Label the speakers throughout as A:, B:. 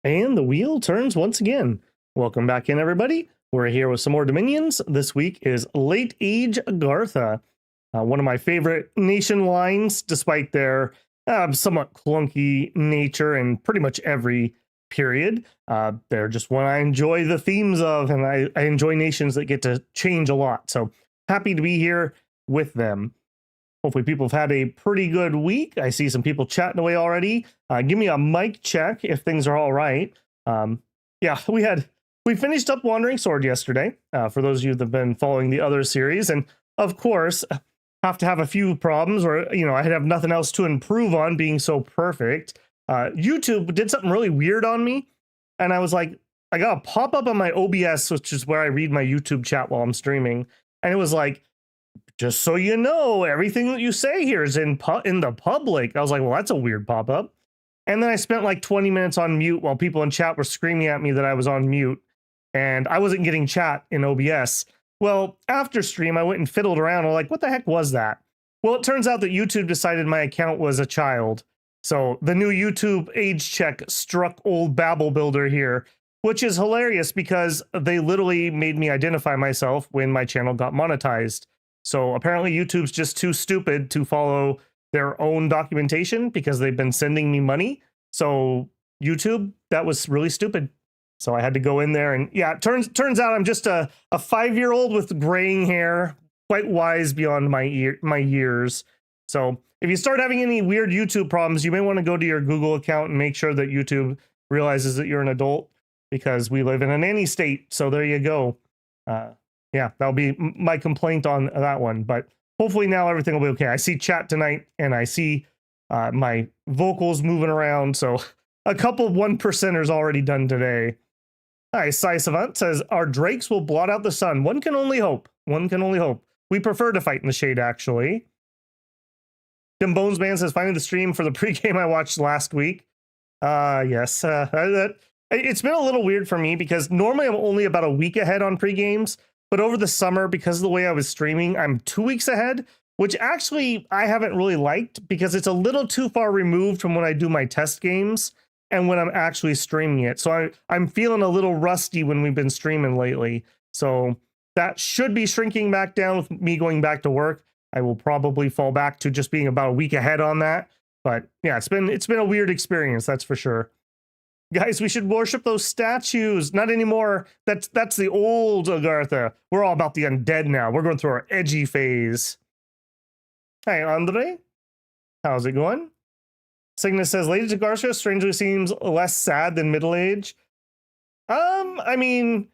A: And the wheel turns once again. Welcome back in, everybody. We're here with some more Dominions. This week is Late Age Agartha, one of my favorite nation lines, despite their somewhat clunky nature in pretty much every period. They're just one I enjoy the themes of, and I enjoy nations that get to change a lot. So happy to be here with them. Hopefully people have had a pretty good week. I see some people chatting away already. Give me a mic check if things are all right. Yeah, we finished up Wandering Sword yesterday, for those of you that have been following the other series. And of course, have to have a few problems or, I have nothing else to improve on being so perfect. YouTube did something really weird on me. And I was like, I got a pop-up on my OBS, which is where I read my YouTube chat while I'm streaming. And it was like, just so you know, everything that you say here is in the public. I was like, well, that's a weird pop-up. And then I spent like 20 minutes on mute while people in chat were screaming at me that I was on mute. And I wasn't getting chat in OBS. Well, after stream, I went and fiddled around. I'm like, what the heck was that? Well, it turns out that YouTube decided my account was a child. So the new YouTube age check struck old Babel Builder here, which is hilarious because they literally made me identify myself when my channel got monetized. So apparently YouTube's just too stupid to follow their own documentation because they've been sending me money. So YouTube, that was really stupid. So I had to go in there and yeah, it turns out I'm just a 5-year-old with graying hair, quite wise beyond my years. So if you start having any weird YouTube problems, you may want to go to your Google account and make sure that YouTube realizes that you're an adult because we live in a nanny state. So there you go. Yeah, that'll be my complaint on that one. But hopefully now everything will be okay. I see chat tonight and I see my vocals moving around. So a couple of 1%ers already done today. Hi, Sai Savant says, our drakes will blot out the sun. One can only hope. One can only hope. We prefer to fight in the shade, actually. Tim Bones Man says, finding the stream for the pregame I watched last week. Yes. It's been a little weird for me because normally I'm only about a week ahead on pregames. But over the summer, because of the way I was streaming, I'm 2 weeks ahead, which actually I haven't really liked because it's a little too far removed from when I do my test games and when I'm actually streaming it. So I'm feeling a little rusty when we've been streaming lately. So that should be shrinking back down with me going back to work. I will probably fall back to just being about a week ahead on that. But yeah, it's been a weird experience, that's for sure. Guys, we should worship those statues. Not anymore. That's the old Agartha. We're all about the undead now. We're going through our edgy phase. Hi, Andre. How's it going? Cygnus says, Lady Agartha strangely seems less sad than middle age. I mean,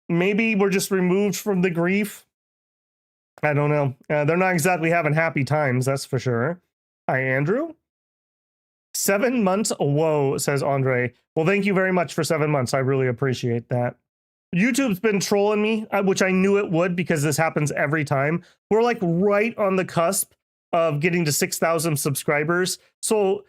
A: maybe we're just removed from the grief. I don't know. They're not exactly having happy times, that's for sure. Hi, Andrew. 7 months? Whoa, says Andre. Well, thank you very much for 7 months. I really appreciate that. YouTube's been trolling me, which I knew it would because this happens every time. We're like right on the cusp of getting to 6,000 subscribers. So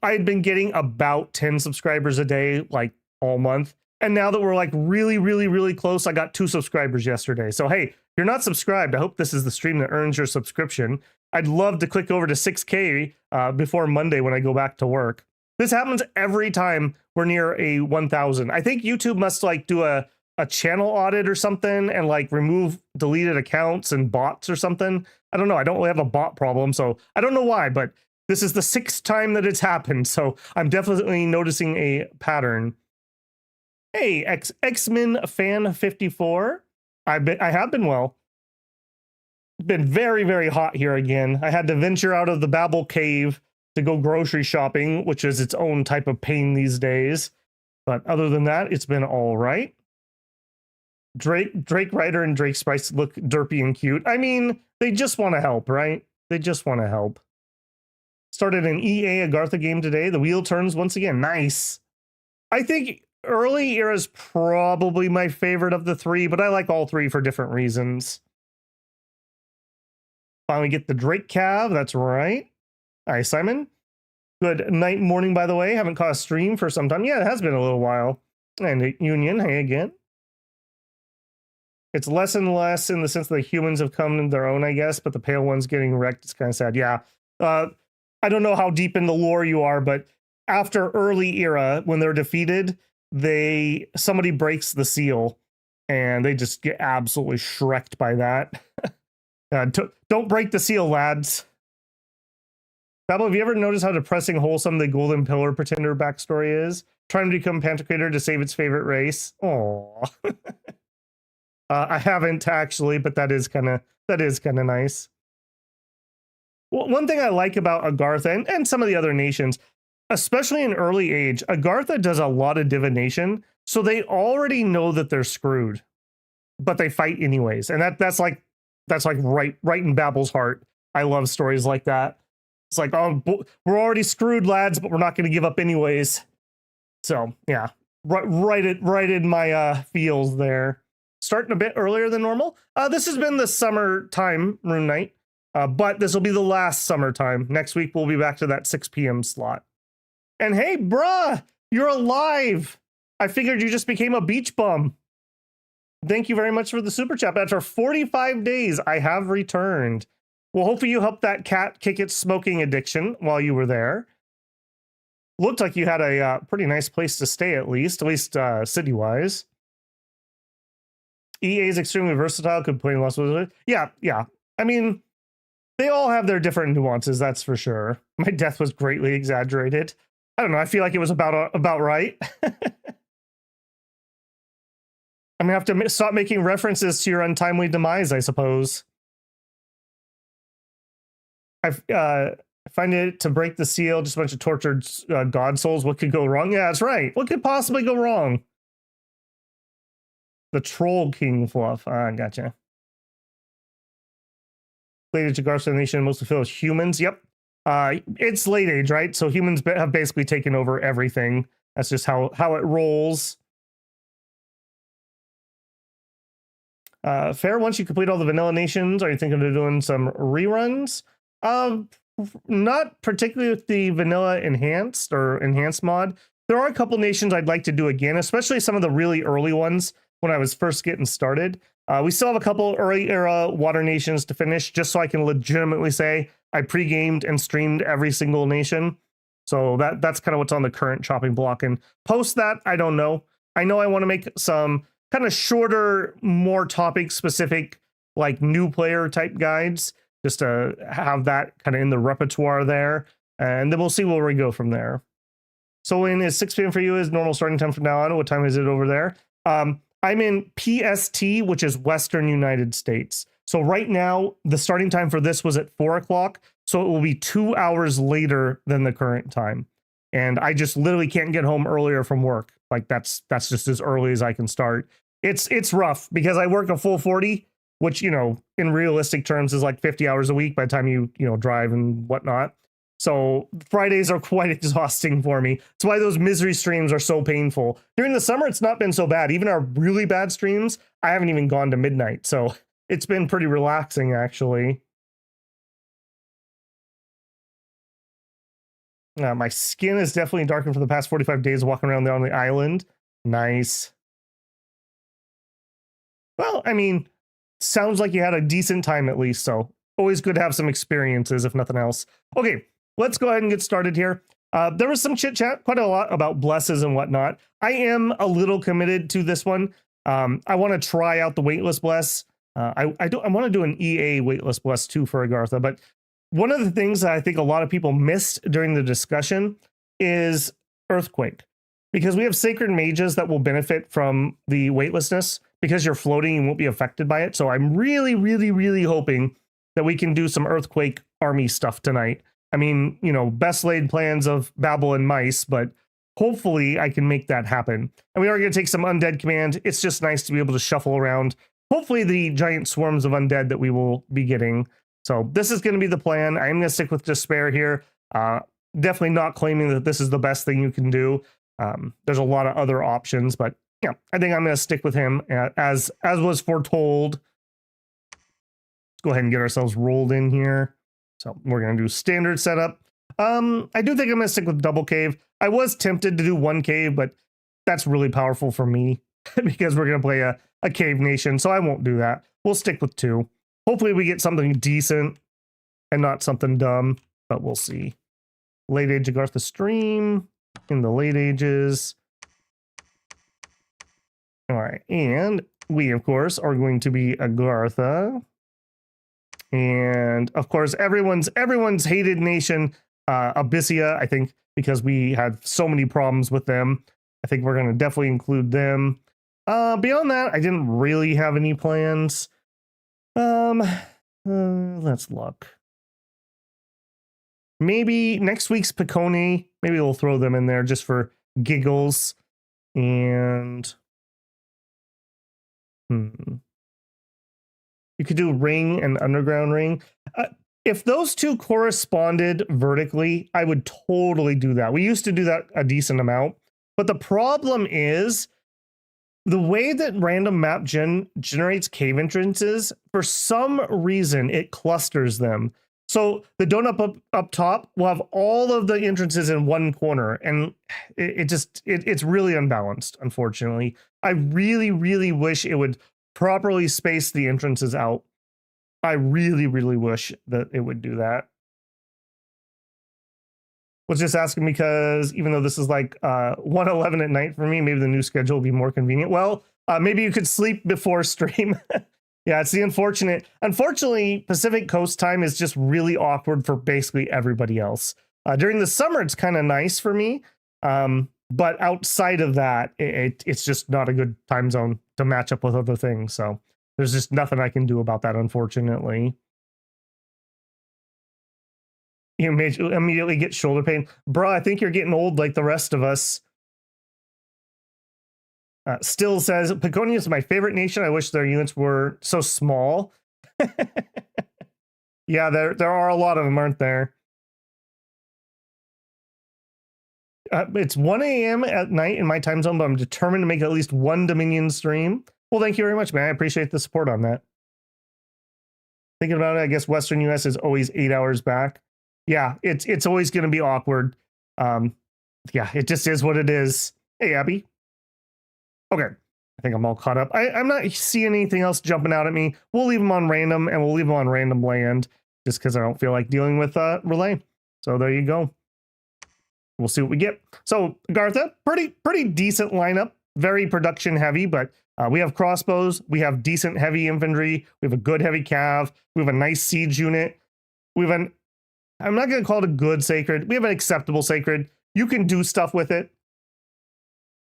A: I'd been getting about 10 subscribers a day, like all month. And now that we're like really, really, really close, I got 2 subscribers yesterday. So, hey, if you're not subscribed, I hope this is the stream that earns your subscription. I'd love to click over to 6K before Monday when I go back to work. This happens every time we're near a 1,000. I think YouTube must like do a channel audit or something and like remove deleted accounts and bots or something. I don't know. I don't really have a bot problem, so I don't know why, but this is the 6th time that it's happened. So I'm definitely noticing a pattern. Hey, X-Men fan 54. I have been well. It's been very, very hot here again. I had to venture out of the Babel cave to go grocery shopping, which is its own type of pain these days. But other than that, it's been all right. Drake Ryder and Drake Spice look derpy and cute. I mean, they just want to help, right? They just want to help. Started an EA Agartha game today. The wheel turns once again. Nice. I think early era is probably my favorite of the 3, but I like all 3 for different reasons. Finally get the Drake Cav, that's right. Hi, Simon. Good night, morning, by the way. Haven't caught a stream for some time. Yeah, it has been a little while. And Union, hey again. It's less and less in the sense that humans have come into their own, I guess, but the pale one's getting wrecked. It's kind of sad. Yeah. I don't know how deep in the lore you are, but after early era, when they're defeated, somebody breaks the seal, and they just get absolutely shreked by that. Don't break the seal, lads. Babel, have you ever noticed how depressing wholesome the Golden Pillar Pretender backstory is? Trying to become Pantocrator to save its favorite race. Oh, I haven't actually, but that is kind of nice. Well, one thing I like about Agartha and some of the other nations, especially in early age, Agartha does a lot of divination, so they already know that they're screwed, but they fight anyways, and that's like right in Babel's heart. I love stories like that. It's like, oh, we're already screwed, lads, but we're not going to give up anyways. So yeah, right in my feels there. Starting a bit earlier than normal. This has been the summertime Rune Night, but this will be the last summertime. Next week we'll be back to that 6 p.m. slot. And hey, bruh, you're alive. I figured you just became a beach bum. Thank you very much for the super chat. After 45 days, I have returned. Well, hopefully you helped that cat kick its smoking addiction while you were there. Looked like you had a pretty nice place to stay, at least city-wise. EA is extremely versatile, could play lots of it. Yeah. I mean, they all have their different nuances, that's for sure. My death was greatly exaggerated. I don't know, I feel like it was about right. I'm gonna have to stop making references to your untimely demise, I suppose. I find it to break the seal, just a bunch of tortured god souls. What could go wrong? Yeah, that's right. What could possibly go wrong? The Troll King fluff. Ah, gotcha. Late age Agartha nation mostly filled with humans. Yep. It's late age, right? So humans have basically taken over everything. That's just how it rolls. Fair, once you complete all the vanilla nations, are you thinking of doing some reruns? Not particularly with the vanilla enhanced mod. There are a couple nations I'd like to do again, especially some of the really early ones when I was first getting started. We still have a couple early era water nations to finish, just so I can legitimately say I pre-gamed and streamed every single nation. So that's kind of what's on the current chopping block. And post that, I don't know. I know I want to make some kind of shorter, more topic specific, like new player type guides, just to have that kind of in the repertoire there. And then we'll see where we go from there. So when is 6 p.m. for you is normal starting time from now on? What time is it over there? I'm in PST, which is Western United States. So right now, the starting time for this was at 4 o'clock. So it will be 2 hours later than the current time. And I just literally can't get home earlier from work. Like that's just as early as I can start. It's rough because I work a full 40, which, you know, in realistic terms is like 50 hours a week by the time you drive and whatnot. So Fridays are quite exhausting for me. That's why those misery streams are so painful. During the summer, it's not been so bad. Even our really bad streams, I haven't even gone to midnight. So it's been pretty relaxing, actually. My skin is definitely darkened for the past 45 days walking around there on the island. Nice. Well, I mean, sounds like you had a decent time at least, so always good to have some experiences, if nothing else. Okay, let's go ahead and get started here. There was some chit-chat, quite a lot about blesses and whatnot. I am a little committed to this one. I want to try out the weightless bless. I want to do an EA weightless bless too for Agartha, but one of the things that I think a lot of people missed during the discussion is Earthquake, because we have sacred mages that will benefit from the weightlessness. Because you're floating, you won't be affected by it. So I'm really, really, really hoping that we can do some Earthquake army stuff tonight. I mean, best laid plans of Babel and mice, but hopefully I can make that happen. And we are going to take some undead command. It's just nice to be able to shuffle around, hopefully the giant swarms of undead that we will be getting. So this is going to be the plan. I'm going to stick with Despair here. Definitely not claiming that this is the best thing you can do. There's a lot of other options, but yeah, I think I'm going to stick with him as was foretold. Let's go ahead and get ourselves rolled in here. So we're going to do standard setup. I do think I'm going to stick with double cave. I was tempted to do one cave, but that's really powerful for me because we're going to play a cave nation. So I won't do that. We'll stick with 2. Hopefully we get something decent and not something dumb, but we'll see. Late Age Agartha stream. in the late ages. All right, and we, of course, are going to be Agartha. And, of course, everyone's hated nation, Abyssia, I think, because we had so many problems with them. I think we're going to definitely include them. Beyond that, I didn't really have any plans. Let's look. Maybe next week's Picone, maybe we'll throw them in there just for giggles. And you could do ring and underground ring. If those two corresponded vertically, I would totally do that. We used to do that a decent amount. But the problem is the way that random map generates cave entrances, for some reason, it clusters them. So the donut up top will have all of the entrances in one corner, and it's really unbalanced, unfortunately. I really, really wish it would properly space the entrances out. I really, really wish that it would do that. Was just asking because even though this is like 1:11 at night for me, maybe the new schedule will be more convenient. Well, maybe you could sleep before stream. Yeah, it's the unfortunately, Pacific Coast time is just really awkward for basically everybody else. During the summer, it's kind of nice for me. But outside of that, it's just not a good time zone to match up with other things. So there's just nothing I can do about that, unfortunately. You immediately get shoulder pain. Bro, I think you're getting old like the rest of us. Still says, Picone is my favorite nation. I wish their units were so small. Yeah, there are a lot of them, aren't there? It's 1 a.m. at night in my time zone, but I'm determined to make at least one Dominion stream. Well, thank you very much, man. I appreciate the support on that. Thinking about it, I guess Western US is always 8 hours back. Yeah, it's always going to be awkward. Yeah, it just is what it is. Hey, Abby. Okay, I think I'm all caught up. I'm not seeing anything else jumping out at me. We'll leave them on random, and we'll leave them on random land just because I don't feel like dealing with relay. So there you go. We'll see what we get. So Agartha, pretty decent lineup. Very production heavy, but we have crossbows. We have decent heavy infantry. We have a good heavy cav. We have a nice siege unit. We have an, I'm not going to call it a good sacred. We have an acceptable sacred. You can do stuff with it.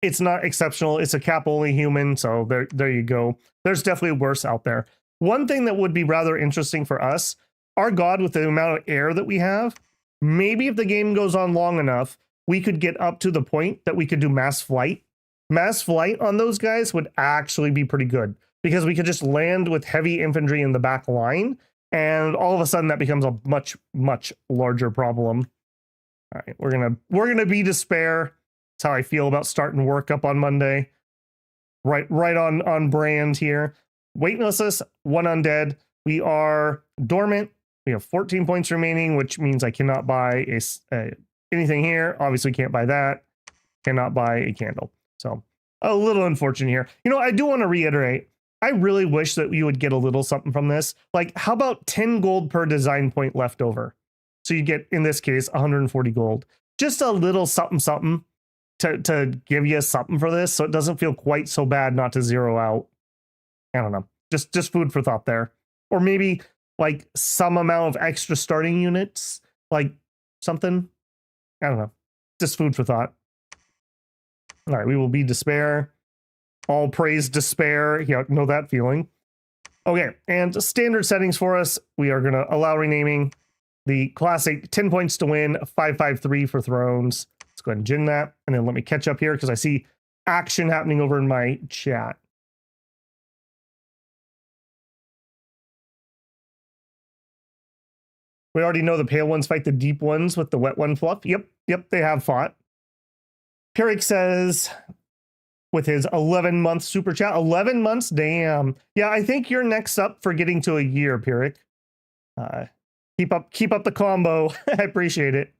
A: It's not exceptional. It's a cap-only human, so there you go. There's definitely worse out there. One thing that would be rather interesting for us, our god with the amount of air that we have, maybe if the game goes on long enough, we could get up to the point that we could do mass flight. Mass flight on those guys would actually be pretty good because we could just land with heavy infantry in the back line, and all of a sudden that becomes a much larger problem. All right, we're gonna be despair. That's how I feel about starting work up on Monday. Right on brand here. Weightlessness, 1 undead. We are dormant. We have 14 points remaining, which means I cannot buy anything here. Obviously can't buy that. Cannot buy a candle. So a little unfortunate here. You know, I do want to reiterate, I really wish that you would get a little something from this. Like, how about 10 gold per design point left over? So you get, in this case, 140 gold. Just a little something to give you something for this, so it doesn't feel quite so bad not to zero out. I don't know. Just food for thought there. Or maybe like some amount of extra starting units, like something. I don't know. Just food for thought. All right, we will be despair. All praise despair. Yeah, know that feeling. Okay, and standard settings for us. We are going to allow renaming. The classic 10 points to win, 553 for thrones. Let's go ahead and gin that. And then let me catch up here because I see action happening over in my chat. We already know the pale ones fight the deep ones with the wet one fluff. Yep, they have fought. Pirik says, with his 11-month super chat, 11 months, damn. Yeah, I think you're next up for getting to a year, Pirik. Keep up the combo. I appreciate it.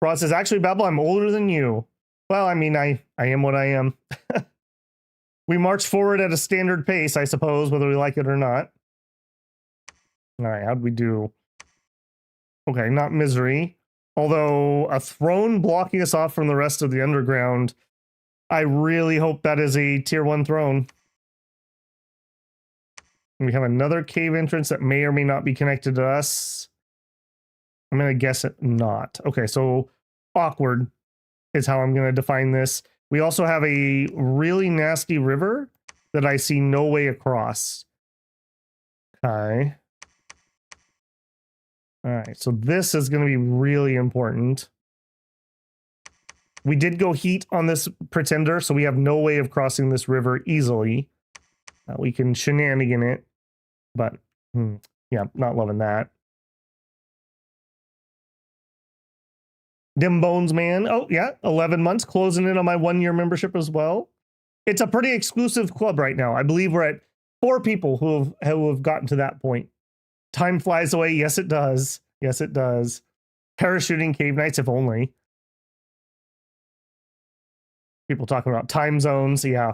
A: Rod says, actually, Babel, I'm older than you. Well, I mean, I am what I am. We march forward at a standard pace, I suppose, whether we like it or not. All right, how'd we do? Okay, not misery. Although a throne blocking us off from the rest of the underground, I really hope that is a tier 1 throne. We have another cave entrance that may or may not be connected to us. I'm going to guess it not. Okay, so awkward is how I'm going to define this. We also have a really nasty river that I see no way across. Okay. All right, so this is going to be really important. We did go heat on this pretender, so we have no way of crossing this river easily. We can shenanigan it, but yeah, not loving that. Dim Bones Man. Oh, yeah, 11 months, closing in on my 1-year membership as well. It's a pretty exclusive club right now. I believe we're at 4 people who have gotten to that point. Time flies away. Yes, it does. Yes, it does. Parachuting cave nights, if only. People talking about time zones. Yeah.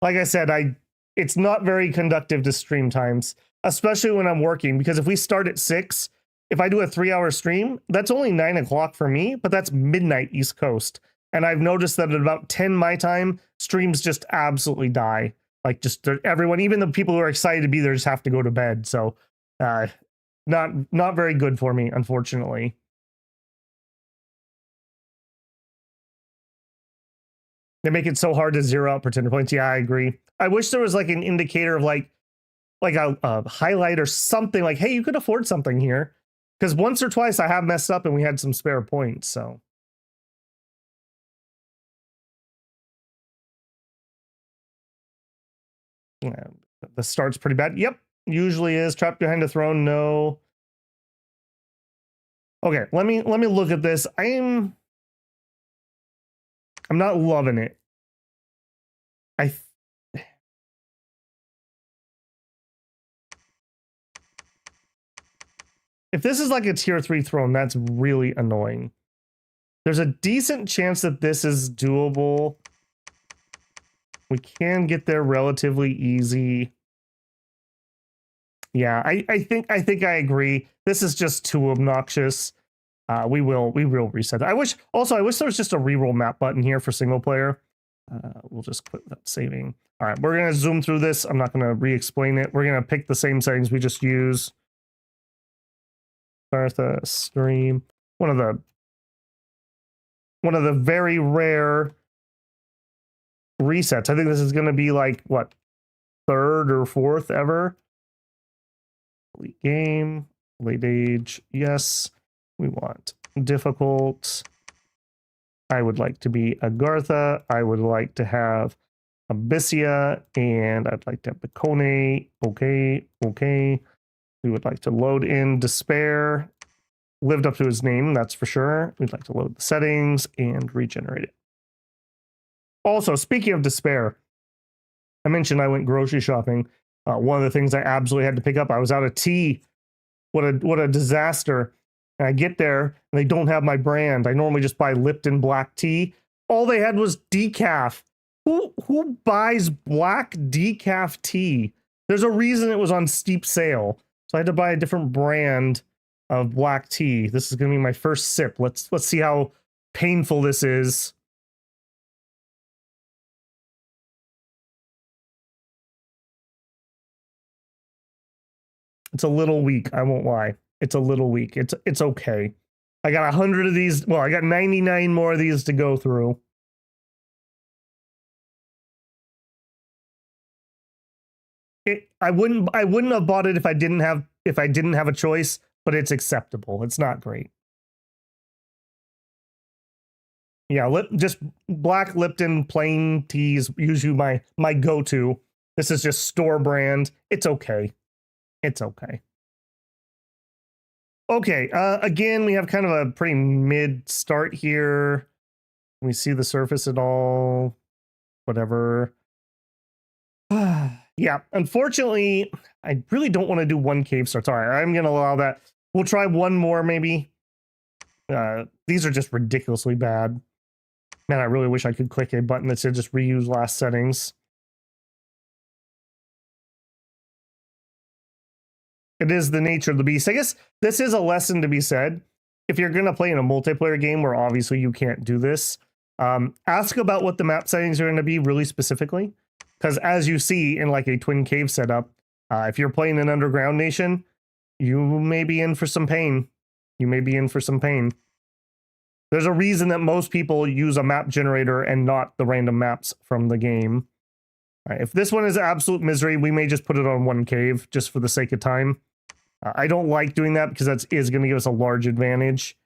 A: Like I said, it's not very conductive to stream times, especially when I'm working, because if we start at 6, if I do a 3-hour stream, that's only 9 o'clock for me, but that's midnight East Coast. And I've noticed that at about 10 my time, streams just absolutely die. Like just everyone, even the people who are excited to be there, just have to go to bed. So not very good for me, unfortunately. They make it so hard to zero out pretender points. Yeah, I agree. I wish there was like an indicator of like a highlight or something like, hey, you could afford something here. Because once or twice I have messed up and we had some spare points, so. Yeah, the start's pretty bad. Yep, usually is. Trapped behind a throne, no. Okay, let me look at this. I'm not loving it. If this is like a tier 3 throne, that's really annoying. There's a decent chance that this is doable. We can get there relatively easy. Yeah, I think I agree. This is just too obnoxious. We will reset that. I wish there was just a reroll map button here for single player. We'll just put that saving. All right, we're gonna zoom through this. I'm not gonna re-explain it. We're gonna pick the same settings we just used. Agartha stream. One of the very rare resets. I think this is gonna be like what, 3rd or 4th ever. Elite game, late age, yes. We want difficult. I would like to be Agartha. I would like to have Abyssia, and I'd like to have Bacone. Okay. We would like to load in Despair. Lived up to his name, that's for sure. We'd like to load the settings and regenerate it. Also, speaking of Despair, I mentioned I went grocery shopping. One of the things I absolutely had to pick up, I was out of tea. What a disaster. And I get there and they don't have my brand. I normally just buy Lipton black tea. All they had was decaf. Who buys black decaf tea? There's a reason it was on steep sale. So I had to buy a different brand of black tea. This is going to be my first sip. Let's see how painful this is. It's a little weak, I won't lie. It's a little weak. It's okay. I got 100 of these. Well, I got 99 more of these to go through. I wouldn't have bought it if I didn't have a choice, but it's acceptable. It's not great. Yeah, just black Lipton plain teas, usually my go-to. This is just store brand. It's okay. It's okay. Okay, again, we have kind of a pretty mid start here. We see the surface at all. Whatever. Yeah, unfortunately, I really don't want to do 1 cave start. All right, I'm going to allow that. We'll try 1 more, maybe. These are just ridiculously bad. Man, I really wish I could click a button that said just reuse last settings. It is the nature of the beast. I guess this is a lesson to be said. if you're going to play in a multiplayer game where obviously you can't do this, ask about what the map settings are going to be really specifically. Because as you see in like a twin cave setup, if you're playing an underground nation, you may be in for some pain. You may be in for some pain. There's a reason that most people use a map generator and not the random maps from the game. All right, if this one is absolute misery, we may just put it on one cave just for the sake of time. I don't like doing that because that is going to give us a large advantage,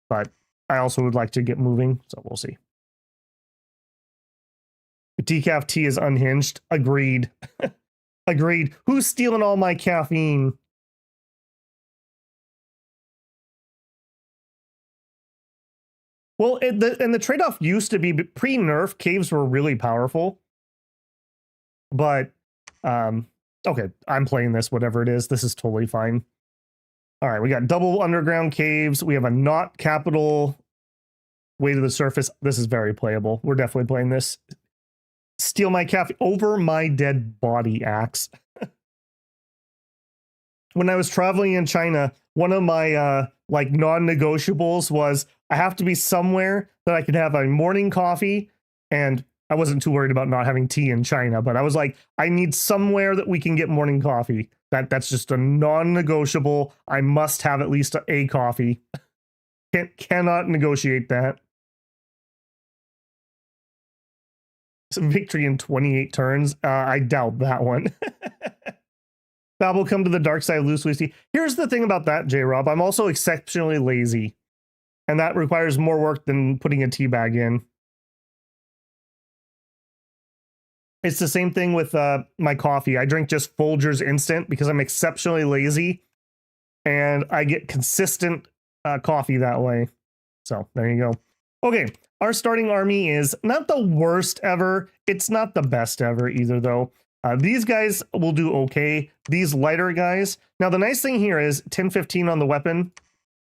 A: but I also would like to get moving, so we'll see. The decaf tea is unhinged. Agreed. Agreed. Who's stealing all my caffeine? Well, and the trade-off used to be pre-nerf, caves were really powerful. But, okay, I'm playing this, whatever it is. This is totally fine. All right, we got double underground caves. We have a not capital way to the surface. This is very playable. We're definitely playing this. Steal my caffeine over my dead body axe. When I was traveling in China, one of my like non-negotiables was I have to be somewhere that I could have a morning coffee, and I wasn't too worried about not having tea in China, but I was like, I need somewhere that we can get morning coffee. That's just a non-negotiable. I must have at least a coffee. Cannot negotiate that. Some victory in 28 turns. I doubt that one. Bob will come to the dark side loosely. Here's the thing about that, J-Rob. I'm also exceptionally lazy, and that requires more work than putting a tea bag in. It's the same thing with my coffee. I drink just Folgers Instant because I'm exceptionally lazy, and I get consistent coffee that way. So there you go. Okay, our starting army is not the worst ever. It's not the best ever either, though. These guys will do okay. These lighter guys. Now, the nice thing here is 10-15 on the weapon,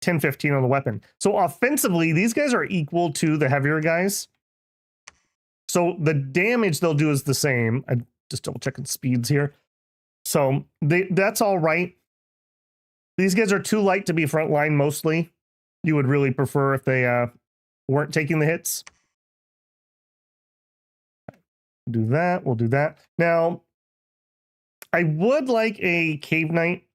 A: 10-15 on the weapon. So offensively, these guys are equal to the heavier guys. So the damage they'll do is the same. I'm just double checking speeds here. So that's all right. These guys are too light to be frontline mostly. You would really prefer if they weren't taking the hits. Do that. We'll do that. Now, I would like a Cave Knight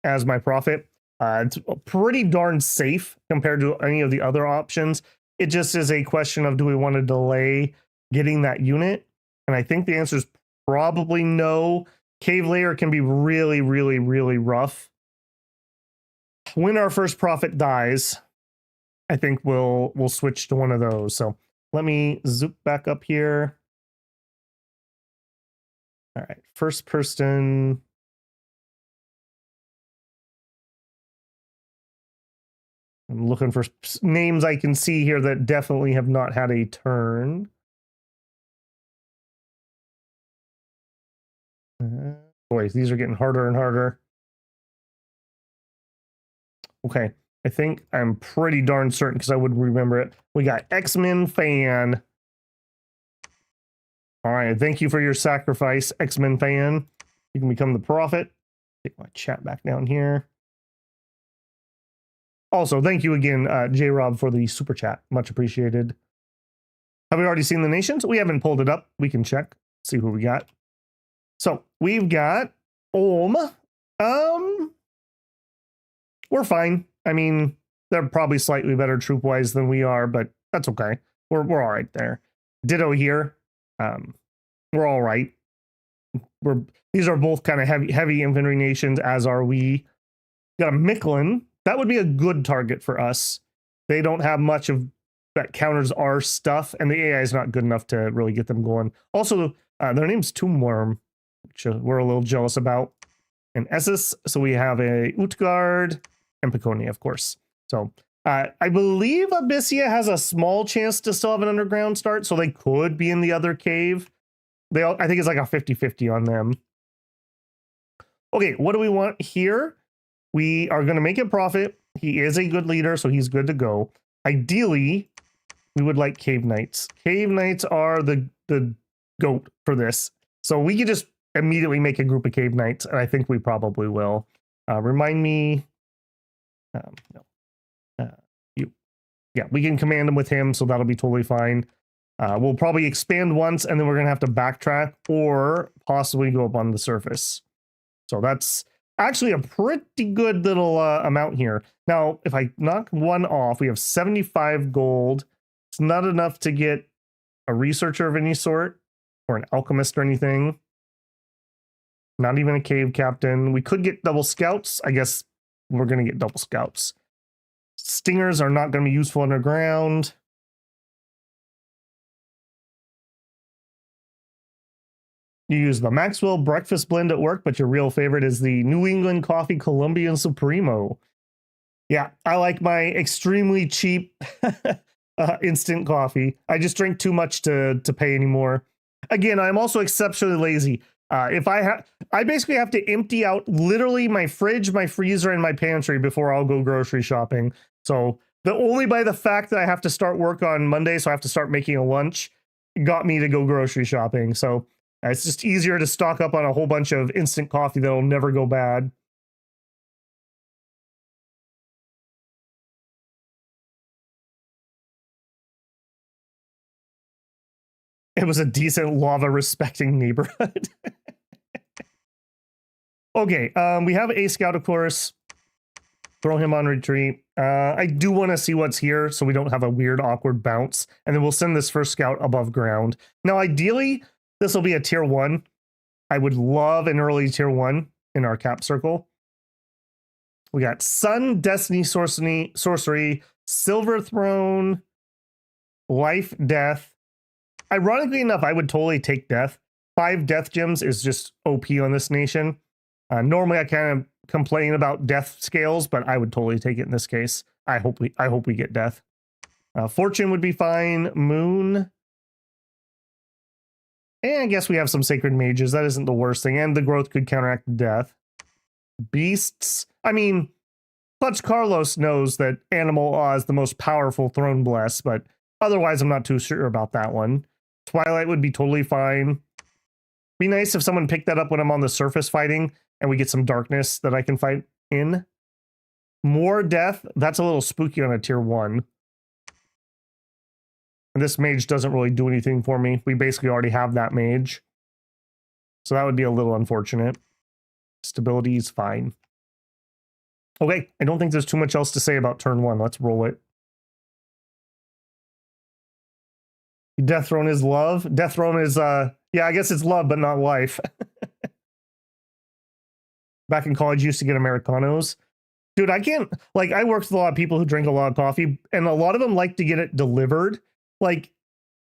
A: as my prophet. It's pretty darn safe compared to any of the other options. It just is a question of, do we want to delay getting that unit? And I think the answer is probably no. Cave Layer can be really, really, really rough. When our first prophet dies, I think we'll switch to one of those. So let me zoop back up here. All right, first person. I'm looking for names I can see here that definitely have not had a turn. Boy, these are getting harder and harder. Okay, I think I'm pretty darn certain because I would remember it. We got X-Men fan. All right, thank you for your sacrifice, X-Men fan. You can become the prophet. Take my chat back down here. Also, thank you again, J-Rob, for the super chat. Much appreciated. Have we already seen the nations? We haven't pulled it up. We can check, see who we got. So we've got Ulm. We're fine. I mean, they're probably slightly better troop-wise than we are, but that's okay. We're all right there. Ditto here. We're all right. These are both kind of heavy infantry nations, as are we. Got a Micklin. That would be a good target for us. They don't have much of that counters our stuff, and the AI is not good enough to really get them going. Also, their name's Tombworm, which we're a little jealous about. And Essus, so we have a Utgard and Piconia, of course. So I believe Abyssia has a small chance to still have an underground start, so they could be in the other cave. I think it's like a 50-50 on them. Okay, what do we want here? We are going to make it profit. He is a good leader, so he's good to go. Ideally, we would like Cave Knights. Cave Knights are the goat for this. So we could just immediately make a group of Cave Knights, and I think we probably will. Remind me... no. Yeah, we can command them with him, so that'll be totally fine. We'll probably expand once, and then we're going to have to backtrack or possibly go up on the surface. So that's actually a pretty good little amount here. Now, if I knock one off, we have 75 gold. It's not enough to get a researcher of any sort or an alchemist or anything. Not even a cave captain. We could get double scouts. I guess we're going to get double scouts. Stingers are not going to be useful underground. You use the Maxwell breakfast blend at work, but your real favorite is the New England Coffee Colombian Supremo. Yeah, I like my extremely cheap instant coffee. I just drink too much to pay anymore. Again, I'm also exceptionally lazy. I basically have to empty out literally my fridge, my freezer, and my pantry before I'll go grocery shopping. So only by the fact that I have to start work on Monday, so I have to start making a lunch, got me to go grocery shopping. So it's just easier to stock up on a whole bunch of instant coffee that'll never go bad. It was a decent lava-respecting neighborhood. Okay, we have a scout, of course. Throw him on retreat. I do want to see what's here so we don't have a weird, awkward bounce. And then we'll send this first scout above ground. Now, ideally, this will be a tier 1. I would love an early tier 1 in our cap circle. We got Sun, Destiny, Sorcery, Silver Throne, Life, Death. Ironically enough, I would totally take Death. 5 Death Gems is just OP on this nation. Normally, I kind of complain about Death scales, but I would totally take it in this case. I hope we get Death. Fortune would be fine. Moon. And I guess we have some Sacred Mages. That isn't the worst thing. And the growth could counteract Death. Beasts. I mean, Clutch Carlos knows that Animal Awe is the most powerful Throne Bless, but otherwise I'm not too sure about that one. Twilight would be totally fine. Be nice if someone picked that up when I'm on the surface fighting and we get some darkness that I can fight in. More Death. That's a little spooky on a tier 1. And this mage doesn't really do anything for me. We basically already have that mage. So that would be a little unfortunate. Stability is fine. Okay, I don't think there's too much else to say about turn 1. Let's roll it. Death Throne is love. Death Throne is, yeah, I guess it's love, but not life. Back in college, used to get Americanos. Dude, I can't, like, I worked with a lot of people who drink a lot of coffee, and a lot of them like to get it delivered. Like,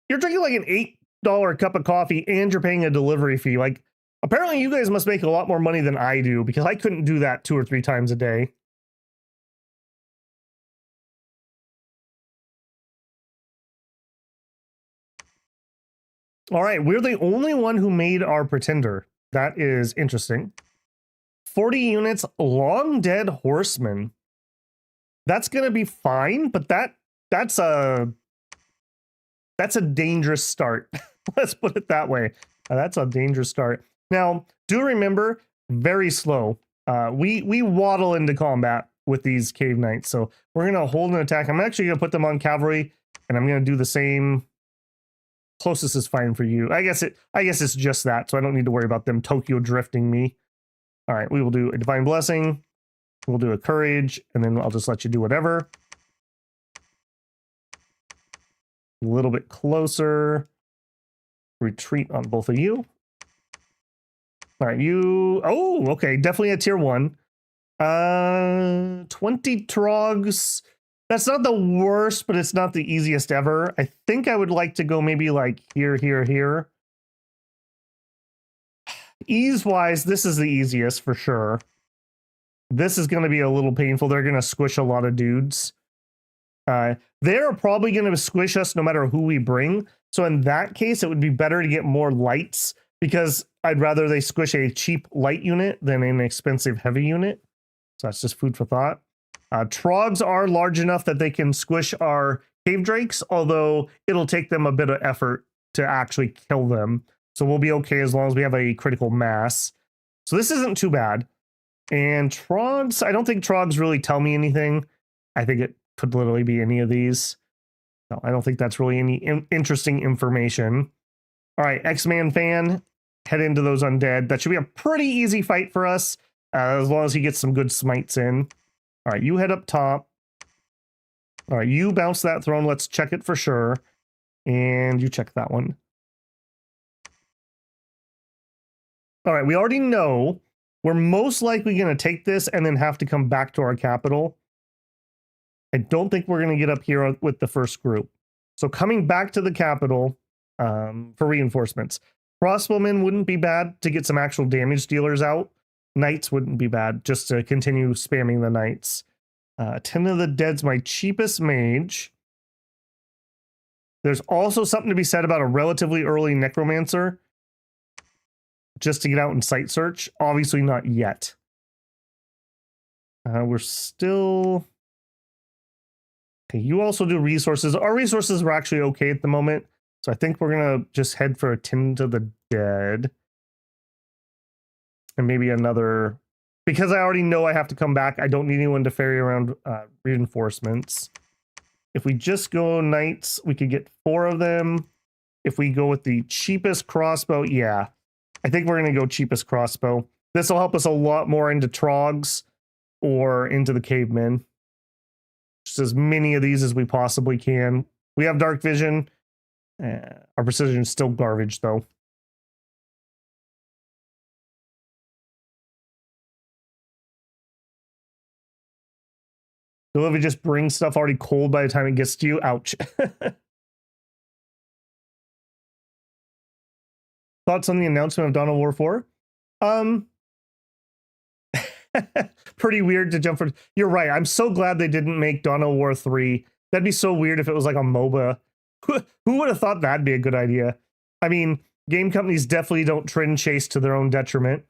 A: you're drinking like an $8 cup of coffee and you're paying a delivery fee. Like, apparently you guys must make a lot more money than I do, because I couldn't do that 2 or 3 times a day. All right, we're the only one who made our Pretender. That is interesting. 40 units, Long Dead Horseman. That's going to be fine, but that's a dangerous start. Let's put it that way. That's a dangerous start. Now, do remember, very slow. We waddle into combat with these cave knights, so we're going to hold an attack. I'm actually going to put them on cavalry, and I'm going to do the same. Closest is fine for you. I guess it's just that, so I don't need to worry about them Tokyo drifting me. All right, we will do a Divine Blessing. We'll do a Courage, and then I'll just let you do whatever. A little bit closer. Retreat on both of you. All right, you... Oh, okay, definitely a tier 1. 20 Trogs. That's not the worst, but it's not the easiest ever. I think I would like to go maybe like here, here, here. Ease-wise, this is the easiest for sure. This is going to be a little painful. They're going to squish a lot of dudes. They're probably going to squish us no matter who we bring. So in that case, it would be better to get more lights, because I'd rather they squish a cheap light unit than an expensive heavy unit. So that's just food for thought. Trogs are large enough that they can squish our cave drakes, although it'll take them a bit of effort to actually kill them. So we'll be okay as long as we have a critical mass. So this isn't too bad. And Trogs, I don't think Trogs really tell me anything. I think could literally be any of these. No, I don't think that's really any interesting information. All right, X-Man fan, head into those undead. That should be a pretty easy fight for us, as long as he gets some good smites in. All right, you head up top. All right, you bounce that throne. Let's check it for sure. And you check that one. All right, we already know we're most likely going to take this and then have to come back to our capital. I don't think we're going to get up here with the first group. So coming back to the capital for reinforcements. Crossbowmen wouldn't be bad to get some actual damage dealers out. Knights wouldn't be bad, just to continue spamming the knights. 10 of the Dead's my cheapest mage. There's also something to be said about a relatively early Necromancer, just to get out and site search. Obviously not yet. We're still... Okay, you also do resources. Our resources are actually okay at the moment, so I think we're going to just head for a 10 to the Dead. And maybe another... Because I already know I have to come back, I don't need anyone to ferry around reinforcements. If we just go knights, we could get 4 of them. If we go with the cheapest crossbow, yeah. I think we're going to go cheapest crossbow. This will help us a lot more into trogs or into the cavemen. Just as many of these as we possibly can. We have dark vision. Our precision is still garbage, though. So if we just bring stuff already cold by the time it gets to you, ouch. Thoughts on the announcement of Dawn of War 4? Pretty weird to jump from... You're right. I'm so glad they didn't make Dawn of War 3. That'd be so weird if it was like a MOBA. Who would have thought that'd be a good idea? I mean, game companies definitely don't trend chase to their own detriment.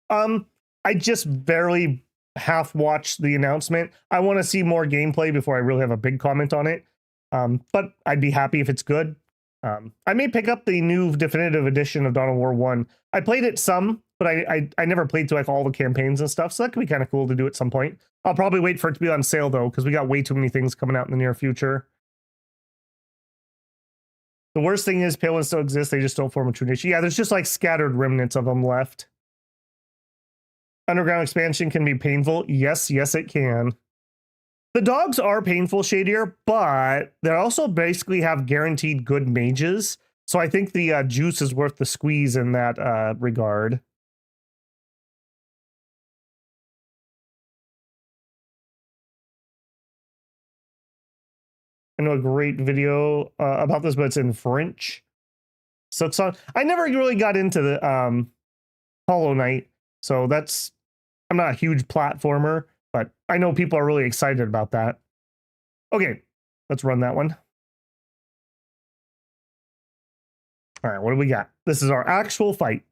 A: I just barely half watched the announcement. I want to see more gameplay before I really have a big comment on it. But I'd be happy if it's good. I may pick up the new definitive edition of Dawn of War 1. I played it some, but I never played through like all the campaigns and stuff, so that could be kind of cool to do at some point. I'll probably wait for it to be on sale, though, because we got way too many things coming out in the near future. The worst thing is Pale Ones still exist, they just don't form a true niche. Yeah, there's just like scattered remnants of them left. Underground expansion can be painful. Yes, it can. The dogs are painful, Shadier, but they also basically have guaranteed good mages. So I think the juice is worth the squeeze in that regard. I know a great video about this, but it's in French. So it's on... I never really got into the Hollow Knight, so that's... I'm not a huge platformer, but I know people are really excited about that. Okay, let's run that one. All right, what do we got? This is our actual fight.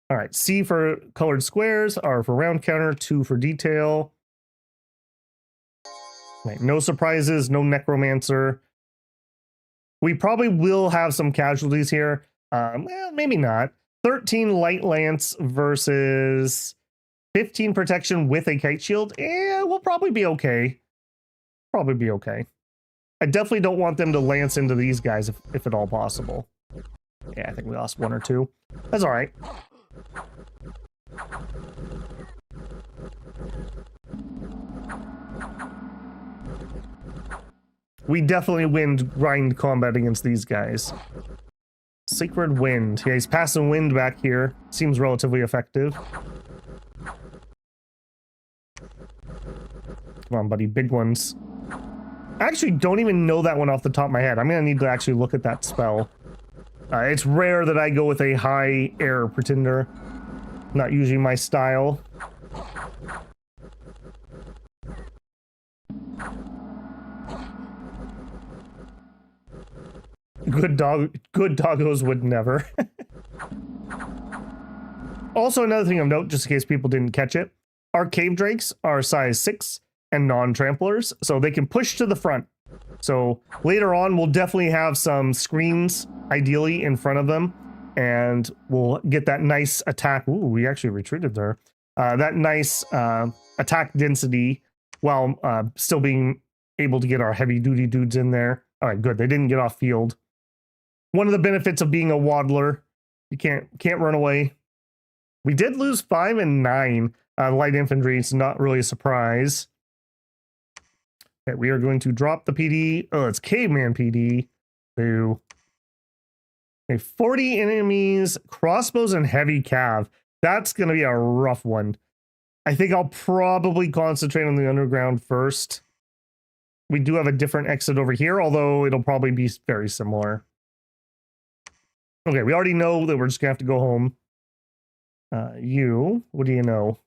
A: All right, C for colored squares, R for round counter, 2 for detail. Right, no surprises, no Necromancer. We probably will have some casualties here. Well, maybe not. 13 light lance versus 15 protection with a kite shield. We'll probably be okay. Probably be okay. I definitely don't want them to lance into these guys if at all possible. Yeah, I think we lost 1 or 2. That's all right. We definitely win grind combat against these guys. Sacred Wind. Yeah, he's passing wind back here. Seems relatively effective. Come on, buddy. Big ones. I actually don't even know that one off the top of my head. I'm going to need to actually look at that spell. It's rare that I go with a high air pretender. Not usually my style. Good doggos would never. Also, another thing of note, just in case people didn't catch it, our cave drakes are size 6 and non-tramplers, so they can push to the front. So later on, we'll definitely have some screens, ideally, in front of them, and we'll get that nice attack. Ooh, we actually retreated there. That nice attack density while still being able to get our heavy duty dudes in there. All right, good. They didn't get off field. One of the benefits of being a waddler, you can't run away. We did lose 5 and 9 light infantry. It's not really a surprise. Okay, we are going to drop the PD. Oh, it's caveman PD. Boo. Okay, 40 enemies, crossbows, and heavy cav. That's going to be a rough one. I think I'll probably concentrate on the underground first. We do have a different exit over here, although it'll probably be very similar. Okay, we already know that we're just going to have to go home. What do you know?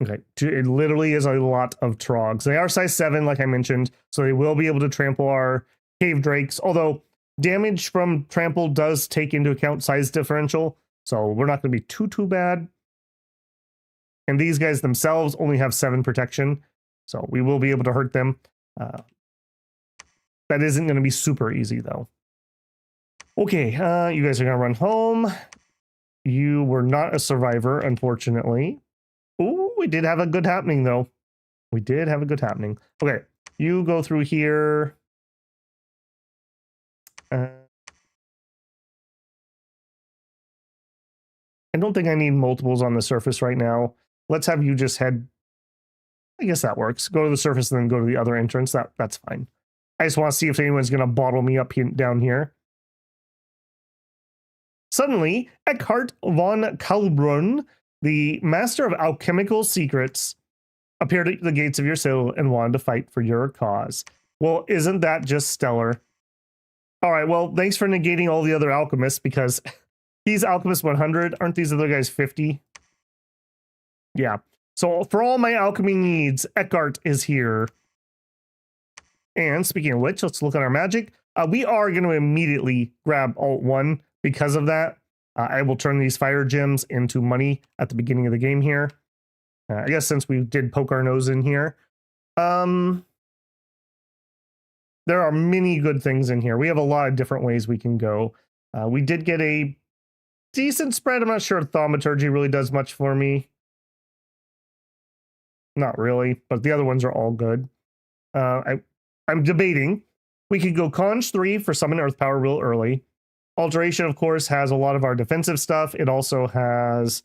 A: Okay, it literally is a lot of trogs. They are size 7, like I mentioned, so they will be able to trample our cave drakes, although damage from trample does take into account size differential, so we're not going to be too bad. And these guys themselves only have 7 protection, so we will be able to hurt them. That isn't going to be super easy, though. Okay, you guys are going to run home. You were not a survivor, unfortunately. Ooh, we did have a good happening, though. We did have a good happening. Okay, you go through here. I don't think I need multiples on the surface right now. Let's have you just head. I guess that works. Go to the surface and then go to the other entrance. That's fine. I just want to see if anyone's going to bottle me up down here. Suddenly, Eckhart von Kalbrunn, the master of alchemical secrets, appeared at the gates of your citadel and wanted to fight for your cause. Well, isn't that just stellar? All right, well, thanks for negating all the other alchemists, because he's alchemist 100. Aren't these other guys 50? Yeah. So for all my alchemy needs, Eckhart is here. And speaking of which, let's look at our magic. We are going to immediately grab Alt 1 because of that. I will turn these fire gems into money at the beginning of the game here. I guess since we did poke our nose in here. There are many good things in here. We have a lot of different ways we can go. We did get a decent spread. I'm not sure if thaumaturgy really does much for me. Not really, but the other ones are all good. I'm debating. We could go Conj 3 for summon Earth Power real early. Alteration, of course, has a lot of our defensive stuff. It also has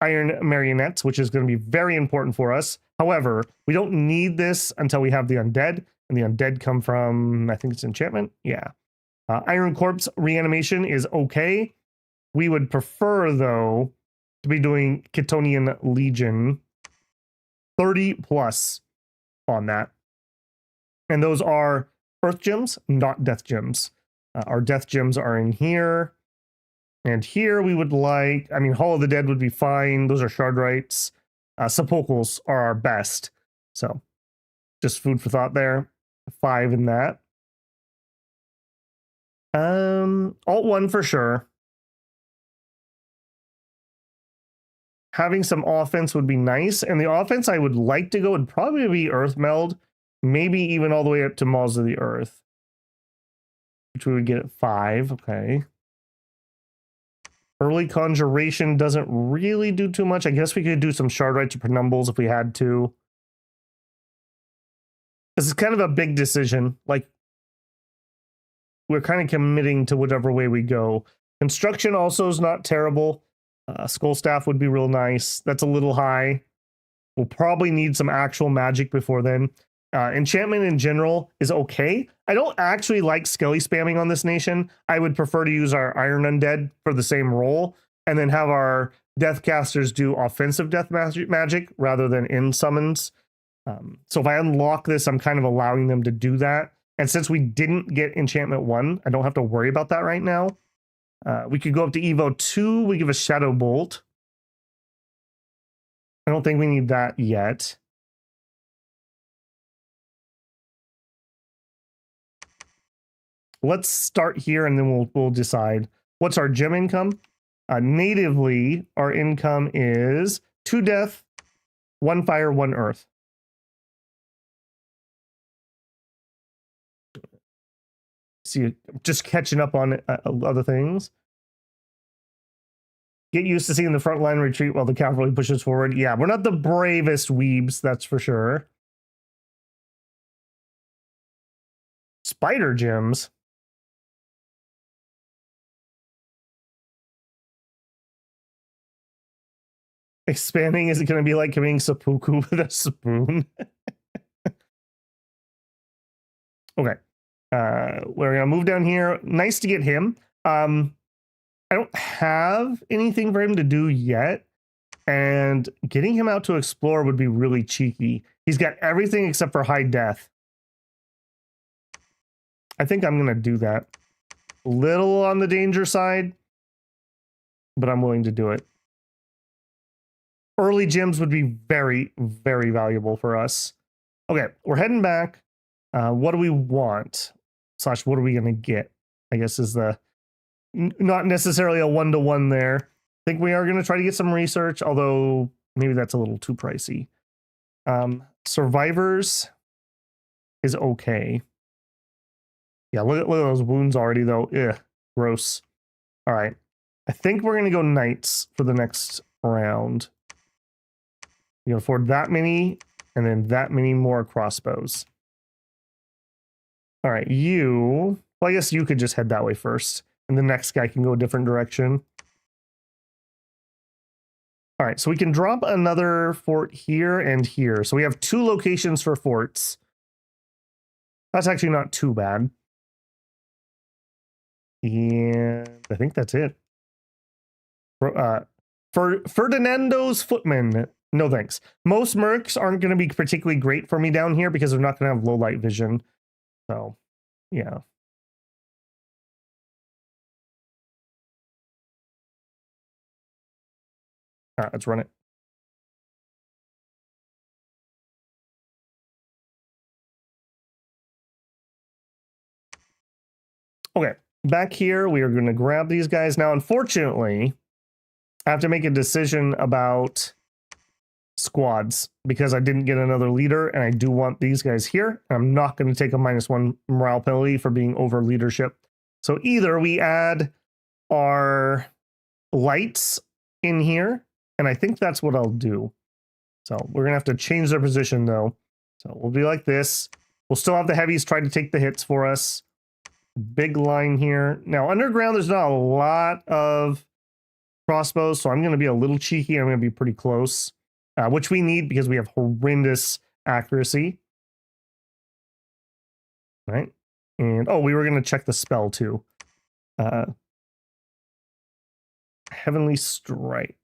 A: Iron Marionettes, which is going to be very important for us. However, we don't need this until we have the undead, and the undead come from, I think it's enchantment. Yeah. Iron Corpse reanimation is okay. We would prefer, though, to be doing Ktonian Legion 30 plus on that. And those are Earth Gems, not Death Gems. Our Death Gems are in here. And here we would like, I mean, Hall of the Dead would be fine. Those are Shardrites. Sepulchres are our best. So just food for thought there. 5 in that. Alt 1 for sure. Having some offense would be nice. And the offense I would like to go would probably be Earth Meld. Maybe even all the way up to Maws of the Earth. Which we would get at 5. Okay. Early Conjuration doesn't really do too much. I guess we could do some Shardrites or Penumbles if we had to. This is kind of a big decision. Like, we're kind of committing to whatever way we go. Construction also is not terrible. Skull Staff would be real nice. That's a little high. We'll probably need some actual magic before then. Enchantment in general is okay. I don't actually like Skelly spamming on this nation. I would prefer to use our Iron Undead for the same role, and then have our Deathcasters do offensive death magic rather than in summons. So if I unlock this, I'm kind of allowing them to do that. And since we didn't get Enchantment 1, I don't have to worry about that right now. We could go up to Evo 2. We give a Shadow Bolt. I don't think we need that yet. Let's start here and then we'll decide. What's our gem income? Natively, our income is 2 death, 1 fire, 1 earth. See, just catching up on other things. Get used to seeing the front line retreat while the cavalry pushes forward. Yeah, we're not the bravest weebs, that's for sure. Spider gems. Expanding, is it going to be like committing seppuku with a spoon? Okay. We're going to move down here. Nice to get him. I don't have anything for him to do yet. And getting him out to explore would be really cheeky. He's got everything except for high death. I think I'm going to do that. A little on the danger side, but I'm willing to do it. Early gems would be very, very valuable for us. Okay, we're heading back. What do we want? / what are we going to get? I guess is the... not necessarily a one-to-one there. I think we are going to try to get some research, although maybe that's a little too pricey. Survivors is okay. Yeah, look at those wounds already, though. Ugh, gross. All right. I think we're going to go knights for the next round. You can afford that many, and then that many more crossbows. All right, you... well, I guess you could just head that way first, and the next guy can go a different direction. All right, so we can drop another fort here and here. So we have 2 locations for forts. That's actually not too bad. And I think that's it. For Ferdinando's footmen, no thanks. Most mercs aren't going to be particularly great for me down here because they're not going to have low light vision. So, yeah. All right, let's run it. Okay, back here, we are going to grab these guys. Now, unfortunately, I have to make a decision about squads because I didn't get another leader, and I do want these guys here. I'm not going to take a -1 morale penalty for being over leadership. So either we add our lights in here, and I think that's what I'll do. So we're going to have to change their position, though. So we'll be like this. We'll still have the heavies try to take the hits for us. Big line here. Now, underground, there's not a lot of crossbows, so I'm going to be a little cheeky. I'm going to be pretty close, which we need because we have horrendous accuracy. Right? And, oh, we were going to check the spell, too. Heavenly Strike.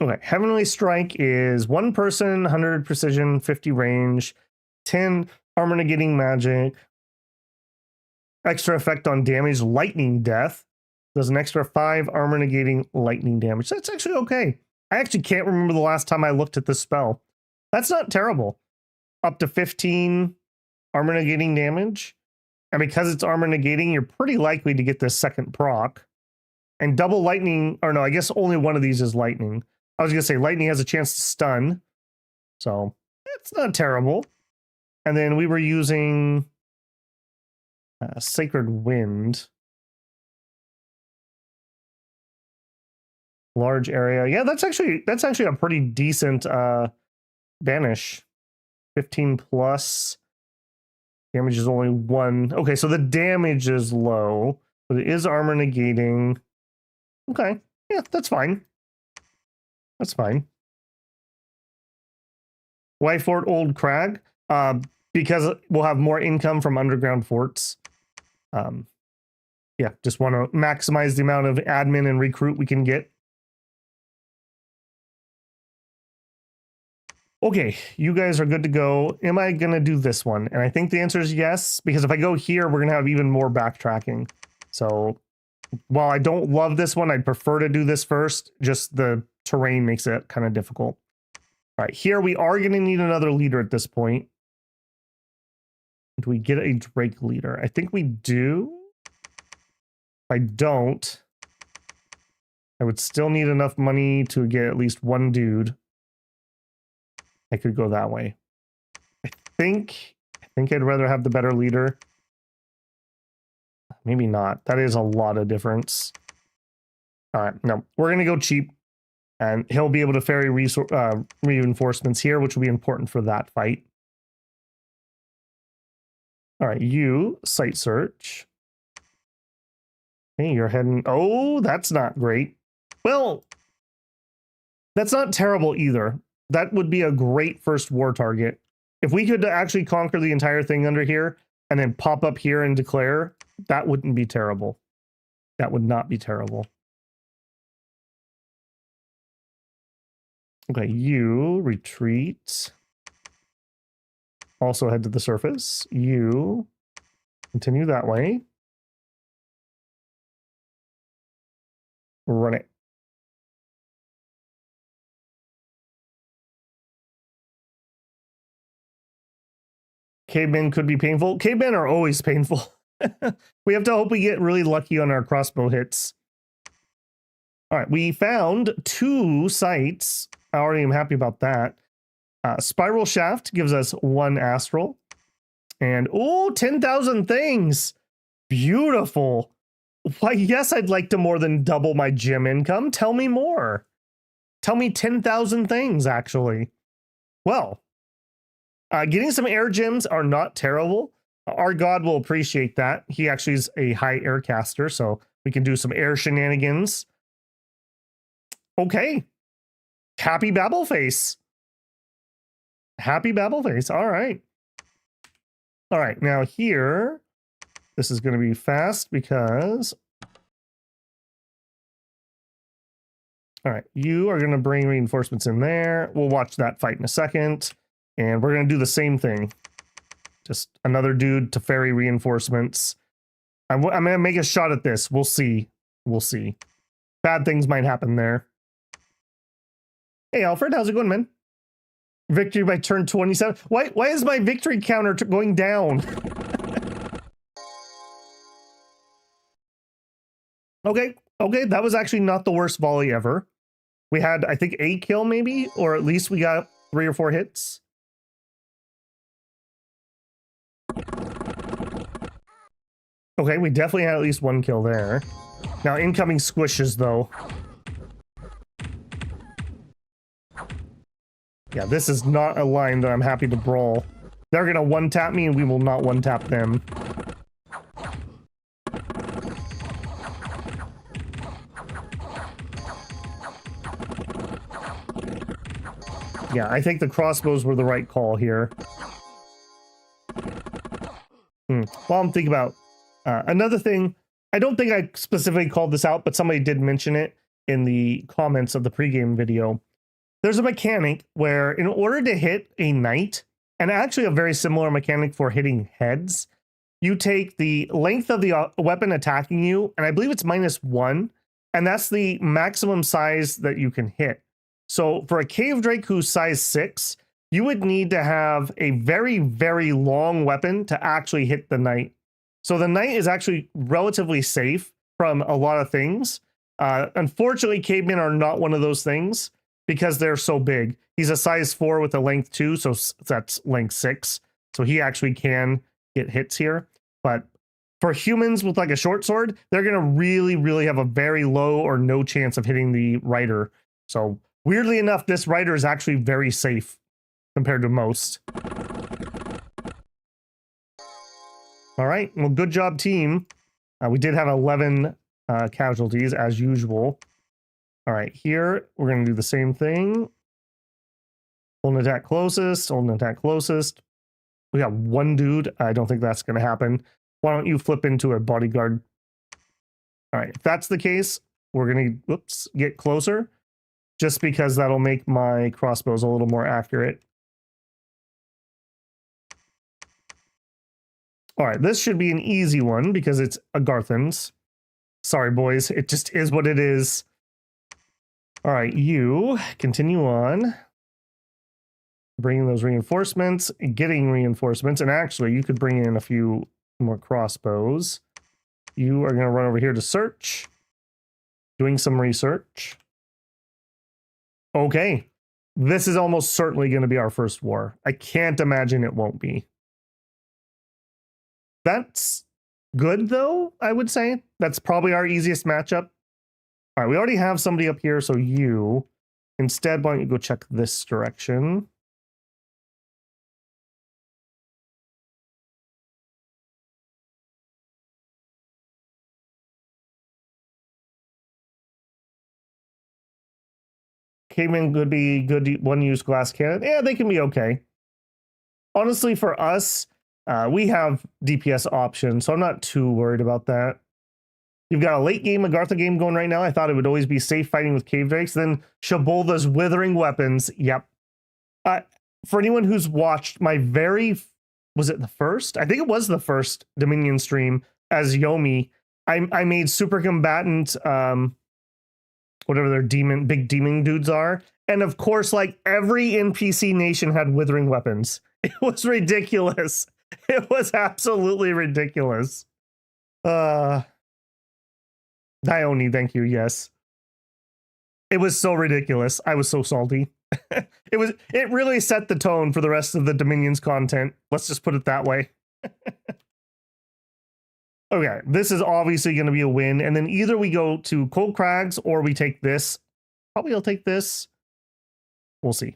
A: Okay, Heavenly Strike is 1 person, 100 precision, 50 range, 10 armor negating magic, extra effect on damage, lightning death. Does an extra 5 armor negating lightning damage. That's actually okay. I actually can't remember the last time I looked at this spell. That's not terrible. Up to 15 armor negating damage. And because it's armor negating, you're pretty likely to get this second proc. And double lightning, or no, I guess only one of these is lightning. I was going to say lightning has a chance to stun. So it's not terrible. And then we were using Sacred Wind. Large area. Yeah, that's actually a pretty decent banish. 15 plus. Damage is only 1. Okay, so the damage is low, but it is armor negating. Okay. Yeah, that's fine. That's fine. Why Fort Old Crag? Because we'll have more income from underground forts. Yeah, just want to maximize the amount of admin and recruit we can get. Okay, you guys are good to go. Am I going to do this one? And I think the answer is yes, because if I go here, we're going to have even more backtracking. So while I don't love this one, I'd prefer to do this first. Just the terrain makes it kind of difficult. All right, here we are going to need another leader at this point. Do we get a Drake leader? I think we do. If I don't, I would still need enough money to get at least 1 dude. I could go that way. I think I'd rather have the better leader. Maybe not. That is a lot of difference. All right, no, we're going to go cheap. And he'll be able to ferry reinforcements here, which will be important for that fight. All right, you site search. Hey, you're heading. Oh, that's not great. Well, that's not terrible either. That would be a great first war target. If we could actually conquer the entire thing under here and then pop up here and declare, that wouldn't be terrible. That would not be terrible. Okay, you retreat. Also head to the surface. You continue that way. Run it. Cavemen could be painful. Cavemen are always painful. We have to hope we get really lucky on our crossbow hits. All right, we found 2 sites. I already am happy about that. Spiral Shaft gives us 1 astral. And, oh, 10,000 things. Beautiful. Why, yes, I'd like to more than double my gym income. Tell me more. Tell me 10,000 things, actually. Well, getting some air gems are not terrible. Our god will appreciate that. He actually is a high air caster, so we can do some air shenanigans. Okay. Happy Babble Face. Happy Babble Face. All right. All right. Now here, this is going to be fast because... All right. You are going to bring reinforcements in there. We'll watch that fight in a second. And we're going to do the same thing. Just another dude to ferry reinforcements. I'm going to make a shot at this. We'll see. We'll see. Bad things might happen there. Hey, Alfred, how's it going, man? Victory by turn 27. Why is my victory counter going down? Okay, that was actually not the worst volley ever. We had, I think, a kill maybe, or at least we got 3 or 4 hits. Okay, we definitely had at least 1 kill there. Now, incoming squishes, though. Yeah, this is not a line that I'm happy to brawl. They're gonna one-tap me, and we will not one-tap them. Yeah, I think the crossbows were the right call here. While I'm thinking about another thing, I don't think I specifically called this out, but somebody did mention it in the comments of the pregame video. There's a mechanic where in order to hit a knight, and actually a very similar mechanic for hitting heads, you take the length of the weapon attacking you, and I believe it's -1, and that's the maximum size that you can hit. So for a cave drake who's size 6, you would need to have a very, very long weapon to actually hit the knight. So the knight is actually relatively safe from a lot of things. Unfortunately, cavemen are not one of those things because they're so big. He's a size 4 with a length 2, so that's length 6. So he actually can get hits here. But for humans with like a short sword, they're going to really, really have a very low or no chance of hitting the rider. So weirdly enough, this rider is actually very safe compared to most. All right, well, good job, team. We did have 11 casualties, as usual. All right, here, we're going to do the same thing. Hold an attack closest, hold an attack closest. We got 1 dude. I don't think that's going to happen. Why don't you flip into a bodyguard? All right, if that's the case, we're going to get closer, just because that'll make my crossbows a little more accurate. All right, this should be an easy one because it's Agarthans. Sorry, boys. It just is what it is. All right, you continue on. Bringing those reinforcements, getting reinforcements, and actually, you could bring in a few more crossbows. You are going to run over here to search. Doing some research. Okay. This is almost certainly going to be our first war. I can't imagine it won't be. That's good, though, I would say. That's probably our easiest matchup. All right, we already have somebody up here, so you. Instead, why don't you go check this direction? Caveman could be good one-use glass cannon. Yeah, they can be okay. Honestly, for us, we have DPS options, so I'm not too worried about that. You've got a late game Agartha game going right now. I thought it would always be safe fighting with cave drakes. Then Shabolda's withering weapons. Yep. For anyone who's watched my was it the first? I think it was the first Dominion stream as Yomi. I made super combatant, whatever their big demon dudes are. And of course, like every NPC nation had withering weapons. It was ridiculous. It was absolutely ridiculous. Dione, thank you. Yes. It was so ridiculous. I was so salty. It really set the tone for the rest of the Dominions content. Let's just put it that way. Okay, this is obviously going to be a win. And then either we go to Cold Crags or we take this. Probably I'll take this. We'll see.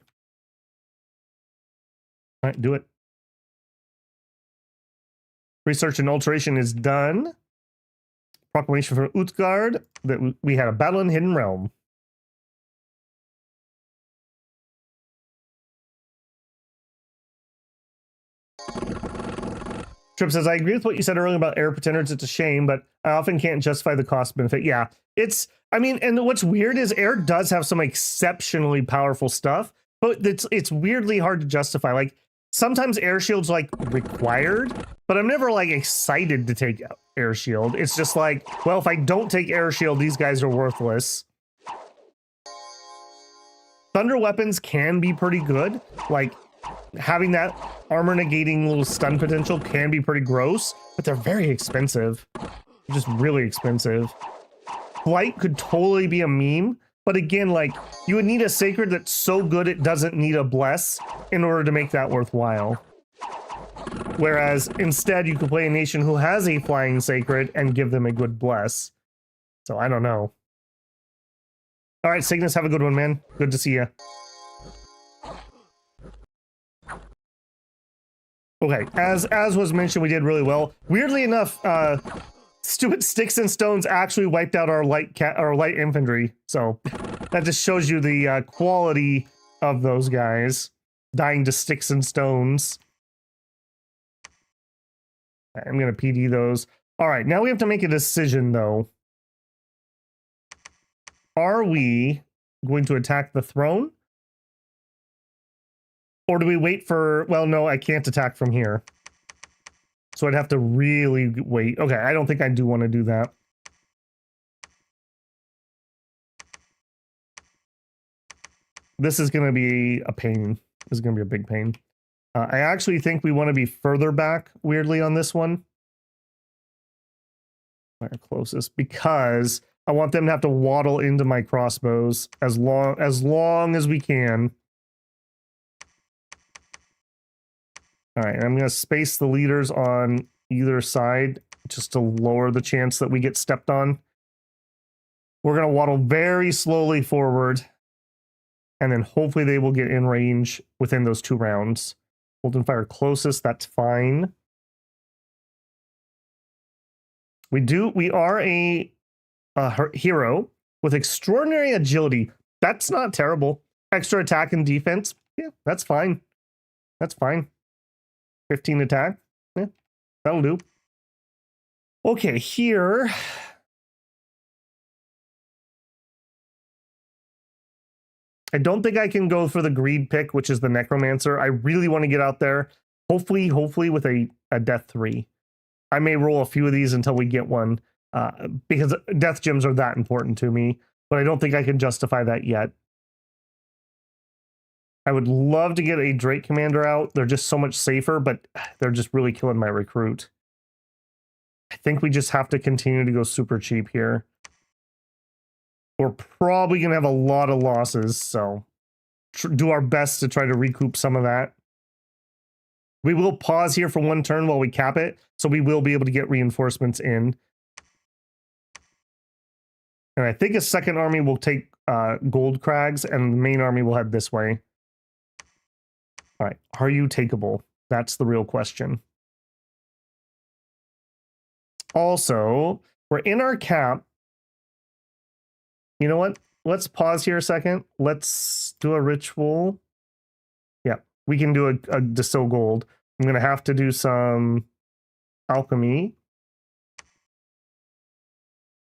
A: All right, do it. Research and alteration is done. Proclamation from Utgard that we had a battle in Hidden Realm. Trip says, I agree with what you said earlier about air pretenders. It's a shame, but I often can't justify the cost benefit. Yeah, I mean, and what's weird is air does have some exceptionally powerful stuff, but it's weirdly hard to justify. Like sometimes air shield's like required, but I'm never like excited to take air shield. It's just like, well, if I don't take air shield, these guys are worthless. Thunder weapons can be pretty good. Like having that armor negating little stun potential can be pretty gross, but they're very expensive. Just really expensive. Flight could totally be a meme, but again, like you would need a sacred that's so good it doesn't need a bless in order to make that worthwhile. Whereas instead you could play a nation who has a flying sacred and give them a good bless. So I don't know. All right, Cygnus, have a good one, man. Good to see you. Okay, as was mentioned, we did really well. Weirdly enough, stupid sticks and stones actually wiped out our light infantry. So that just shows you the quality of those guys dying to sticks and stones. I'm gonna PD those. All right, now we have to make a decision though. Are we going to attack the throne? Or do we wait for, well, no, I can't attack from here. So I'd have to really wait. Okay, I don't think I do want to do that. This is going to be a pain. This is going to be a big pain. I actually think we want to be further back, weirdly, on this one. Our closest, because I want them to have to waddle into my crossbows as long as we can. All right, I'm going to space the leaders on either side just to lower the chance that we get stepped on. We're going to waddle very slowly forward, and then hopefully they will get in range within those 2 rounds. Hold and fire closest, that's fine. We are a hero with extraordinary agility. That's not terrible. Extra attack and defense, yeah, that's fine. That's fine. 15 attack. Yeah, that'll do. Okay, here. I don't think I can go for the greed pick, which is the Necromancer. I really want to get out there. Hopefully with a death 3. I may roll a few of these until we get one, because death gems are that important to me, but I don't think I can justify that yet. I would love to get a Drake Commander out. They're just so much safer, but they're just really killing my recruit. I think we just have to continue to go super cheap here. We're probably going to have a lot of losses, so do our best to try to recoup some of that. We will pause here for 1 turn while we cap it, so we will be able to get reinforcements in. And I think a second army will take gold crags, and the main army will head this way. All right, are you takeable? That's the real question. Also, we're in our cap. You know what? Let's pause here a second. Let's do a ritual. Yeah, we can do a distill gold. I'm going to have to do some alchemy.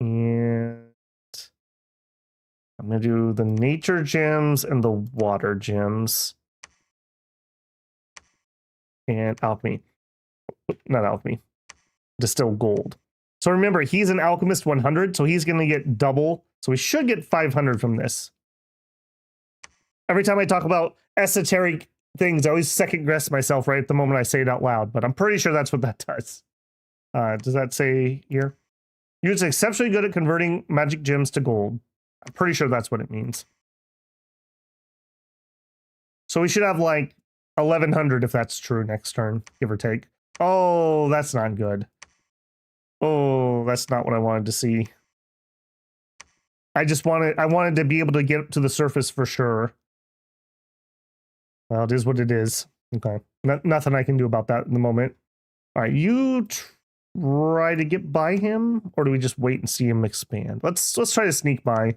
A: And I'm going to do the nature gems and the water gems. And alchemy. Not alchemy. Distill gold. So remember, he's an alchemist 100, so he's going to get double. So we should get 500 from this. Every time I talk about esoteric things, I always second guess myself right at the moment I say it out loud, but I'm pretty sure that's what that does. Does that say here? You're exceptionally good at converting magic gems to gold. I'm pretty sure that's what it means. So we should have like 1100 if that's true next turn, give or take. Oh, that's not good. Oh, that's not what I wanted to see. I wanted to be able to get to the surface for sure. Well, it is what it is. Okay. Nothing I can do about that in the moment. All right, you try to get by him, or do we just wait and see him expand? Let's try to sneak by.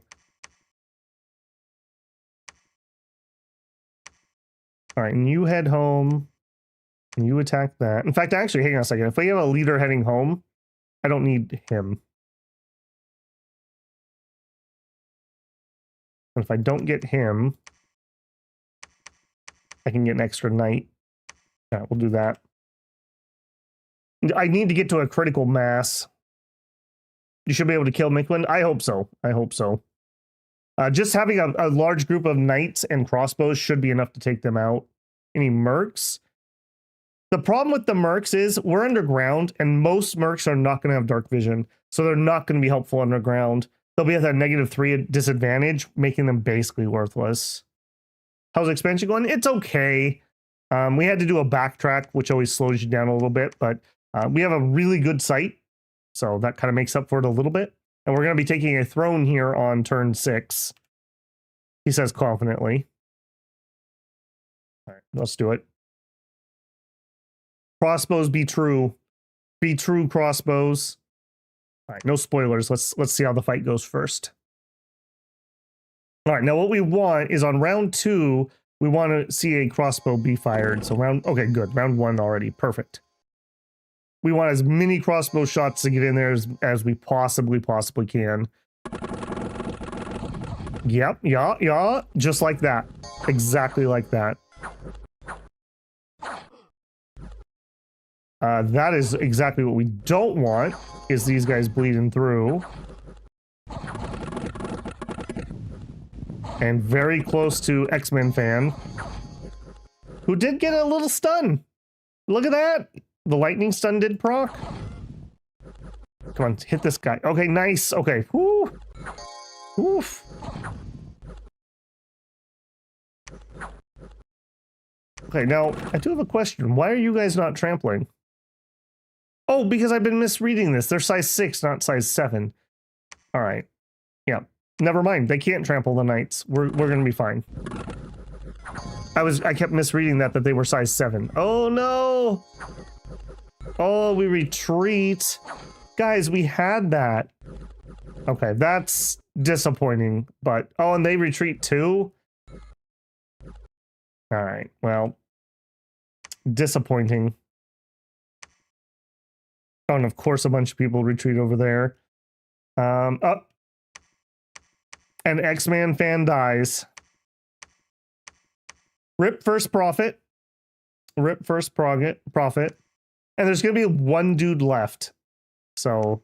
A: All right, and you head home. And you attack that. In fact, actually, hang on a second. If we have a leader heading home, I don't need him. And if I don't get him, I can get an extra knight. Yeah, we'll do that. I need to get to a critical mass. You should be able to kill Mikland. I hope so. I hope so. Just having a large group of knights and crossbows should be enough to take them out. Any mercs? The problem with the mercs is we're underground, and most mercs are not going to have dark vision, so they're not going to be helpful underground. They'll be at that -3 disadvantage, making them basically worthless. How's expansion going? It's okay. We had to do a backtrack, which always slows you down a little bit, but we have a really good site, so that kind of makes up for it a little bit. And we're going to be taking a throne here on turn 6. He says confidently. All right, let's do it. Crossbows be true. Be true, crossbows. All right, no spoilers. Let's see how the fight goes first. All right, now what we want is on round 2, we want to see a crossbow be fired. So okay, good. Round 1 already. Perfect. We want as many crossbow shots to get in there as we possibly can. Yep, yeah. Just like that. Exactly like that. That is exactly what we don't want, is these guys bleeding through. And very close to X-Men fan, who did get a little stun. Look at that. The lightning stun did proc. Come on, hit this guy. Okay, nice. Okay, whoo. Oof. Okay, now, I do have a question. Why are you guys not trampling? Oh, because I've been misreading this. They're size 6, not size 7. All right. Yeah. Never mind. They can't trample the knights. We're gonna be fine. I kept misreading that they were size 7. Oh no! Oh, we retreat. Guys, we had that. Okay, that's disappointing, but oh, and they retreat too? All right, well, disappointing. Oh, and of course a bunch of people retreat over there. Oh. An X-Man fan dies. Rip first profit. Rip first profit. And there's going to be one dude left. So,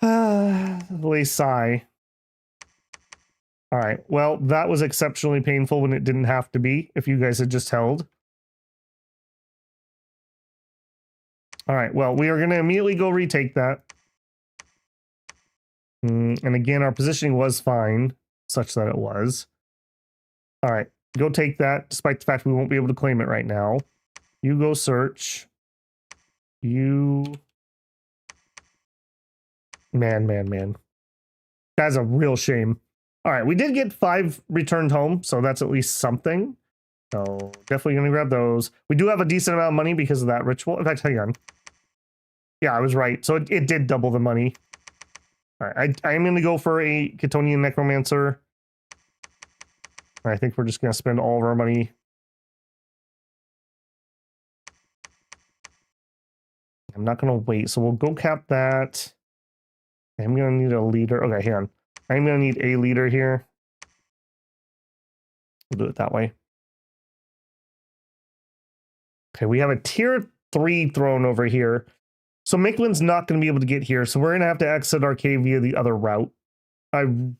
A: really sigh. All right. Well, that was exceptionally painful when it didn't have to be, if you guys had just held. All right. Well, we are going to immediately go retake that. And again, our positioning was fine, such that it was. All right. Go take that, despite the fact we won't be able to claim it right now. You go search. You... Man. That's a real shame. All right, we did get 5 returned home, so that's at least something. So definitely going to grab those. We do have a decent amount of money because of that ritual. In fact, hang on. Yeah, I was right. So it did double the money. All right, I'm going to go for a Ktonian Necromancer. I think we're just going to spend all of our money. I'm not going to wait, so we'll go cap that. I'm going to need a leader. Okay, hang on. I'm going to need a leader here. We'll do it that way. Okay, we have a tier 3 throne over here. So Miklin's not going to be able to get here, so we're going to have to exit our cave via the other route. I mean,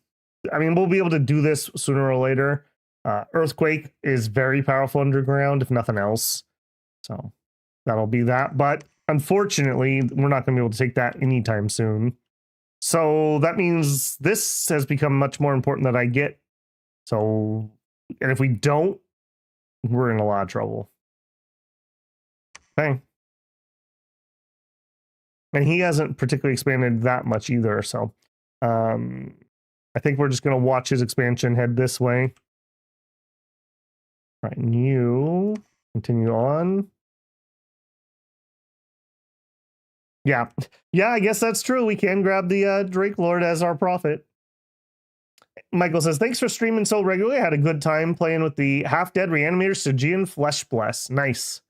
A: we'll be able to do this sooner or later. Earthquake is very powerful underground, if nothing else. So that'll be that. But unfortunately, we're not going to be able to take that anytime soon. So that means this has become much more important that I get. So, and if we don't, we're in a lot of trouble. Okay. And he hasn't particularly expanded that much either. So I think we're just going to watch his expansion head this way. All right, and you continue on. Yeah, I guess that's true. We can grab the Drake Lord as our prophet. Michael says, thanks for streaming so regularly. I had a good time playing with the half-dead reanimator Stygian Flesh Bless. Nice.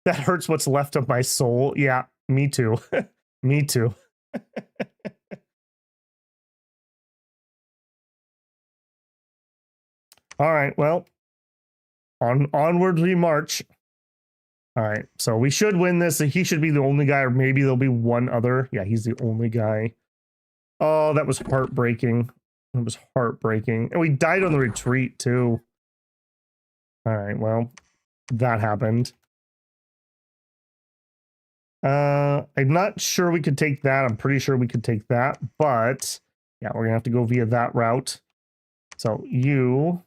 A: That hurts what's left of my soul. Yeah, me too. Me too. All right, well, onward we march. All right, so we should win this. He should be the only guy, or maybe there'll be one other. Yeah, he's the only guy. Oh, that was heartbreaking. It was heartbreaking. And we died on the retreat, too. All right, well, that happened. I'm not sure we could take that. I'm pretty sure we could take that, but yeah, we're gonna have to go via that route. So you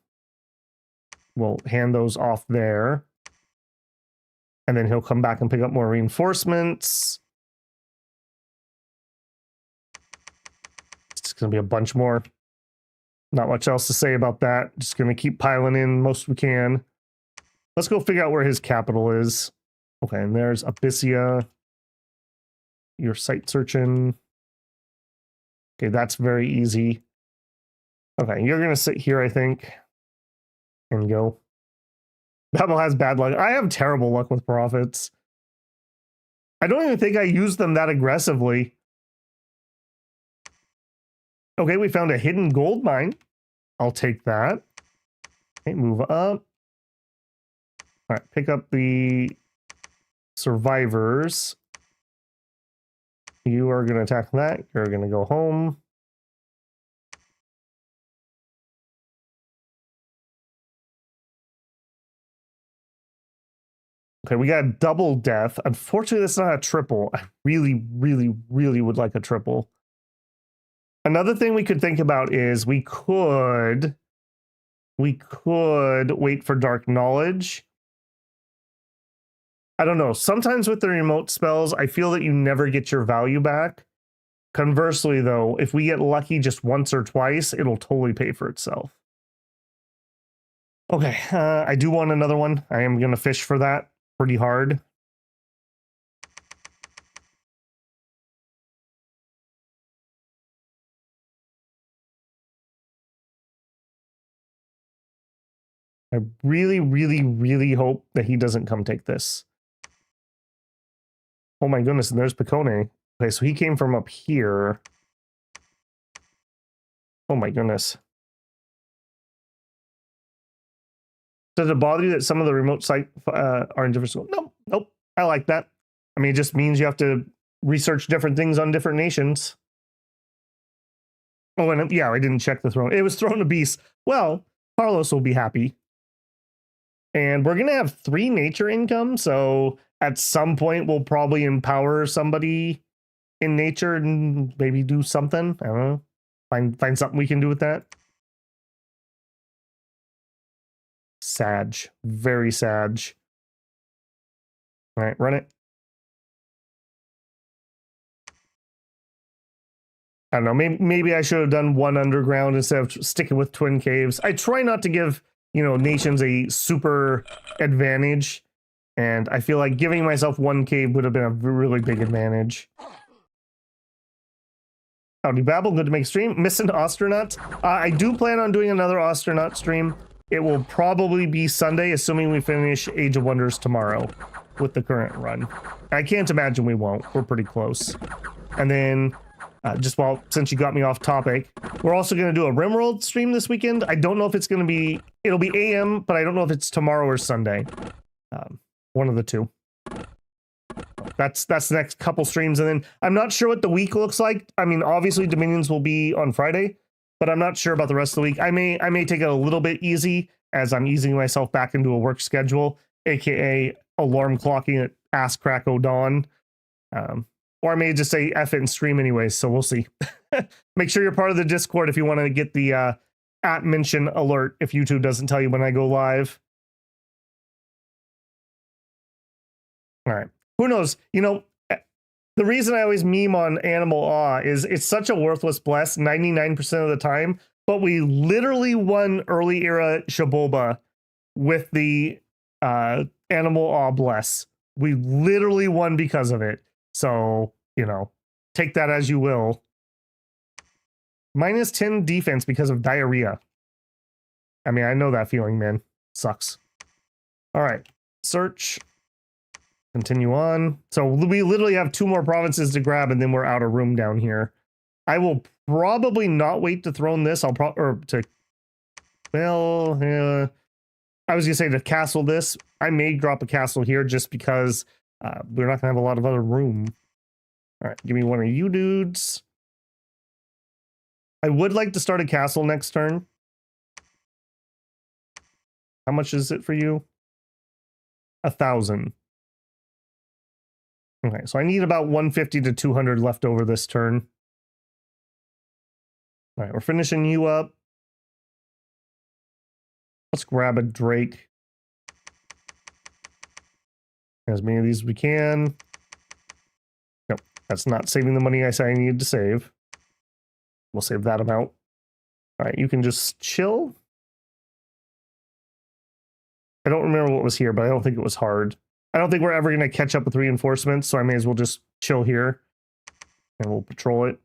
A: will hand those off there. And then he'll come back and pick up more reinforcements. It's going to be a bunch more. Not much else to say about that. Just going to keep piling in most we can. Let's go figure out where his capital is. Okay, and there's Abyssia. You're site searching. Okay, that's very easy. Okay, you're going to sit here, I think, and go. Babel has bad luck. I have terrible luck with prophets. I don't even think I use them that aggressively. Okay, we found a hidden gold mine. I'll take that. Okay, move up. All right, pick up the survivors. You are going to attack that. You're going to go home. Okay, we got double death. Unfortunately, that's not a triple. I really, really, really would like a triple. Another thing we could think about is we could wait for Dark Knowledge. I don't know. Sometimes with the remote spells, I feel that you never get your value back. Conversely, though, if we get lucky just once or twice, it'll totally pay for itself. Okay, I do want another one. I am going to fish for that pretty hard. I really, really, really hope that he doesn't come take this. Oh my goodness, and there's Picone. Okay, so he came from up here. Oh my goodness. Does it bother you that some of the remote site are in different schools? Nope, nope. I like that. I mean, it just means you have to research different things on different nations. Oh, and yeah, I didn't check the throne. It was Throne of Beasts. Well, Carlos will be happy. And we're going to have 3 nature income, so at some point we'll probably empower somebody in nature and maybe do something. I don't know. Find something we can do with that. Sag. Very sag. All right, run it. I don't know. Maybe I should have done one underground instead of sticking with twin caves. I try not to give, you know, nations a super advantage, and I feel like giving myself one cave would have been a really big advantage. Howdy Babel, good to make a stream. Missing Astronaut. I do plan on doing another Astronaut stream. It will probably be Sunday, assuming we finish Age of Wonders tomorrow with the current run. I can't imagine we won't. We're pretty close. And then, since you got me off topic, we're also going to do a RimWorld stream this weekend. I don't know if it's going to be, it'll be AM, but I don't know if it's tomorrow or Sunday. One of the two. That's the next couple streams, and then I'm not sure what the week looks like. I mean, obviously Dominions will be on Friday, but I'm not sure about the rest of the week. I may take it a little bit easy as I'm easing myself back into a work schedule, aka alarm clocking at ass crack o' dawn. Or I may just say F it and stream anyways, so we'll see. Make sure you're part of the Discord if you want to get the at mention alert if YouTube doesn't tell you when I go live. All right. Who knows? You know, the reason I always meme on Animal Awe is it's such a worthless bless 99% of the time, but we literally won early era Shaboba with the Animal Awe bless. We literally won because of it. So, you know, take that as you will. Minus 10 defense because of diarrhea. I mean, I know that feeling, man. Sucks. All right. Search. Continue on. So we literally have 2 more provinces to grab, and then we're out of room down here. I will probably not wait to throne this. I was gonna say to castle this. I may drop a castle here just because we're not gonna have a lot of other room. All right, give me one of you dudes. I would like to start a castle next turn. How much is it for you? 1,000. Okay, so I need about 150 to 200 left over this turn. All right, we're finishing you up. Let's grab a Drake. As many of these as we can. Nope, that's not saving the money I said I needed to save. We'll save that amount. All right, you can just chill. I don't remember what was here, but I don't think it was hard. I don't think we're ever going to catch up with reinforcements, so I may as well just chill here. And we'll patrol it.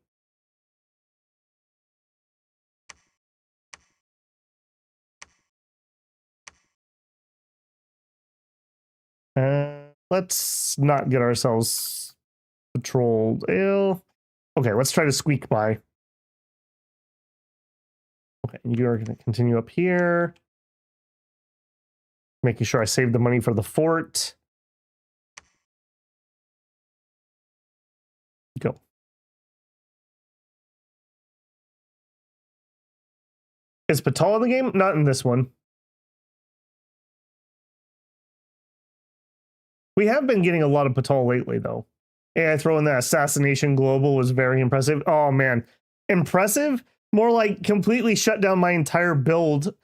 A: Let's not get ourselves patrolled. Okay, let's try to squeak by. Okay, you're going to continue up here. Making sure I save the money for the fort. Go. Is Patal in the game? Not in this one. We have been getting a lot of Patal lately, though. And throwing that assassination global was very impressive. Oh, man. Impressive? More like completely shut down my entire build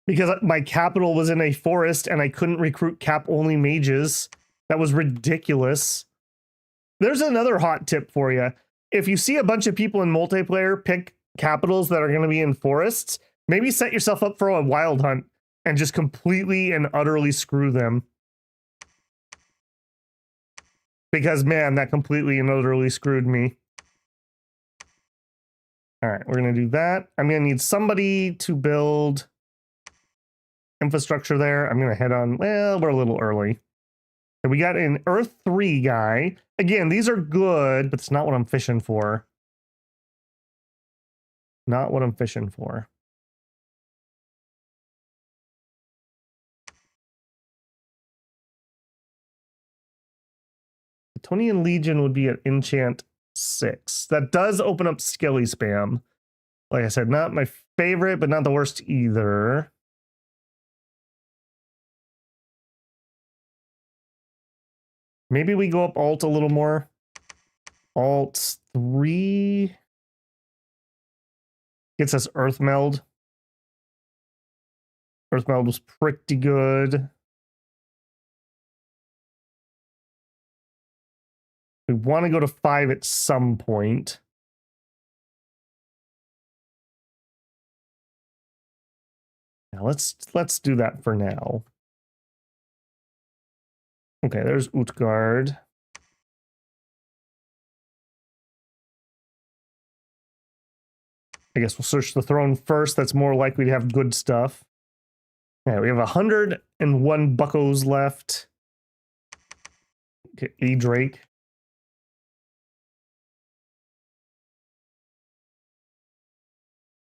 A: because my capital was in a forest and I couldn't recruit cap-only mages. That was ridiculous. There's another hot tip for you. If you see a bunch of people in multiplayer pick capitals that are going to be in forests, maybe set yourself up for a wild hunt and just completely and utterly screw them. Because, man, that completely and utterly screwed me. All right, we're going to do that. I'm going to need somebody to build infrastructure there. I'm going to head on. Well, we're a little early. So we got an Earth 3 guy. Again, these are good, but it's not what I'm fishing for. Not what I'm fishing for. Ktonian Legion would be at enchant 6. That does open up Skelly spam. Like I said, not my favorite, but not the worst either. Maybe we go up alt a little more. Alt 3 gets us Earth Meld. Earth Meld was pretty good. We want to go to 5 at some point. Now let's do that for now. Okay, there's Utgard. I guess we'll search the throne first. That's more likely to have good stuff. Yeah, we have 101 buckos left. Okay, a Drake.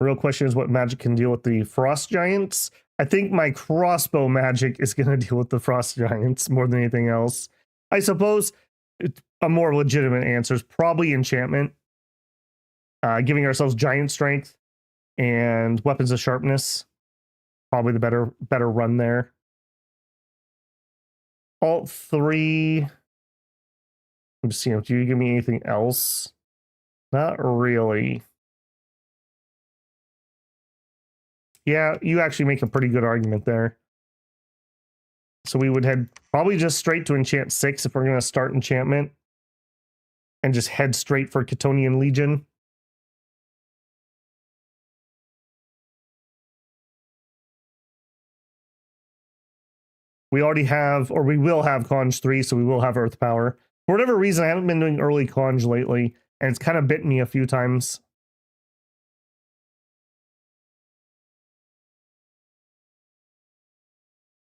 A: The real question is what magic can deal with the frost giants. I think my crossbow magic is going to deal with the frost giants more than anything else. I suppose a more legitimate answer is probably enchantment. Giving ourselves giant strength and weapons of sharpness. Probably the better run there. Alt 3. I'm just seeing, do you give me anything else? Not really. Yeah, you actually make a pretty good argument there. So we would head probably just straight to enchant 6 if we're going to start enchantment. And just head straight for Ktonian Legion. We already have, or we will have Conj 3, so we will have Earth Power. For whatever reason, I haven't been doing early Conj lately, and it's kind of bitten me a few times.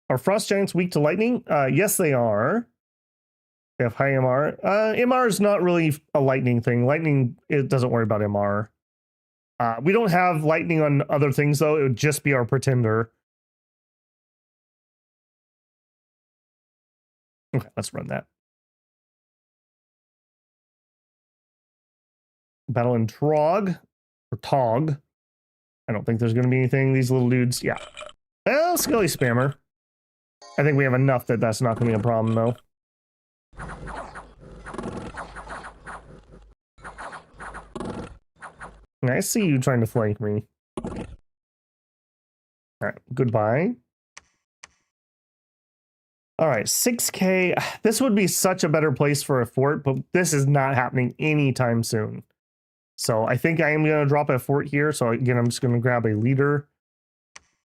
A: Are Frost Giants weak to lightning? Yes, they are. They have high MR. MR is not really a lightning thing. Lightning, it doesn't worry about MR. We don't have lightning on other things, though. It would just be our Pretender. Okay, let's run that. Battle in Trog, or Tog. I don't think there's going to be anything. These little dudes, yeah. Well, Skelly Spammer. I think we have enough that that's not going to be a problem, though. I see you trying to flank me. Alright, goodbye. Alright, 6k. This would be such a better place for a fort, but this is not happening anytime soon. So I think I am going to drop a fort here. So again, I'm just going to grab a leader.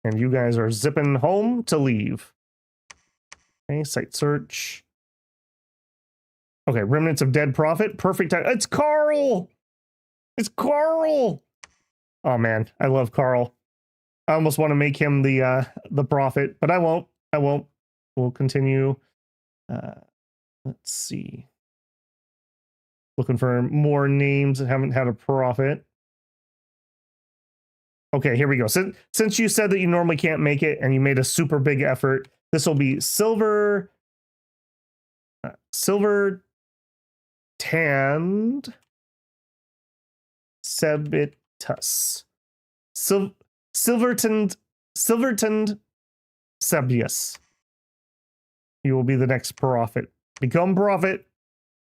A: And you guys are zipping home to leave. Okay, site search. Okay, remnants of dead prophet. Perfect time. It's Carl! It's Carl! Oh man, I love Carl. I almost want to make him the prophet, but I won't. I won't. We'll continue. Let's see. Looking for more names that haven't had a prophet. Okay, here we go. Since you said that you normally can't make it and you made a super big effort, this will be silver tanned Sebitus. Silvertoned Sebius. You will be the next prophet. Become prophet.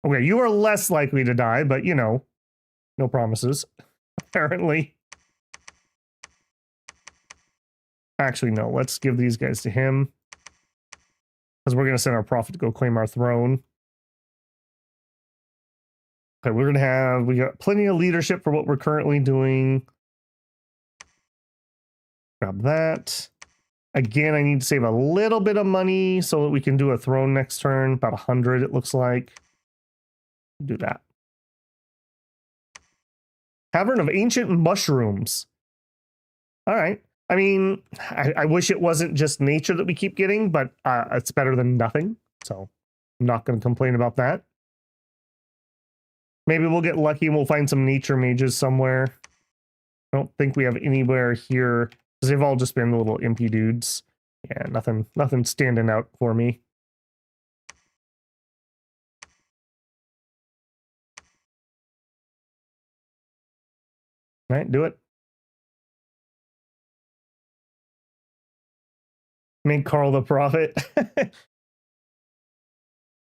A: Okay, you are less likely to die, but you know, no promises, apparently. Actually, no, let's give these guys to him. Because we're going to send our prophet to go claim our throne. Okay, we got plenty of leadership for what we're currently doing. Grab that. Again, I need to save a little bit of money so that we can do a throne next turn. About 100, it looks like. Do that. Cavern of Ancient Mushrooms. All right. I mean, I wish it wasn't just nature that we keep getting, but it's better than nothing. So I'm not going to complain about that. Maybe we'll get lucky and we'll find some nature mages somewhere. I don't think we have anywhere here because they've all just been little impy dudes. Yeah, nothing standing out for me. All right, do it. Make Carl the prophet.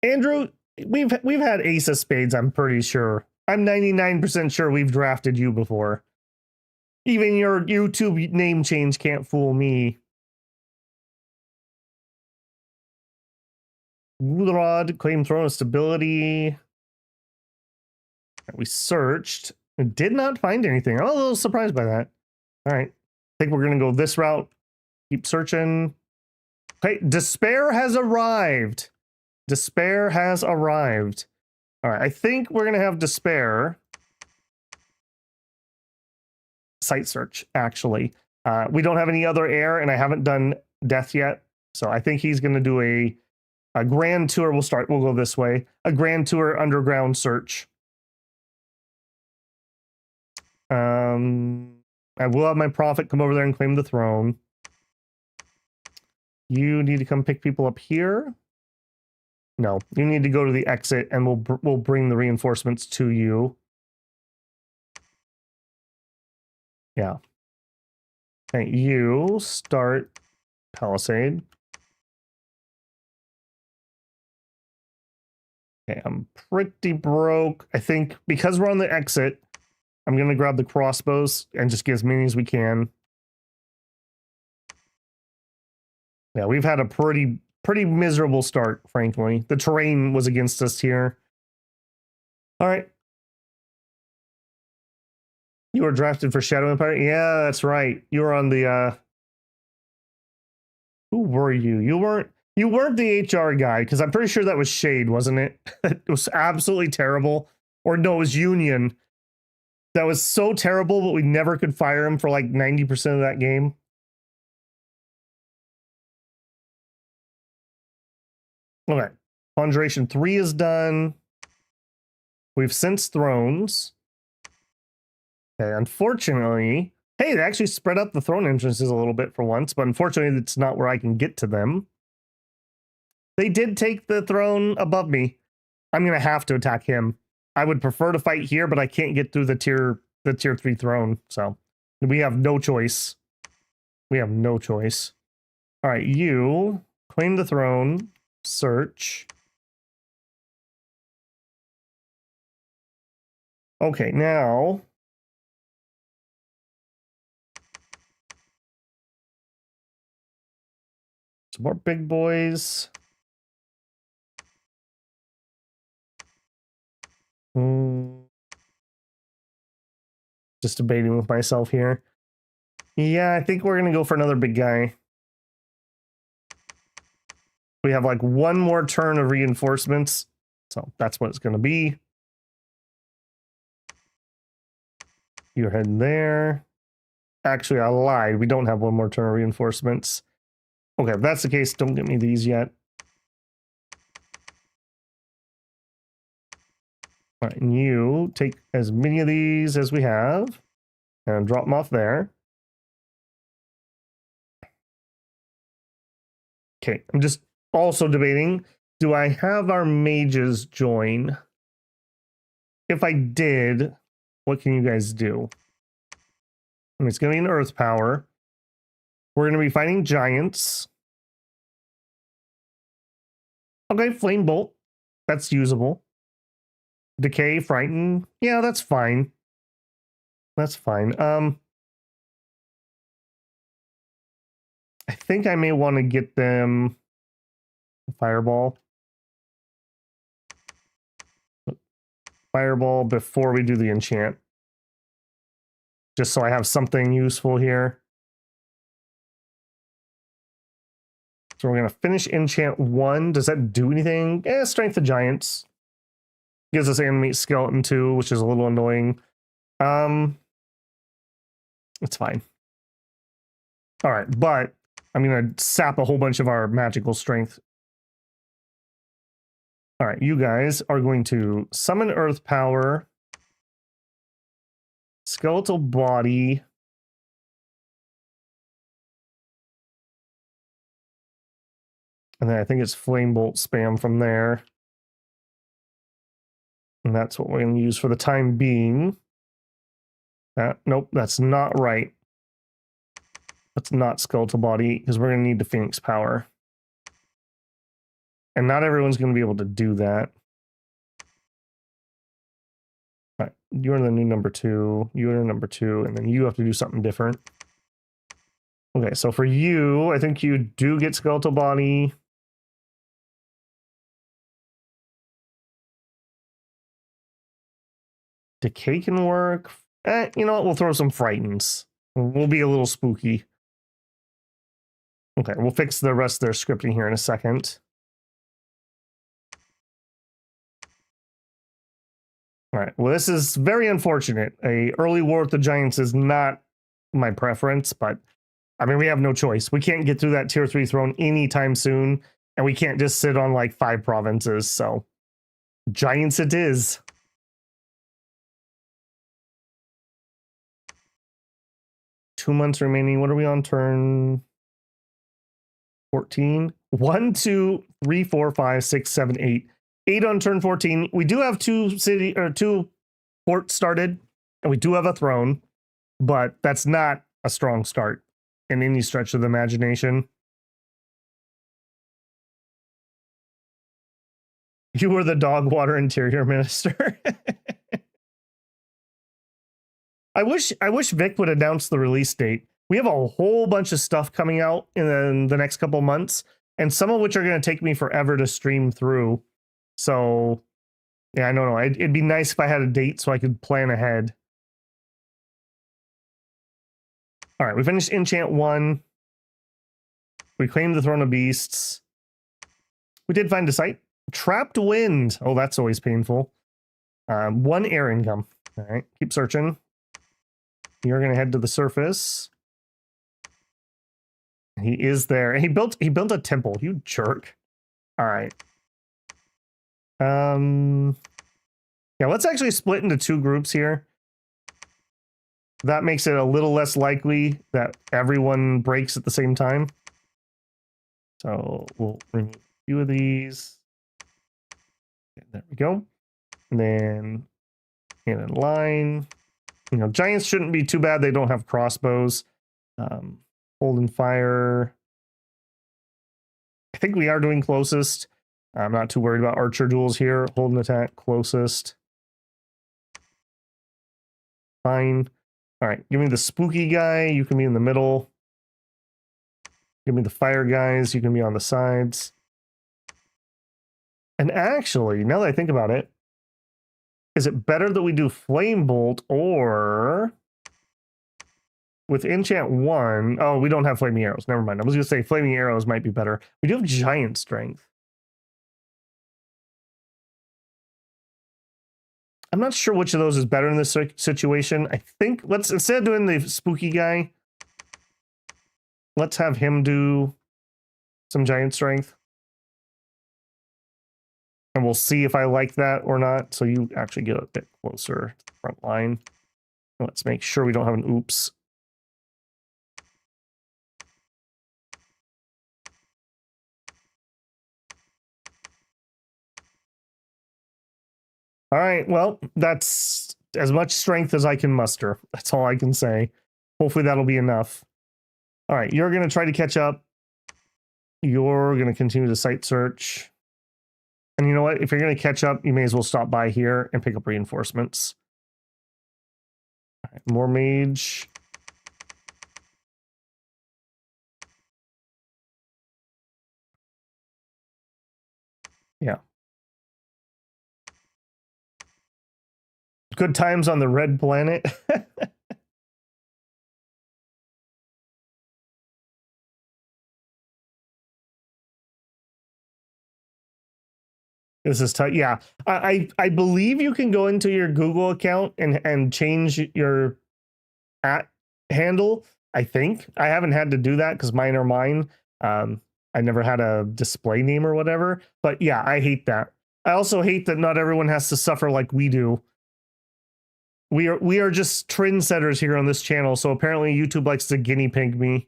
A: Andrew, we've had Ace of Spades, I'm pretty sure. I'm 99% sure we've drafted you before. Even your YouTube name change can't fool me. Woodrod, claim throne of stability. We searched and did not find anything. I'm a little surprised by that. All right. I think we're going to go this route. Keep searching. Okay, despair has arrived. Despair has arrived. All right, I think we're going to have despair. Site search, actually. We don't have any other air, and I haven't done death yet. So I think he's going to do a grand tour. We'll go this way. A grand tour underground search. I will have my prophet come over there and claim the throne. You need to come pick people up here. No, you need to go to the exit, and we'll bring the reinforcements to you. Yeah. Okay, you start palisade. Okay, I'm pretty broke. I think because we're on the exit, I'm going to grab the crossbows and just get as many as we can. Yeah, we've had a pretty miserable start, frankly. The terrain was against us here. All right. You were drafted for Shadow Empire? Yeah, that's right. You were on the who were you? You weren't the HR guy, because I'm pretty sure that was Shade, wasn't it? It was absolutely terrible. Or no, it was Union. That was so terrible, but we never could fire him for like 90% of that game. Okay. Conjuration 3 is done. We've sensed thrones. Okay, unfortunately, hey, they actually spread out the throne entrances a little bit for once, but unfortunately, it's not where I can get to them. They did take the throne above me. I'm going to have to attack him. I would prefer to fight here, but I can't get through the tier 3 throne, so we have no choice. We have no choice. All right, you claim the throne, search. Okay, now some more big boys. Just debating with myself here. Yeah, I think we're going to go for another big guy. We have like one more turn of reinforcements, so that's what it's going to be. You're heading there. Actually, I lied. We don't have one more turn of reinforcements. Okay, if that's the case, don't get me these yet. All right, and you take as many of these as we have and drop them off there. Okay, I'm just also debating, do I have our mages join? If I did, what can you guys do? I mean, it's going to be an earth power. We're going to be fighting giants. Okay, flame bolt. That's usable. Decay, frighten. Yeah, that's fine. That's fine. I think I may want to get them a fireball. Fireball before we do the enchant. Just so I have something useful here. So we're going to finish enchant 1. Does that do anything? Strength of giants. Gives us animate skeleton 2, which is a little annoying. It's fine. All right, but I'm going to sap a whole bunch of our magical strength. All right, you guys are going to summon earth power, skeletal body, and then I think it's flame bolt spam from there. And that's what we're going to use for the time being. Nope, that's not right. That's not skeletal body, because we're going to need the phoenix power. And not everyone's going to be able to do that. All right, you're the new number 2, you're number 2, and then you have to do something different. Okay, so for you, I think you do get skeletal body. Decay can work. You know what? We'll throw some frightens. We'll be a little spooky. Okay, we'll fix the rest of their scripting here in a second. All right, well, this is very unfortunate. A early war with the Giants is not my preference, but I mean, we have no choice. We can't get through that tier 3 throne anytime soon, and we can't just sit on like 5 provinces, so Giants it is. Two months remaining. What are we on turn 14? 1, 2, 3, 4, 5, 6, 7, 8. 8 on turn 14. We do have two ports started, and we do have a throne, but that's not a strong start in any stretch of the imagination. You were the dog water interior minister. I wish Vic would announce the release date. We have a whole bunch of stuff coming out in the next couple months, and some of which are going to take me forever to stream through. So, yeah, I don't know. It'd be nice if I had a date so I could plan ahead. All right, we finished Enchant 1. We claimed the Throne of Beasts. We did find a site. Trapped Wind. Oh, that's always painful. 1 air income. All right, keep searching. You're going to head to the surface. He is there. He built a temple. You jerk. All right. Yeah, let's actually split into 2 groups here. That makes it a little less likely that everyone breaks at the same time. So we'll remove a few of these. Okay, there we go. And then in line. You know, Giants shouldn't be too bad. They don't have crossbows. Hold and fire. I think we are doing closest. I'm not too worried about archer duels here. Hold and attack, closest. Fine. All right, give me the spooky guy. You can be in the middle. Give me the fire guys. You can be on the sides. And actually, now that I think about it, is it better that we do Flame Bolt or with Enchant 1? Oh, we don't have Flaming Arrows. Never mind. I was going to say Flaming Arrows might be better. We do have Giant Strength. I'm not sure which of those is better in this situation. I think let's, instead of doing the spooky guy, let's have him do some Giant Strength. And we'll see if I like that or not. So you actually get a bit closer to the front line. Let's make sure we don't have an oops. All right, well, that's as much strength as I can muster. That's all I can say. Hopefully that'll be enough. All right, you're going to try to catch up. You're going to continue to site search. And you know what? If you're going to catch up, you may as well stop by here and pick up reinforcements. All right, more mage. Yeah. Good times on the red planet. This is tough. Yeah, I believe you can go into your Google account and change your handle. I think I haven't had to do that because mine are mine. I never had a display name or whatever. But yeah, I hate that. I also hate that not everyone has to suffer like we do. We are just trendsetters here on this channel. So apparently YouTube likes to guinea pig me.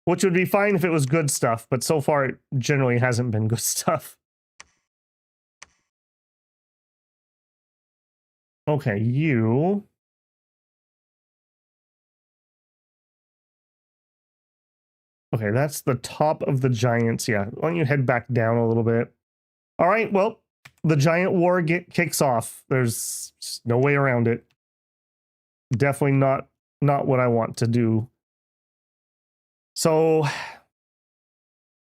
A: Which would be fine if it was good stuff, but so far it generally hasn't been good stuff. Okay, you. Okay, that's the top of the Giants. Yeah, why don't you head back down a little bit? All right, well, the Giant War kicks off. There's no way around it. Definitely not what I want to do. So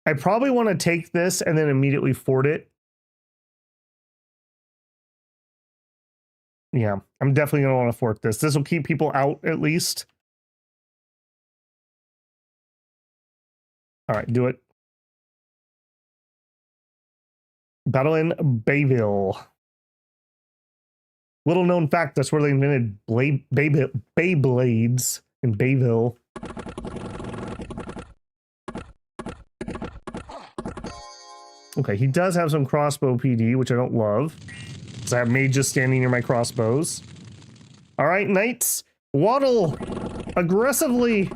A: I probably want to take this and then immediately fort it. Yeah, I'm definitely going to want to fort this. This will keep people out at least. All right, do it. Battle in Bayville. Little known fact, that's where they invented Beyblades in Bayville. Okay, he does have some crossbow PD, which I don't love. So I have mages standing near my crossbows. All right, knights, waddle aggressively.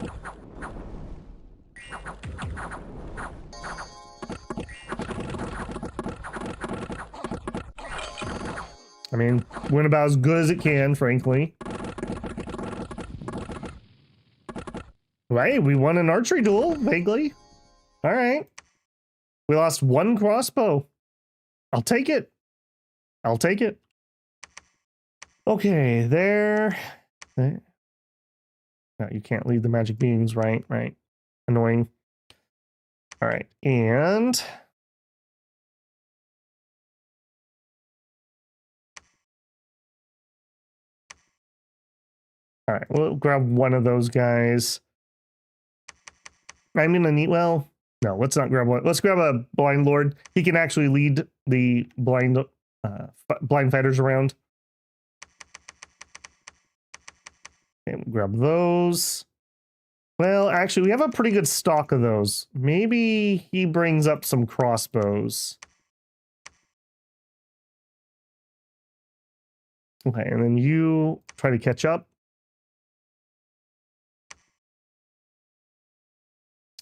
A: I mean, went about as good as it can, frankly. Right, we won an archery duel, vaguely. All right. We lost one crossbow. I'll take it. I'll take it. Okay, there. No, you can't leave the magic beings, right? Right. Annoying. All right, and... all right, we'll grab one of those guys. I'm gonna need, well, no, let's not grab one. Let's grab a blind lord. He can actually lead the blind fighters around. Okay, we'll grab those. Well, actually, we have a pretty good stock of those. Maybe he brings up some crossbows. Okay, and then you try to catch up.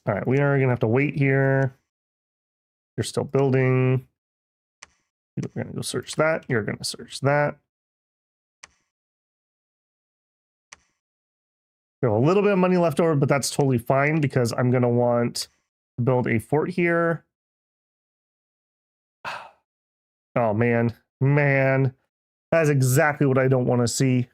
A: All right, we are gonna have to wait here. You're still building. We're gonna go search that. You're gonna search that. We have a little bit of money left over, but that's totally fine because I'm gonna want to build a fort here. Oh man, that's exactly what I don't want to see.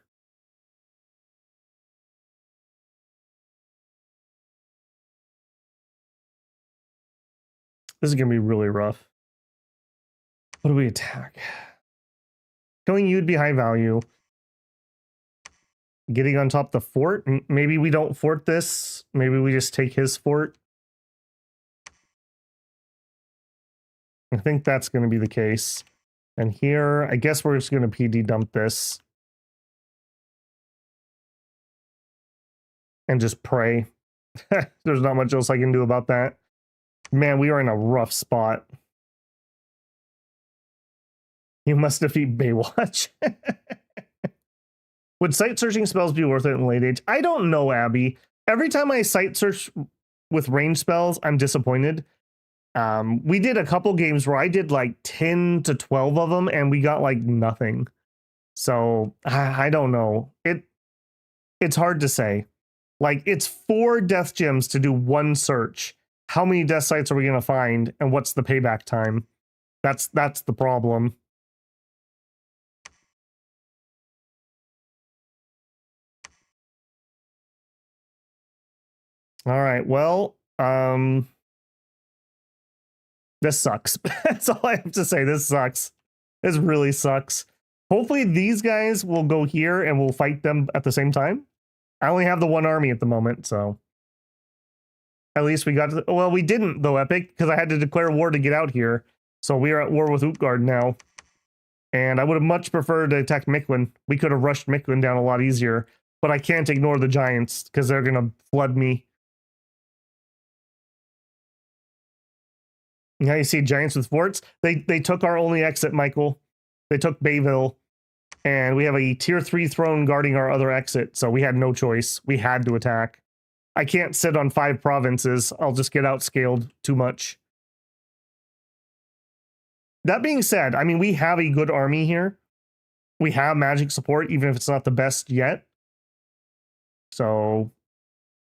A: This is gonna be really rough. What do we attack? Killing you would be high value. Getting on top of the fort. Maybe we don't fort this. Maybe we just take his fort. I think that's going to be the case. And here, I guess we're just going to PD dump this. And just pray. There's not much else I can do about that. Man, we are in a rough spot. You must defeat Baywatch. Would sight searching spells be worth it in late age? I don't know, Abby. Every time I sight search with range spells, I'm disappointed. We did a couple games where I did like 10 to 12 of them and we got like nothing. So I don't know. It's hard to say. Like, it's 4 death gems to do 1 search. How many death sites are we going to find? And what's the payback time? That's the problem. All right, well, this sucks. That's all I have to say. This sucks. This really sucks. Hopefully these guys will go here and we'll fight them at the same time. I only have the 1 army at the moment, so at least we got to well, we didn't though, Epic, because I had to declare war to get out here. So we are at war with Utgard now. And I would have much preferred to attack Mictlan. We could have rushed Mictlan down a lot easier, but I can't ignore the giants because they're going to flood me. Now you see giants with forts. They took our only exit, Michael. They took Bayville. And we have a tier 3 throne guarding our other exit. So we had no choice. We had to attack. I can't sit on 5 provinces. I'll just get outscaled too much. That being said, I mean, we have a good army here. We have magic support, even if it's not the best yet. So,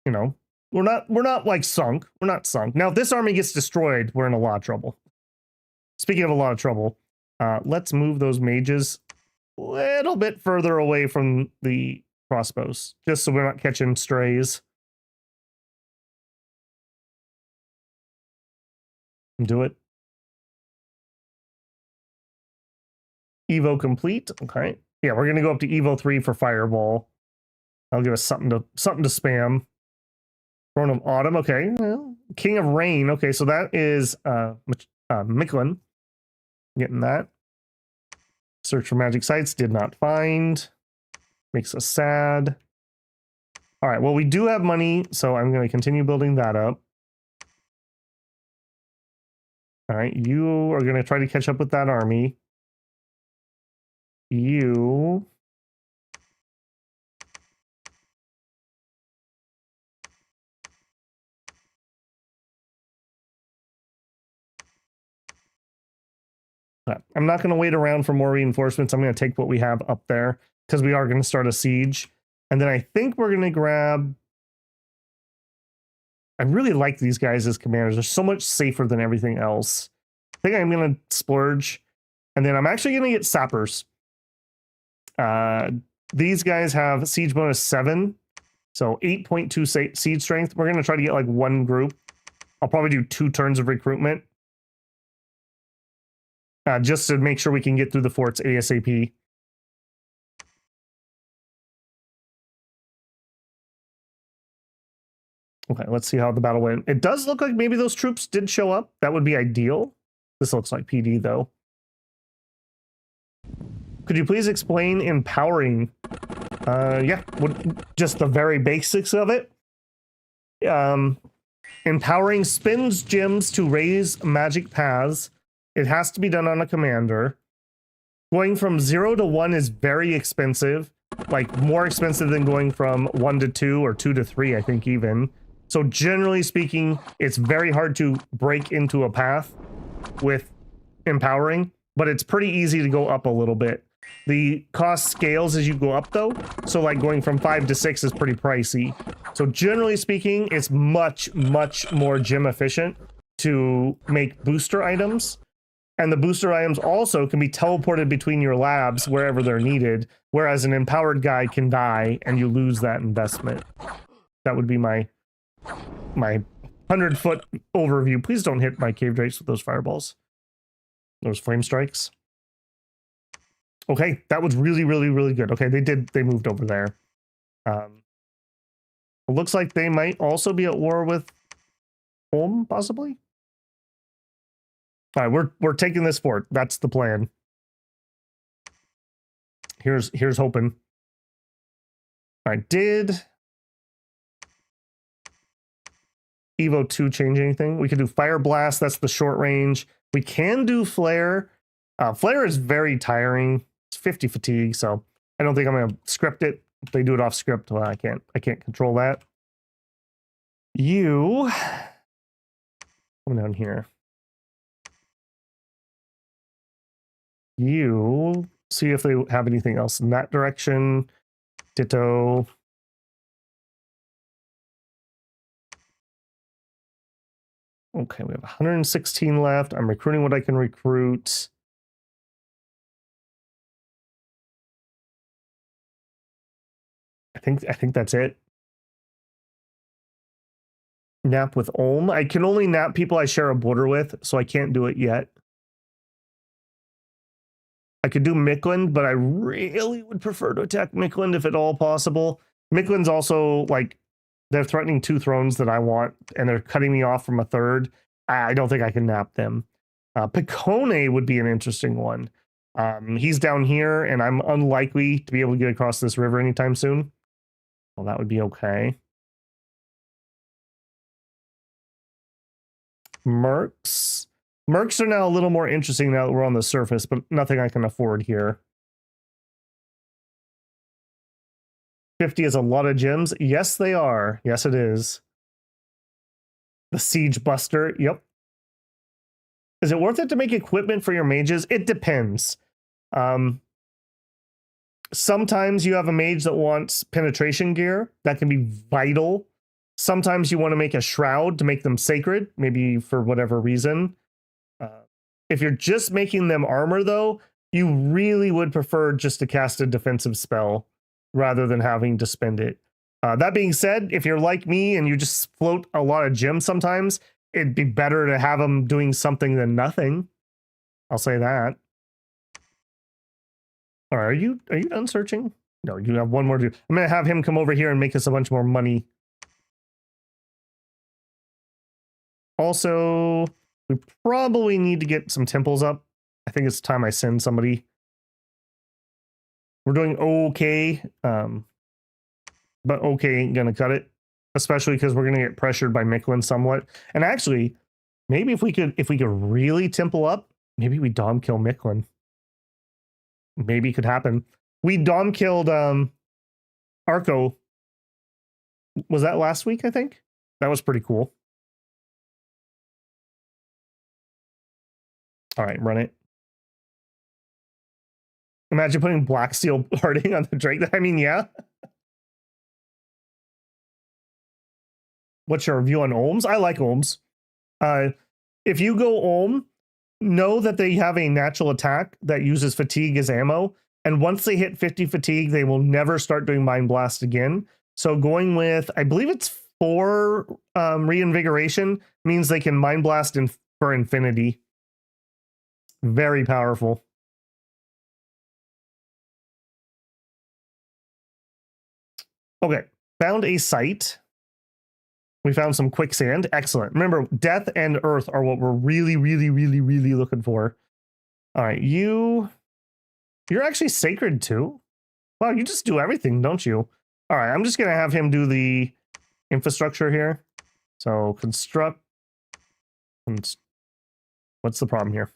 A: you know, we're not like sunk. We're not sunk. Now, if this army gets destroyed, we're in a lot of trouble. Speaking of a lot of trouble, let's move those mages a little bit further away from the crossbows, just so we're not catching strays. Do it. Evo complete. Okay. Yeah, we're gonna go up to Evo 3 for Fireball. That'll give us something to spam. Throne of Autumn. Okay. Well, King of Rain. Okay, so that is Miquelin. Getting that. Search for magic sites. Did not find. Makes us sad. All right. Well, we do have money, so I'm going to continue building that up. All right. You are going to try to catch up with that army. You... I'm not going to wait around for more reinforcements. I'm going to take what we have up there because we are going to start a siege. And then I think we're going to grab... I really like these guys as commanders. They're so much safer than everything else. I think I'm going to splurge. And then I'm actually going to get sappers. These guys have siege bonus 7. So 8.2 siege strength. We're going to try to get like one group. I'll probably do 2 turns of recruitment. Just to make sure we can get through the forts ASAP. Okay, let's see how the battle went. It does look like maybe those troops did show up. That would be ideal. This looks like PD, though. Could you please explain empowering? Yeah, just the very basics of it. Empowering spins gems to raise magic paths. It has to be done on a commander. Going from 0 to 1 is very expensive. Like, more expensive than going from 1 to 2 or 2 to 3, I think, even. So generally speaking, it's very hard to break into a path with empowering, but it's pretty easy to go up a little bit. The cost scales as you go up, though. So, like, going from 5 to 6 is pretty pricey. So generally speaking, it's much, much more gem efficient to make booster items. And the booster items also can be teleported between your labs wherever they're needed, whereas an empowered guy can die and you lose that investment. That would be my 100-foot overview. Please don't hit my cave drakes with those fireballs. Those flame strikes. Okay, that was really, really, really good. Okay, they moved over there. It looks like they might also be at war with Ulm, possibly. All right, we're taking this fort. That's the plan. Here's hoping. All right, did Evo 2 change anything? We could do Fire Blast. That's the short range. We can do Flare. Flare is very tiring. It's 50 fatigue, so I don't think I'm gonna script it. If they do it off script, well, I can't control that. You come down here. You see if they have anything else in that direction. Ditto. Okay, we have 116 left. I'm recruiting what I can recruit. I think that's it. Nap with Ulm. I can only nap people I share a border with, so I can't do it yet. I could do Miquelin, but I really would prefer to attack Miquelin if at all possible. Miquelin's also, like, they're threatening 2 thrones that I want, and they're cutting me off from a 3rd. I don't think I can nap them. Picone would be an interesting one. He's down here, and I'm unlikely to be able to get across this river anytime soon. Well, that would be okay. Mercs. Mercs are now a little more interesting now that we're on the surface, but nothing I can afford here. 50 is a lot of gems. Yes, they are. Yes, it is. The Siege Buster. Yep. Is it worth it to make equipment for your mages? It depends. Sometimes you have a mage that wants penetration gear. That can be vital. Sometimes you want to make a shroud to make them sacred, maybe for whatever reason. If you're just making them armor, though, you really would prefer just to cast a defensive spell rather than having to spend it. That being said, if you're like me and you just float a lot of gems sometimes, it'd be better to have them doing something than nothing. I'll say that. All right, are you done searching? No, you have one more to do. I'm going to have him come over here and make us a bunch more money. Also, we probably need to get some temples up. I think it's time I send somebody. We're doing okay, but okay ain't gonna cut it, especially because we're gonna get pressured by Micklin somewhat. And actually, maybe if we could really temple up, maybe we dom kill Micklin. Maybe it could happen. We dom killed Arco. Was that last week? I think that was pretty cool. All right, run it. Imagine putting black steel hearting on the Drake. I mean, yeah. What's your view on Olms? I like Olms. If you go Olm, know that they have a natural attack that uses fatigue as ammo. And once they hit 50 fatigue, they will never start doing Mind Blast again. So going with, I believe it's 4 reinvigoration means they can Mind Blast for infinity. Very powerful. Okay, found a site. We found some quicksand. Excellent. Remember, death and earth are what we're really, really, really, really looking for. All right, you're actually sacred too. Wow, you just do everything, don't you? All right, I'm just going to have him do the infrastructure here. So construct. What's the problem here?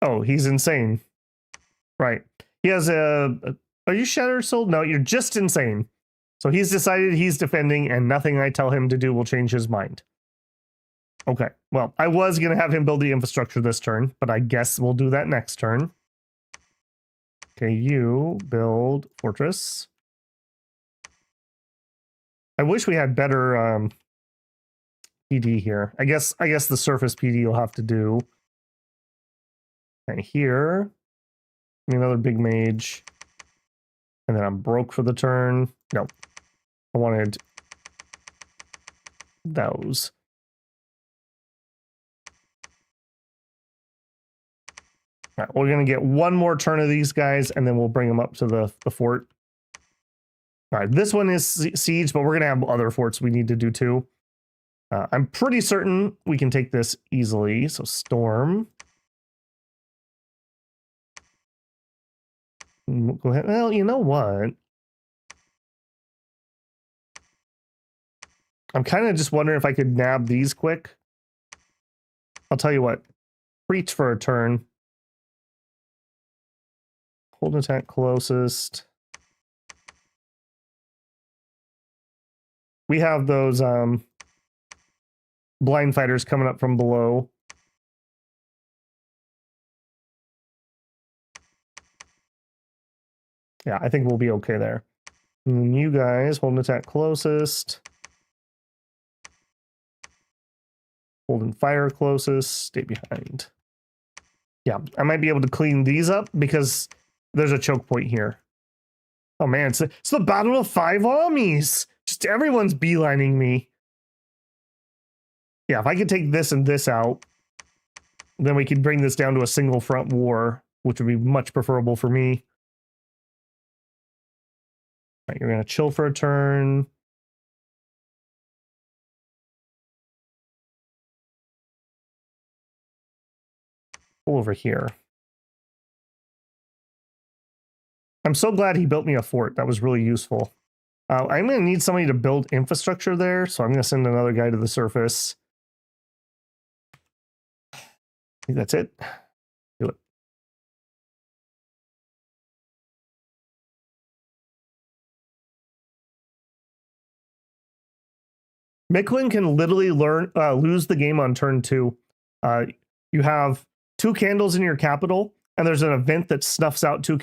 A: Oh, he's insane. Right. He has a are you Shattered Soul? No, you're just insane. So he's decided he's defending, and nothing I tell him to do will change his mind. Okay, well, I was going to have him build the infrastructure this turn, but I guess we'll do that next turn. Okay, you build fortress. I wish we had better PD here. I guess the surface PD you'll have to do. And here, another big mage. And then I'm broke for the turn. No, I wanted those. All right, we're going to get one more turn of these guys, and then we'll bring them up to the fort. All right, this one is siege, but we're going to have other forts we need to do too. I'm pretty certain we can take this easily. So storm. Go ahead. Well, you know what? I'm kind of just wondering if I could nab these quick. I'll tell you what. Preach for a turn. Hold attack closest. We have those blind fighters coming up from below. Yeah, I think we'll be okay there. And you guys, hold an attack closest. Holding fire closest, stay behind. Yeah, I might be able to clean these up because there's a choke point here. Oh man, it's the battle of 5 armies. Just everyone's beelining me. Yeah, if I could take this and this out, then we could bring this down to a single front war, which would be much preferable for me. All right, you're going to chill for a turn. Pull over here. I'm so glad he built me a fort. That was really useful. I'm going to need somebody to build infrastructure there, so I'm going to send another guy to the surface. I think that's it. Do it. Micklin can literally lose the game on turn 2. You have 2 candles in your capital, and there's an event that snuffs out 2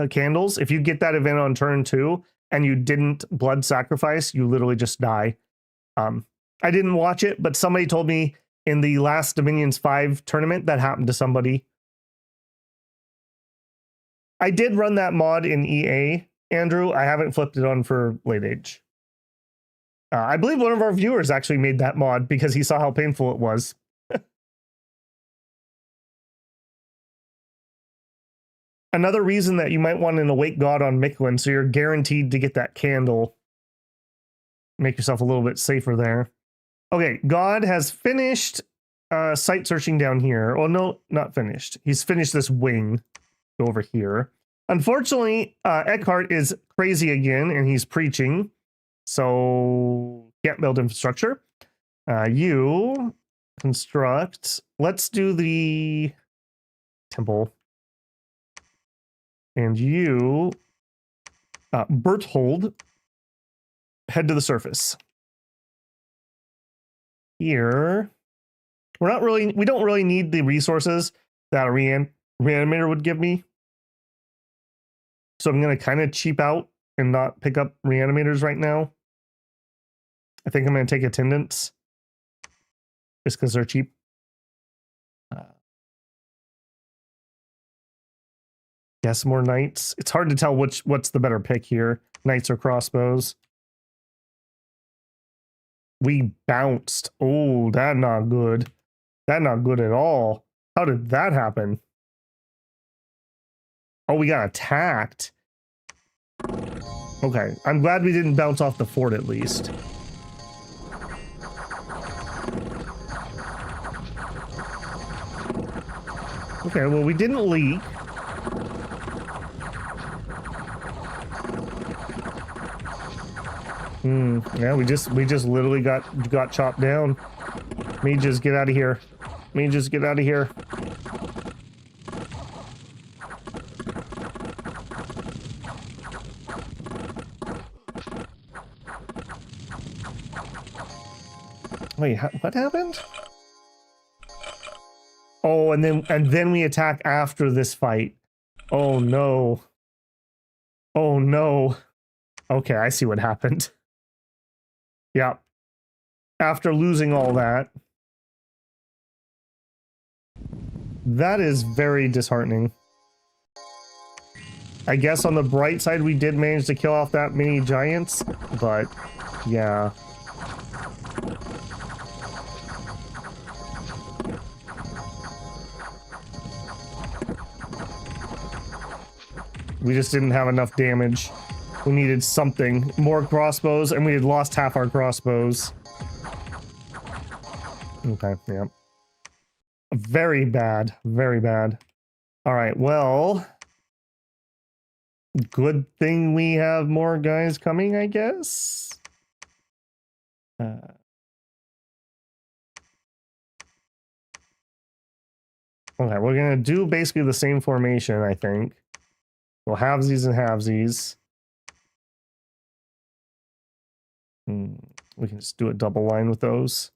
A: candles. If you get that event on turn 2 and you didn't blood sacrifice, you literally just die. I didn't watch it, but somebody told me in the last Dominions 5 tournament that happened to somebody. I did run that mod in EA, Andrew. I haven't flipped it on for late age. I believe one of our viewers actually made that mod because he saw how painful it was. Another reason that you might want an Awake God on Micklin, so you're guaranteed to get that candle. Make yourself a little bit safer there. Okay, God has finished site searching down here. Oh, no, not finished. He's finished this wing over here. Unfortunately, Eckhart is crazy again, and he's preaching. So, can't build infrastructure. You construct. Let's do the temple. And you, Berthold, head to the surface. Here, we don't really need the resources that a reanimator would give me. So I'm going to kind of cheap out and not pick up reanimators right now. I think I'm going to take attendants just because they're cheap. Guess more knights. It's hard to tell what's the better pick here. Knights or crossbows. We bounced. Oh, that's not good. That's not good at all. How did that happen? Oh, we got attacked. Okay, I'm glad we didn't bounce off the fort at least. Okay, well, we didn't leak. Yeah, we just literally got chopped down. Mages, get out of here. Mages, get out of here. Wait, what happened? Oh, and then we attack after this fight. Oh no. Oh no. Okay, I see what happened. Yeah. After losing all that. That is very disheartening. I guess on the bright side, we did manage to kill off that many giants, but yeah. We just didn't have enough damage. We needed something. More crossbows, and we had lost half our crossbows. Okay, yeah. Very bad. Very bad. Alright, well... Good thing we have more guys coming, I guess? Okay, we're gonna do basically the same formation, I think. We'll halvesies and halvesies. We can just do a double line with those.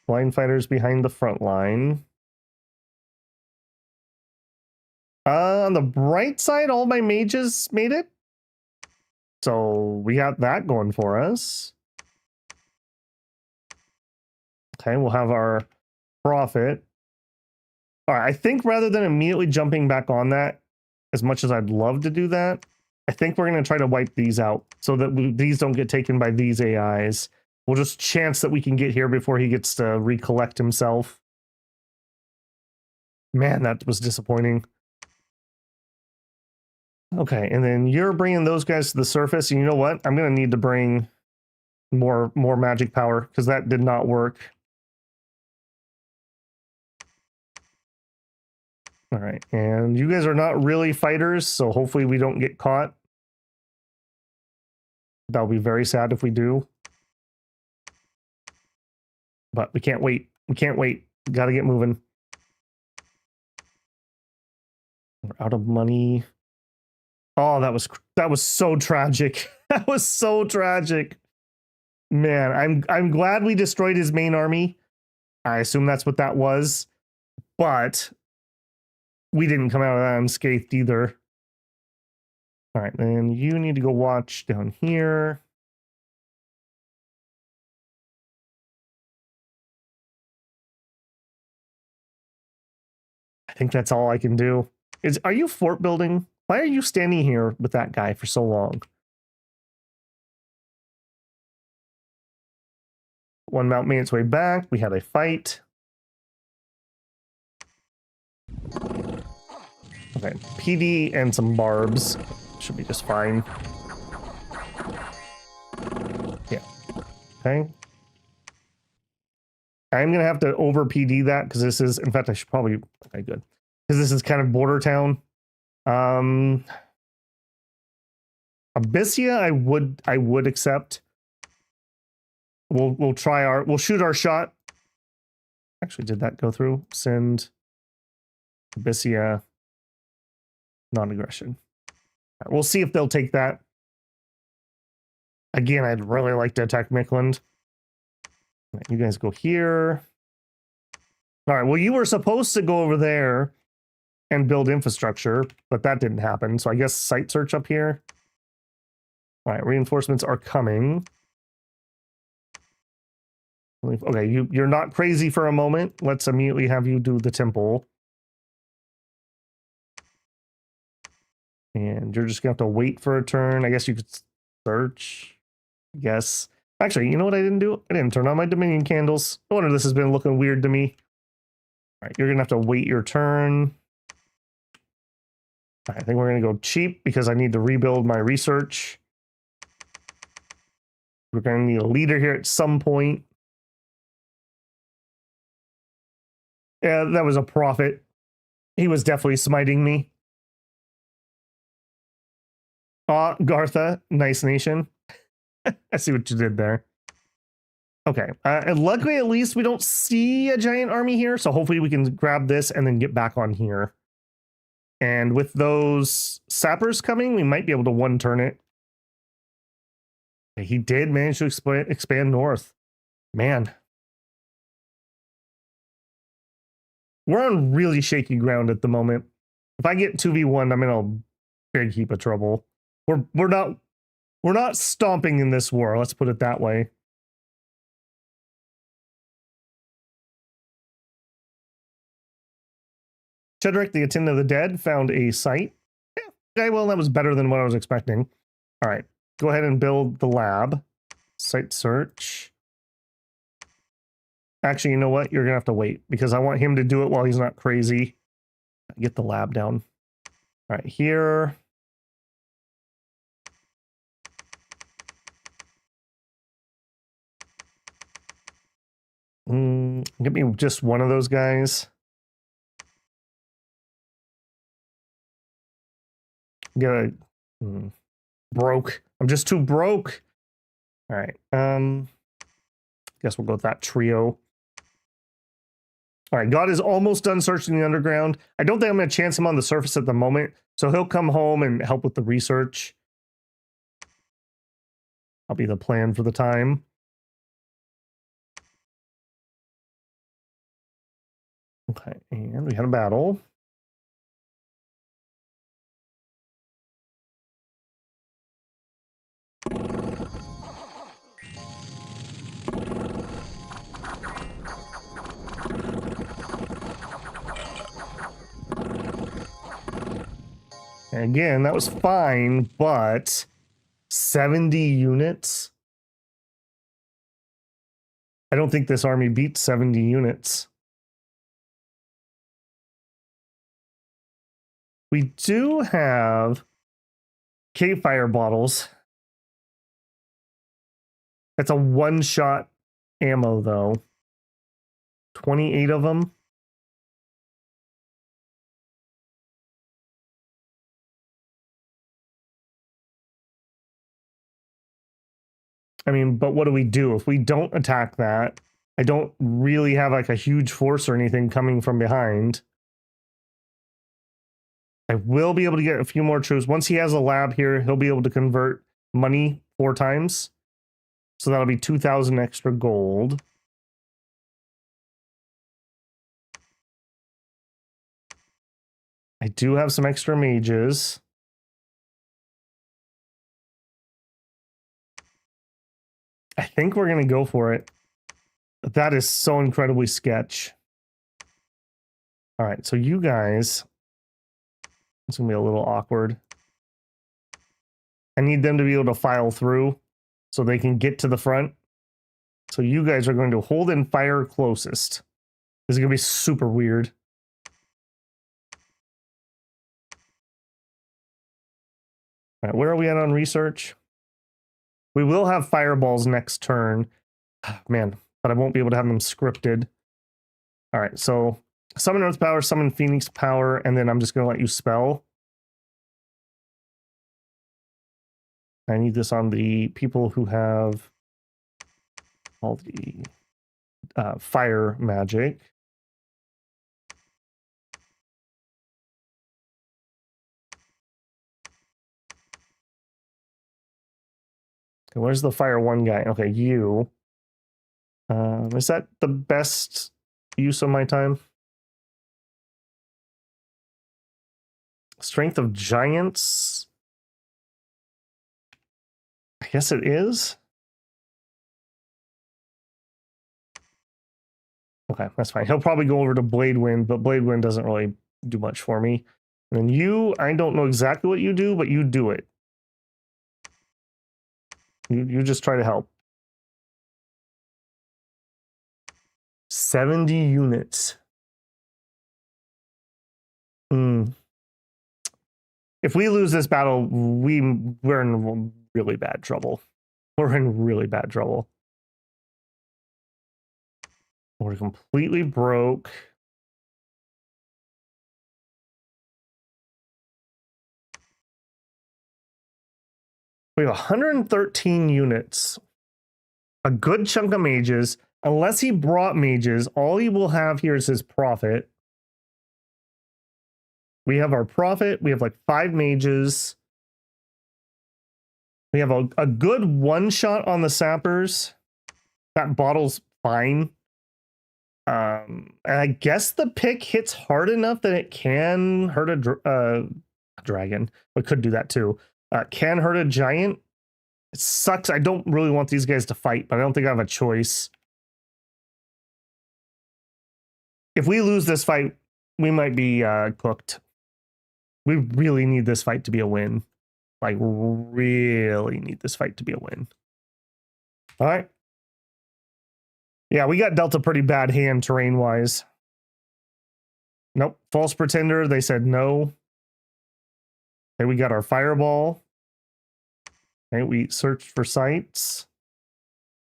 A: Line fighters behind the front line. On the bright side, all my mages made it. So we got that going for us. Okay, we'll have our prophet. All right, I think rather than immediately jumping back on that, as much as I'd love to do that, I think we're going to try to wipe these out so that these don't get taken by these AIs. We'll just chance that we can get here before he gets to recollect himself. Man, that was disappointing. Okay, and then you're bringing those guys to the surface. And you know what? I'm going to need to bring more magic power because that did not work. All right, and you guys are not really fighters, so hopefully we don't get caught. That'll be very sad if we do. But we can't wait. We can't wait. We gotta get moving. We're out of money. Oh, that was so tragic. That was so tragic. Man, I'm glad we destroyed his main army. I assume that's what that was. But we didn't come out of that unscathed either. All right, then you need to go watch down here. I think that's all I can do. Are you fort building? Why are you standing here with that guy for so long? One mount made its way back. We had a fight. Okay, PD and some barbs should be just fine. Yeah. Okay. I'm going to have to over PD that because this is, in fact, I should probably, okay, good. Because this is kind of border town. Abyssia, I would accept. We'll shoot our shot. Actually, did that go through? Send Abyssia non-aggression. Right, we'll see if they'll take that. Again, I'd really like to attack Mikland. Right, you guys go here. All right, well, you were supposed to go over there and build infrastructure, but that didn't happen. So I guess site search up here. All right, reinforcements are coming. Okay, you're not crazy for a moment. Let's immediately have you do the temple. And you're just gonna have to wait for a turn. I guess you could search. Yes. Actually, you know what I didn't do? I didn't turn on my Dominion candles. No wonder this has been looking weird to me. All right, you're gonna have to wait your turn. I think we're gonna go cheap because I need to rebuild my research. We're gonna need a leader here at some point. Yeah, that was a prophet. He was definitely smiting me. Agartha, nice nation. I see what you did there. Okay, and luckily at least we don't see a giant army here, so hopefully we can grab this and then get back on here. And with those sappers coming, we might be able to one-turn it. He did manage to expand north. Man. We're on really shaky ground at the moment. If I get 2v1, I'm in a big heap of trouble. We're not stomping in this war, let's put it that way. Chedrick, the Ktonian Dead, found a site. Yeah, okay, well, that was better than what I was expecting. All right, go ahead and build the lab. Site search. Actually, you know what? You're going to have to wait because I want him to do it while he's not crazy. Get the lab down. All right, here. Give me just one of those guys. Broke. I'm just too broke. All right. Guess we'll go with that trio. All right. God is almost done searching the underground. I don't think I'm going to chance him on the surface at the moment, so he'll come home and help with the research. That'll be the plan for the time. Okay, and we had a battle. And again, that was fine, but 70 units? I don't think this army beat 70 units. We do have cave fire bottles. That's a one-shot ammo, though. 28 of them. I mean, but what do we do? If we don't attack that, I don't really have like a huge force or anything coming from behind. I will be able to get a few more troops. Once he has a lab here, he'll be able to convert money 4 times. So that'll be 2,000 extra gold. I do have some extra mages. I think we're going to go for it. That is so incredibly sketch. All right, so you guys... It's going to be a little awkward. I need them to be able to file through so they can get to the front. So you guys are going to hold and fire closest. This is going to be super weird. All right, where are we at on research? We will have fireballs next turn. Man, but I won't be able to have them scripted. All right, so summon Earth Power, summon Phoenix Power, and then I'm just going to let you spell. I need this on the people who have all the fire magic. Okay, where's the fire one guy? Okay, you. Is that the best use of my time? Strength of Giants? I guess it is. Okay, that's fine. He'll probably go over to Blade Wind, but Blade Wind doesn't really do much for me. And then you, I don't know exactly what you do, but you do it. You just try to help. 70 units. If we lose this battle, we're in really bad trouble. We're in really bad trouble. We're completely broke. We have 113 units. A good chunk of mages. Unless he brought mages, all he will have here is his prophet. We have our prophet. We have like 5 mages. We have a good one shot on the sappers. That bottle's fine. And I guess the pick hits hard enough that it can hurt a dragon. It could do that too. Can hurt a giant. It sucks. I don't really want these guys to fight, but I don't think I have a choice. If we lose this fight, we might be cooked. We really need this fight to be a win. Like, really need this fight to be a win. All right. Yeah, we got dealt a pretty bad hand terrain-wise. Nope. False Pretender, they said no. Okay, we got our Fireball. Okay, we searched for sites.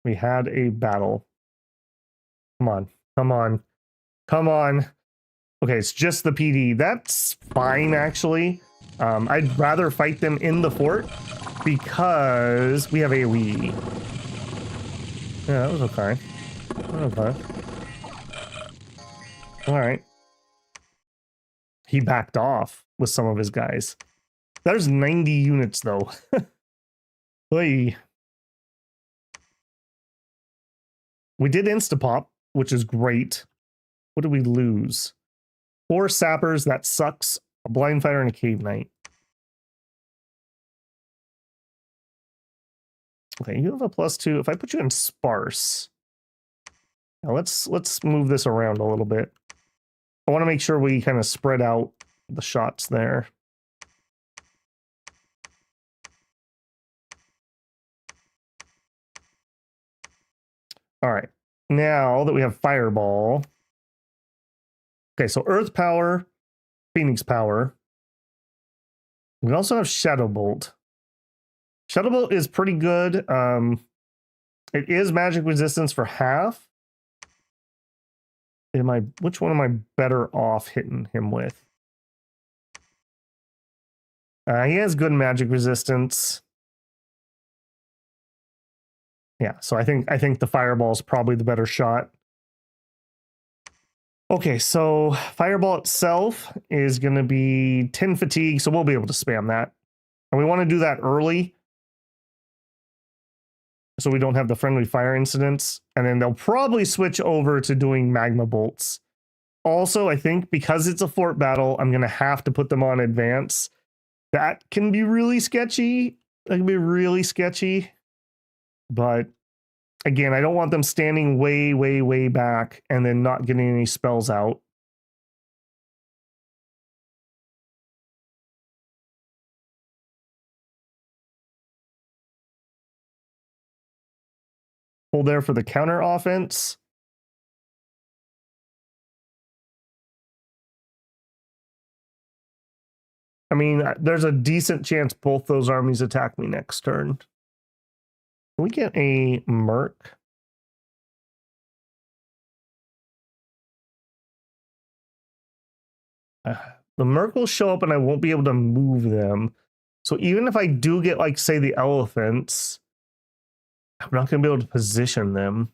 A: We had a battle. Come on. Come on. Come on. Okay, it's just the PD. That's fine, actually. I'd rather fight them in the fort because we have AoE. Yeah, that was okay. Okay. All right. He backed off with some of his guys. There's 90 units, though. Oy. We did insta-pop, which is great. What did we lose? 4 sappers, that sucks. A blind fighter and a cave knight. Okay, you have a +2. If I put you in sparse, now let's move this around a little bit. I want to make sure we kind of spread out the shots there. All right, now that we have Fireball. Okay, so Earth Power, Phoenix Power. We also have Shadow Bolt. Shadow Bolt is pretty good. It is magic resistance for half. Which one am I better off hitting him with? He has good magic resistance. Yeah, so I think the Fireball is probably the better shot. Okay, so Fireball itself is going to be 10 fatigue, so we'll be able to spam that. And we want to do that early so we don't have the friendly fire incidents. And then they'll probably switch over to doing magma bolts. Also, I think because it's a fort battle, I'm going to have to put them on advance. That can be really sketchy. That can be really sketchy. But again, I don't want them standing way, way, way back and then not getting any spells out. Hold there for the counter offense. I mean, there's a decent chance both those armies attack me next turn. Can we get a Merc? The Merc will show up and I won't be able to move them. So even if I do get, like, say, the elephants, I'm not going to be able to position them.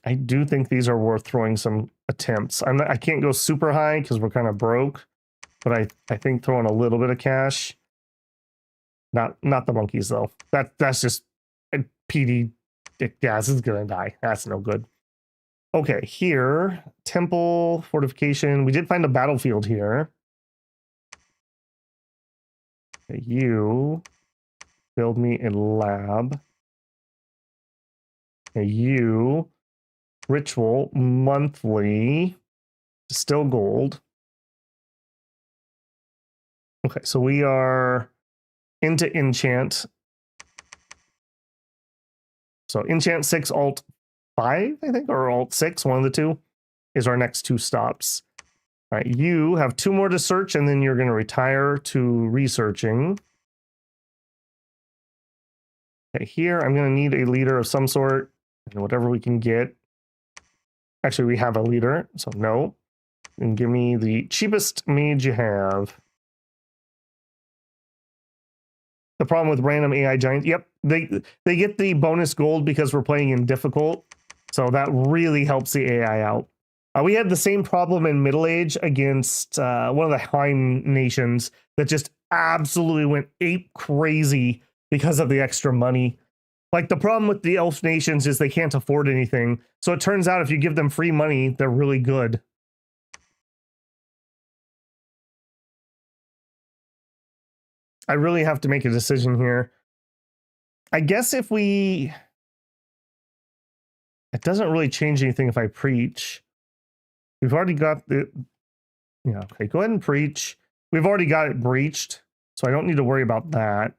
A: I do think these are worth throwing some attempts. I can't go super high because we're kind of broke, but I think throwing a little bit of cash. Not the monkeys though. That's just PD. Gas is gonna die. That's no good. Okay, here temple fortification. We did find a battlefield here. Okay, you build me a lab. Okay, you ritual monthly, still gold. Okay, so we are into enchant. So enchant 6, alt 5, I think, or alt 6, one of the two, is our next 2 stops. All right, you have 2 more to search, and then you're going to retire to researching. Okay, here I'm going to need a leader of some sort, and whatever we can get. Actually, we have a leader, so no. And give me the cheapest mage you have. The problem with random AI giants, yep, they get the bonus gold because we're playing in difficult, so that really helps the AI out. We had the same problem in Middle Age against one of the Heim nations that just absolutely went ape crazy because of the extra money. Like, the problem with the elf nations is they can't afford anything. So it turns out if you give them free money, they're really good. I really have to make a decision here. I guess if we... It doesn't really change anything if I preach. We've already got the... Yeah, okay, go ahead and preach. We've already got it breached, so I don't need to worry about that.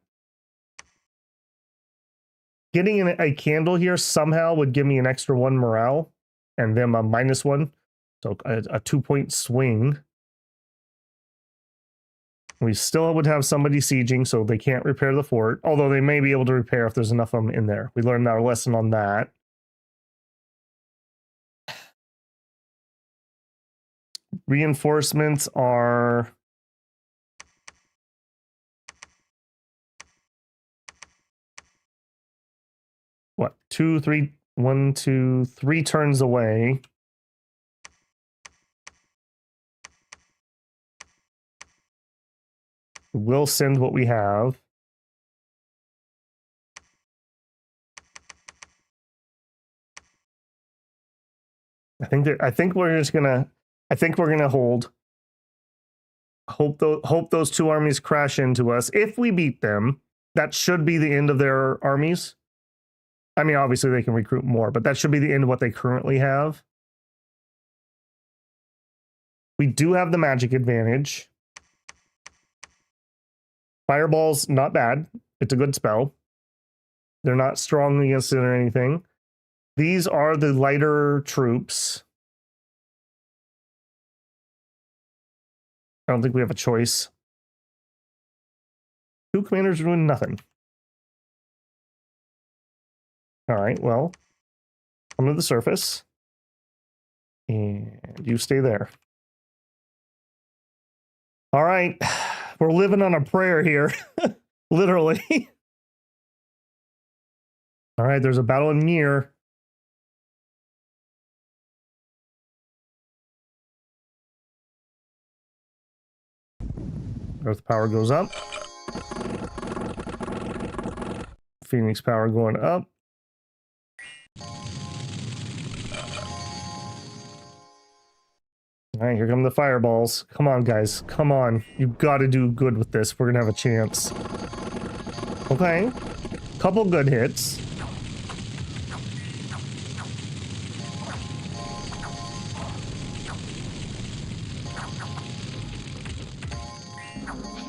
A: Getting a candle here somehow would give me an extra 1 morale, and them a -1. So a 2-point swing. We still would have somebody sieging, so they can't repair the fort. Although they may be able to repair if there's enough of them in there. We learned our lesson on that. Reinforcements are... What? 2, 3, 1, 2, 3 turns away. We'll send what we have. I think we're gonna hold. Hope those 2 armies crash into us. If we beat them, that should be the end of their armies. I mean, obviously they can recruit more, but that should be the end of what they currently have. We do have the magic advantage. Fireball's not bad. It's a good spell. They're not strong against it or anything. These are the lighter troops. I don't think we have a choice. 2 commanders are doing nothing. All right, well, come to the surface. And you stay there. All right, we're living on a prayer here, literally. All right, there's a battle near. Earth power goes up. Phoenix power going up. All right, here come the fireballs. Come on, guys. Come on. You've got to do good with this. We're going to have a chance. Okay. Couple good hits.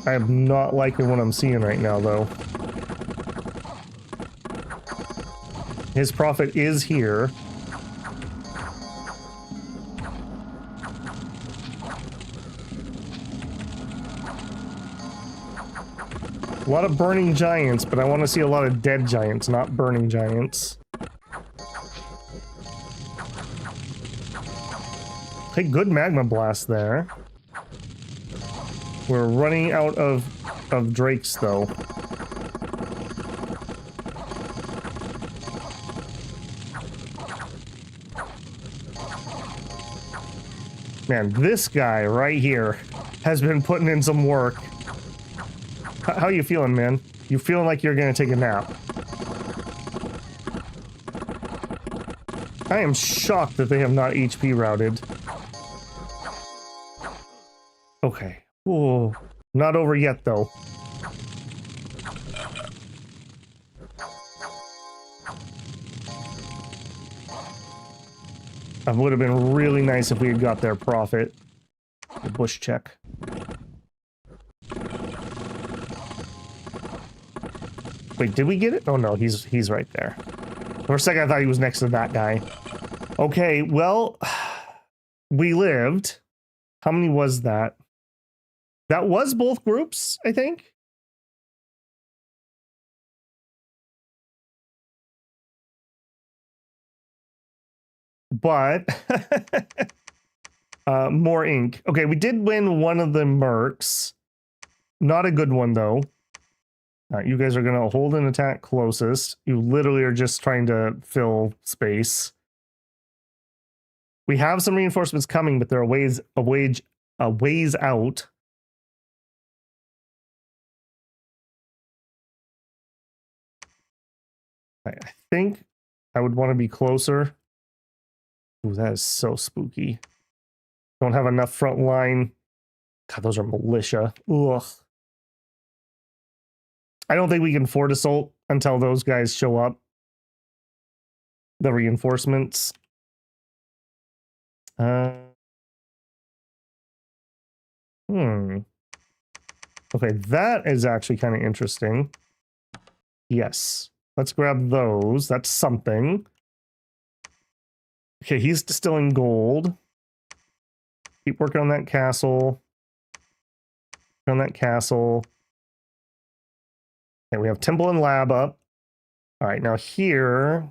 A: I am not liking what I'm seeing right now, though. His prophet is here. A lot of burning giants, but I want to see a lot of dead giants, not burning giants. Okay, good magma blast there. We're running out of drakes though. Man, this guy right here has been putting in some work. How you feeling, man? You feeling like you're gonna take a nap? I am shocked that they have not HP routed. Okay. Whoa. Not over yet, though. It would have been really nice if we had got their profit. The bush check. Wait, did we get it? Oh no, he's right there. For a second I thought he was next to that guy. Okay, well, we lived. How many was that? That was both groups, I think. But more ink. Okay, we did win one of the mercs. Not a good one though. You guys are gonna hold an attack closest. You literally are just trying to fill space. We have some reinforcements coming, but they're a ways out. I think I would want to be closer. Ooh, that is so spooky. Don't have enough front line. God, those are militia. Ugh. I don't think we can fort assault until those guys show up. The reinforcements. Okay, that is actually kind of interesting. Yes. Let's grab those. That's something. Okay, he's distilling gold. Keep working on that castle. On that castle. Okay, we have temple and lab up. All right, now here,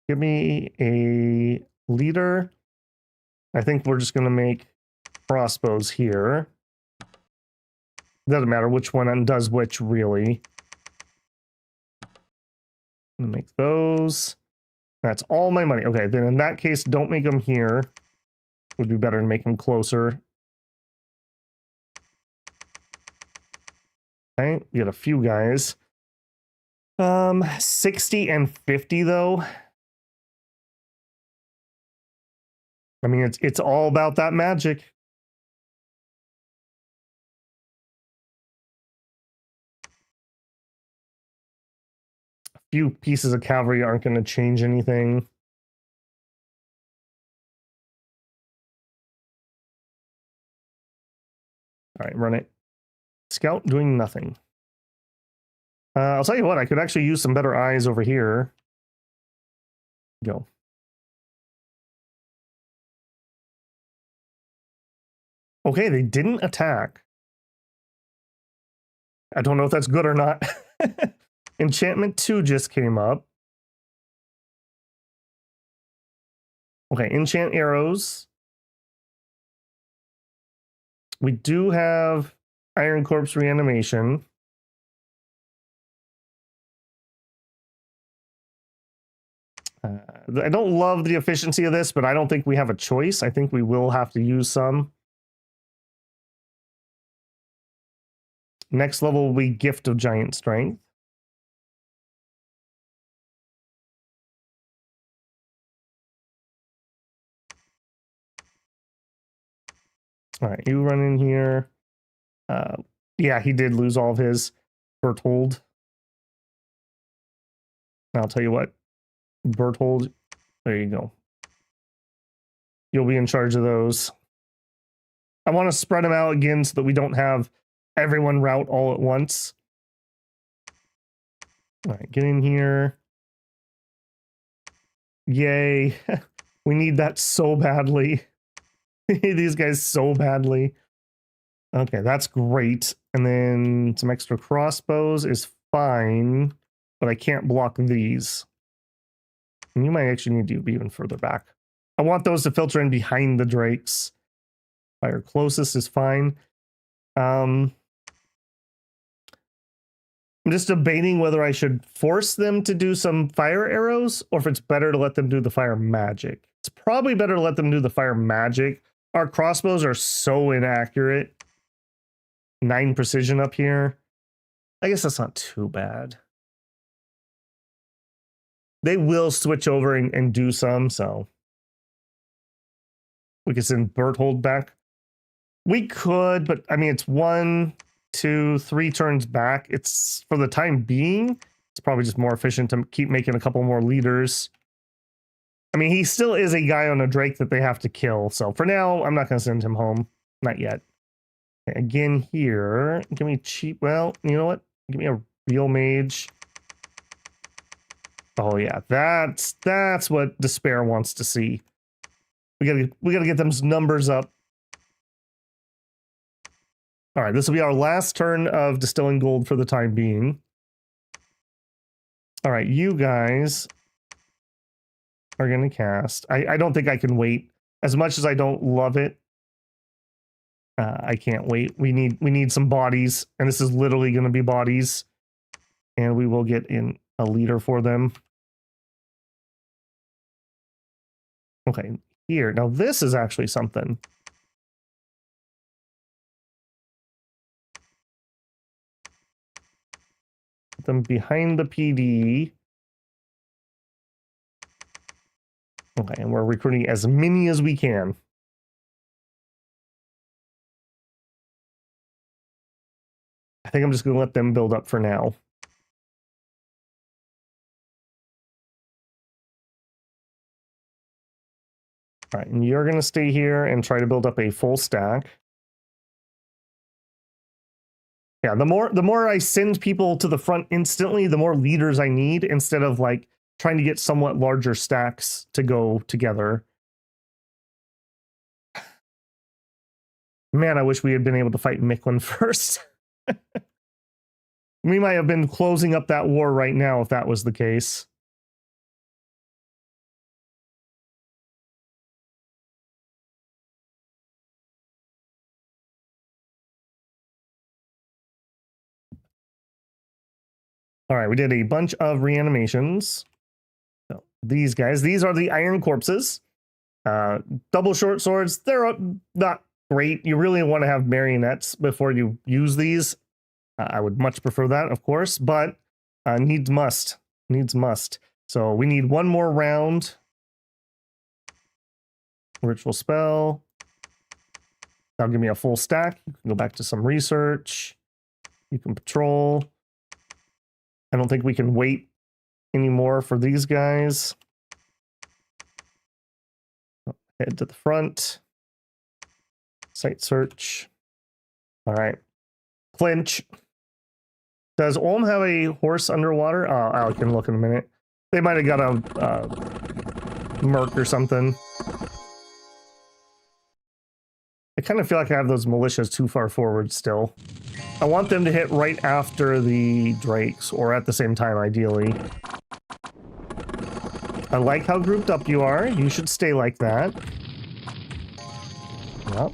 A: give me a leader. I think we're just going to make crossbows here. Doesn't matter which one does which, really. I'm going to make those. That's all my money. Okay, then in that case, don't make them here. Would be better to make them closer. Okay, we got a few guys. 60 and 50 though. I mean, it's all about that magic. A few pieces of cavalry aren't going to change anything. All right, run it. Scout doing nothing. I'll tell you what, I could actually use some better eyes over here. Go. Okay, they didn't attack. I don't know if that's good or not. Enchantment 2 just came up. Okay, enchant arrows. We do have Iron Corpse reanimation. I don't love the efficiency of this, but I don't think we have a choice. I think we will have to use some. Next level will be Gift of Giant Strength. All right, you run in here. Yeah, he did lose all of his Berthold. I'll tell you what, Berthold, there you go. You'll be in charge of those. I want to spread them out again so that we don't have everyone rout all at once. All right, get in here. Yay. We need that so badly. These guys so badly. Okay, that's great. And then some extra crossbows is fine, but I can't block these. And you might actually need to be even further back. I want those to filter in behind the drakes. Fire closest is fine. I'm just debating whether I should force them to do some fire arrows or if it's better to let them do the fire magic. It's probably better to let them do the fire magic. Our crossbows are so inaccurate. 9 precision up here. I guess that's not too bad. They will switch over and do some, so we could send Berthold back. We could, but I mean, it's 1, 2, 3 turns back. It's, for the time being, it's probably just more efficient to keep making a couple more leaders. I mean, he still is a guy on a Drake that they have to kill. So for now, I'm not going to send him home. Not yet. Okay, again here, give me cheap. Well, you know what? Give me a real mage. Oh yeah, that's what Despair wants to see. We gotta get them numbers up. All right, this will be our last turn of distilling gold for the time being. All right, you guys are gonna cast. I don't think I can wait. As much as I don't love it, I can't wait. We need some bodies, and this is literally gonna be bodies, and we will get in a leader for them. Okay, here. Now this is actually something. Put them behind the PD. Okay, and we're recruiting as many as we can. I think I'm just going to let them build up for now. All right, and you're going to stay here and try to build up a full stack. Yeah, the more I send people to the front instantly, the more leaders I need, instead of like trying to get somewhat larger stacks to go together. Man, I wish we had been able to fight Micklin first. We might have been closing up that war right now if that was the case. All right, we did a bunch of reanimations. So these guys, these are the iron corpses. Double short swords, they're not great. You really want to have marionettes before you use these. I would much prefer that, of course, but needs must. Needs must. So we need one more round. Ritual spell. That'll give me a full stack. You can go back to some research. You can patrol. I don't think we can wait anymore for these guys. Head to the front. Site search. All right. Clinch. Does Ulm have a horse underwater? Oh, I can look in a minute. They might have got a merc or something. I kind of feel like I have those militias too far forward still. I want them to hit right after the Drakes, or at the same time, ideally. I like how grouped up you are. You should stay like that.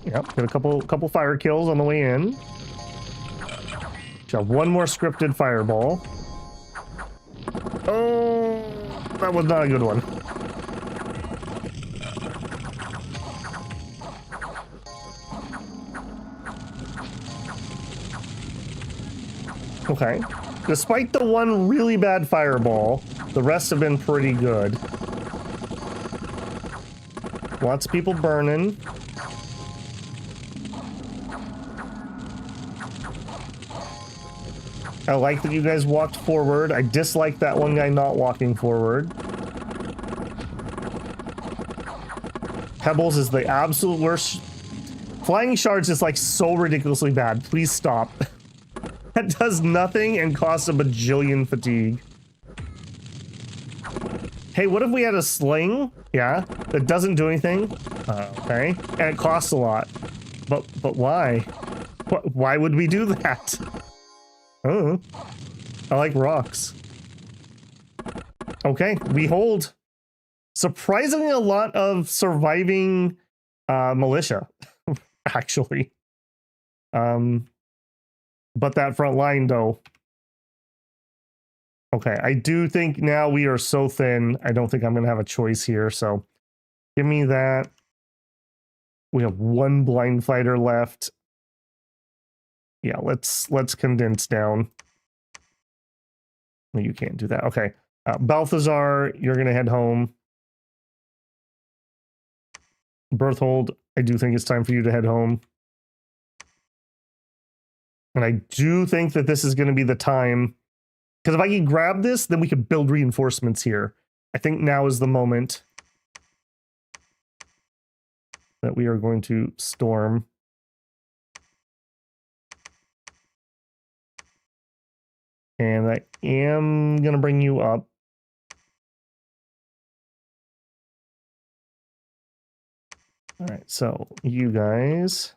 A: Yep. Get a couple fire kills on the way in. Should have one more scripted fireball. Oh, that was not a good one. Okay. Despite the one really bad fireball, the rest have been pretty good. Lots of people burning. I like that you guys walked forward. I dislike that one guy not walking forward. Pebbles is the absolute worst. Flying shards is like so ridiculously bad. Please stop. That does nothing and costs a bajillion fatigue. Hey, what if we had a sling? Yeah, that doesn't do anything. Okay, and it costs a lot. But why? Why would we do that? Oh, I like rocks. Okay, we hold. Surprisingly, a lot of surviving militia. actually. But that front line, though. Okay, I do think now we are so thin, I don't think I'm going to have a choice here, so give me that. We have one blind fighter left. Yeah, let's condense down. No, you can't do that. Okay. Balthazar, you're going to head home. Berthold, I do think it's time for you to head home. And I do think that this is going to be the time, because if I can grab this, then we can build reinforcements here. I think now is the moment that we are going to storm. And I am going to bring you up. All right, so you guys,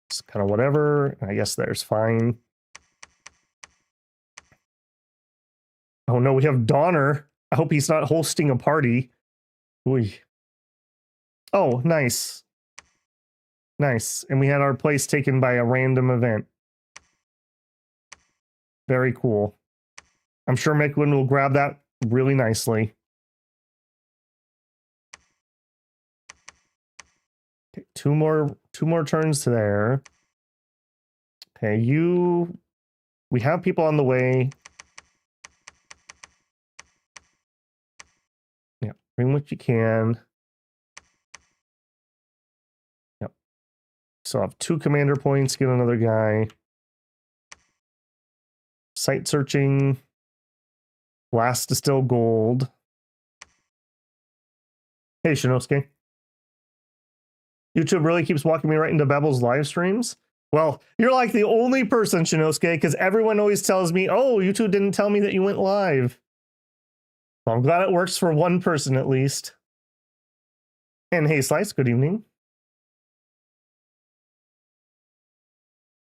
A: just kind of whatever. I guess there's fine. Oh no, we have Donner. I hope he's not hosting a party. Oy. Oh, nice. Nice. And we had our place taken by a random event. Very cool. I'm sure Micklin will grab that really nicely. Okay, two more turns to there. Okay, we have people on the way. Yeah, bring what you can. Yep. So I have 2 commander points, get another guy. Site searching. Blast distill gold. Hey, Shinosuke. YouTube really keeps walking me right into Bevel's live streams. Well, you're like the only person, Shinosuke, because everyone always tells me, oh, YouTube didn't tell me that you went live. Well, I'm glad it works for one person at least. And hey, Slice, good evening.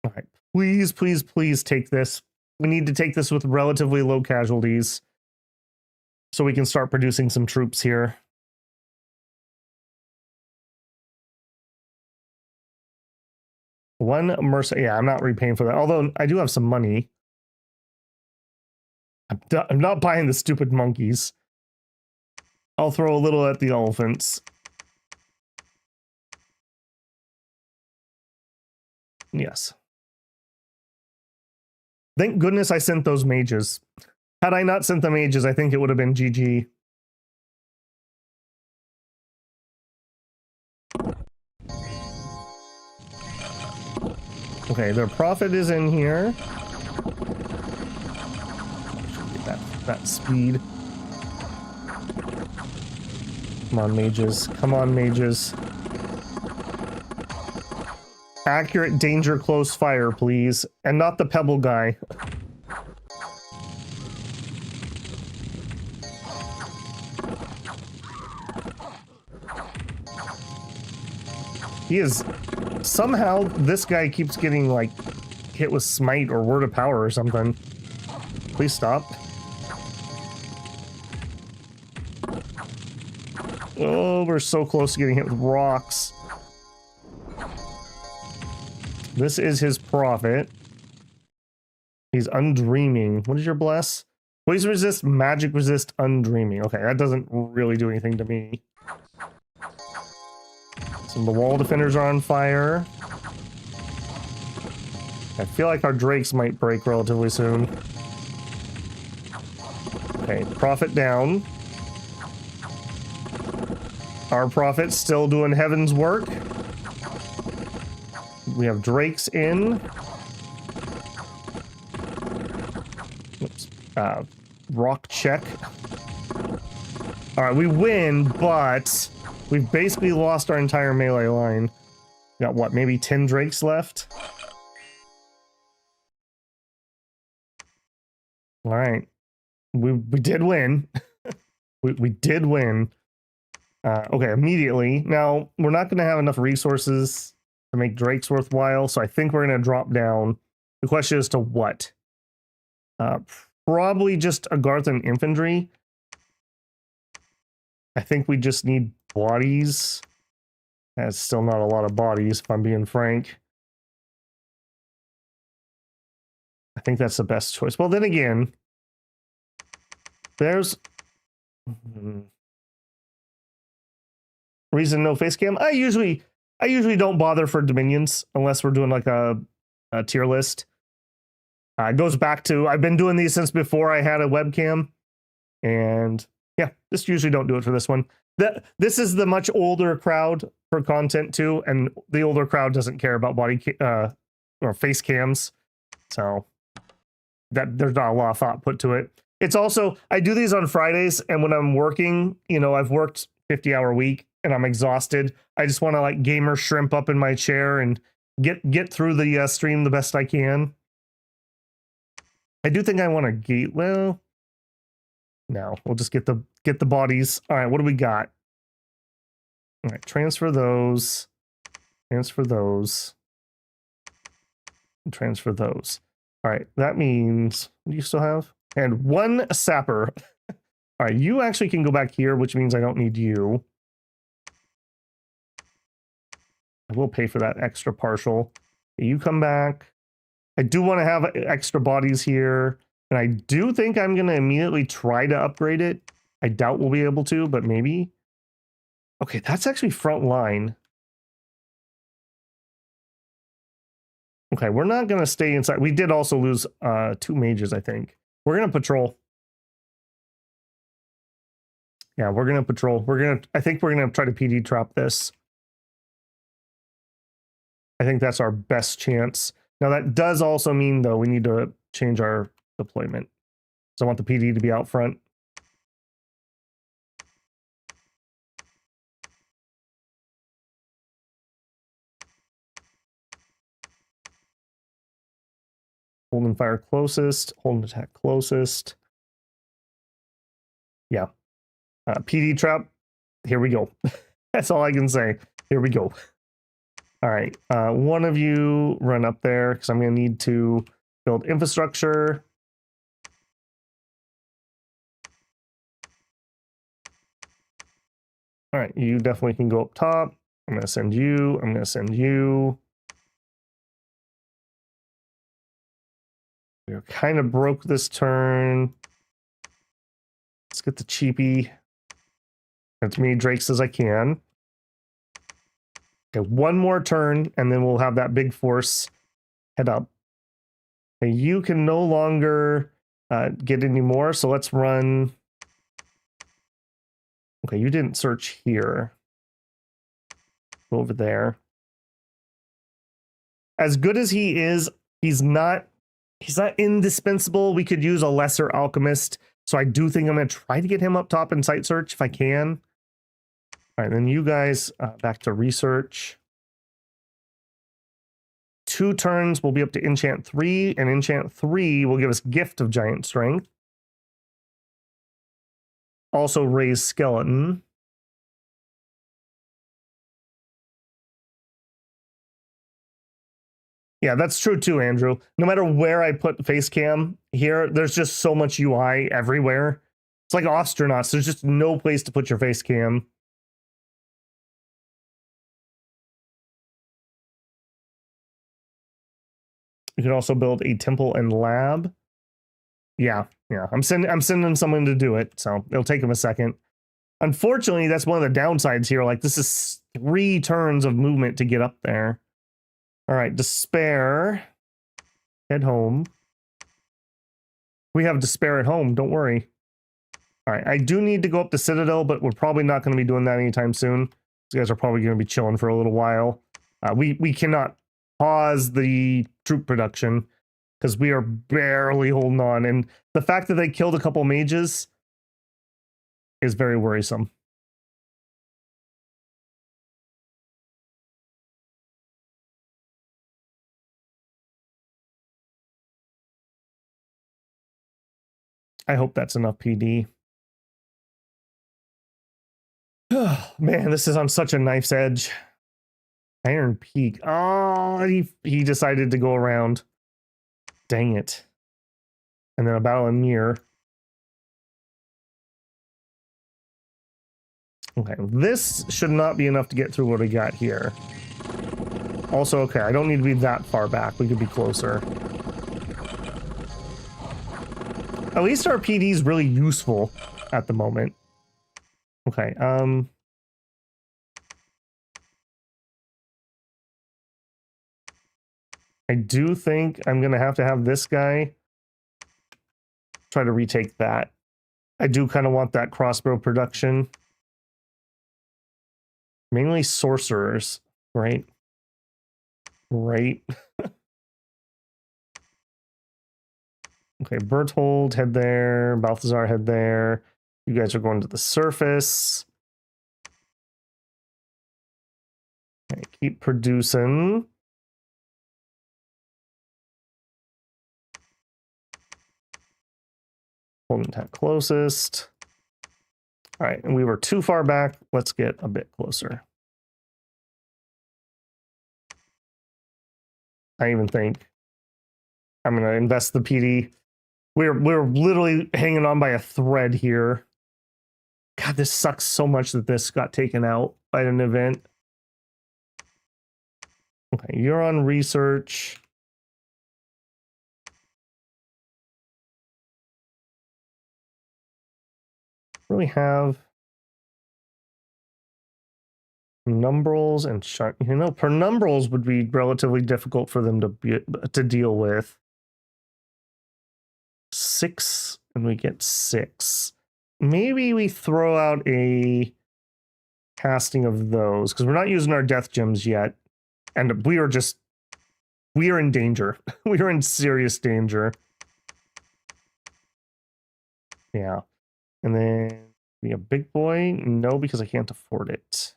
A: All right, please, please, please take this. We need to take this with relatively low casualties so we can start producing some troops here. One mercy. Yeah, I'm not repaying for that. Although I do have some money. I'm not buying the stupid monkeys. I'll throw a little at the elephants. Yes. Thank goodness I sent those mages. Had I not sent the mages, I think it would have been GG. Okay, their prophet is in here. Get that speed. Come on, mages. Come on, mages. Accurate danger close fire, please. And not the pebble guy. He is... Somehow, this guy keeps getting, like, hit with smite or word of power or something. Please stop. Oh, we're so close to getting hit with rocks. This is his prophet. He's undreaming. What is your bless? Poison resist, magic resist, undreaming. Okay, that doesn't really do anything to me. Some of the wall defenders are on fire. I feel like our drakes might break relatively soon. Okay, prophet down. Our prophet's still doing heaven's work. We have drakes in. Oops. Rock check. All right, we win, but we've basically lost our entire melee line. Got what, maybe 10 drakes left? All right. We did win. we did win. Okay, immediately. Now, we're not going to have enough resources to make drakes worthwhile, so I think we're going to drop down. The question is to what? Probably just Agartha and infantry. I think we just need bodies. That's still not a lot of bodies, if I'm being frank. I think that's the best choice. Well, then again, there's reason no face cam. I usually don't bother for Dominions unless we're doing like a tier list. It goes back to I've been doing these since before I had a webcam, and yeah, just usually don't do it for this one. This is the much older crowd for content too, and the older crowd doesn't care about body or face cams, so that there's not a lot of thought put to it. It's also I do these on Fridays, and when I'm working, you know, I've worked 50-hour week and I'm exhausted. I just want to like gamer shrimp up in my chair and get through the stream the best I can. I do think I want to gate. Well, no, we'll just get the bodies. All right, what do we got? All right, transfer those, transfer those, and transfer those. All right, that means what do you still have? And one sapper. All right, you actually can go back here, which means I don't need you. I will pay for that extra partial. You come back. I do want to have extra bodies here, and I do think I'm going to immediately try to upgrade it. I doubt we'll be able to, but maybe. Okay, that's actually front line. Okay, we're not going to stay inside. We did also lose 2 mages, I think. We're going to patrol. Yeah, we're going to patrol. I think we're going to try to PD trap this. I think that's our best chance. Now that does also mean though we need to change our deployment. So I want the PD to be out front. Hold and fire closest, hold and attack closest. Yeah. PD trap, here we go. That's all I can say. Here we go. All right, one of you run up there because I'm going to need to build infrastructure. All right, you definitely can go up top. I'm going to send you. I'm going to send you. We kind of broke this turn. Let's get the cheapie as many drakes as I can. Okay, one more turn, and then we'll have that big force head up. Okay, you can no longer get any more, so let's run. Okay, you didn't search here. Go over there. As good as he is, he's not indispensable. We could use a lesser alchemist, so I do think I'm going to try to get him up top in site search if I can. All right, then you guys back to research. 2 turns will be up to enchant 3, and enchant 3 will give us gift of giant strength. Also raise skeleton. Yeah, that's true too, Andrew. No matter where I put face cam here, there's just so much UI everywhere. It's like astronauts. There's just no place to put your face cam. You can also build a temple and lab. Yeah. I'm sending someone to do it, so it'll take them a second. Unfortunately, that's one of the downsides here. Like, this is 3 turns of movement to get up there. All right, despair. Head home. We have despair at home, don't worry. All right, I do need to go up to Citadel, but we're probably not going to be doing that anytime soon. These guys are probably going to be chilling for a little while. We cannot pause the troop production because we are barely holding on. And the fact that they killed a couple mages is very worrisome. I hope that's enough PD. Oh, man, this is on such a knife's edge. Iron Peak. Oh, he decided to go around. Dang it. And then a battle in Mir. Okay, this should not be enough to get through what we got here. Also, okay, I don't need to be that far back. We could be closer. At least our PD is really useful at the moment. Okay, I do think I'm gonna have to have this guy try to retake that. I do kind of want that crossbow production. Mainly sorcerers, right? Right. Okay, Berthold, head there. Balthazar, head there. You guys are going to the surface. Okay, keep producing. Holding that closest. All right, and we were too far back. Let's get a bit closer. I even think I'm going to invest the PD. We're literally hanging on by a thread here. God, this sucks so much that this got taken out by an event. Okay, you're on research. Really have Numbrals and Penumbrals would be relatively difficult for them to deal with. 6, and we get 6. Maybe we throw out a casting of those because we're not using our death gems yet, and we are in danger. We are in serious danger. Yeah, and then be a big boy. No, because I can't afford it.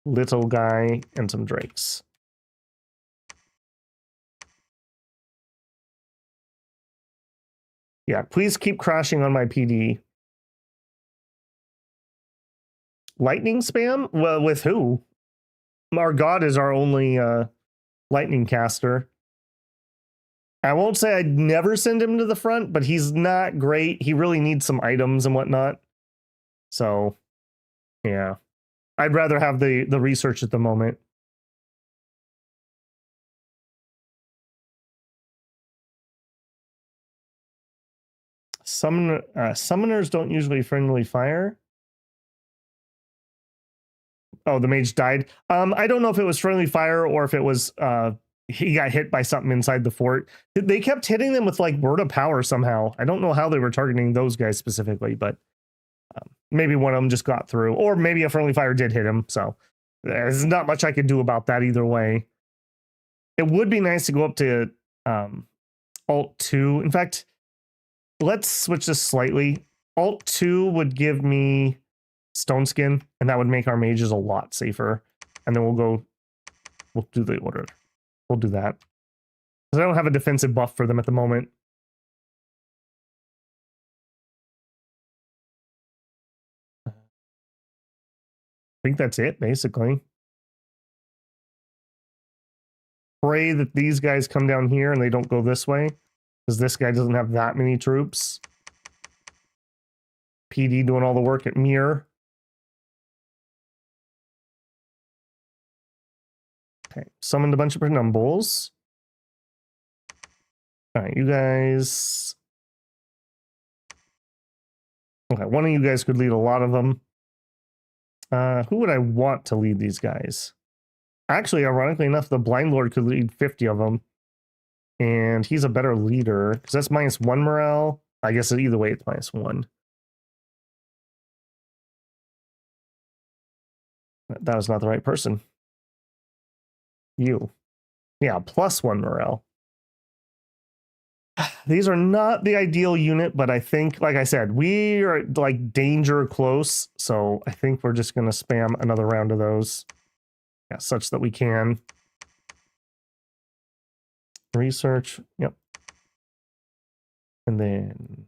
A: Little guy and some drakes. Yeah, please keep crashing on my PD. Lightning spam? Well, with who? Our god is our only lightning caster. I won't say I'd never send him to the front, but he's not great. He really needs some items and whatnot. So, yeah. I'd rather have the research at the moment. Summoners don't usually friendly fire. Oh, the mage died. I don't know if it was friendly fire or if it was he got hit by something inside the fort. They kept hitting them with like word of power somehow. I don't know how they were targeting those guys specifically, but maybe one of them just got through, or maybe a friendly fire did hit him. So there's not much I could do about that either way. It would be nice to go up to Alt 2. In fact, let's switch this slightly. Alt 2 would give me Stone Skin, and that would make our mages a lot safer. And then we'll do the order. We'll do that. Because I don't have a defensive buff for them at the moment. I think that's it, basically. Pray that these guys come down here and they don't go this way, because this guy doesn't have that many troops. PD doing all the work at Mir. Okay, summoned a bunch of Penumbrals. All right, you guys. Okay, one of you guys could lead a lot of them. Who would I want to lead these guys? Actually, ironically enough, the Blind Lord could lead 50 of them. And he's a better leader, because that's -1 morale. I guess either way, it's -1. That was not the right person. You. Yeah, +1 morale. These are not the ideal unit, but I think, like I said, we are like danger close. So I think we're just going to spam another round of those. Yeah, such that we can. Research. Yep. And then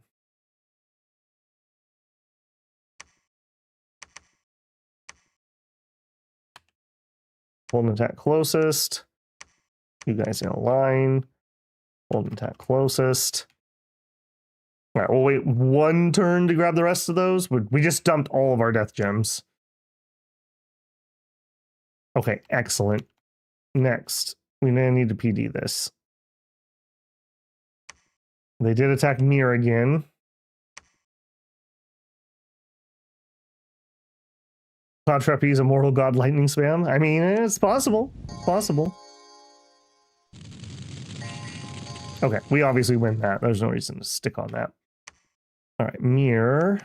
A: hold and attack closest. You guys in a line. Hold and attack closest. All right, we'll wait one turn to grab the rest of those. We just dumped all of our death gems. Okay, excellent. Next, we need to PD this. They did attack Mir again. Cloud Trapeze, Immortal God, Lightning Spam. I mean, it's possible. Possible. Okay, we obviously win that. There's no reason to stick on that. All right, Mir.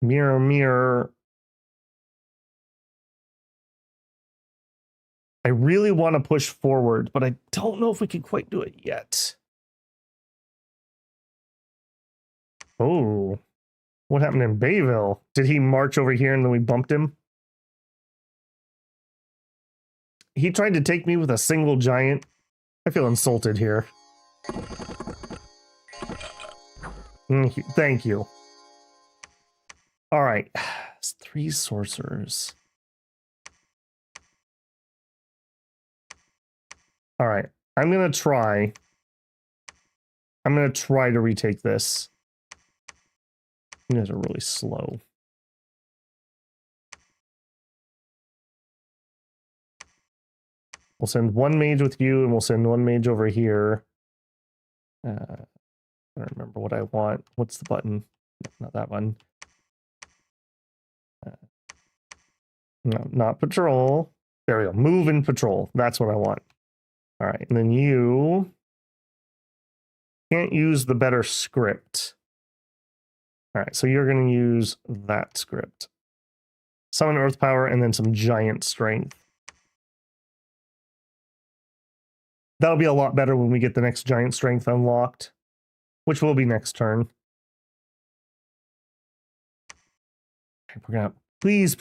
A: Mir. I really want to push forward, but I don't know if we can quite do it yet. Oh, what happened in Bayville? Did he march over here and then we bumped him? He tried to take me with a single giant. I feel insulted here. Thank you. All right, it's 3 sorcerers. All right, I'm gonna try to retake this. You guys are really slow. We'll send 1 mage with you, and we'll send 1 mage over here. I don't remember what I want. What's the button? Not that one. No, not patrol. There we go. Move and patrol. That's what I want. All right, and then you can't use the better script. All right, so you're going to use that script. Summon Earth Power and then some Giant Strength. That'll be a lot better when we get the next Giant Strength unlocked, which will be next turn. We're gonna please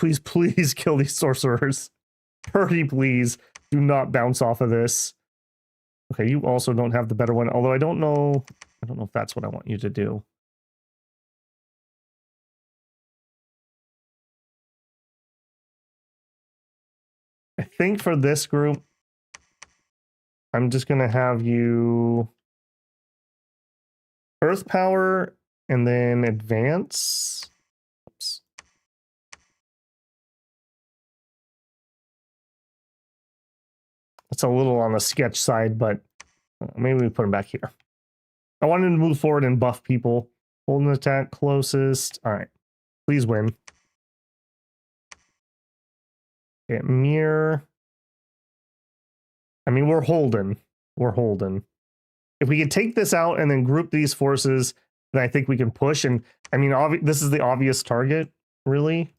A: kill these sorcerers. Pretty please do not bounce off of this. Okay, you also don't have the better one, although I don't know if that's what I want you to do. I think for this group, I'm just gonna have you Earth Power and then advance. Oops. It's a little on the sketch side, but maybe we put him back here. I wanted to move forward and buff people. Hold an attack closest. All right, please win. Okay, Mir. I mean, we're holding. We're holding. If we could take this out and then group these forces, then I think we can push. And I mean, this is the obvious target, really.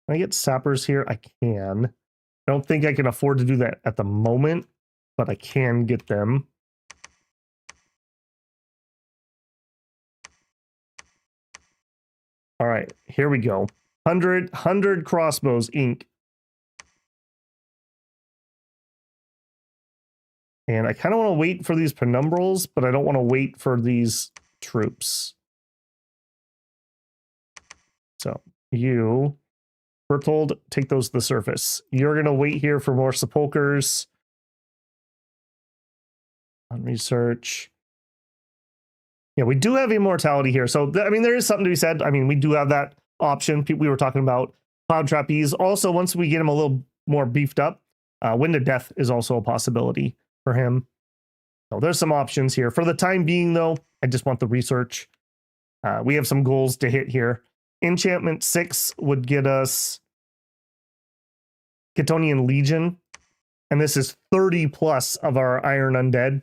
A: Can I get sappers here? I can. I don't think I can afford to do that at the moment, but I can get them. All right, here we go. 100 crossbows, ink. And I kind of want to wait for these penumbrals, but I don't want to wait for these troops. So you, Berthold, take those to the surface. You're going to wait here for more sepulchers. On research. Yeah, we do have immortality here. So, I mean, there is something to be said. I mean, we do have that option. We were talking about Cloud Trapeze. Also, once we get him a little more beefed up, Wind of Death is also a possibility for him. So there's some options here. For the time being, though, I just want the research. We have some goals to hit here. Enchantment 6 would get us Ktonian Legion. And this is 30 plus of our Iron Undead.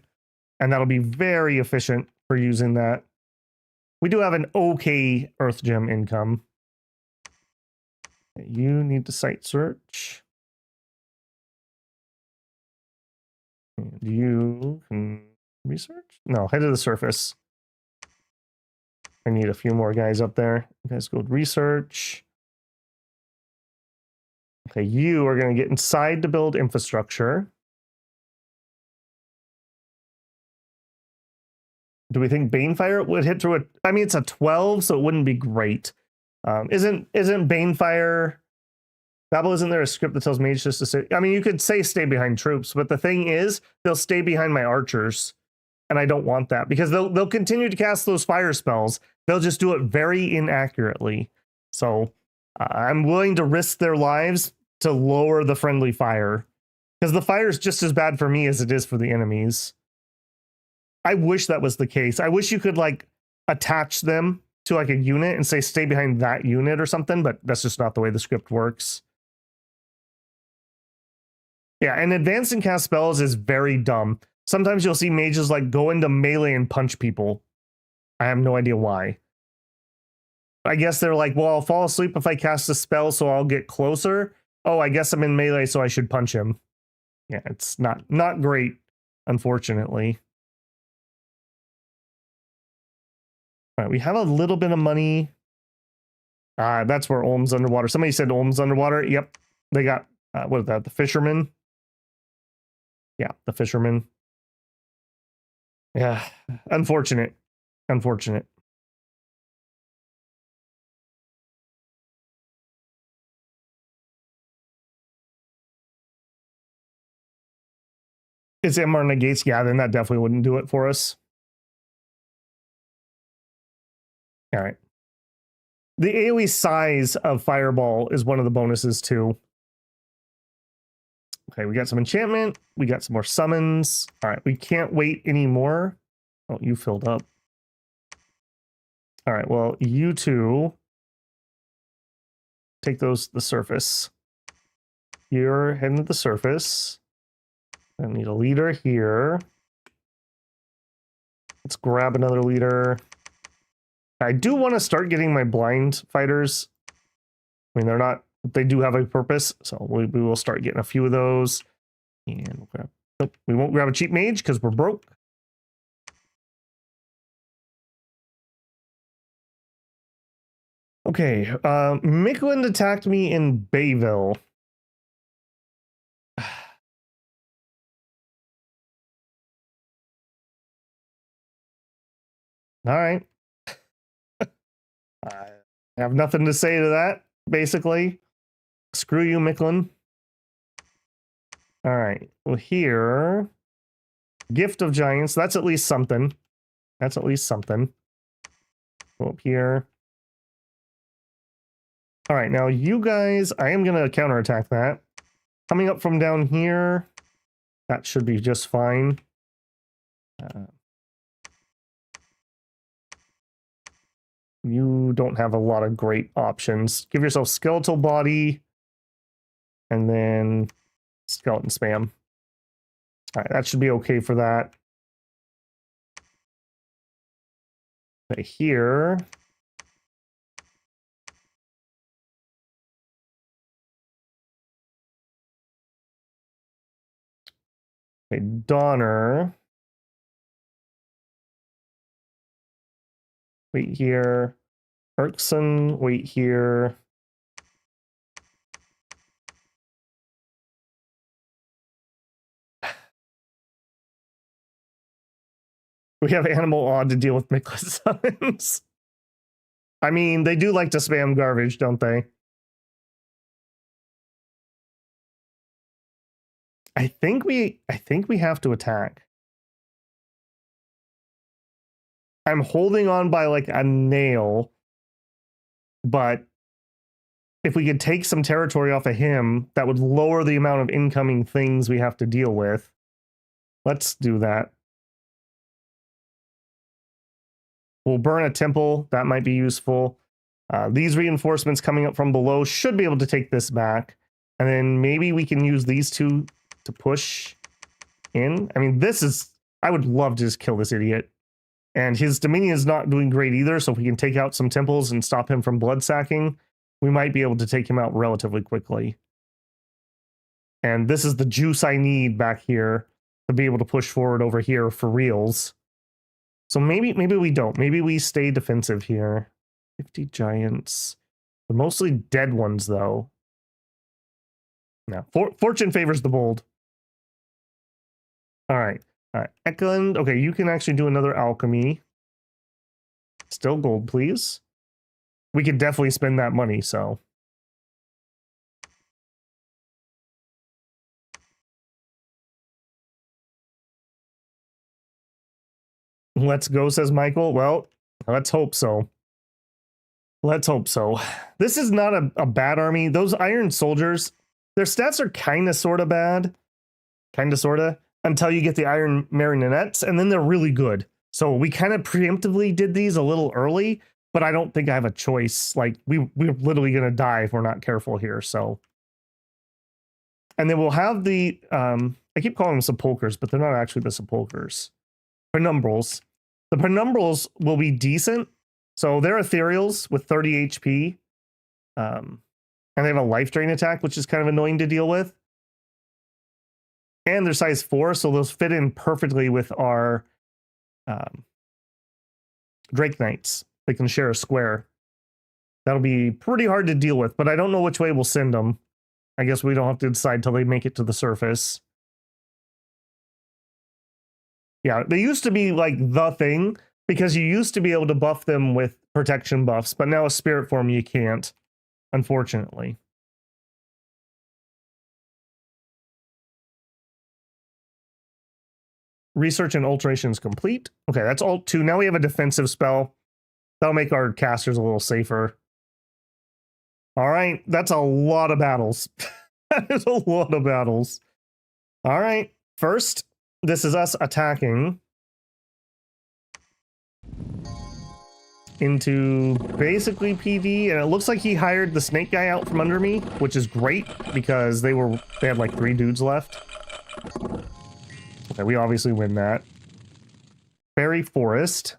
A: And that'll be very efficient for using that. We do have an okay Earth Gem income. You need to site search. And you can research? No, head to the surface. I need a few more guys up there. You guys go research. Okay, you are going to get inside to build infrastructure. Do we think Banefire would hit through it? I mean, it's a 12, so it wouldn't be great. Isn't Banefire... Babel, isn't there a script that tells mages just to say... I mean, you could say stay behind troops, but the thing is, they'll stay behind my archers. and I don't want that because they'll continue to cast those fire spells. They'll just do it very inaccurately. So I'm willing to risk their lives to lower the friendly fire, because the fire is just as bad for me as it is for the enemies. I wish that was the case. I wish you could like attach them to like a unit and say stay behind that unit or something, but that's just not the way the script works. Yeah, and advanced and cast spells is very dumb. Sometimes you'll see mages like go into melee and punch people. I have no idea why. I guess they're like, well, I'll fall asleep if I cast a spell, so I'll get closer. Oh, I guess I'm in melee, so I should punch him. Yeah, it's not great, unfortunately. All right, we have a little bit of money. That's where Ulm's underwater. Somebody said Ulm's underwater. Yep, they got, what is that, the fisherman? Yeah, the fisherman. Yeah, unfortunate. Unfortunate. It's MR negates. Yeah, then that definitely wouldn't do it for us. All right. The AoE size of Fireball is one of the bonuses too. Okay, we got some enchantment. We got some more summons. All right, we can't wait anymore. Oh, you filled up. All right, well, you two take those to the surface. You're heading to the surface. I need a leader here. Let's grab another leader. I do want to start getting my blind fighters. I mean, they're not, they do have a purpose, so we will start getting a few of those. And we'll grab, nope, we won't grab a cheap mage because we're broke. Okay, Mikland attacked me in Bayville. All right. I have nothing to say to that, basically. Screw you, Mikland. All right. Well, here, Gift of Giants. That's at least something. That's at least something. Go up here. All right. Now, you guys, I am going to counterattack that. Coming up from down here, that should be just fine. You don't have a lot of great options. Give yourself skeletal body and then skeleton spam. All right, that should be okay for that. Okay, here. Okay, Donner. Wait here. Erkson, wait here. We have Animal Odd to deal with Miklas summons. I mean, they do like to spam garbage, don't they? I think we have to attack. I'm holding on by like a nail, but if we could take some territory off of him, that would lower the amount of incoming things we have to deal with. Let's do that. We'll burn a temple. That might be useful. These reinforcements coming up from below should be able to take this back. And then maybe we can use these two to push in. I mean, this is... I would love to just kill this idiot. And his Dominion is not doing great either, so if we can take out some temples and stop him from blood sacking, we might be able to take him out relatively quickly. And this is the juice I need back here to be able to push forward over here for reals. So maybe we don't. Maybe we stay defensive here. 50 giants. They're mostly dead ones, though. No. Fortune favors the bold. All right. All right. Eklund. Okay, you can actually do another alchemy. Still gold, please. We could definitely spend that money, so. Let's go, says Michael. Well, let's hope so. Let's hope so. This is not a bad army. Those Iron Soldiers, their stats are kind of sort of bad. Kind of sort of. Until you get the Iron Marionettes, and then they're really good. So we kind of preemptively did these a little early, but I don't think I have a choice. Like, we're literally going to die if we're not careful here, so. And then we'll have the, I keep calling them sepulchers, but they're not actually the sepulchers. Penumbrals. The penumbrals will be decent. So they're ethereals with 30 HP. And they have a life drain attack, which is kind of annoying to deal with. And they're size 4, so those fit in perfectly with our Drake Knights. They can share a square. That'll be pretty hard to deal with, but I don't know which way we'll send them. I guess we don't have to decide till they make it to the surface. Yeah, they used to be like the thing, because you used to be able to buff them with protection buffs, but now a spirit form you can't, unfortunately. Research and alteration is complete. Okay, that's alt 2. Now we have a defensive spell. That'll make our casters a little safer. All right, that's a lot of battles. That is a lot of battles. All right, first, this is us attacking into basically PD, and it looks like he hired the snake guy out from under me, which is great because they had like 3 dudes left. Okay, we obviously win that. Fairy Forest.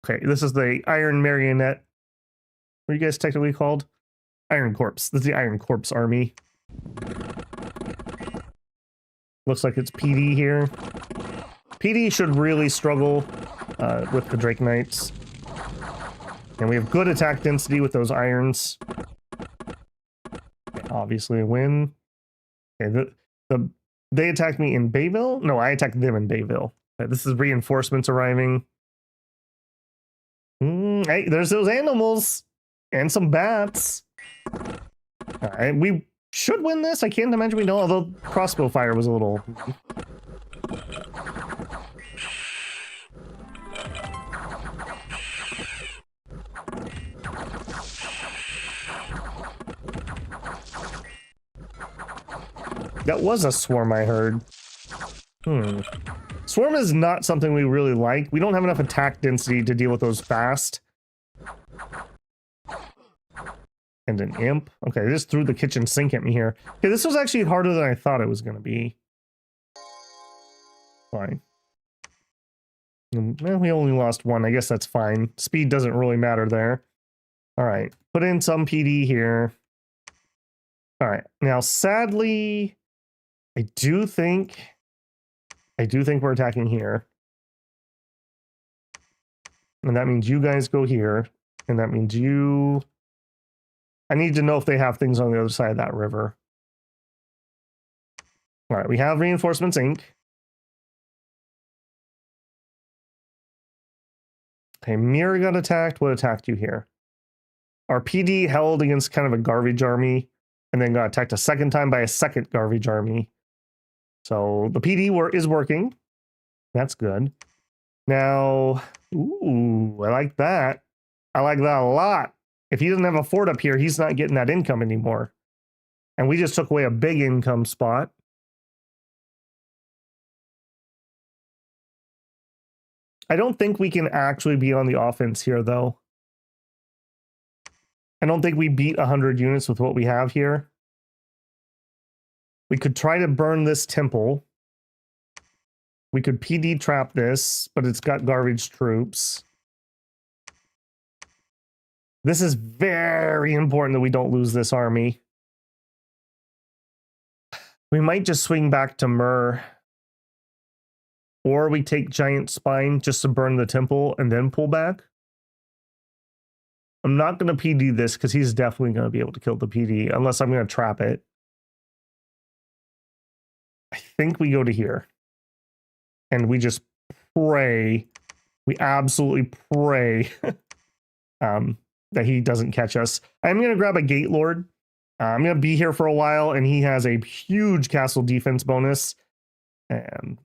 A: Okay, this is the Iron Marionette. What are you guys technically called? Iron Corpse. This is the Iron Corpse army. Looks like it's PD here. PD should really struggle with the Drake Knights. And we have good attack density with those irons. Okay, obviously a win. Okay, they attacked me in Bayville? No, I attacked them in Bayville. Okay, this is reinforcements arriving. Hey, there's those animals. And some bats. Alright, we should win this. I can't imagine we don't, although crossbow fire was a little... That was a swarm I heard. Swarm is not something we really like. We don't have enough attack density to deal with those fast. And an imp. Okay, they just threw the kitchen sink at me here. Okay, this was actually harder than I thought it was going to be. Fine. Well, we only lost 1. I guess that's fine. Speed doesn't really matter there. All right, put in some PD here. All right, now sadly, I do think we're attacking here. And that means you guys go here. And that means you... I need to know if they have things on the other side of that river. All right, we have Reinforcements Inc. Okay, Mirror got attacked. What attacked you here? Our PD held against kind of a garbage army and then got attacked a second time by a second garbage army. So the PD is working. That's good. Now, ooh, I like that. I like that a lot. If he doesn't have a fort up here, he's not getting that income anymore. And we just took away a big income spot. I don't think we can actually be on the offense here, though. I don't think we beat 100 units with what we have here. We could try to burn this temple. We could PD trap this, but it's got garbage troops. This is very important that we don't lose this army. We might just swing back to Myrrh. Or we take Giant Spine just to burn the temple and then pull back. I'm not going to PD this because he's definitely going to be able to kill the PD unless I'm going to trap it. I think we go to here. And we just pray. We absolutely pray that he doesn't catch us. I'm going to grab a Gate Lord. I'm going to be here for a while, and he has a huge castle defense bonus. And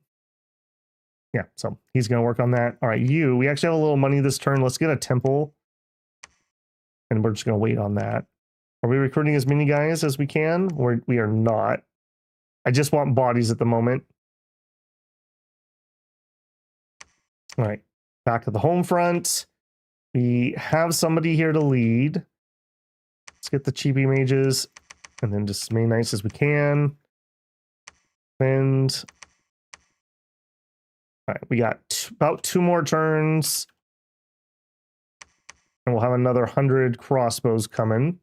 A: Yeah, so he's going to work on that. All right, we actually have a little money this turn. Let's get a temple. And we're just going to wait on that. Are we recruiting as many guys as we can? Or we are not. I just want bodies at the moment. All right, back to the home front. We have somebody here to lead. Let's get the chibi mages. And then just as many knights as we can. And all right, we got about 2 more turns. And we'll have another 100 crossbows coming.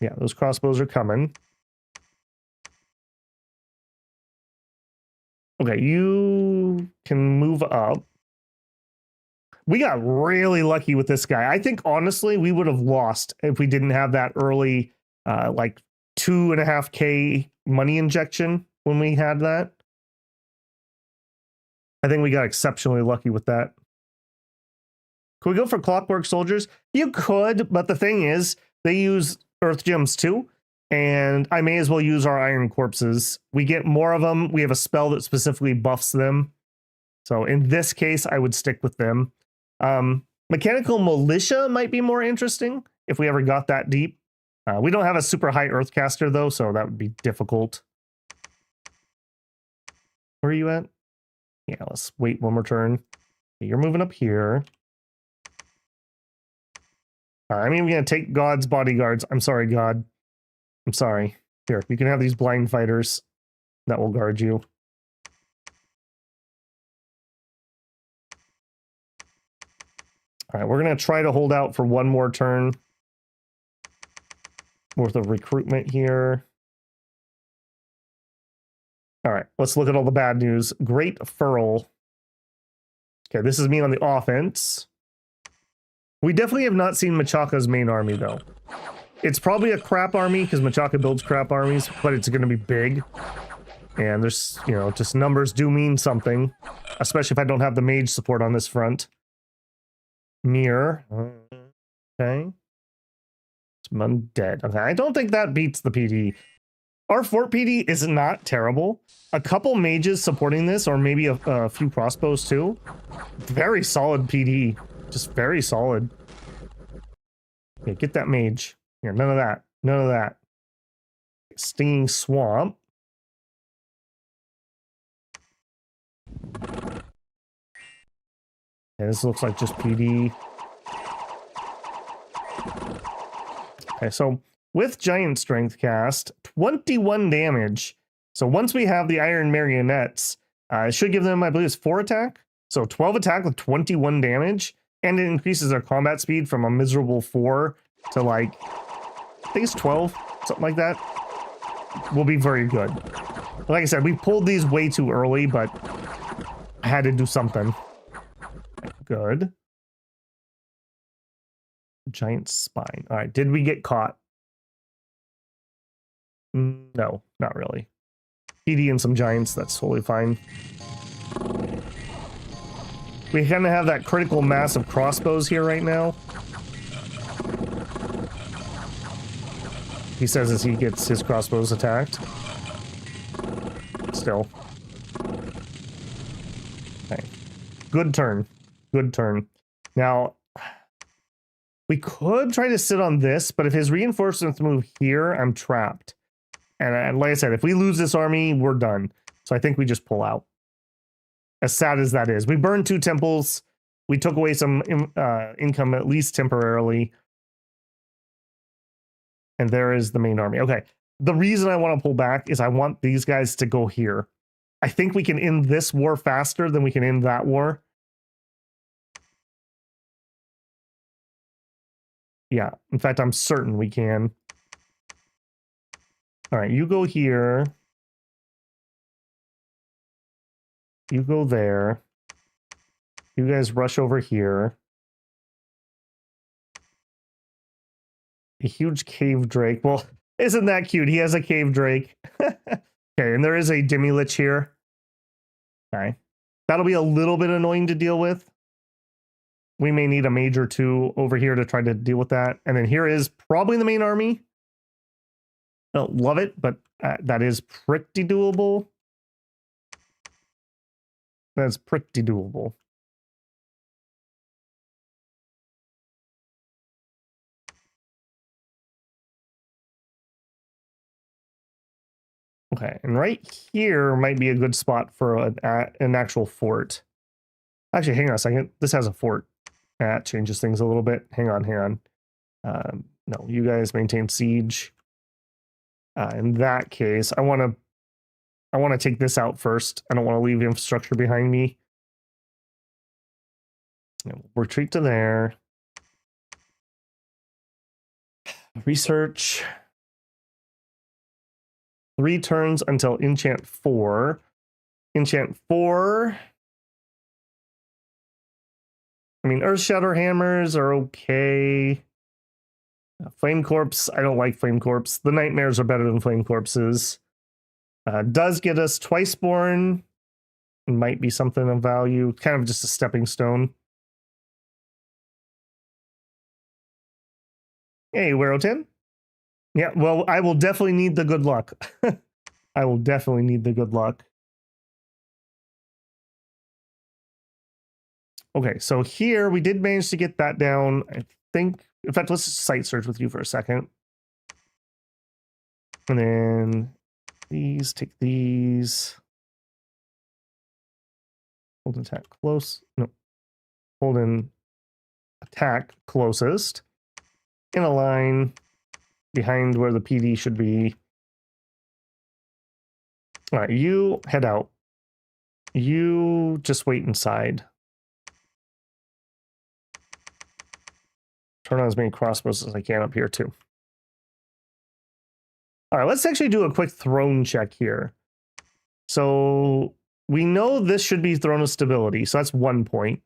A: Yeah, those crossbows are coming. Okay, you can move up. We got really lucky with this guy. I think, honestly, we would have lost if we didn't have that early, like, 2.5K money injection when we had that. I think we got exceptionally lucky with that. Could we go for Clockwork Soldiers? You could, but the thing is, they use Earth Gems too, and I may as well use our Iron Corpses. We get more of them. We have a spell that specifically buffs them. So in this case, I would stick with them. Mechanical Militia might be more interesting if we ever got that deep. We don't have a super high Earthcaster, though, so that would be difficult. Where are you at? Yeah, let's wait one more turn. Okay, you're moving up here. I'm even going to take God's bodyguards. I'm sorry, God. I'm sorry. Here, you can have these blind fighters that will guard you. All right, we're going to try to hold out for one more turn worth of recruitment here. All right, let's look at all the bad news. Great Furl. Okay, this is me on the offense. We definitely have not seen Machaka's main army, though. It's probably a crap army, because Machaka builds crap armies, but it's going to be big. And there's, you know, just numbers do mean something, especially if I don't have the mage support on this front. Mirror. Okay. Some undead. Okay, I don't think that beats the PD. Our fort PD is not terrible. A couple mages supporting this, or maybe a few crossbows too. Very solid PD. Just very solid. Okay, get that mage. Here, none of that. None of that. Stinging Swamp. Okay, this looks like just PD. Okay, so with Giant Strength cast, 21 damage. So once we have the Iron Marionettes, it should give them, I believe it's 4 attack. So 12 attack with 21 damage. And it increases their combat speed from a miserable 4 to like, I think it's 12, something like that. Will be very good. Like I said, we pulled these way too early, but I had to do something. Good. Giant Spine. All right, did we get caught? No, not really. PD and some giants, that's totally fine. We kind of have that critical mass of crossbows here right now. He says as he gets his crossbows attacked. Still. Okay. Good turn. Good turn. Now, we could try to sit on this, but if his reinforcements move here, I'm trapped. And like I said, if we lose this army, we're done. So I think we just pull out. As sad as that is. We burned 2 temples. We took away some income, at least temporarily. And there is the main army. Okay. The reason I want to pull back is I want these guys to go here. I think we can end this war faster than we can end that war. Yeah. In fact, I'm certain we can. All right. You go here. You go there. You guys rush over here. A huge cave drake. Well, isn't that cute? He has a cave drake. Okay, and there is a demi-lich here. Okay. That'll be a little bit annoying to deal with. We may need a mage or 2 over here to try to deal with that. And then here is probably the main army. I don't love it, but that is pretty doable. That's pretty doable. Okay, and right here might be a good spot for an actual fort. Actually, hang on a second. This has a fort. That changes things a little bit. Hang on, hang on. No, you guys maintain siege. In that case, I want to take this out first. I don't want to leave infrastructure behind me. Retreat to there. Research. 3 turns until enchant 4. Enchant 4. I mean, Earth Shatter Hammers are okay. Flame Corpse, I don't like Flame Corpse. The Nightmares are better than Flame Corpses. Does get us Twiceborn. Might be something of value. Kind of just a stepping stone. Hey, Werotin. Yeah, well, I will definitely need the good luck. I will definitely need the good luck. Okay, so here we did manage to get that down. I think, in fact, let's just site search with you for a second. And then these, take these. Hold attack close. No. Hold in attack closest. In a line behind where the PD should be. All right, you head out. You just wait inside. Turn on as many crossbows as I can up here too. All right, let's actually do a quick throne check here. So we know this should be Throne of Stability, so that's 1 point.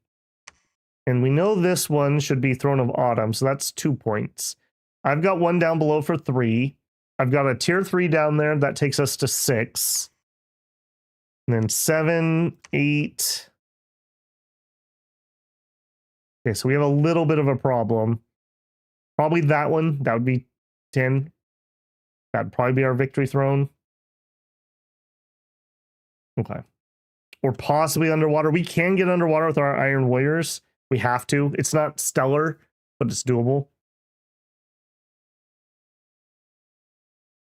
A: And we know this one should be Throne of Autumn, so that's 2 points. I've got one down below for 3. I've got a tier 3 down there. That takes us to 6. And then 7, 8. Okay, so we have a little bit of a problem. Probably that one. That would be 10. That'd probably be our victory throne. Okay. Or possibly underwater. We can get underwater with our Iron Warriors. We have to. It's not stellar, but it's doable.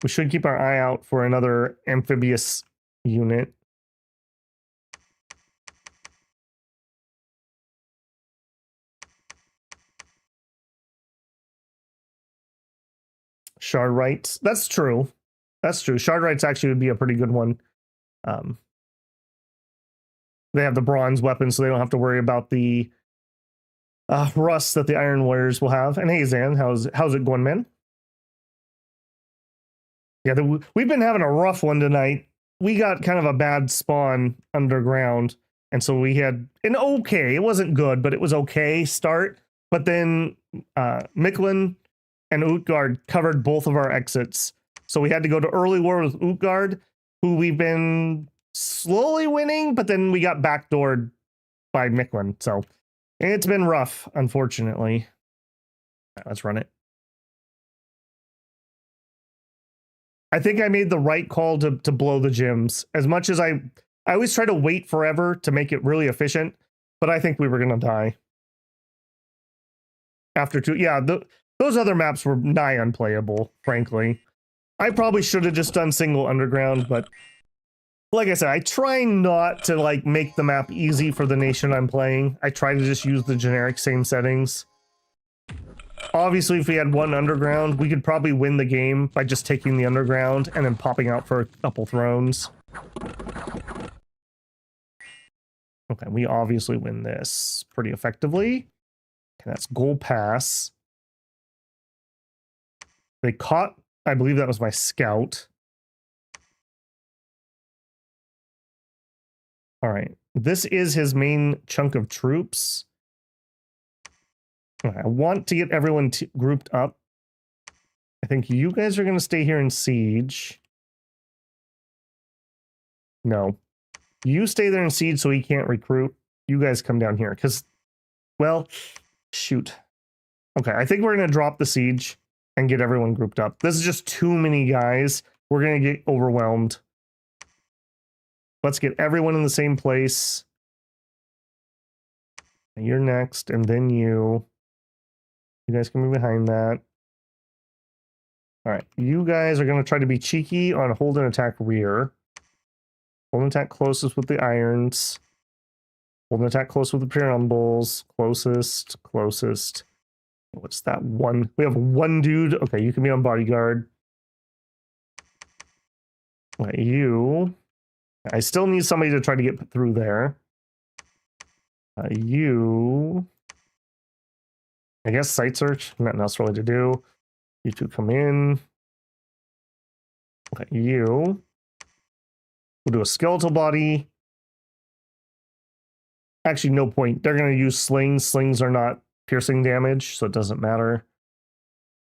A: We should keep our eye out for another amphibious unit. Shard Rights. That's true. That's true. Shard Rights actually would be a pretty good one. They have the bronze weapon, so they don't have to worry about the rust that the Iron Warriors will have. And hey, Zan, how's it going, man? Yeah, we've been having a rough one tonight. We got kind of a bad spawn underground, and so we had an okay, it wasn't good, but it was okay start. But then Micklin and Utgard covered both of our exits. So we had to go to early war with Utgard, who we've been slowly winning, but then we got backdoored by Micklin. So it's been rough, unfortunately. Right, let's run it. I think I made the right call to blow the gyms. As much as I always try to wait forever to make it really efficient, but I think we were going to die. After 2, yeah, those other maps were nigh unplayable, frankly. I probably should have just done single underground, but like I said, I try not to like make the map easy for the nation I'm playing. I try to just use the generic same settings. Obviously, if we had one underground, we could probably win the game by just taking the underground and then popping out for a couple thrones. Okay, we obviously win this pretty effectively. Okay, that's goal pass. They caught, I believe that was my scout. All right, this is his main chunk of troops. I want to get everyone grouped up. I think you guys are going to stay here in siege. No. You stay there in siege so he can't recruit. You guys come down here because, well, shoot. Okay, I think we're going to drop the siege and get everyone grouped up. This is just too many guys. We're going to get overwhelmed. Let's get everyone in the same place. You're next, and then you. You guys can move behind that. All right, you guys are going to try to be cheeky on hold and attack rear. Hold and attack closest with the irons. Hold and attack close with the preambles. Closest, closest. What's that one? We have one dude. Okay, you can be on bodyguard. You. I still need somebody to try to get through there. You. I guess sight search. Nothing else really to do. You two come in. Okay, you. We'll do a skeletal body. Actually, no point. They're going to use slings. Slings are not piercing damage, so it doesn't matter.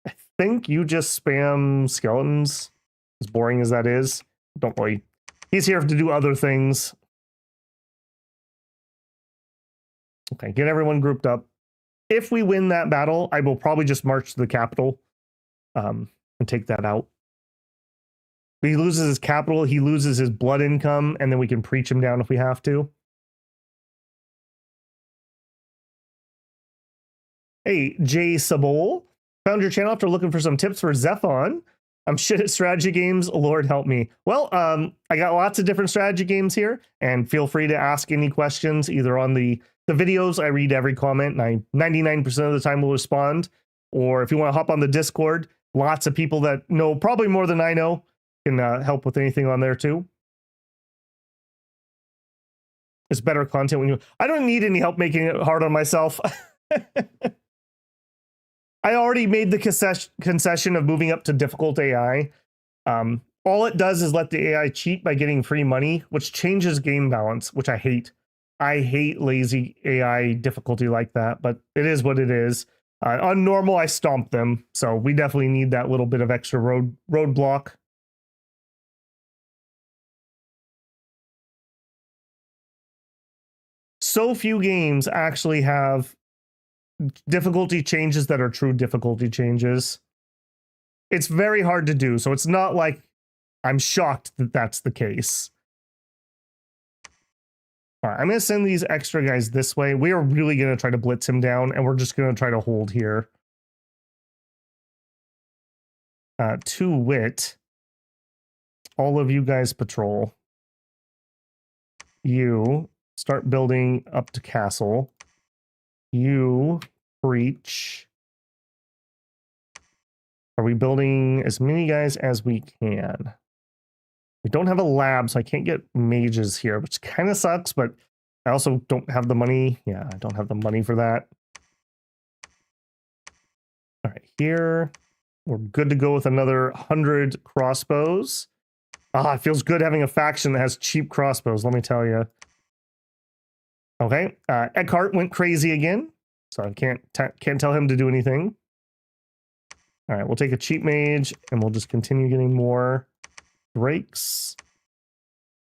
A: I think you just spam skeletons, as boring as that is. Don't worry. He's here to do other things. Okay, get everyone grouped up. If we win that battle, I will probably just march to the capital and take that out. If he loses his capital, he loses his blood income, and then we can preach him down if we have to. Hey, Jay Sabol, found your channel after looking for some tips for Zephon. I'm shit at strategy games. Lord help me. Well, I got lots of different strategy games here, and feel free to ask any questions either on the videos. I read every comment, and I 99% of the time will respond. Or if you want to hop on the Discord, lots of people that know probably more than I know can help with anything on there too. It's better content when you. I don't need any help making it hard on myself. I already made the concession of moving up to difficult AI. All it does is let the AI cheat by getting free money, which changes game balance, which I hate. I hate lazy AI difficulty like that, but it is what it is. On normal, I stomp them, so we definitely need that little bit of extra roadblock. So few games actually have difficulty changes that are true difficulty changes. It's very hard to do, so it's not like I'm shocked that that's the case. All right, I'm going to send these extra guys this way. We are really going to try to blitz him down, and we're just going to try to hold here. To wit, all of you guys patrol. You start building up to castle. You breach. Are we building as many guys as we can? We don't have a lab, so I can't get mages here, which kind of sucks, but I also don't have the money. Yeah, I don't have the money for that. All right, here. We're good to go with another 100 crossbows. Ah, it feels good having a faction that has cheap crossbows, let me tell you. Okay, Eckhart went crazy again, so I can't tell him to do anything. All right, we'll take a cheap mage, and we'll just continue getting more breaks.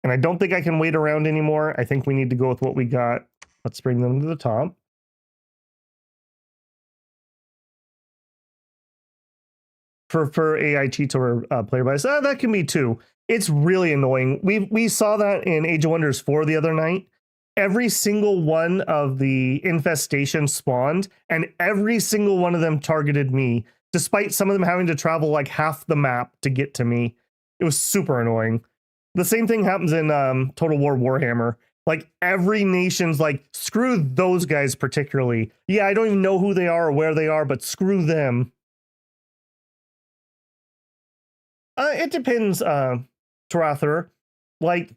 A: And I don't think I can wait around anymore. I think we need to go with what we got. Let's bring them to the top. For AI cheats or player bias, that can be too. It's really annoying. We saw that in Age of Wonders 4 the other night. Every single one of the infestations spawned, and every single one of them targeted me, despite some of them having to travel like half the map to get to me. It was super annoying. The same thing happens in Total War Warhammer. Like, every nation's like, screw those guys particularly. Yeah, I don't even know who they are or where they are, but screw them. It depends, Tarather. Like,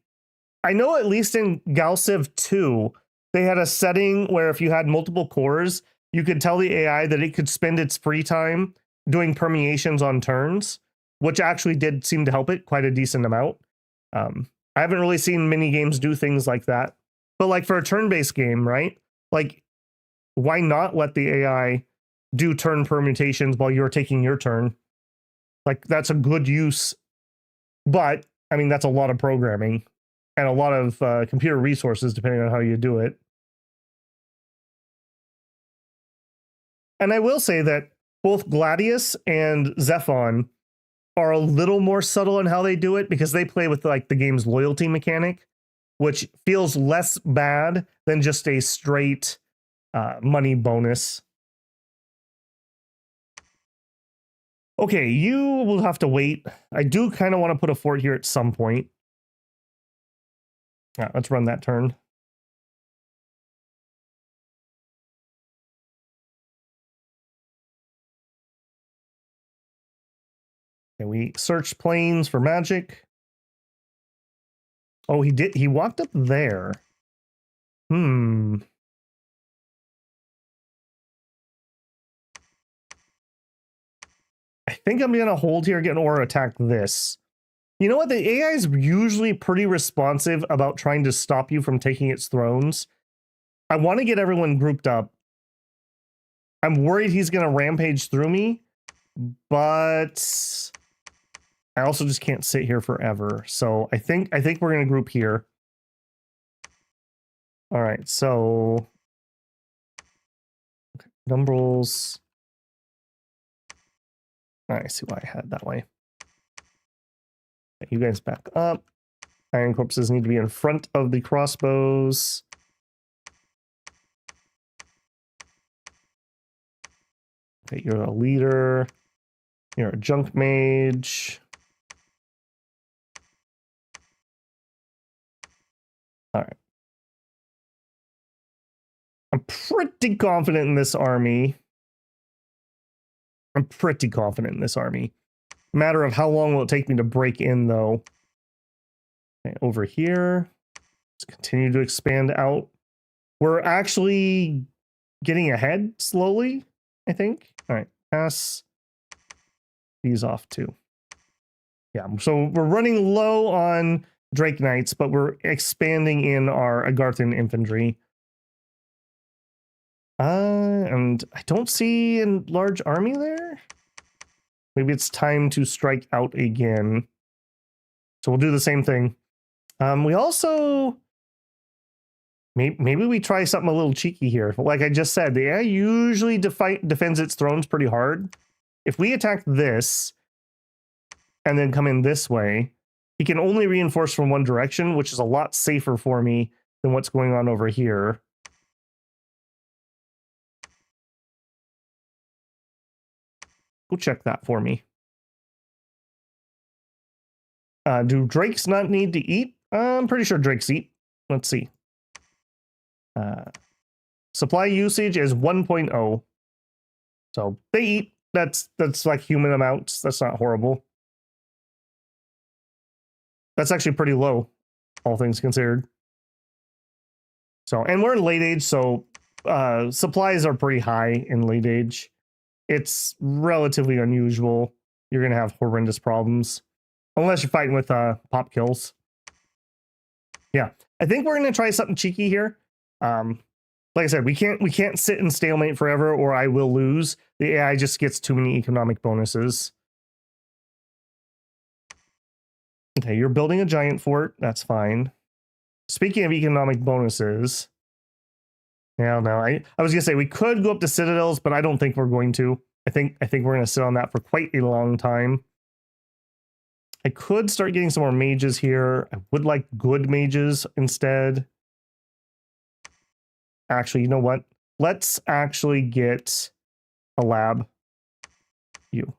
A: I know at least in Galciv 2, they had a setting where if you had multiple cores, you could tell the AI that it could spend its free time doing permeations on turns, which actually did seem to help it quite a decent amount. I haven't really seen many games do things like that. But like for a turn-based game, right? Like, why not let the AI do turn permutations while you're taking your turn? Like, that's a good use. But, I mean, that's a lot of programming and a lot of computer resources, depending on how you do it. And I will say that both Gladius and Zephon are a little more subtle in how they do it because they play with like the game's loyalty mechanic, which feels less bad than just a straight money bonus. Okay, you will have to wait. I do kind of want to put a fort here at some point. Yeah, let's run that turn. Okay, we searched plains for magic. Oh, he did. He walked up there. I think I'm going to hold here again or attack this. You know what? The AI is usually pretty responsive about trying to stop you from taking its thrones. I want to get everyone grouped up. I'm worried he's going to rampage through me, but I also just can't sit here forever. So I think we're going to group here. All right, so okay, Dumbrels. I see why I had it that way. Okay, you guys back up. Iron corpses need to be in front of the crossbows. Okay, you're a leader. You're a junk mage. All right. I'm pretty confident in this army. Matter of how long will it take me to break in, though. Okay, over here. Let's continue to expand out. We're actually getting ahead slowly, I think. All right, pass these off too. Yeah, so we're running low on Drake Knights, but we're expanding in our Agarthan infantry. And I don't see a large army there. Maybe it's time to strike out again. So we'll do the same thing. We also... Maybe we try something a little cheeky here. Like I just said, the AI usually defends its thrones pretty hard. If we attack this, and then come in this way, he can only reinforce from one direction, which is a lot safer for me than what's going on over here. Go check that for me. Do drakes not need to eat? I'm pretty sure drakes eat. Let's see. Supply usage is 1.0. So they eat. That's like human amounts. That's not horrible. That's actually pretty low, all things considered. So, and we're in late age, so supplies are pretty high in late age. It's relatively unusual. You're going to have horrendous problems. Unless you're fighting with pop kills. Yeah, I think we're going to try something cheeky here. Like I said, we can't sit in stalemate forever or I will lose. The AI just gets too many economic bonuses. Okay, you're building a giant fort. That's fine. Speaking of economic bonuses, no, I was gonna say we could go up to citadels, but I don't think we're going to. I think we're gonna sit on that for quite a long time. I could start getting some more mages here. I would like good mages instead. Actually, you know what? Let's actually get a lab. You.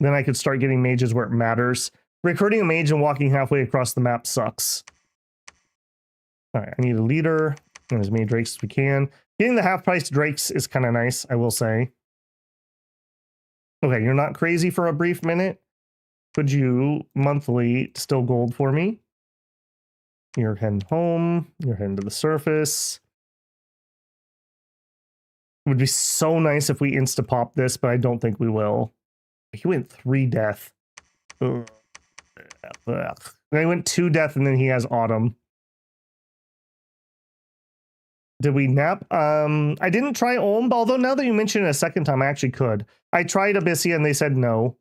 A: Then I could start getting mages where it matters. Recruiting a mage and walking halfway across the map sucks. All right, I need a leader and as many drakes as we can. Getting the half-priced drakes is kind of nice, I will say. Okay, you're not crazy for a brief minute. Could you monthly still gold for me? You're heading home. You're heading to the surface. It would be so nice if we insta-pop this, but I don't think we will. He went 3 death. Ugh. Ugh. Then he went 2 death, and then he has autumn. Did we nap? I didn't try Olm, although now that you mention it a second time, I actually could. I tried Abyssia, and they said no.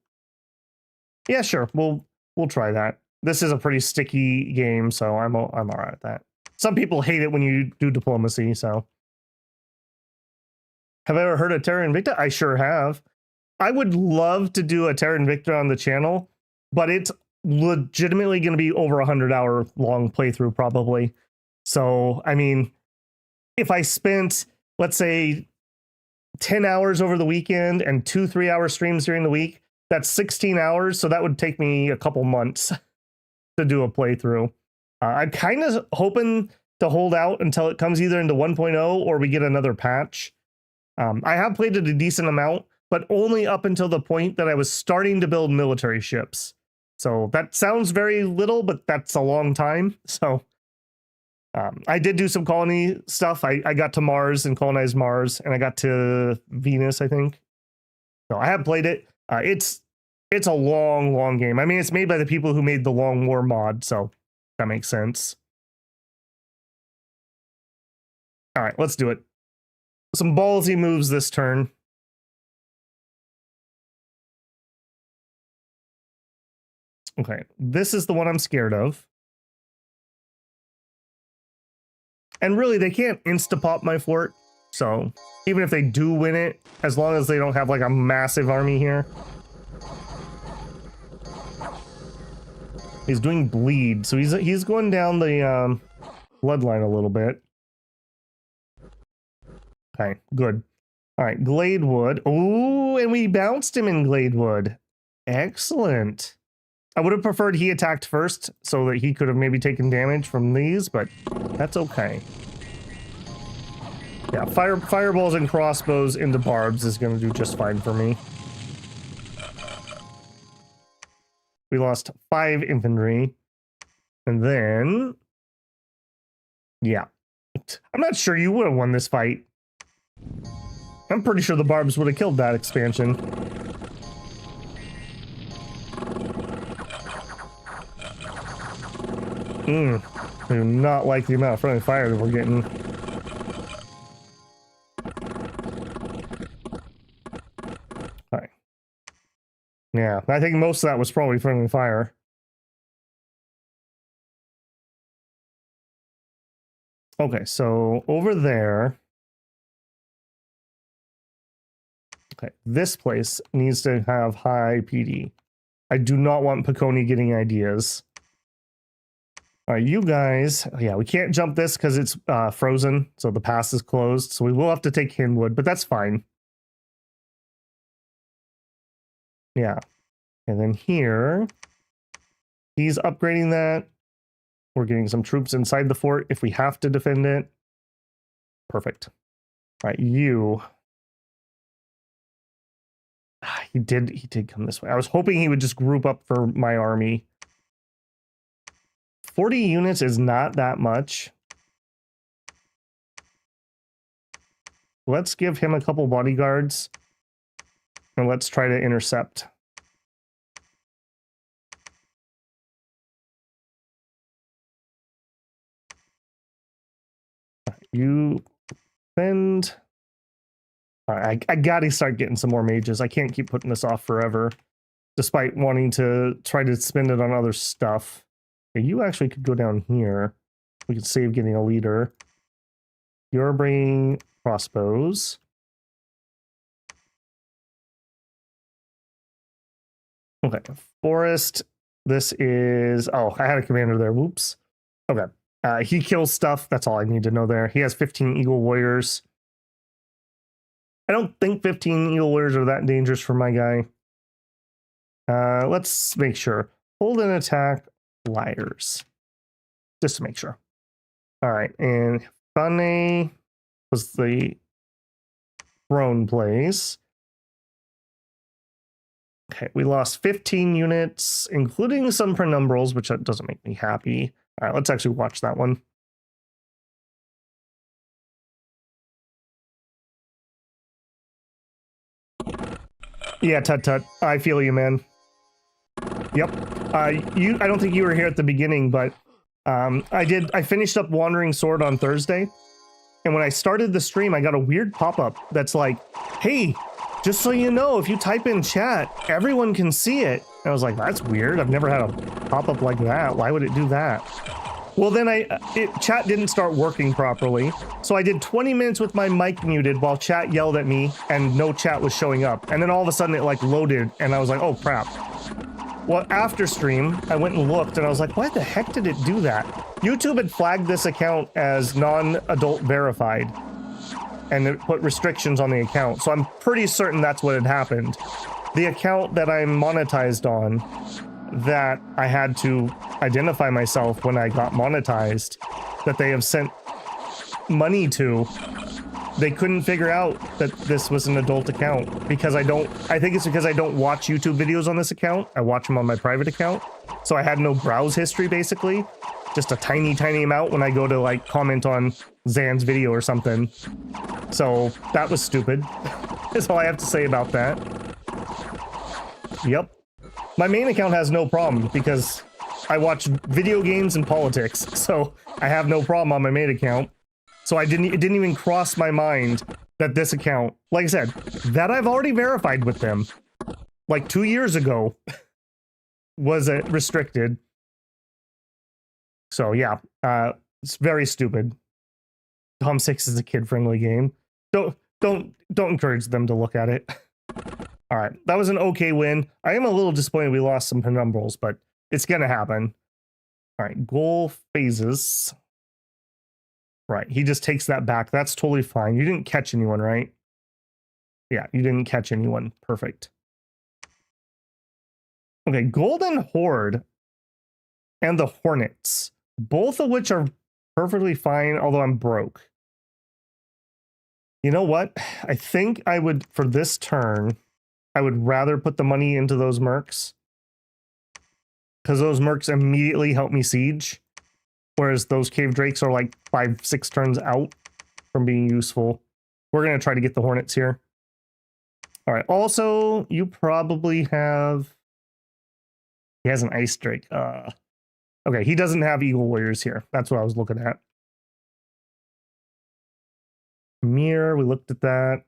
A: Yeah, sure. We'll try that. This is a pretty sticky game, so I'm all right with that. Some people hate it when you do diplomacy, so. Have I ever heard of Terra Invicta? I sure have. I would love to do a Terra Invicta on the channel, but it's legitimately going to be over 100-hour long playthrough probably. So, I mean, if I spent, let's say, 10 hours over the weekend and 2 3-hour streams during the week, that's 16 hours. So that would take me a couple months to do a playthrough. I'm kind of hoping to hold out until it comes either into 1.0 or we get another patch. I have played it a decent amount, but only up until the point that I was starting to build military ships. So that sounds very little, but that's a long time. So I did do some colony stuff. I got to Mars and colonized Mars, and I got to Venus, I think. So I have played it. It's a long game. I mean, it's made by the people who made the Long War mod, so that makes sense. All right, let's do it. Some ballsy moves this turn. Okay, this is the one I'm scared of. And really, they can't insta-pop my fort. So even if they do win it, as long as they don't have like a massive army here. He's doing bleed, so he's going down the bloodline a little bit. Okay, good. All right, Gladewood. Oh, and we bounced him in Gladewood. Excellent. I would have preferred he attacked first so that he could have maybe taken damage from these, but that's okay. Yeah, fireballs and crossbows into barbs is going to do just fine for me. We lost 5 infantry. And then... yeah. I'm not sure you would have won this fight. I'm pretty sure the barbs would have killed that expansion. I do not like the amount of friendly fire that we're getting. Alright. Yeah, I think most of that was probably friendly fire. Okay, so over there... okay, this place needs to have high PD. I do not want Piconi getting ideas. All right, you guys, yeah, we can't jump this because it's frozen, so the pass is closed, so we will have to take Hinwood, but that's fine. Yeah, and then here, he's upgrading that. We're getting some troops inside the fort if we have to defend it. Perfect. All right, you... he did come this way. I was hoping he would just group up for my army. 40 units is not that much. Let's give him a couple bodyguards. And let's try to intercept. You spend... I gotta start getting some more mages. I can't keep putting this off forever. Despite wanting to try to spend it on other stuff. You actually could go down here. We could save getting a leader. You're bringing crossbows. Okay, forest. This is... oh, I had a commander there. Whoops. Okay. He kills stuff. That's all I need to know there. He has 15 Eagle Warriors. I don't think 15 Eagle Warriors are that dangerous for my guy. Let's make sure. Hold an attack. Liars. Just to make sure. All right, and Fane was the throne place. Okay, we lost 15 units, including some penumbrals, which doesn't make me happy. All right, let's actually watch that one. Yeah, tut. I feel you, man. Yep. I don't think you were here at the beginning, but I finished up Wandering Sword on Thursday. And when I started the stream, I got a weird pop-up that's like, hey, just so you know, if you type in chat, everyone can see it. And I was like, that's weird. I've never had a pop-up like that. Why would it do that? Well, then chat didn't start working properly. So I did 20 minutes with my mic muted while chat yelled at me and no chat was showing up. And then all of a sudden it like loaded and I was like, oh crap. Well, after stream, I went and looked and I was like, why the heck did it do that? YouTube had flagged this account as non-adult verified and it put restrictions on the account. So I'm pretty certain that's what had happened. The account that I'm monetized on, that I had to identify myself when I got monetized, that they have sent money to, they couldn't figure out that this was an adult account because I think it's because I don't watch YouTube videos on this account. I watch them on my private account. So I had no browse history, basically. Just a tiny, tiny amount when I go to like comment on Zan's video or something. So that was stupid. That's all I have to say about that. Yep. My main account has no problem because I watch video games and politics. So I have no problem on my main account. So it didn't even cross my mind that this account, like I said, that I've already verified with them like 2 years ago, was restricted. So yeah, it's very stupid. Tom 6 is a kid-friendly game. Don't encourage them to look at it. All right, that was an okay win. I am a little disappointed we lost some penumbrals, but it's gonna happen. All right, goal phases. Right, he just takes that back. That's totally fine. You didn't catch anyone, right? Yeah, you didn't catch anyone. Perfect. Okay, Golden Horde and the Hornets, both of which are perfectly fine, although I'm broke. You know what? I think I would, for this turn, I would rather put the money into those mercs, because those mercs immediately help me siege. Whereas those cave drakes are like 5-6 turns out from being useful. We're going to try to get the hornets here. All right. Also, you probably have... He has an ice drake. Okay, he doesn't have eagle warriors here. That's what I was looking at. Mirror, we looked at that.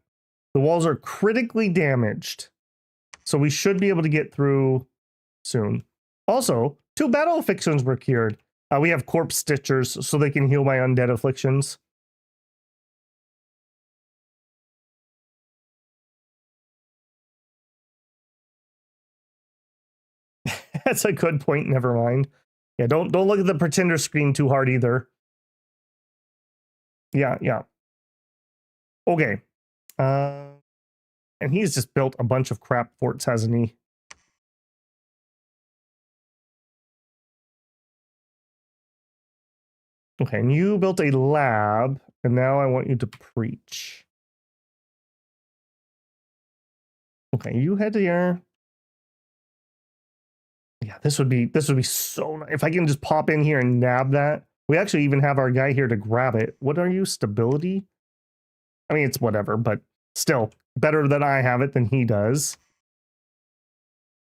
A: The walls are critically damaged. So we should be able to get through soon. Also, 2 battle afflictions were cured. We have corpse stitchers, so they can heal my undead afflictions. That's a good point. Never mind. Yeah, don't look at the pretender screen too hard either. Yeah. Okay. And he's just built a bunch of crap forts, hasn't he? Okay, and you built a lab, and now I want you to preach. Okay, you head here. Yeah, this would be so nice. If I can just pop in here and nab that. We actually even have our guy here to grab it. What are you? Stability? I mean, it's whatever, but still better that I have it than he does.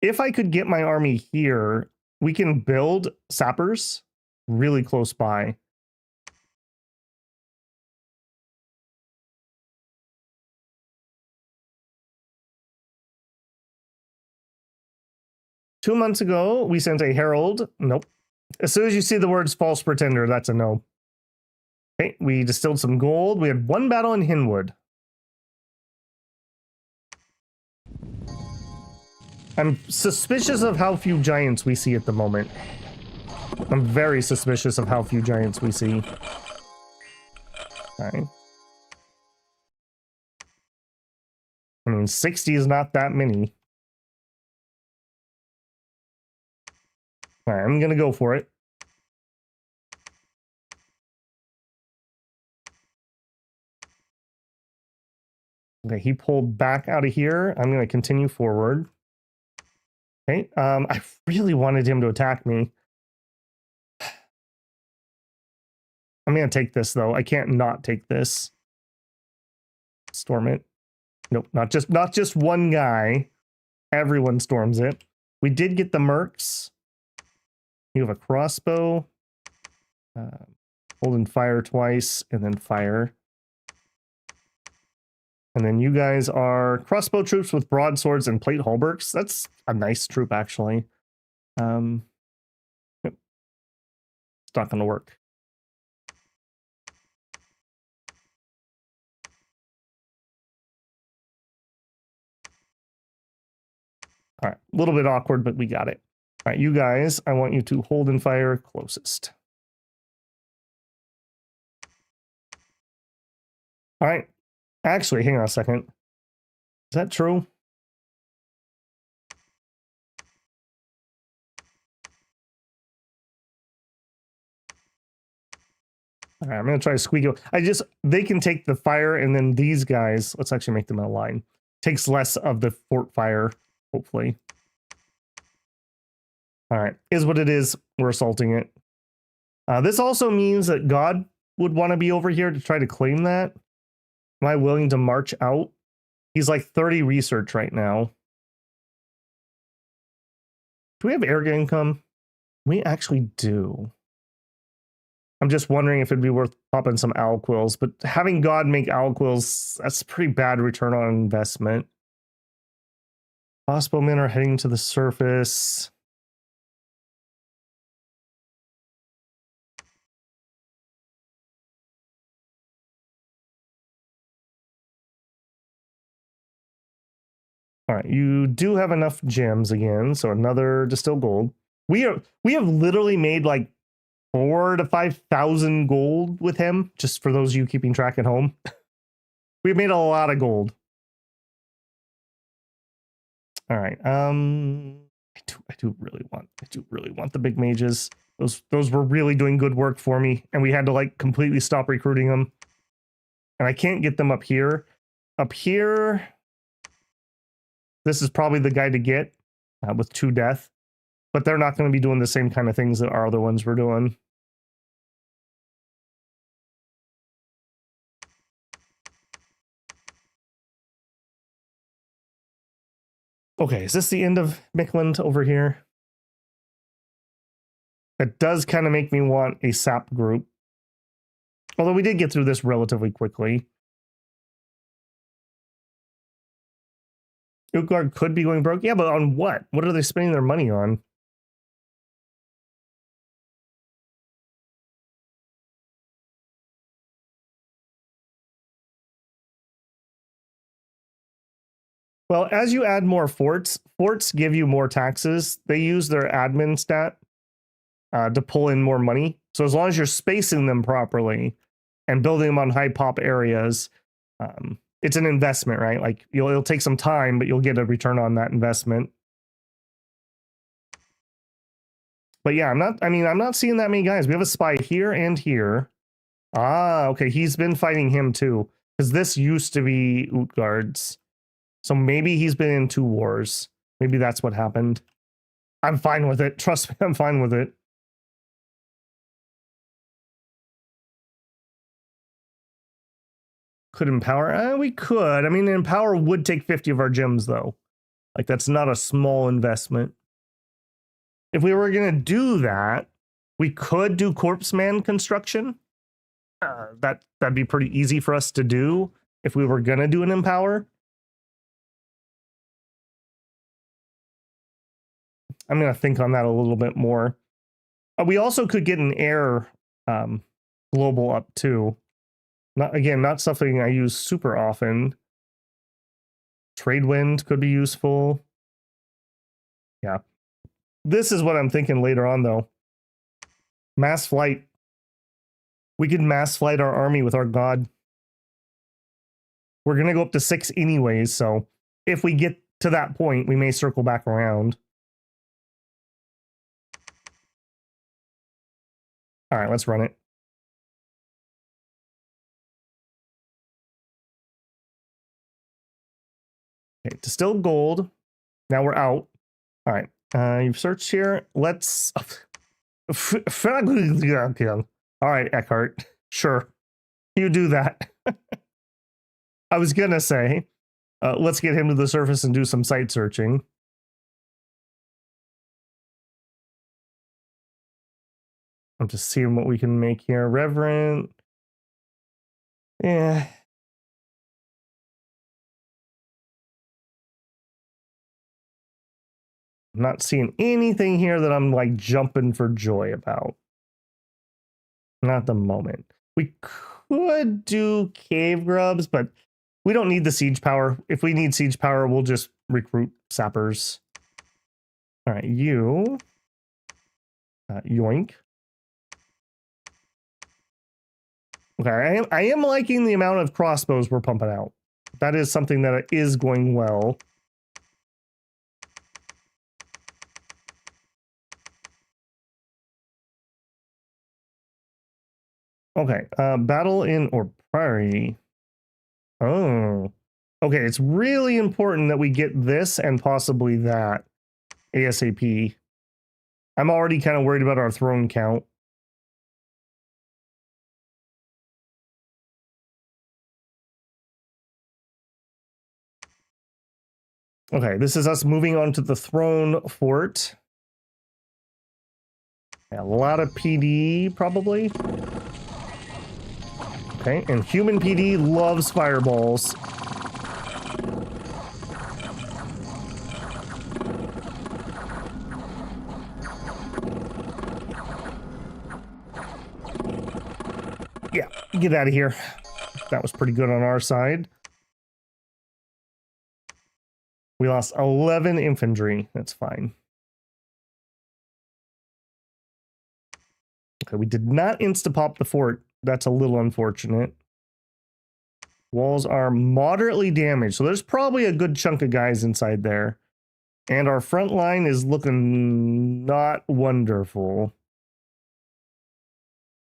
A: If I could get my army here, we can build sappers really close by. Two months ago, we sent a herald. Nope. As soon as you see the words false pretender, that's a no. Okay, we distilled some gold. We had 1 battle in Hinwood. I'm suspicious of how few giants we see at the moment. I'm very suspicious of how few giants we see. Okay. I mean, 60 is not that many. All right, I'm gonna go for it. Okay, he pulled back out of here. I'm gonna continue forward. Okay, I really wanted him to attack me. I'm gonna take this though. I can't not take this. Storm it. Nope, not just one guy. Everyone storms it. We did get the mercs. You have a crossbow. Hold and fire twice, and then fire. And then you guys are crossbow troops with broadswords and plate halberds. That's a nice troop, actually. Let's It's not going to work. All right, a little bit awkward, but we got it. All right, you guys, I want you to hold and fire closest. All right, actually, hang on a second. Is that true? All right, I'm going to try to squeak it. They can take the fire, and then these guys, let's actually make them in a line. Takes less of the fort fire, hopefully. All right, is what it is. We're assaulting it. This also means that God would want to be over here to try to claim that. Am I willing to march out? He's like 30 research right now. Do we have air income? We actually do. I'm just wondering if it'd be worth popping some owl quills, but having God make owl quills, that's a pretty bad return on investment. Crossbowmen are heading to the surface. All right, you do have enough gems again, so another distilled gold. We have literally made like 4,000 to 5,000 gold with him, just for those of you keeping track at home. We've made a lot of gold. All right, I do really want the big mages. Those were really doing good work for me, and we had to like completely stop recruiting them. And I can't get them up here. Up here, this is probably the guy to get with 2 death, but they're not going to be doing the same kind of things that our other ones were doing. Okay, is this the end of Mickland over here? That does kind of make me want a sap group. Although we did get through this relatively quickly. Utgard could be going broke. Yeah, but on what? What are they spending their money on? Well, as you add more forts give you more taxes. They use their admin stat to pull in more money. So as long as you're spacing them properly and building them on high pop areas, it's an investment, right? Like it'll take some time, but you'll get a return on that investment. But yeah, I'm not seeing that many guys. We have a spy here and here. Ah, okay. He's been fighting him too, because this used to be Utgard's. So maybe he's been in 2 wars. Maybe that's what happened. I'm fine with it. Trust me, I'm fine with it. Could empower? We could. I mean, empower would take 50 of our gems, though. Like, that's not a small investment. If we were going to do that, we could do corpse man construction. That'd be pretty easy for us to do if we were going to do an empower. I'm going to think on that a little bit more. We also could get an air global up too. Not something I use super often. Trade wind could be useful. Yeah. This is what I'm thinking later on, though. Mass flight. We could mass flight our army with our god. We're going to go up to 6 anyways, so if we get to that point, we may circle back around. All right, let's run it. Okay, distilled gold. Now we're out. All right, you've searched here. Let's... All right, Eckhart. Sure. You do that. I was going to say, let's get him to the surface and do some site searching. I'm just seeing what we can make here. Reverend. Yeah. I'm not seeing anything here that I'm like jumping for joy about. Not at the moment. We could do cave grubs, but we don't need the siege power. If we need siege power, we'll just recruit sappers. All right, you. Yoink. Okay, I am liking the amount of crossbows we're pumping out. That is something that is going well. Okay, battle in or prairie. Oh, okay. It's really important that we get this and possibly that ASAP. I'm already kind of worried about our throne count. Okay, this is us moving on to the throne fort. Yeah, a lot of PD, probably. Okay, and human PD loves fireballs. Yeah, get out of here. That was pretty good on our side. We lost 11 infantry. That's fine. Okay, we did not insta-pop the fort. That's a little unfortunate. Walls are moderately damaged, so there's probably a good chunk of guys inside there. And our front line is looking not wonderful.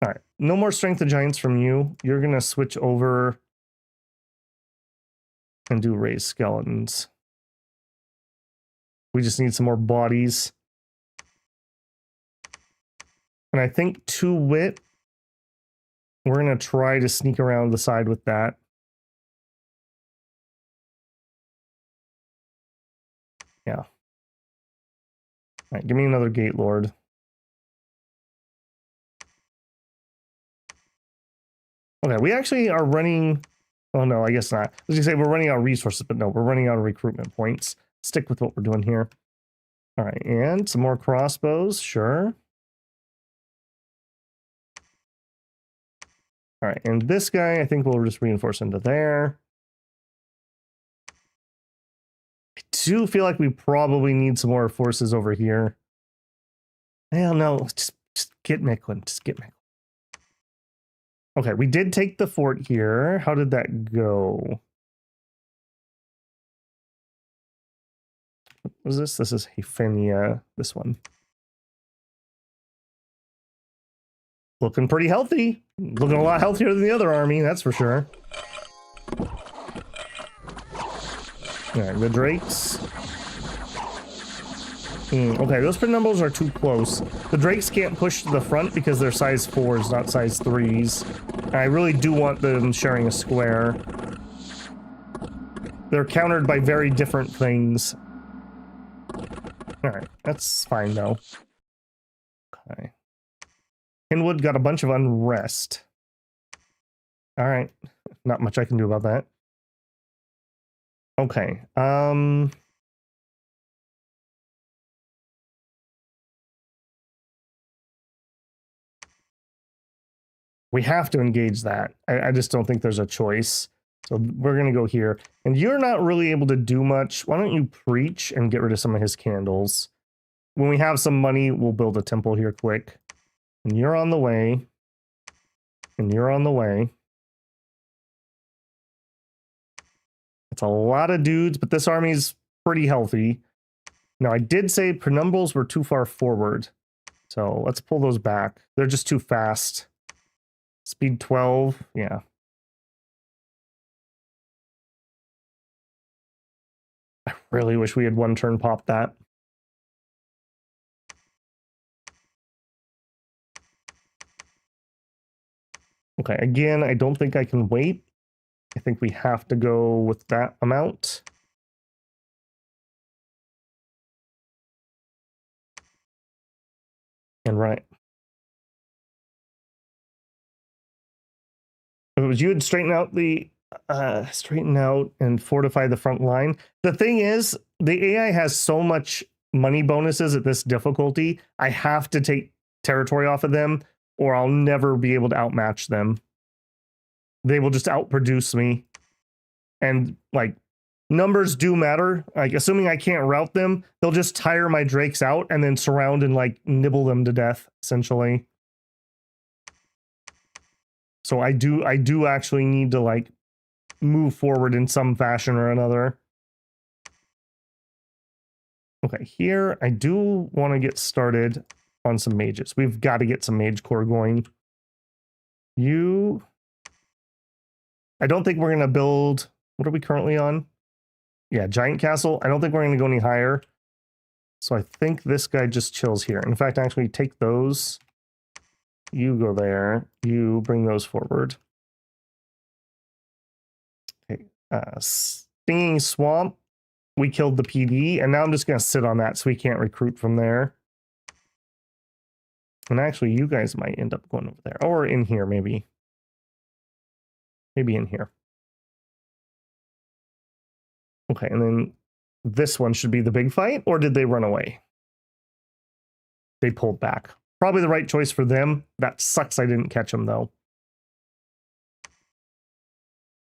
A: All right, no more strength of giants from you. You're going to switch over and do raised skeletons. We just need some more bodies. And I think 2 wit. We're going to try to sneak around the side with that. Yeah. All right, give me another gate lord. Okay, we actually are running... Oh, no, I guess not. I was going to say we're running out of resources, but no, we're running out of recruitment points. Stick with what we're doing here. All right, and some more crossbows, sure. All right, and this guy, I think we'll just reinforce into there. I do feel like we probably need some more forces over here. Hell no, just get Micklin, just get Micklin. Okay, we did take the fort here. How did that go? What was this? This is Hafenia, this one. Looking pretty healthy. Looking a lot healthier than the other army, that's for sure. Alright, the drakes. Okay, those penumbras are too close. The drakes can't push to the front because they're size 4s, not size 3s. I really do want them sharing a square. They're countered by very different things. Alright, that's fine though. Okay. Hinwood got a bunch of unrest. Alright, not much I can do about that. Okay, we have to engage that. I just don't think there's a choice. So we're going to go here. And you're not really able to do much. Why don't you preach and get rid of some of his candles? When we have some money, we'll build a temple here quick. And you're on the way. And you're on the way. It's a lot of dudes, but this army's pretty healthy. Now, I did say penumbrals were too far forward. So let's pull those back. They're just too fast. Speed 12, yeah. I really wish we had one turn pop that. Okay, again, I don't think I can wait. I think we have to go with that amount. And right. If it was you, would straighten out and fortify the front line. The thing is, the AI has so much money bonuses at this difficulty. I have to take territory off of them, or I'll never be able to outmatch them. They will just outproduce me. And like, numbers do matter. Like, assuming I can't rout them, they'll just tire my drakes out and then surround and like nibble them to death, essentially. So I do actually need to like move forward in some fashion or another. Okay, here I do want to get started on some mages. We've got to get some mage core going. I don't think we're going to build... What are we currently on? Yeah, Giant Castle. I don't think we're going to go any higher. So I think this guy just chills here. In fact, actually take those. You go there. You bring those forward. Okay. Stinging Swamp. We killed the PD, and now I'm just going to sit on that so we can't recruit from there. And actually, you guys might end up going over there. Or in here, maybe. Maybe in here. Okay, and then this one should be the big fight, or did they run away? They pulled back. Probably the right choice for them. That sucks I didn't catch them, though.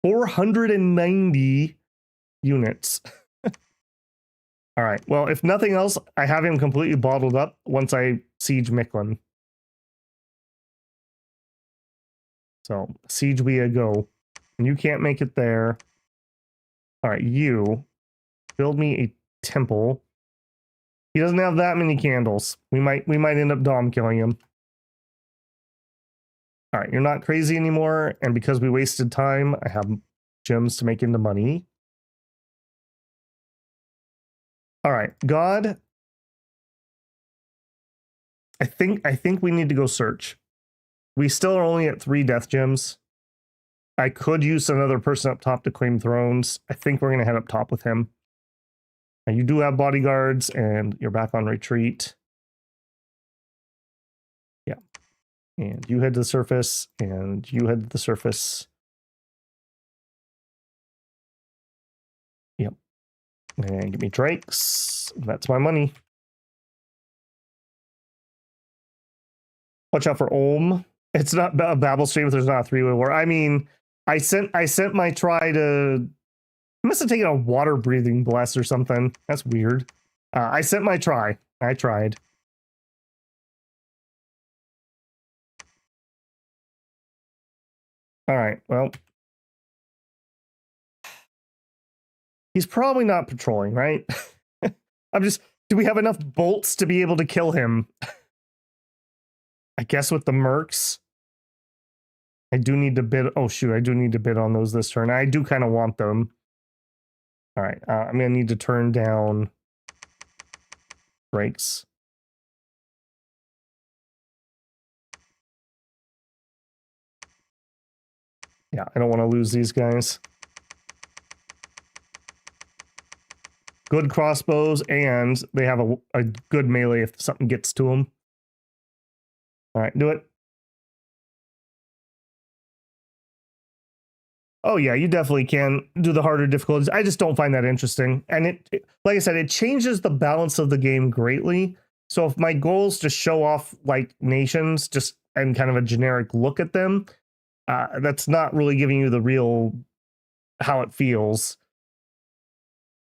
A: 490 units. All right, well, if nothing else, I have him completely bottled up once I siege Mictlan. So, siege we a go. And you can't make it there. All right, you build me a temple. He doesn't have that many candles. We might end up dom killing him. All right, you're not crazy anymore, and because we wasted time, I have gems to make into money. All right, God. I think we need to go search. We still are only at 3 death gems. I could use another person up top to claim thrones. I think we're going to head up top with him. Now, you do have bodyguards, and you're back on retreat. Yeah. And you head to the surface, and you head to the surface. Yep. And give me drakes. That's my money. Watch out for Olm. It's not a Babel stream if there's not a 3-way war. I mean... I sent my try to... I must have taken a water breathing bless or something. That's weird. I sent my try. I tried. All right, well. He's probably not patrolling, right? Do we have enough bolts to be able to kill him? I guess with the mercs. I do need to bid. Oh, shoot. I do need to bid on those this turn. I do kind of want them. All right. I'm going to need to turn down brakes. Yeah, I don't want to lose these guys. Good crossbows, and they have a good melee if something gets to them. All right, do it. Oh yeah, you definitely can do the harder difficulties. I just don't find that interesting. And it, like I said, it changes the balance of the game greatly. So if my goal is to show off like nations just and kind of a generic look at them, that's not really giving you the real how it feels.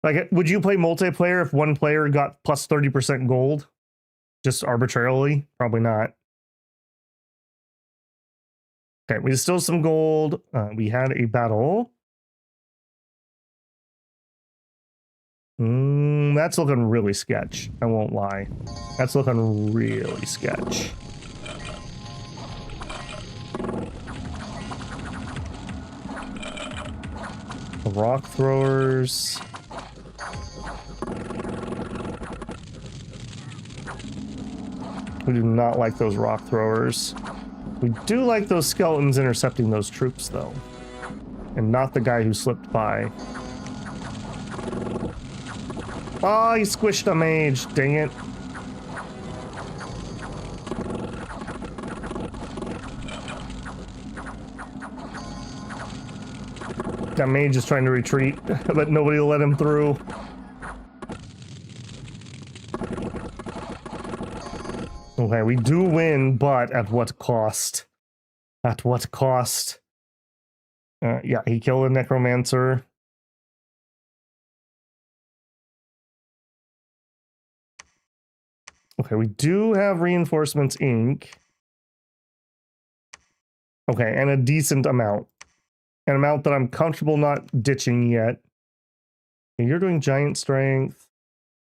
A: Like, would you play multiplayer if one player got plus 30% gold? Just arbitrarily? Probably not. Okay, we still have some gold. We had a battle. That's looking really sketch. I won't lie. That's looking really sketch. The rock throwers. We do not like those rock throwers. We do like those skeletons intercepting those troops, though. And not the guy who slipped by. Oh, he squished a mage. Dang it. That mage is trying to retreat, but nobody will let him through. Okay, we do win, but at what cost? At what cost? Yeah, he killed a necromancer. Okay, we do have reinforcements Inc. Okay, and a decent amount. An amount that I'm comfortable not ditching yet. Okay, you're doing giant strength.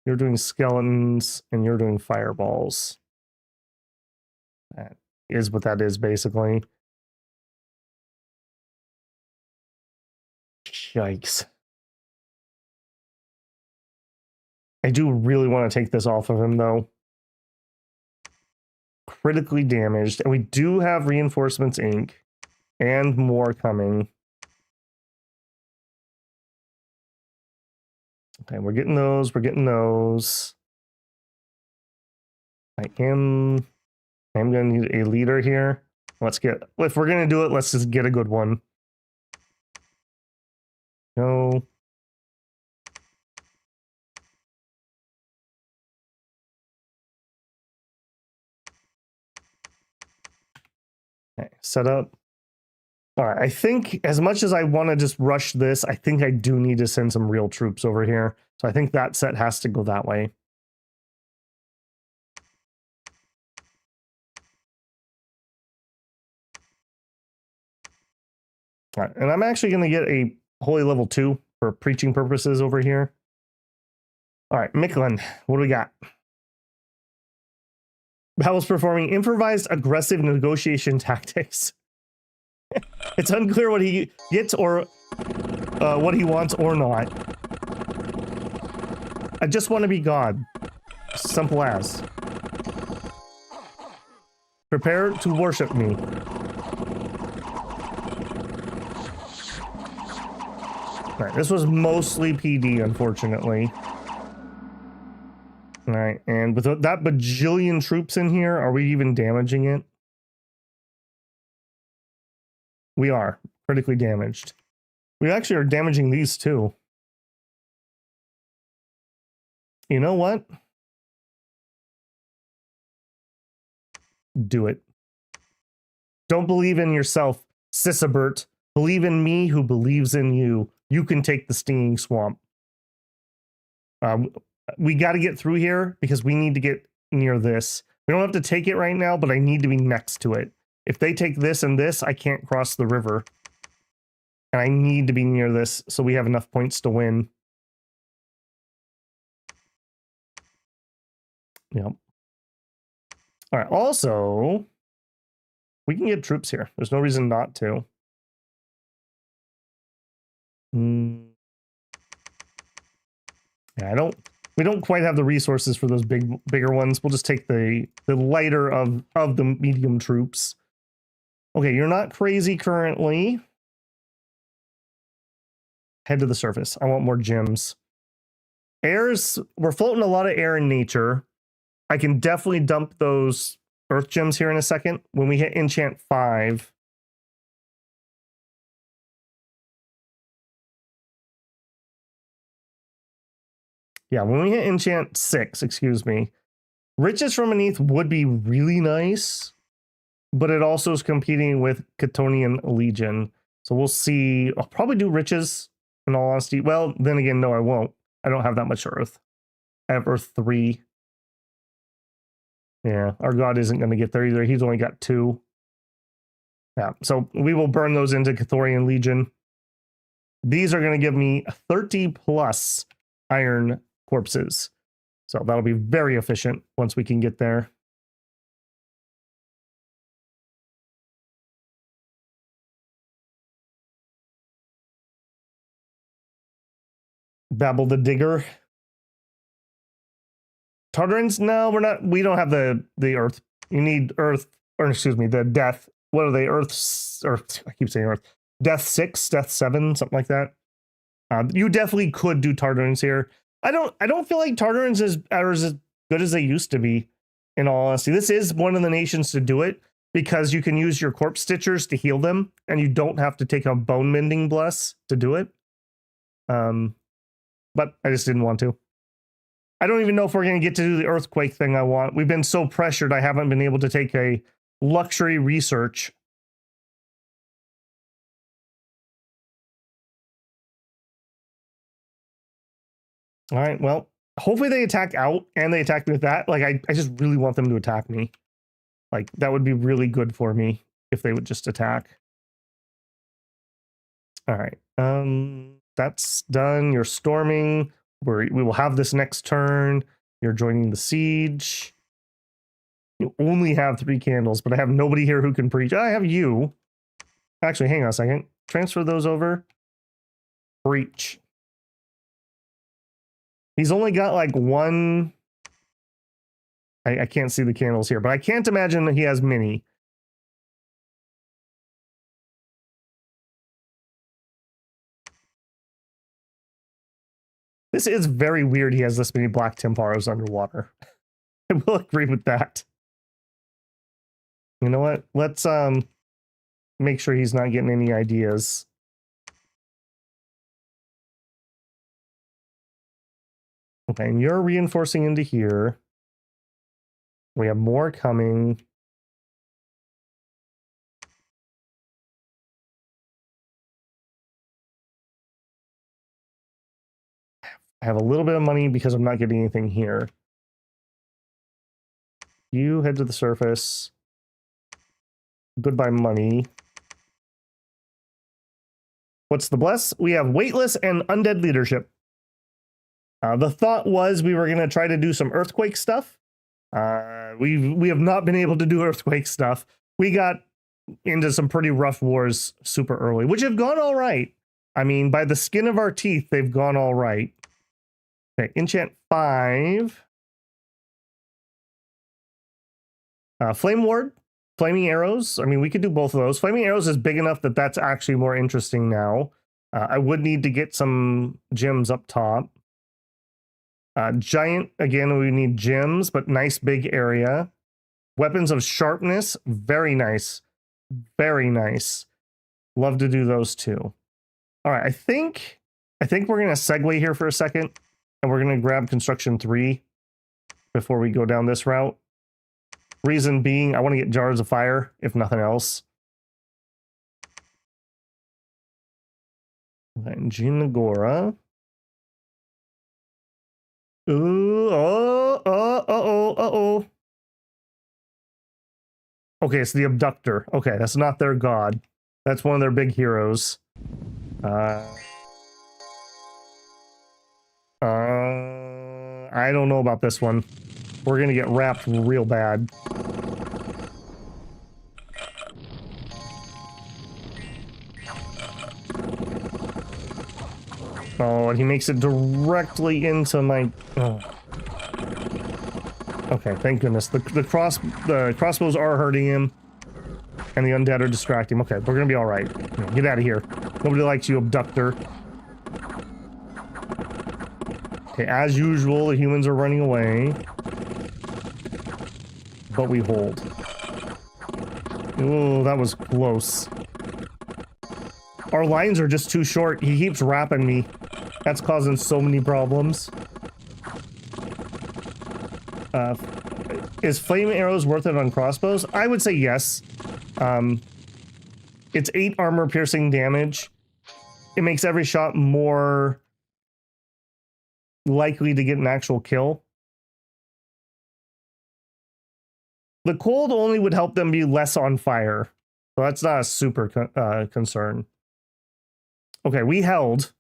A: You're doing skeletons, and you're doing fireballs. That is what that is, basically. Yikes. I do really want to take this off of him, though. Critically damaged. And we do have reinforcements Inc. And more coming. Okay, we're getting those. We're getting those. I am going to need a leader here. Let's get... If we're going to do it, let's just get a good one. No. Okay, set up. All right, I think as much as I want to just rush this, I think I do need to send some real troops over here. So I think that set has to go that way. All right, and I'm actually going to get a holy level 2 for preaching purposes over here. All right, Micklin, what do we got? Battle's performing improvised aggressive negotiation tactics. It's unclear what he gets or what he wants or not. I just want to be God. Simple as. Prepare to worship me. Alright, this was mostly PD, unfortunately. Alright, and with that bajillion troops in here, are we even damaging it? We are critically damaged. We actually are damaging these too. You know what? Do it. Don't believe in yourself, Sisibert. Believe in me who believes in you. You can take the stinging swamp. We got to get through here because we need to get near this. We don't have to take it right now, but I need to be next to it. If they take this and this, I can't cross the river. And I need to be near this so we have enough points to win. Yep. All right, also, we can get troops here. There's no reason not to. Yeah, we don't quite have the resources for those bigger ones. We'll just take the lighter of the medium troops. Okay, you're not crazy currently. Head to the surface. I want more gems. We're floating a lot of air in nature. I can definitely dump those earth gems here in a second. When we hit enchant 5. Yeah, when we hit enchant 6, excuse me. Riches from beneath would be really nice, but it also is competing with Ktonian Legion. So we'll see. I'll probably do riches, in all honesty. Well, then again, no, I won't. I don't have that much earth. I have earth 3. Yeah, our god isn't going to get there either. He's only got 2. Yeah, so we will burn those into Ktonian Legion. These are going to give me 30 plus iron corpses. So that'll be very efficient once we can get there. Babble the Digger. Tartarans? No, we don't have the earth. You need earth, or excuse me, the death. What are they? Earth, I keep saying earth. Death 6, death 7, something like that. You definitely could do Tartarans here. I don't feel like Tartarans are as good as they used to be, in all honesty. This is one of the nations to do it because you can use your corpse stitchers to heal them, and you don't have to take a bone mending bless to do it. But I just didn't want to. I don't even know if we're going to get to do the earthquake thing I want. We've been so pressured, I haven't been able to take a luxury research. All right, well, hopefully they attack out and they attack me with that. Like, I just really want them to attack me. Like, that would be really good for me if they would just attack. All right, that's done. You're storming. We will have this next turn. You're joining the siege. You only have 3 candles, but I have nobody here who can preach. I have you. Actually, hang on a second. Transfer those over. Preach. He's only got like 1. I can't see the candles here, but I can't imagine that he has many. This is very weird he has this many black Temparos underwater. I will agree with that. You know what? Let's make sure he's not getting any ideas. Okay, and you're reinforcing into here. We have more coming. I have a little bit of money because I'm not getting anything here. You head to the surface. Goodbye, money. What's the bless? We have weightless and undead leadership. The thought was we were going to try to do some earthquake stuff. We have not been able to do earthquake stuff. We got into some pretty rough wars super early, which have gone all right. I mean, by the skin of our teeth, they've gone all right. Okay, enchant 5. Flame ward, flaming arrows. I mean, we could do both of those. Flaming arrows is big enough that that's actually more interesting now. I would need to get some gems up top. Giant, again, we need gems, but nice big area. Weapons of sharpness, very nice. Very nice. Love to do those too. All right, I think we're going to segue here for a second, and we're going to grab construction 3 before we go down this route. Reason being, I want to get jars of fire, if nothing else. And Jinagora. Ooh, oh. Okay, it's the Abductor. Okay, that's not their god. That's one of their big heroes. I don't know about this one. We're gonna get wrapped real bad. Oh, and he makes it directly into my... Oh. Okay, thank goodness. The crossbows are hurting him, and the undead are distracting him. Okay, we're gonna be all right. Get out of here. Nobody likes you, Abductor. Okay, as usual, the humans are running away, but we hold. Oh, that was close. Our lines are just too short. He keeps wrapping me. That's causing so many problems. Is flame arrows worth it on crossbows? I would say yes. It's 8 armor piercing damage. It makes every shot more likely to get an actual kill. The cold only would help them be less on fire. So that's not a super concern. Okay, we held.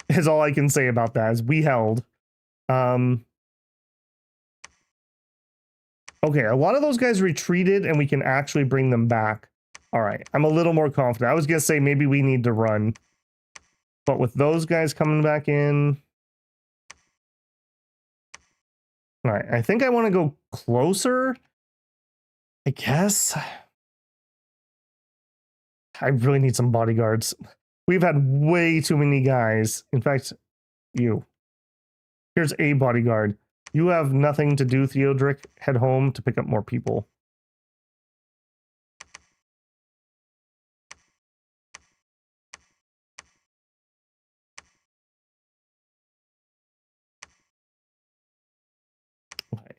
A: Is all I can say about that, is we held. Okay, a lot of those guys retreated and we can actually bring them back. All right, I'm a little more confident. I was gonna say maybe we need to run. But with those guys coming back in... All right, I think I want to go closer. I guess. I really need some bodyguards. We've had way too many guys. In fact, you. Here's a bodyguard. You have nothing to do, Theodric. Head home to pick up more people.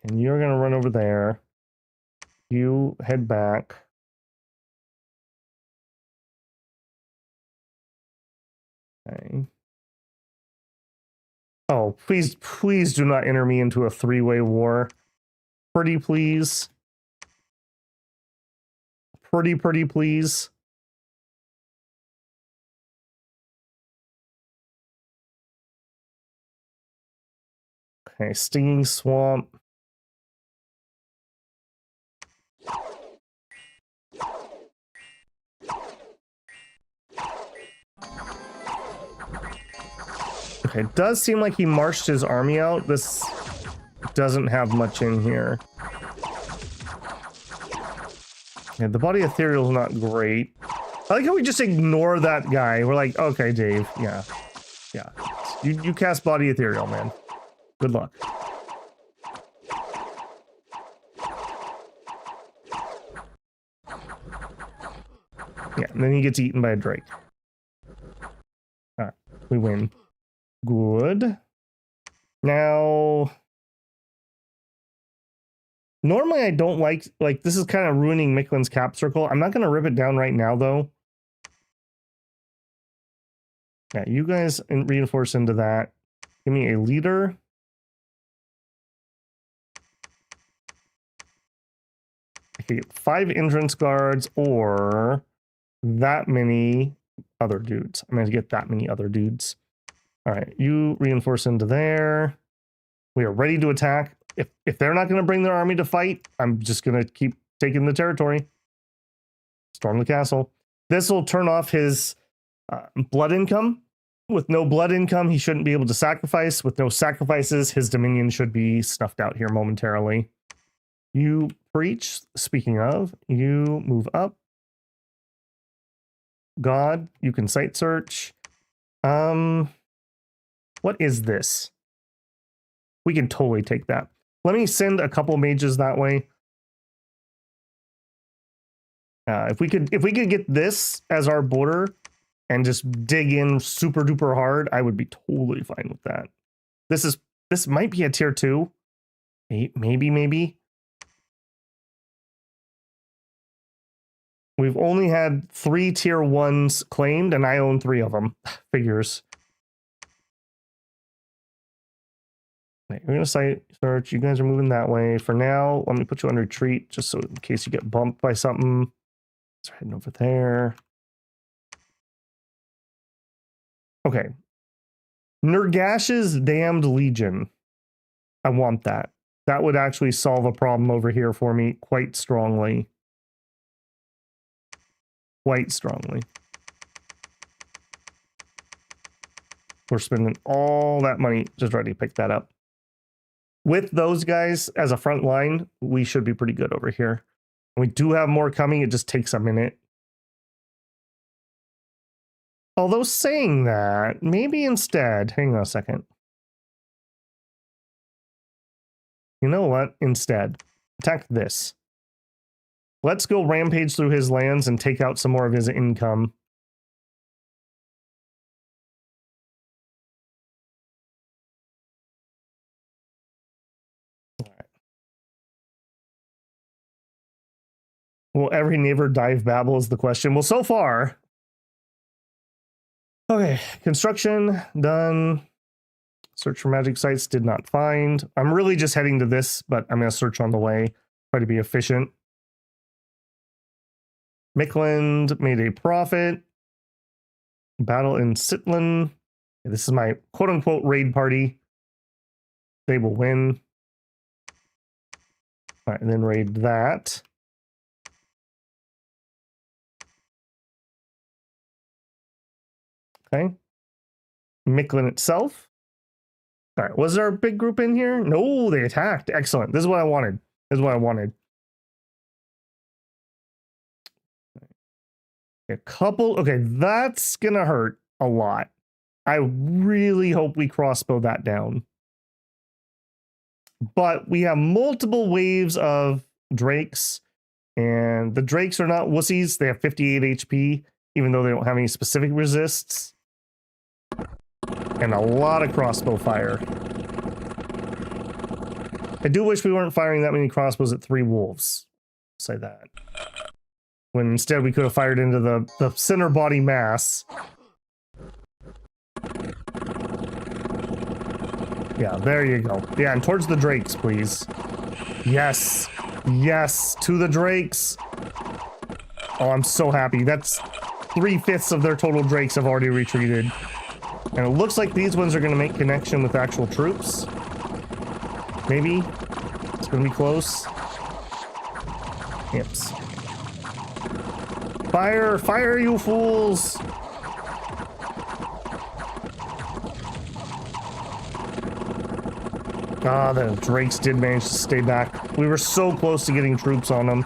A: And you're going to run over there. You head back. Okay. Oh, please, please do not enter me into a three-way war. Pretty please. Pretty please. Okay, Stinging Swamp. Okay, it does seem like he marched his army out. This doesn't have much in here. Yeah, the body ethereal is not great. I like how we just ignore that guy. We're like, okay, Dave, yeah. You cast body ethereal, man. Good luck. Yeah, and then he gets eaten by a drake. Alright, we win. Good. Now, normally I don't like this is kind of ruining Miklin's cap circle. I'm not going to rip it down right now, though. Yeah, you guys reinforce into that. Give me a leader. I could get 5 entrance guards or that many other dudes. I'm going to get that many other dudes. All right, you reinforce into there. We are ready to attack. If they're not going to bring their army to fight, I'm just going to keep taking the territory. Storm the castle. This will turn off his blood income. With no blood income, he shouldn't be able to sacrifice. With no sacrifices, his dominion should be snuffed out here momentarily. You preach. Speaking of, you move up. God, you can site search. What is this? We can totally take that. Let me send a couple mages that way. If we could get this as our border and just dig in super duper hard, I would be totally fine with that. This might be a tier 2. Maybe. We've only had 3 tier 1s claimed, and I own 3 of them. Figures. We're going to site search. You guys are moving that way. For now, let me put you on retreat, just so in case you get bumped by something. So heading over there. Okay. Nurgash's Damned Legion. I want that. That would actually solve a problem over here for me quite strongly. Quite strongly. We're spending all that money just ready to pick that up. With those guys as a front line, we should be pretty good over here. We do have more coming. It just takes a minute. Although saying that, maybe instead, hang on a second. You know what? Instead, attack this. Let's go rampage through his lands and take out some more of his income. Will every neighbor dive Babel is the question. Well, so far. Okay, construction done. Search for magic sites, did not find. I'm really just heading to this, but I'm going to search on the way. Try to be efficient. Mikland made a profit. Battle in Sitlin. This is my quote-unquote raid party. They will win. All right, and then raid that. Okay. Miklin itself. All right, was there a big group in here? No, they attacked. Excellent. This is what I wanted. This is what I wanted. A couple. Okay, that's gonna hurt a lot. I really hope we crossbow that down. But we have multiple waves of drakes, and the drakes are not wussies. They have 58 HP, even though they don't have any specific resists. And a lot of crossbow fire. I do wish we weren't firing that many crossbows at 3 wolves. Say that. When instead we could have fired into the center body mass. Yeah, there you go. Yeah, and towards the drakes, please. Yes. Yes, to the drakes. Oh, I'm so happy. That's 3/5 of their total drakes have already retreated. And it looks like these ones are going to make connection with actual troops. Maybe. It's going to be close. Yips. Fire! Fire, you fools! Ah, the drakes did manage to stay back. We were so close to getting troops on them.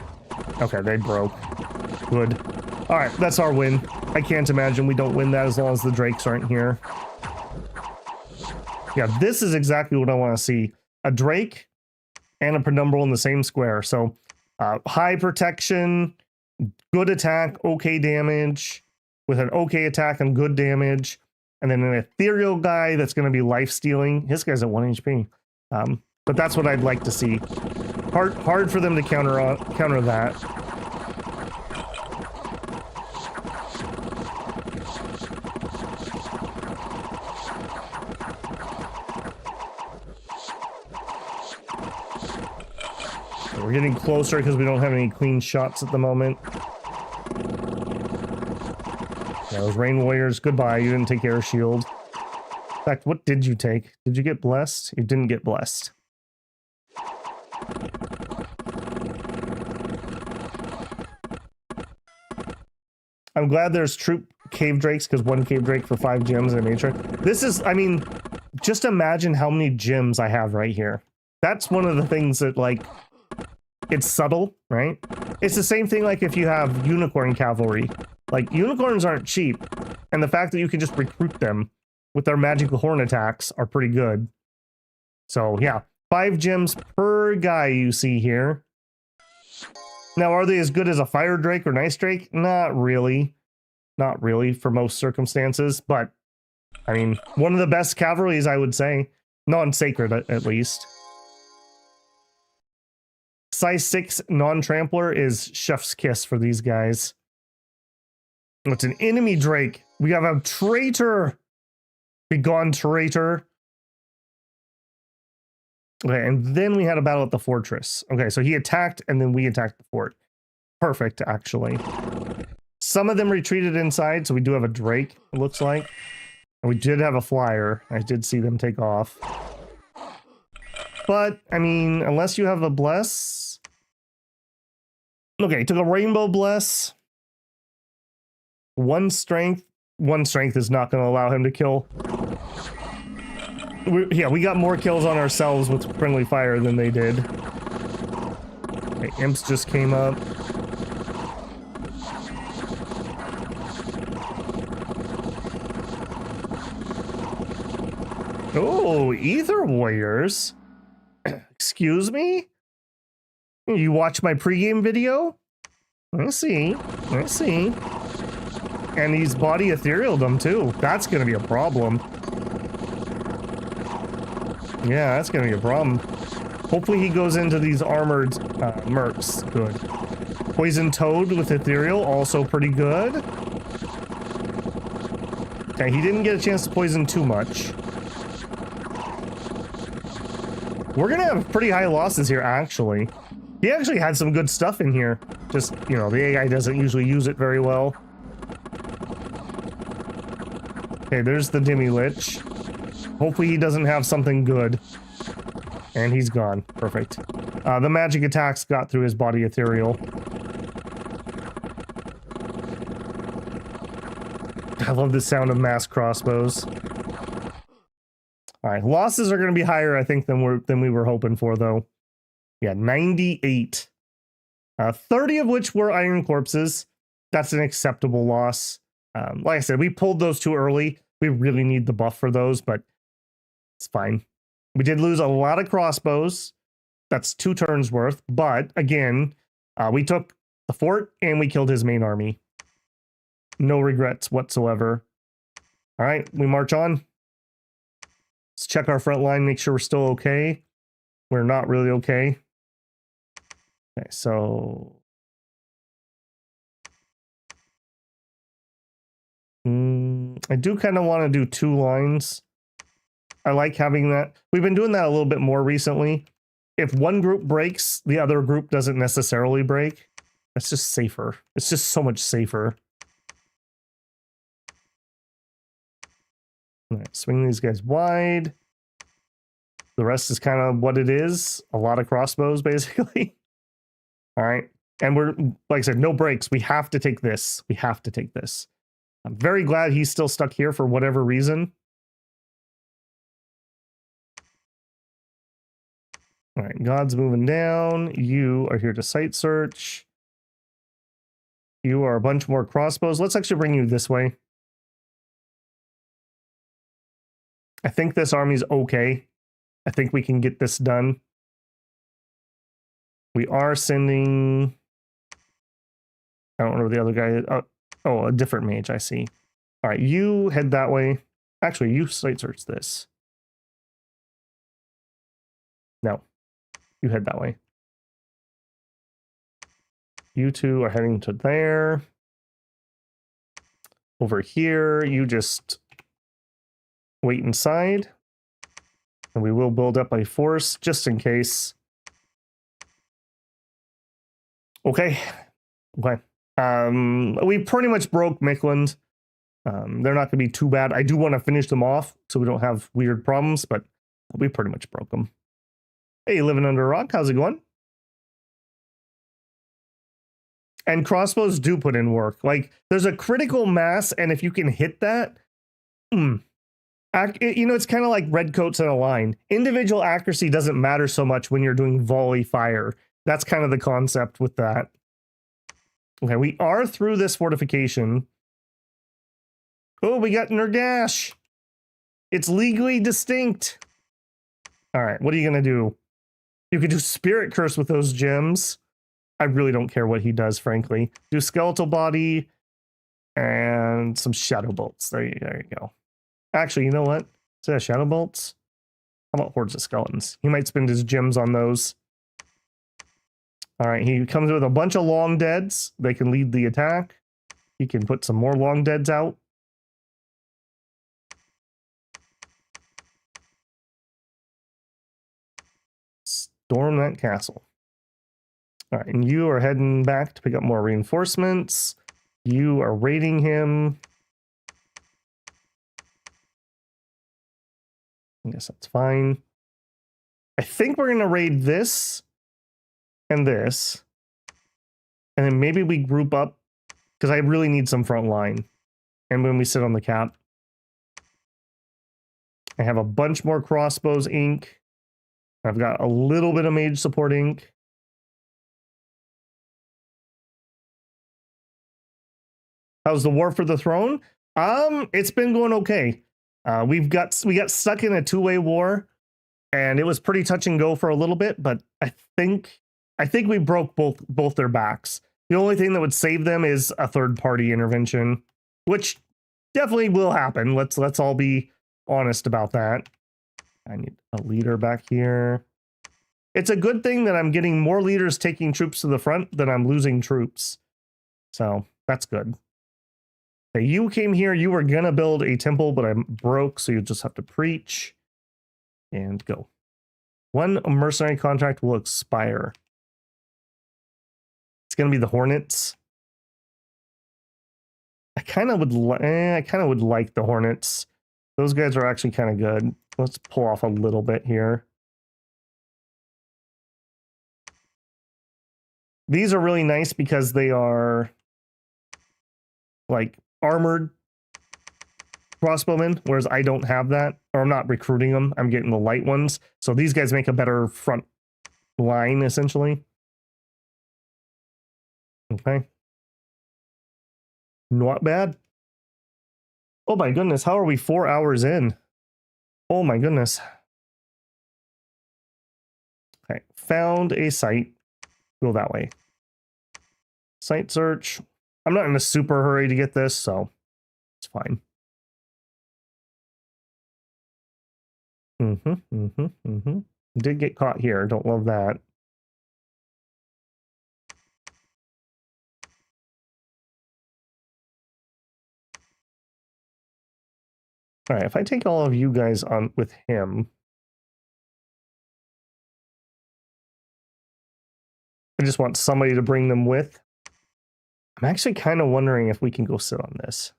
A: Okay, they broke. Good. Alright, that's our win. I can't imagine we don't win that as long as the drakes aren't here. Yeah, this is exactly what I want to see. A drake and a penumbral in the same square. So, high protection, good attack, okay damage, with an okay attack and good damage. And then an ethereal guy that's going to be life-stealing. This guy's at 1 HP. But that's what I'd like to see. Hard for them to counter that. We're getting closer because we don't have any clean shots at the moment. Yeah, those rain warriors, goodbye. You didn't take air shield. In fact, what did you take? Did you get blessed? You didn't get blessed. I'm glad there's troop cave drakes, because 1 cave drake for 5 gems and a matrix. This is, I mean, just imagine how many gems I have right here. That's one of the things that, like, it's subtle, right? It's the same thing like if you have unicorn cavalry. Like, unicorns aren't cheap, and the fact that you can just recruit them with their magical horn attacks are pretty good. So, yeah, 5 gems per guy you see here. Now, are they as good as a fire drake or nice drake? Not really. Not really for most circumstances, but, I mean, one of the best cavalries, I would say. Non-sacred, at least. Size 6 non-trampler is chef's kiss for these guys. It's an enemy drake. We have a traitor. Begone, traitor. Okay, and then we had a battle at the fortress. Okay, so he attacked, and then we attacked the fort. Perfect, actually. Some of them retreated inside, so we do have a drake, it looks like. And we did have a flyer. I did see them take off. But, I mean, unless you have a bless... Okay, took a rainbow bless. 1 strength. 1 strength is not going to allow him to kill. We got more kills on ourselves with friendly fire than they did. Okay, imps just came up. Oh, ether warriors. Excuse me? You watch my pregame video? I see. I see. And he's body etherealed them too. That's gonna be a problem. Yeah, that's gonna be a problem. Hopefully he goes into these armored mercs. Good. Poison toad with ethereal, also pretty good. Okay, he didn't get a chance to poison too much. We're gonna have pretty high losses here, actually. He actually had some good stuff in here. Just, you know, the AI doesn't usually use it very well. Okay, there's the Demi-Lich. Hopefully he doesn't have something good. And he's gone. Perfect. The magic attacks got through his body ethereal. I love the sound of mass crossbows. Alright, losses are going to be higher, I think, than we were hoping for, though. Yeah, 98. 30 of which were iron corpses. That's an acceptable loss. Like I said, we pulled those too early. We really need the buff for those, but it's fine. We did lose a lot of crossbows. That's 2 turns worth. But, again, we took the fort and we killed his main army. No regrets whatsoever. Alright, we march on. Let's check our front line, make sure we're still okay. we're not really okay. Okay, so I do kind of want to do 2 lines. I like having that. We've been doing that a little bit more recently. If one group breaks, the other group doesn't necessarily break. That's just safer. It's just so much safer. All right, swing these guys wide. The rest is kind of what it is. A lot of crossbows, basically. All right. And we're, like I said, no breaks. We have to take this. We have to take this. I'm very glad he's still stuck here for whatever reason. All right, God's moving down. You are here to site search. You are a bunch more crossbows. Let's actually bring you this way. I think this army's okay. I think we can get this done. We are sending... I don't know where the other guy is. Oh, a different mage, I see. All right, you head that way. Actually, you site search this. No, you head that way. You two are heading to there. Over here, you just wait inside. And we will build up a force just in case. Okay. Okay. We pretty much broke Mikland. They're not going to be too bad. I do want to finish them off so we don't have weird problems, but we pretty much broke them. Hey, living under a rock, how's it going? And crossbows do put in work. Like, there's a critical mass, and if you can hit that, you know, it's kind of like redcoats in a line. Individual accuracy doesn't matter so much when you're doing volley fire. That's kind of the concept with that. Okay, we are through this fortification. Oh, we got Nergash. It's legally distinct. All right, what are you going to do? You could do Spirit Curse with those gems. I really don't care what he does, frankly. Do Skeletal Body and some Shadow Bolts. There you go. Actually, you know what? Is that Shadow Bolts? How about Hordes of Skeletons? He might spend his gems on those. All right, he comes with a bunch of long deads. They can lead the attack. He can put some more long deads out. Storm that castle. All right, and you are heading back to pick up more reinforcements. You are raiding him. I guess that's fine. I think we're going to raid this and this. And then maybe we group up because I really need some front line. And when we sit on the cap, I have a bunch more crossbows ink. I've got a little bit of mage support ink. How's the war for the throne? It's been going okay. We got stuck in a 2-way war, and it was pretty touch and go for a little bit, but I think we broke both their backs. The only thing that would save them is a third-party intervention, which definitely will happen. Let's all be honest about that. I need a leader back here. It's a good thing that I'm getting more leaders taking troops to the front than I'm losing troops. So that's good. Okay, you came here, you were gonna build a temple, but I'm broke, so you just have to preach. And go. 1 mercenary contract will expire. It's gonna be the Hornets. I kind of would like the Hornets. Those guys are actually kind of good. Let's pull off a little bit here. These are really nice because they are like armored crossbowmen, whereas I don't have that, or I'm not recruiting them. I'm getting the light ones. So these guys make a better front line, essentially. Okay. Not bad. Oh my goodness, how are we 4 hours in? Oh my goodness. Okay, found a site. Go that way. Site search. I'm not in a super hurry to get this, so it's fine. Did get caught here. Don't love that. All right, if I take all of you guys on with him, I just want somebody to bring them with. I'm actually kind of wondering if we can go sit on this.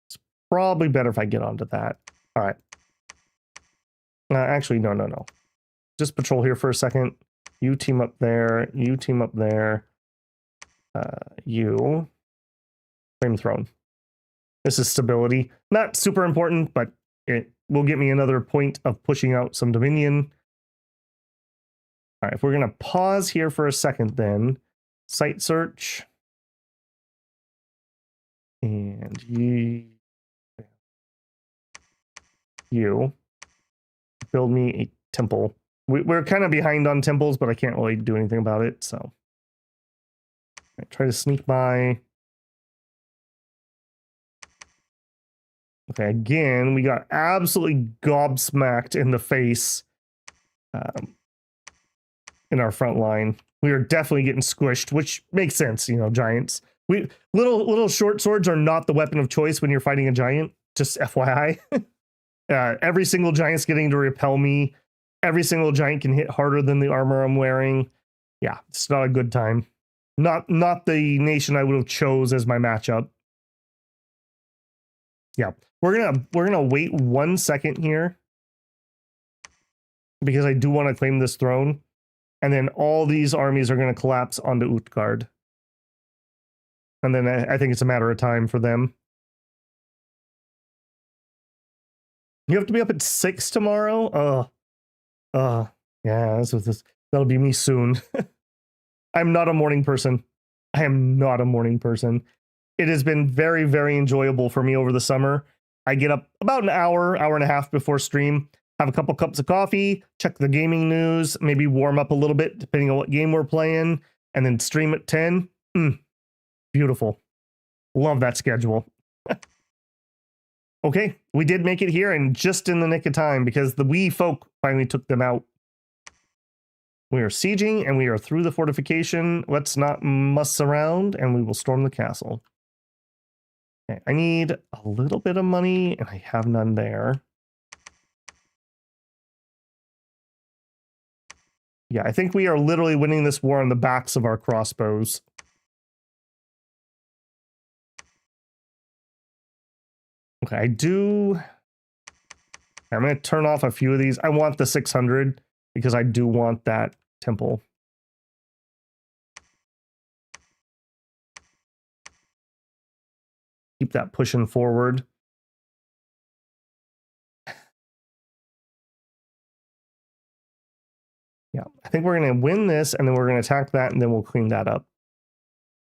A: It's probably better if I get onto that. All right. Actually, no. Just patrol here for a second. You team up there. You team up there. You. Flame throne. This is stability. Not super important, but it will get me another point of pushing out some Dominion. All right, if we're going to pause here for a second then, site search. And you build me a temple. We're kind of behind on temples, but I can't really do anything about it, so. Right, try to sneak by. Okay, again, we got absolutely gobsmacked in the face in our front line. We are definitely getting squished, which makes sense, you know, giants. Little short swords are not the weapon of choice when you're fighting a giant, just FYI. Every single giant's getting to repel me. Every single giant can hit harder than the armor I'm wearing. Yeah, it's not a good time. Not the nation I would have chose as my matchup. Yeah, we're gonna wait 1 second here because I do want to claim this throne, and then all these armies are going to collapse onto Utgard, and then I think it's a matter of time for them. You have to be up at 6 tomorrow. Yeah, that'll be me soon. I'm not a morning person. I am not a morning person. It has been very, very enjoyable for me over the summer. I get up about an hour and a half before stream, have a couple cups of coffee, check the gaming news, maybe warm up a little bit depending on what game we're playing, and then stream at 10. Beautiful. Love that schedule. Okay, we did make it here, and just in the nick of time because the wee folk finally took them out. We are sieging, and we are through the fortification. Let's not muss around, and we will storm the castle. Okay, I need a little bit of money, and I have none there. Yeah, I think we are literally winning this war on the backs of our crossbows. Okay, I'm going to turn off a few of these. I want the 600 because I do want that temple. Keep that pushing forward. Yeah, I think we're going to win this, and then we're going to attack that, and then we'll clean that up.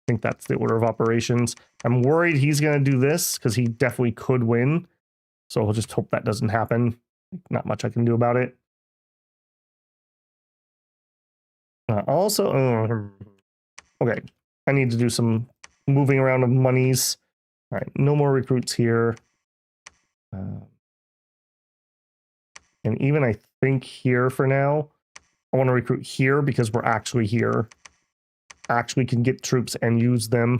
A: I think that's the order of operations. I'm worried he's going to do this because he definitely could win. So we'll just hope that doesn't happen. Not much I can do about it. Okay, I need to do some moving around of monies. All right, no more recruits here. And even I think here for now, I want to recruit here because we're actually here. Actually can get troops and use them.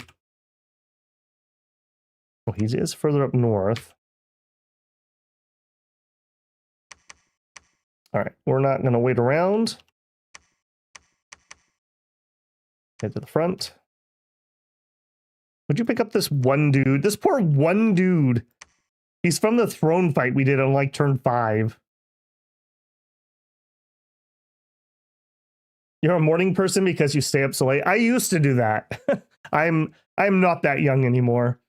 A: Oh, he is further up north. All right, we're not going to wait around. Head to the front. Would you pick up this one dude? This poor one dude. He's from the throne fight we did on like turn 5. You're a morning person because you stay up so late. I used to do that. I'm not that young anymore.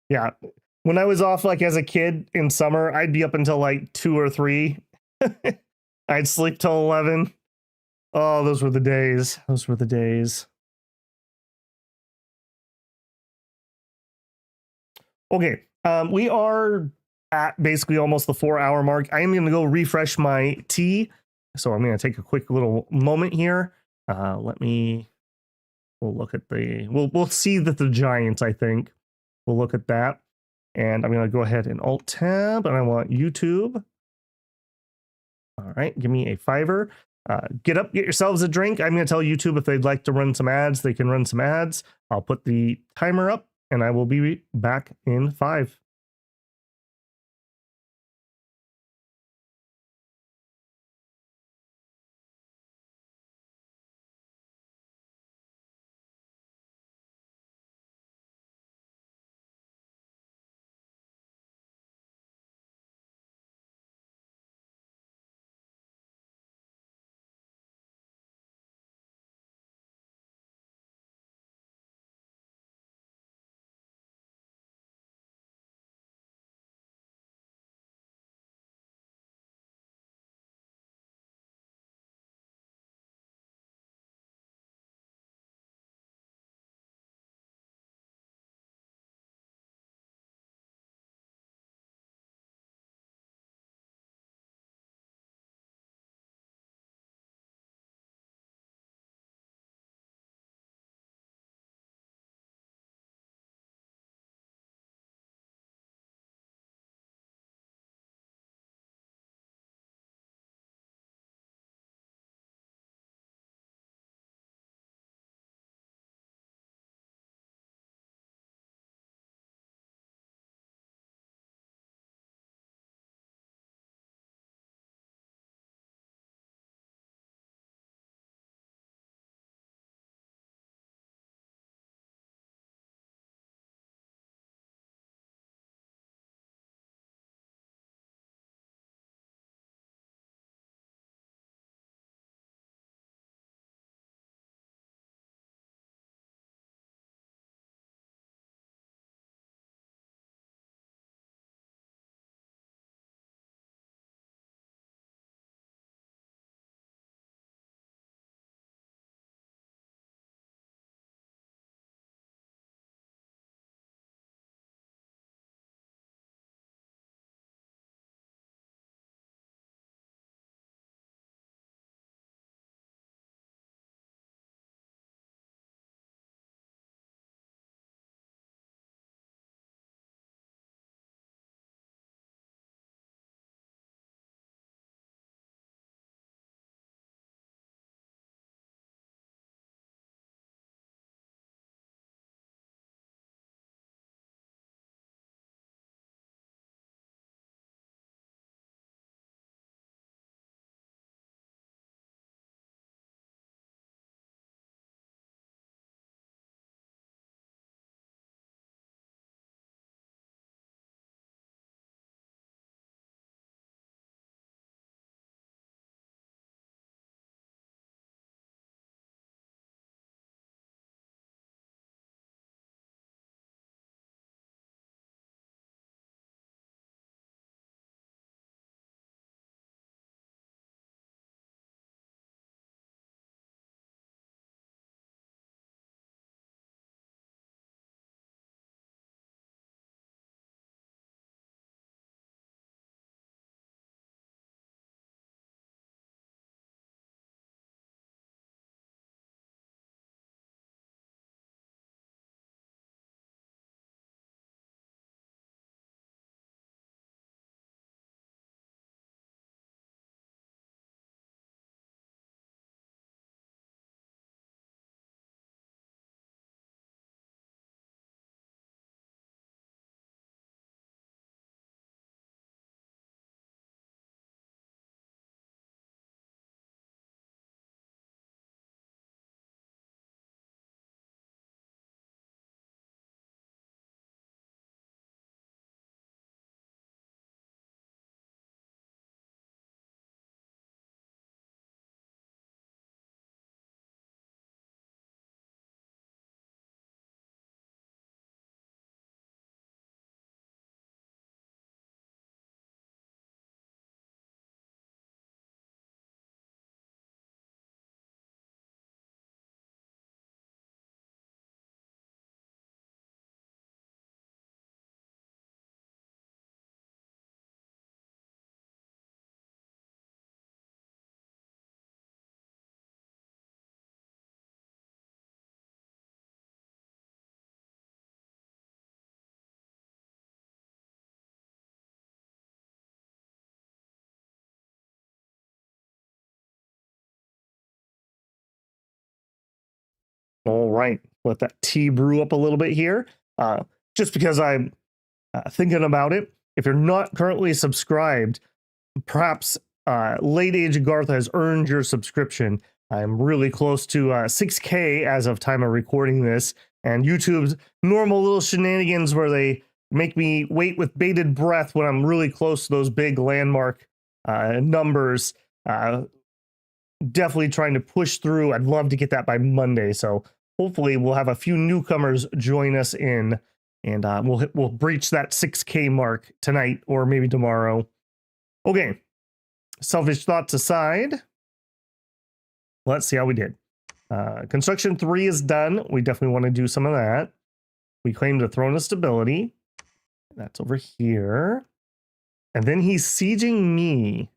A: Yeah. When I was off like as a kid in summer, I'd be up until like 2 or 3. I'd sleep till 11. Oh, those were the days. Those were the days. Okay. We are at basically almost the 4-hour mark. I am going to go refresh my tea. So I'm going to take a quick little moment here. We'll look at we'll see that the giants, I think. We'll look at that. And I'm going to go ahead and Alt Tab, and I want YouTube. All right, give me a $5. Get up, get yourselves a drink. I'm going to tell YouTube if they'd like to run some ads, they can run some ads. I'll put the timer up, and I will be back in 5. All right, let that tea brew up a little bit here. Just because I'm thinking about it, if you're not currently subscribed, perhaps Late Age Agartha has earned your subscription. I'm really close to 6K as of time of recording this, and YouTube's normal little shenanigans where they make me wait with bated breath when I'm really close to those big landmark numbers. Definitely trying to push through. I'd love to get that by Monday, so hopefully we'll have a few newcomers join us in, and we'll breach that 6K mark tonight or maybe tomorrow. Okay, selfish thoughts aside, let's see how we did. Construction 3 is done. We definitely want to do some of that. We claimed a throne of stability. That's over here. And then he's sieging me.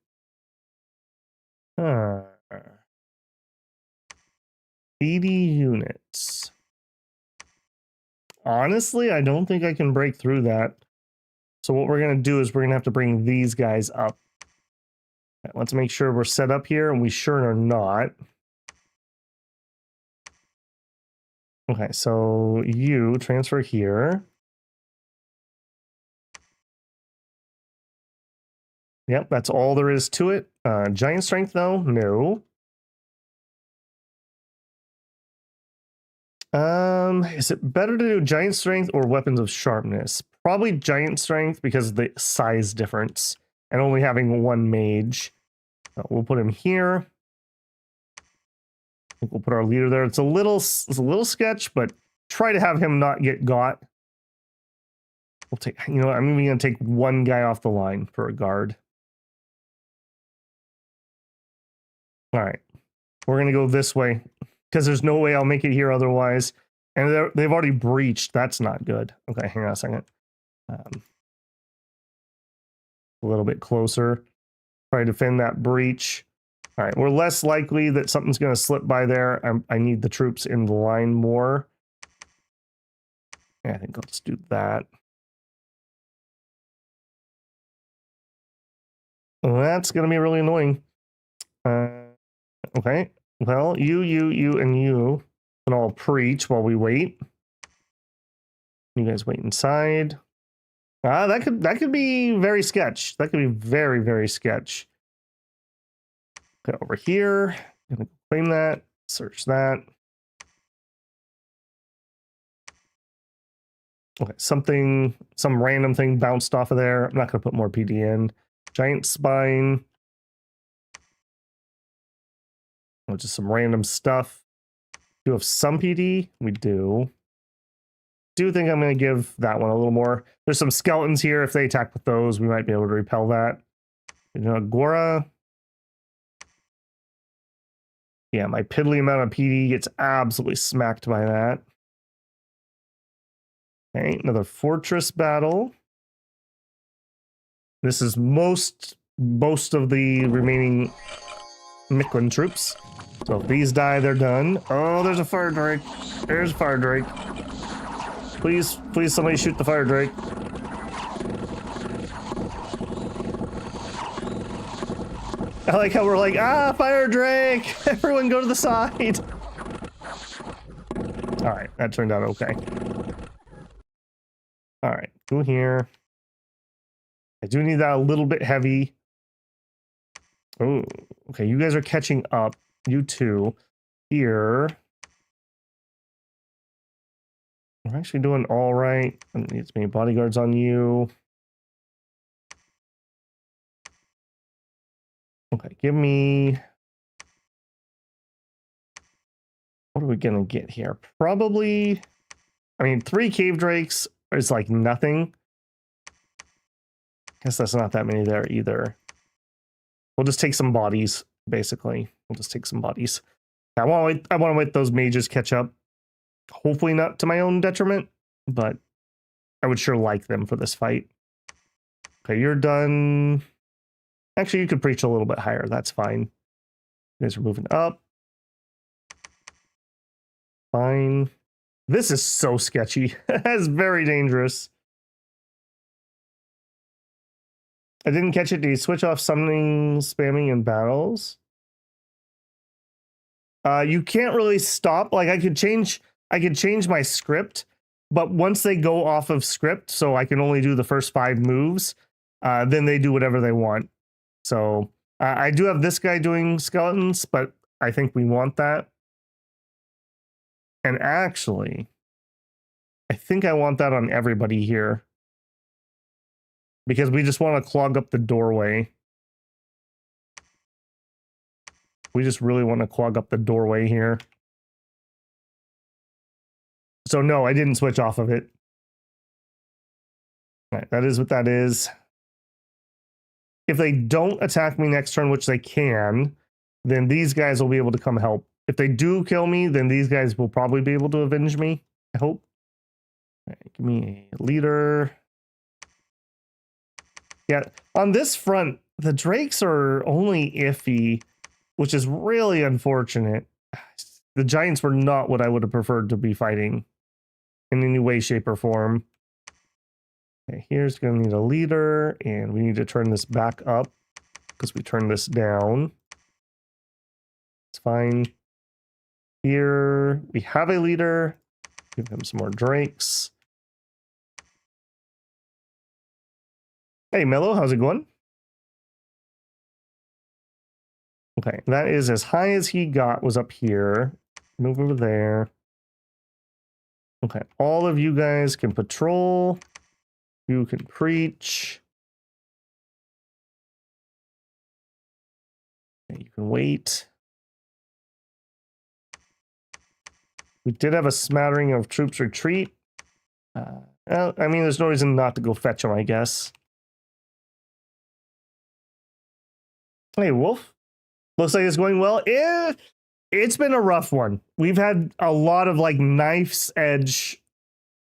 A: 80 units. Honestly, I don't think I can break through that. So what we're going to do is we're going to have to bring these guys up. Let's make sure we're set up here, and we sure are not. Okay, so you transfer here. Yep, that's all there is to it. Giant strength, though? No. Is it better to do giant strength or weapons of sharpness? Probably giant strength because of the size difference and only having one mage. We'll put him here. I think we'll put our leader there. It's a little sketch, but try to have him not get got. We'll take, you know, I'm even going to take one guy off the line for a guard. All right, we're going to go this way because there's no way I'll make it here otherwise. And they've already breached. That's not good. Okay, hang on a second. A little bit closer. Try to defend that breach. All right, we're less likely that something's going to slip by there. I need the troops in the line more. Yeah, I think let's do that. Well, that's going to be really annoying. Okay, well, you, and you can all preach while we wait. You guys wait inside. That could be very sketch. That could be very, very sketch. Okay, over here. I'm gonna claim that. Search that. Okay, some random thing bounced off of there. I'm not gonna put more PD in. Giant spine. Oh, just some random stuff. Do have some PD? We do. Do think I'm going to give that one a little more. There's some skeletons here. If they attack with those, we might be able to repel that. You know, Agora. Yeah, my piddly amount of PD gets absolutely smacked by that. Okay, another fortress battle. This is most of the remaining Micklin troops. So if these die, they're done. Oh, there's a fire drake. There's a fire drake. Please, please, somebody shoot the fire drake. I like how we're like, fire drake! Everyone go to the side! Alright, that turned out okay. Alright, go here. I do need that a little bit heavy. Oh, okay, you guys are catching up. You two. Here. We're actually doing all right. I need as many bodyguards on you. Okay, give me... What are we gonna get here? Probably... I mean, 3 cave drakes is like nothing. Guess that's not that many there either. We'll just take some bodies, basically. We'll just take some bodies. I want to wait those mages catch up. Hopefully not to my own detriment, but I would sure like them for this fight. Okay, you're done. Actually, you could preach a little bit higher. That's fine. You guys are moving up. Fine. This is so sketchy. That's very dangerous. I didn't catch it. Did you switch off summoning, spamming in battles? You can't really stop. Like I could change my script, but once they go off of script, so I can only do the first 5 moves, then they do whatever they want. So I do have this guy doing skeletons, but I think we want that. And actually, I think I want that on everybody here, because we just want to clog up the doorway. We just really want to clog up the doorway here. So no, I didn't switch off of it. All right, that is what that is. If they don't attack me next turn, which they can, then these guys will be able to come help. If they do kill me, then these guys will probably be able to avenge me, I hope. All right, give me a leader. Yeah, on this front, the Drakes are only iffy, which is really unfortunate. The Giants were not what I would have preferred to be fighting in any way, shape, or form. Okay, here's going to need a leader, and we need to turn this back up because we turned this down. It's fine. Here we have a leader. Give him some more Drakes. Hey, Mello, how's it going? Okay, that is as high as he got, was up here. Move over there. Okay, all of you guys can patrol. You can preach. Okay, you can wait. We did have a smattering of troops retreat. I mean, there's no reason not to go fetch them, I guess. Hey, Wolf. Looks like it's going well. It's been a rough one. We've had a lot of like knife's edge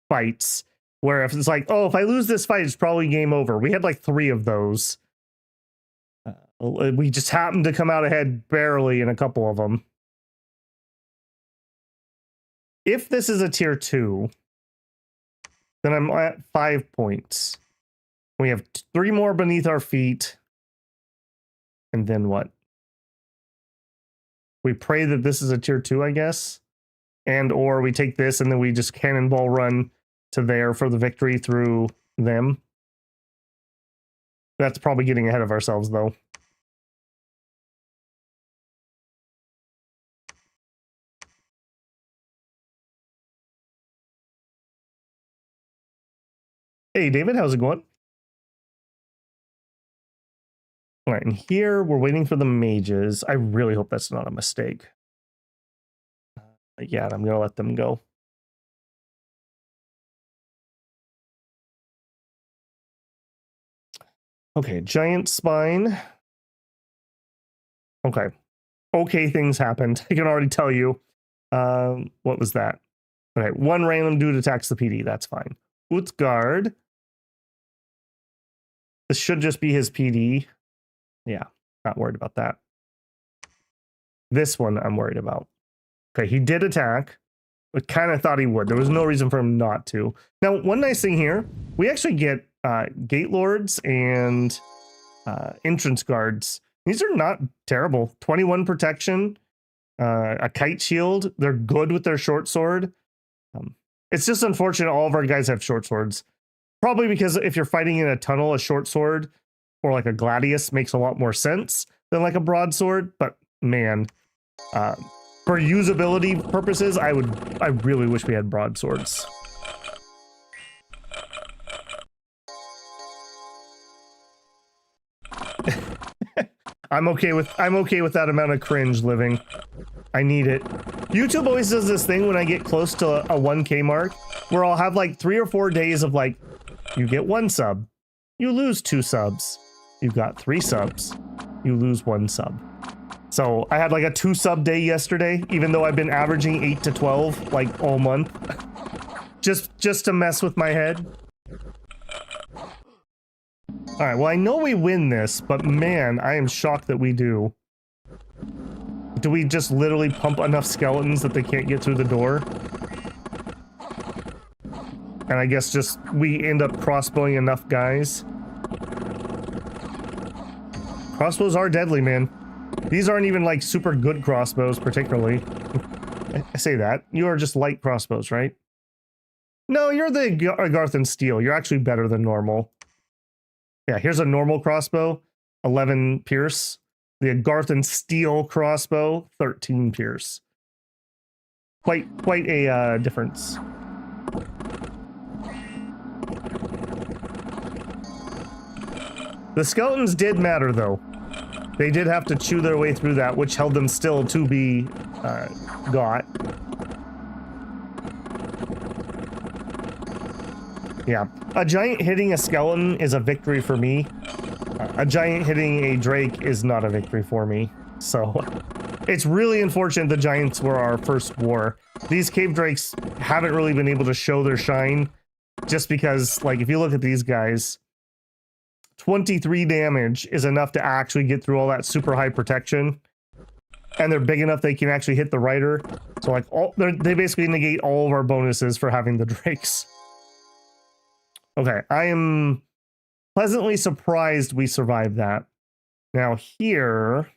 A: fights where if it's like, oh, if I lose this fight, it's probably game over. We had like 3 of those. We just happened to come out ahead barely in a couple of them. If this is a tier 2, then I'm at 5 points. We have 3 more beneath our feet. And then what? We pray that this is a tier 2, I guess. And or we take this and then we just cannonball run to there for the victory through them. That's probably getting ahead of ourselves, though. Hey, David, how's it going? All right, and here we're waiting for the mages. I really hope that's not a mistake. Yeah, I'm going to let them go. Okay, giant spine. Okay. Okay, things happened. I can already tell you. What was that? Okay, 1 random dude attacks the PD. That's fine. Utgard. This should just be his PD. Yeah, not worried about that. This one I'm worried about. Okay, he did attack. I kind of thought he would. There was no reason for him not to. Now, one nice thing here, we actually get gate lords and entrance guards. These are not terrible. 21 protection, a kite shield. They're good with their short sword. It's just unfortunate all of our guys have short swords. Probably because if you're fighting in a tunnel, a short sword or like a gladius makes a lot more sense than like a broadsword. But man, for usability purposes, I really wish we had broadswords. I'm okay with that amount of cringe living. I need it. YouTube always does this thing when I get close to a 1K mark where I'll have like 3 or 4 days of like, you get 1 sub, you lose 2 subs, you got 3 subs, you lose 1 sub. So I had like a 2 sub day yesterday, even though I've been averaging 8 to 12 like all month, just to mess with my head. All right, well, I know we win this, but man, I am shocked that we do. Do we just literally pump enough skeletons that they can't get through the door? And I guess just we end up crossbowing enough guys. Crossbows are deadly, man. These aren't even like super good crossbows, particularly. I say that. You are just light crossbows, right? No, you're the Agarthan steel. You're actually better than normal. Yeah, here's a normal crossbow, 11 pierce. The Agarthan steel crossbow, 13 pierce. Quite a difference. The skeletons did matter, though. They did have to chew their way through that, which held them still to be got. Yeah, a giant hitting a skeleton is a victory for me. A giant hitting a drake is not a victory for me. So it's really unfortunate the giants were our first war. These cave drakes haven't really been able to show their shine just because, like, if you look at these guys, 23 damage is enough to actually get through all that super high protection. And they're big enough they can actually hit the rider. So, like, they basically negate all of our bonuses for having the drakes. Okay, I am pleasantly surprised we survived that. Now here,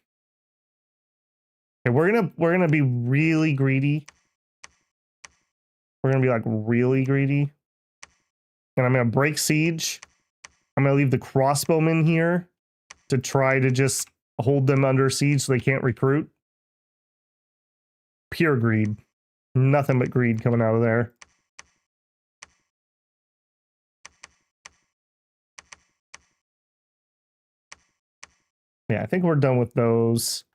A: okay, we're gonna be really greedy. We're gonna be like really greedy, and I'm gonna break siege. I'm gonna leave the crossbowmen here to try to just hold them under siege so they can't recruit. Pure greed, nothing but greed coming out of there. Yeah, I think we're done with those.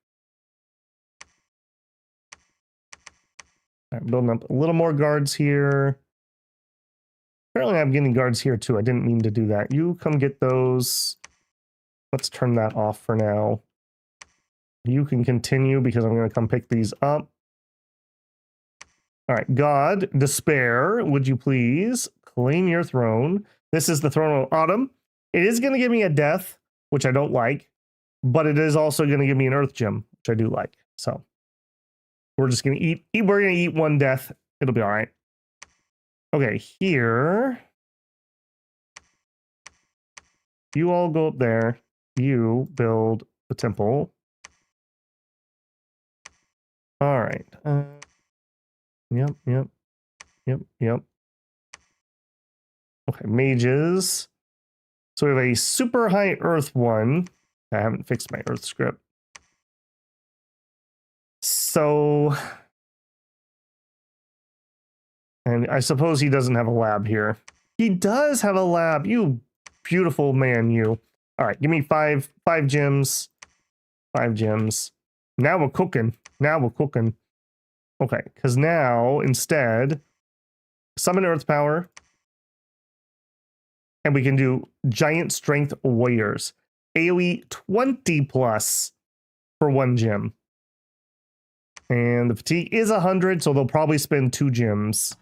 A: I'm building up a little more guards here. Apparently I'm getting guards here too. I didn't mean to do that. You come get those. Let's turn that off for now. You can continue because I'm going to come pick these up. All right, God, despair, would you please claim your throne? This is the throne of Autumn. It is going to give me a death, which I don't like, but it is also going to give me an earth gem, which I do like. So we're just going to eat. We're going to eat one death. It'll be all right. Okay, here. You all go up there. You build the temple. All right. Yep. Okay, mages. So we have a super high earth one. I haven't fixed my earth script. So, and I suppose he doesn't have a lab here. He does have a lab. You beautiful man, you. All right, give me five gems. 5 gems. Now we're cooking. Okay, because now, instead, summon earth power. And we can do giant strength warriors. AoE 20 plus for 1 gem. And the fatigue is 100, so they'll probably spend 2 gems.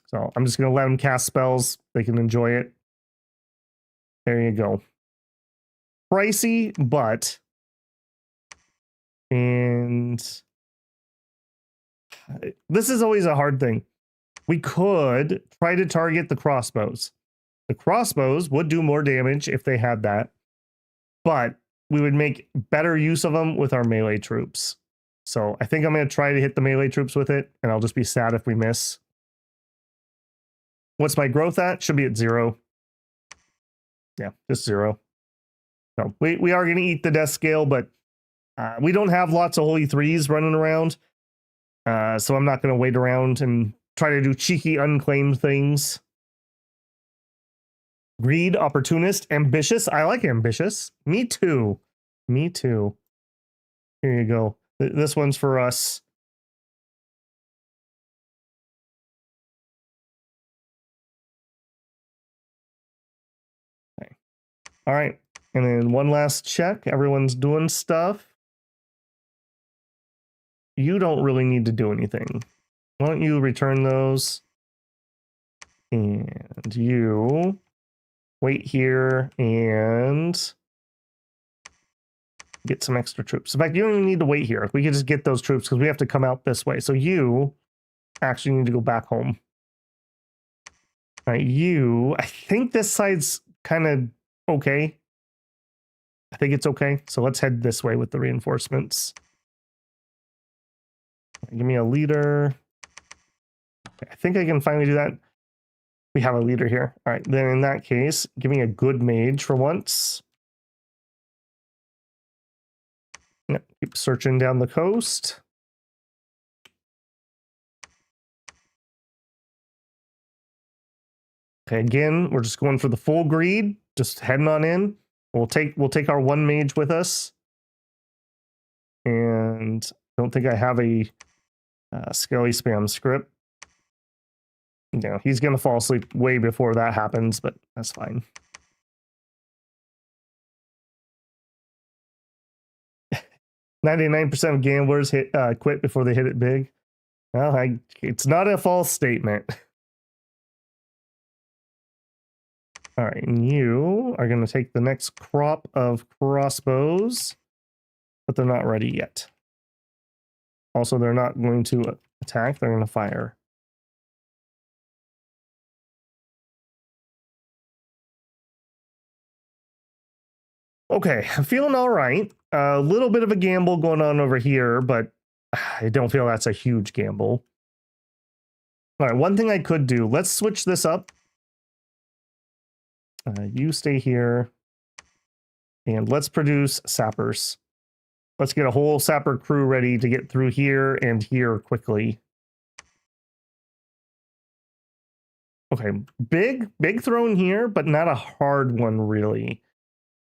A: So I'm just going to let them cast spells. They can enjoy it. There you go. Pricey, but... And... This is always a hard thing. We could try to target the crossbows. The crossbows would do more damage if they had that. But we would make better use of them with our melee troops. So I think I'm going to try to hit the melee troops with it, and I'll just be sad if we miss. What's my growth at? Should be at 0. Yeah, just 0. So we are going to eat the death scale, but we don't have lots of holy 3s running around. So I'm not going to wait around and try to do cheeky, unclaimed things. Greed, opportunist, ambitious. I like ambitious. Me too. Me too. Here you go. This one's for us. Okay. All right. And then one last check. Everyone's doing stuff. You don't really need to do anything. Why don't you return those? And you wait here and get some extra troops. In fact, you don't even need to wait here. We can just get those troops because we have to come out this way. So you actually need to go back home. All right, you, I think this side's kind of okay. I think it's okay. So let's head this way with the reinforcements. Give me a leader. I think I can finally do that. We have a leader here. All right, then in that case, give me a good mage for once. Yep, keep searching down the coast. Okay, again, we're just going for the full greed, just heading on in. We'll take our one mage with us. And I don't think I have a Skelly spam script. No, he's going to fall asleep way before that happens, but that's fine. "99% of gamblers quit before they hit it big." Well, it's not a false statement. All right, and you are going to take the next crop of crossbows, but they're not ready yet. Also, they're not going to attack, they're going to fire. Okay, I'm feeling all right. A little bit of a gamble going on over here, but I don't feel that's a huge gamble. All right, one thing I could do, let's switch this up. You stay here, and let's produce sappers. Let's get a whole sapper crew ready to get through here and here quickly. Okay, big throne here, but not a hard one really.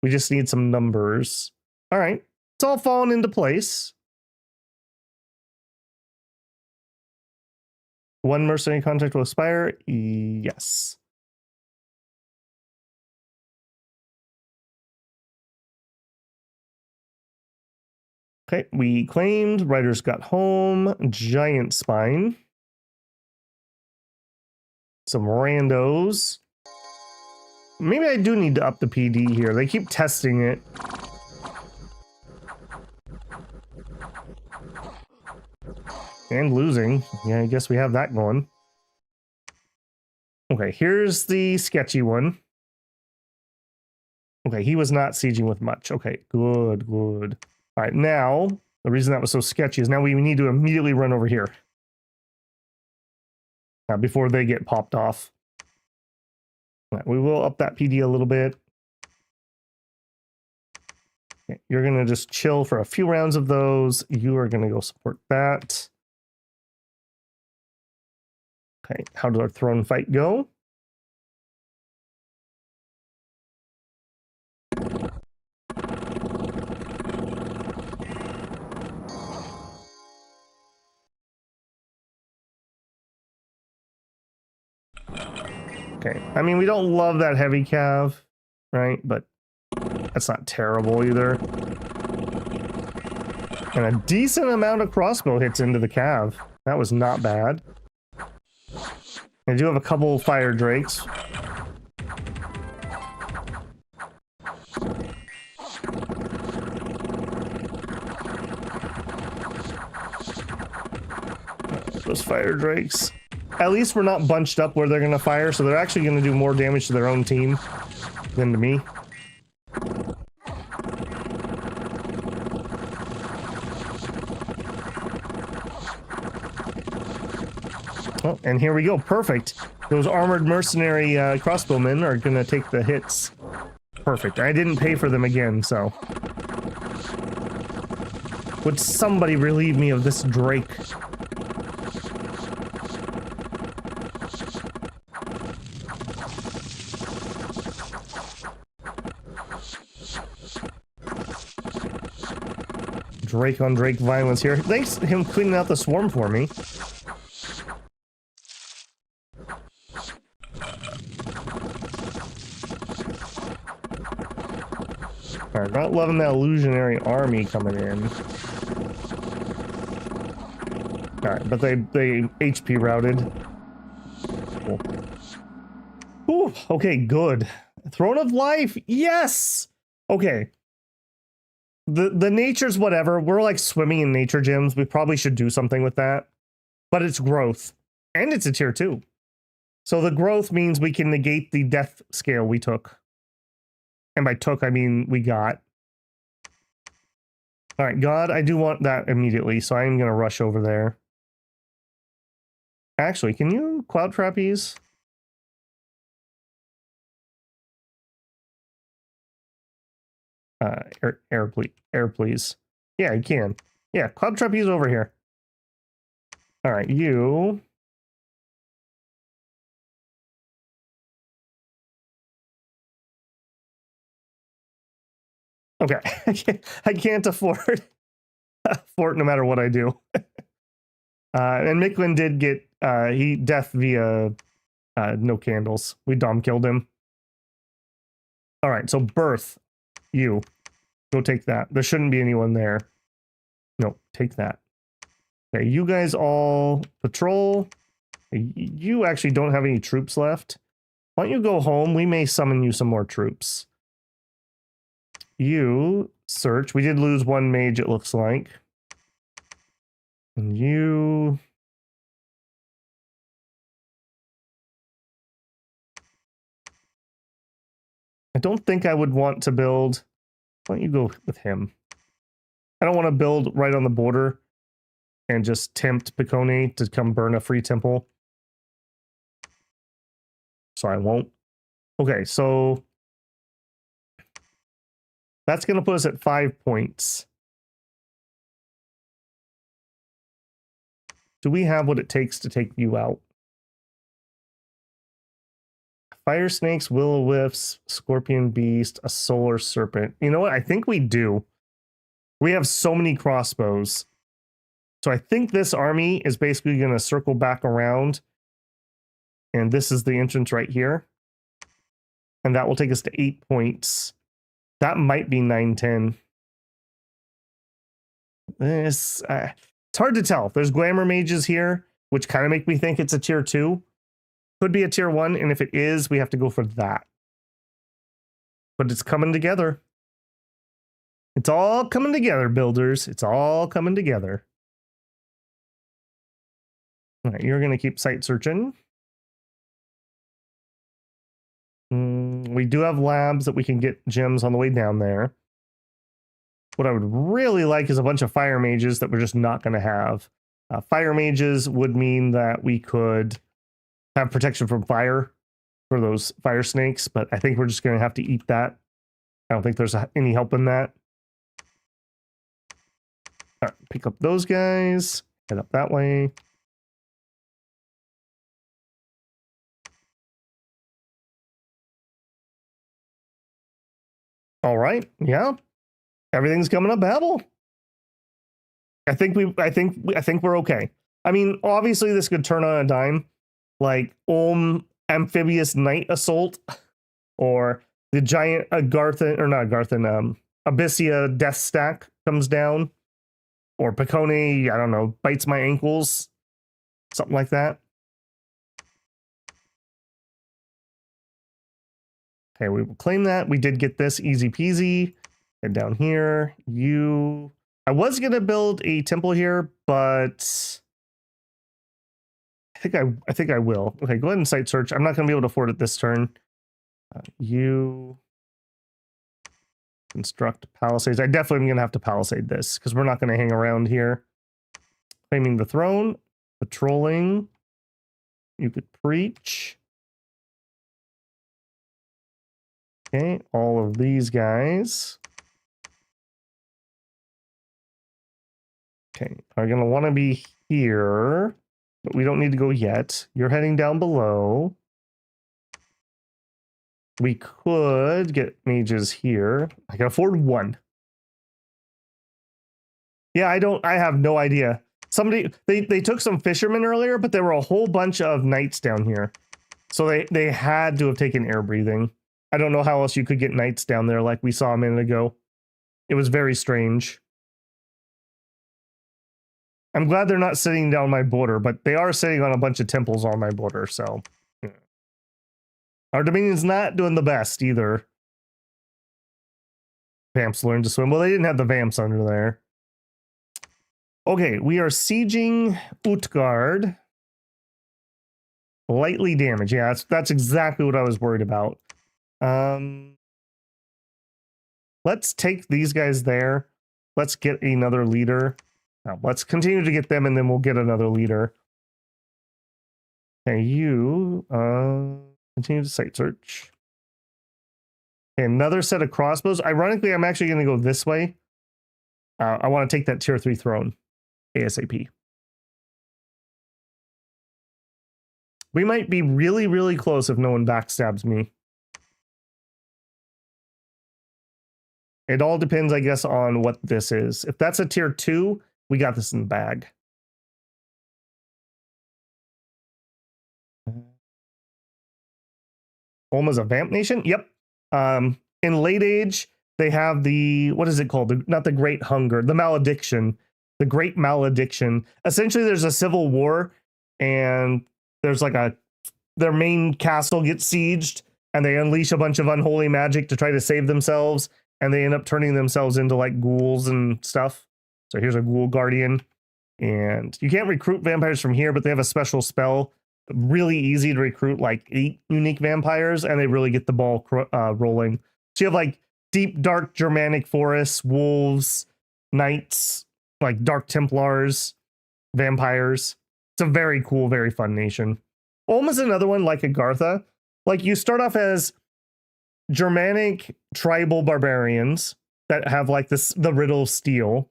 A: We just need some numbers. All right, it's all falling into place. One mercenary contract will expire. Yes. Okay, we claimed. Riders got home. Giant spine. Some randos. Maybe I do need to up the PD here. They keep testing it. And losing. Yeah, I guess we have that going. Okay, here's the sketchy one. Okay, he was not sieging with much. Okay, good. All right, now, the reason that was so sketchy is now we need to immediately run over here. Before they get popped off. Right, we will up that PD a little bit. Okay, you're going to just chill for a few rounds of those. You are going to go support that. Okay, how did our throne fight go? Okay, I mean, we don't love that heavy cav, right? But that's not terrible either. And a decent amount of crossbow hits into the cav. That was not bad. I do have a couple fire drakes. Those fire drakes. At least we're not bunched up where they're going to fire, so they're actually going to do more damage to their own team than to me. Oh, and here we go. Perfect. Those armored mercenary crossbowmen are going to take the hits. Perfect. I didn't pay for them again, so. Would somebody relieve me of this Drake? Drake on Drake violence here. Thanks to him cleaning out the swarm for me. Alright, not loving that illusionary army coming in. Alright, but they HP routed. Cool. Ooh, okay, good. Throne of Life, yes! Okay. The nature's whatever. We're like swimming in nature gyms. We probably should do something with that. But it's growth. And it's a tier 2. So the growth means we can negate the death scale we took. And by took, I mean we got. All right, God, I do want that immediately, so I'm going to rush over there. Actually, can you cloud trapeze? Air, please. Yeah, you can. Yeah, cloud trapeze over here. All right, you. Okay, I can't afford fort no matter what I do. And Micklin did get he death via no candles. We dom killed him. All right, so birth, you go take that. There shouldn't be anyone there. No, take that. Okay, you guys all patrol. You actually don't have any troops left. Why don't you go home? We may summon you some more troops. You search. We did lose one mage, it looks like. And you. I don't think I would want to build. Why don't you go with him? I don't want to build right on the border and just tempt Piccone to come burn a free temple. So I won't. Okay, so that's going to put us at 5 points. Do we have what it takes to take you out? Fire snakes, will-o-wisps, scorpion beast, a solar serpent. You know what? I think we do. We have so many crossbows. So I think this army is basically going to circle back around. And this is the entrance right here. And that will take us to 8 points. That might be 9-10. It's hard to tell. There's glamour mages here, which kind of make me think it's a tier 2. Could be a tier 1, and if it is, we have to go for that. But it's coming together. It's all coming together, builders. It's all coming together. All right, you're going to keep site searching. We do have labs that we can get gems on the way down there. What I would really like is a bunch of fire mages that we're just not going to have. Fire mages would mean that we could have protection from fire for those fire snakes, but I think we're just going to have to eat that. I don't think there's any help in that. All right, pick up those guys, head up that way. All right, yeah, everything's coming up, Babel. I think we're okay. I mean, obviously this could turn on a dime, like amphibious night assault, or the giant Agartha, or not Agartha, Abyssia death stack comes down, or Piccone, I don't know, bites my ankles, something like that. Okay, we will claim that. We did get this easy peasy. And down here, I was gonna build a temple here, but I think I will. Okay, go ahead and site search. I'm not gonna be able to afford it this turn. You construct palisades. I definitely am gonna have to palisade this because we're not gonna hang around here. Claiming the throne, patrolling. You could preach. Okay, all of these guys. Okay, are going to want to be here, but we don't need to go yet. You're heading down below. We could get mages here. I can afford one. Yeah, I have no idea. They took some fishermen earlier, but there were a whole bunch of knights down here. So they had to have taken air breathing. I don't know how else you could get knights down there like we saw a minute ago. It was very strange. I'm glad they're not sitting down my border, but they are sitting on a bunch of temples on my border, so. Yeah. Our Dominion's not doing the best either. Vamps learned to swim. Well, they didn't have the Vamps under there. Okay, we are sieging Utgard. Lightly damaged. Yeah, that's exactly what I was worried about. Let's take these guys there. let's get another leader. Let's continue to get them, and then we'll get another leader. Okay, you continue to site search. Okay, another set of crossbows. Ironically, I'm actually going to go this way. I want to take that tier 3 throne ASAP. We might be really, really close if no one backstabs me. It all depends, I guess, on what this is. If that's a tier 2, we got this in the bag. Almost a vamp nation? Yep. In late age, they have the, what is it called? Not the Great Hunger, the Malediction. The Great Malediction. Essentially, there's a civil war, and there's like their main castle gets sieged, and they unleash a bunch of unholy magic to try to save themselves, and they end up turning themselves into like ghouls and stuff. So here's a ghoul guardian, and you can't recruit vampires from here, but they have a special spell. Really easy to recruit like 8 unique vampires, and they really get the ball rolling. So you have like deep, dark Germanic forests, wolves, knights, like dark Templars, vampires. It's a very cool, very fun nation. Almost another one like Agartha. Like you start off as Germanic tribal barbarians that have like the riddle of steel.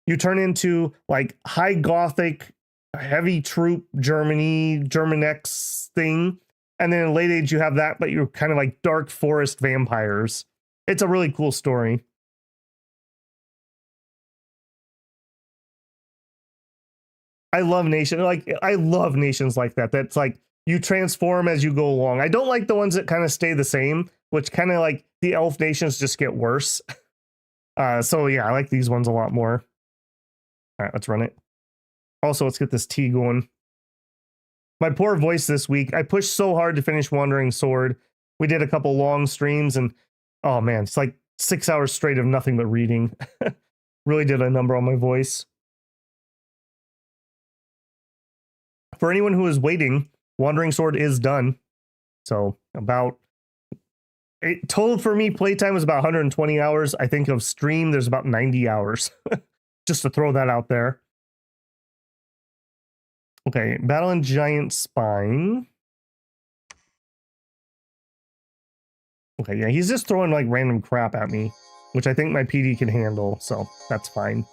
A: You turn into like high Gothic, heavy troop Germanex thing. And then in late age, you have that, but you're kind of like dark forest vampires. It's a really cool story. I love nations like that. That's like you transform as you go along. I don't like the ones that kind of stay the same, which kind of like the elf nations just get worse. So yeah, I like these ones a lot more. All right, let's run it. Also, let's get this tea going. My poor voice this week. I pushed so hard to finish Wandering Sword. We did a couple long streams, and oh man, it's like 6 hours straight of nothing but reading. Really did a number on my voice. For anyone who is waiting, Wandering Sword is done. So about total for me, playtime was about 120 hours. I think of stream, there's about 90 hours. Just to throw that out there. Okay, Battle in Giant Spine. Okay, yeah, he's just throwing like random crap at me, which I think my PD can handle, so that's fine.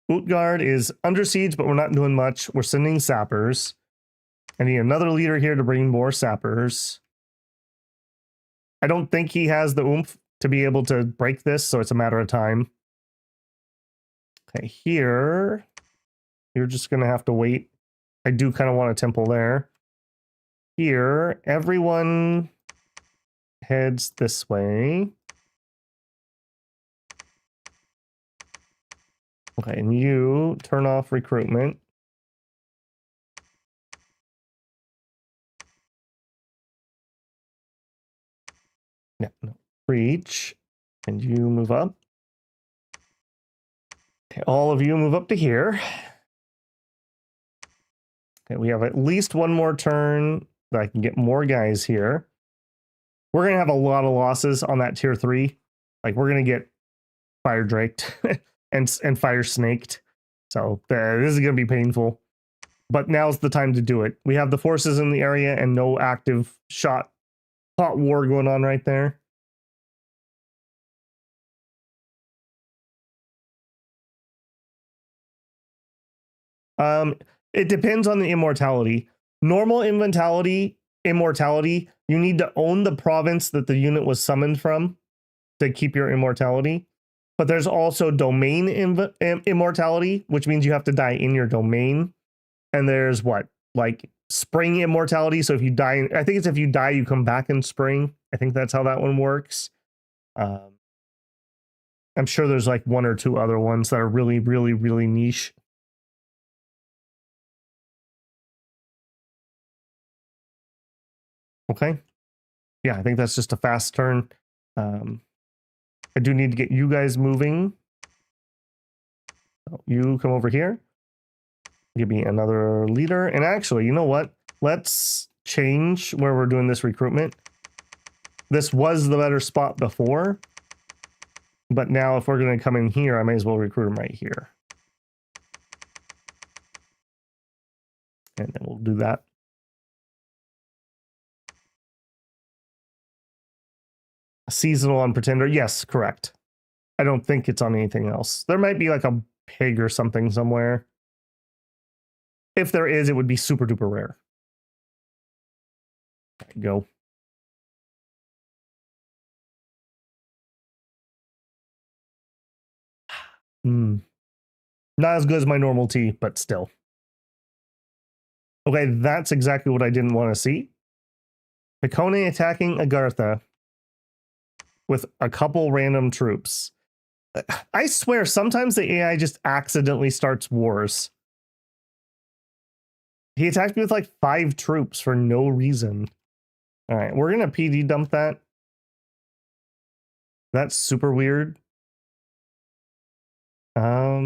A: Utgard is under siege, but we're not doing much. We're sending sappers. I need another leader here to bring more sappers. I don't think he has the oomph to be able to break this, so it's a matter of time. Okay, here, you're just going to have to wait. I do kind of want a temple there. Here, everyone heads this way. Okay, and you turn off recruitment. Yeah, no, reach, and you move up. Okay, all of you move up to here. Okay, we have at least one more turn that I can get more guys here. We're going to have a lot of losses on that tier 3. Like, we're going to get fire draked and fire snaked. So this is going to be painful. But now's the time to do it. We have the forces in the area and no active hot war going on right there. It depends on the immortality. Normal immortality, you need to own the province that the unit was summoned from to keep your immortality. But there's also domain immortality, which means you have to die in your domain. And there's what? Like spring immortality. So if you die, I think it's if you die, you come back in spring. I think that's how that one works. I'm sure there's like 1 or 2 other ones that are really, really, really niche. Okay. Yeah, I think that's just a fast turn. I do need to get you guys moving. So you come over here. Give me another leader. And actually, you know what? Let's change where we're doing this recruitment. This was the better spot before. But now if we're going to come in here, I might as well recruit him right here. And then we'll do that. Seasonal on Pretender. Yes, correct. I don't think it's on anything else. There might be like a pig or something somewhere. If there is, it would be super duper rare. Right, go. Not as good as my normal tea, but still. Okay, that's exactly what I didn't want to see. Ktonian attacking Agartha with a couple random troops. I swear, sometimes the AI just accidentally starts wars. He attacked me with like 5 troops for no reason. All right, we're going to PD dump that. That's super weird. How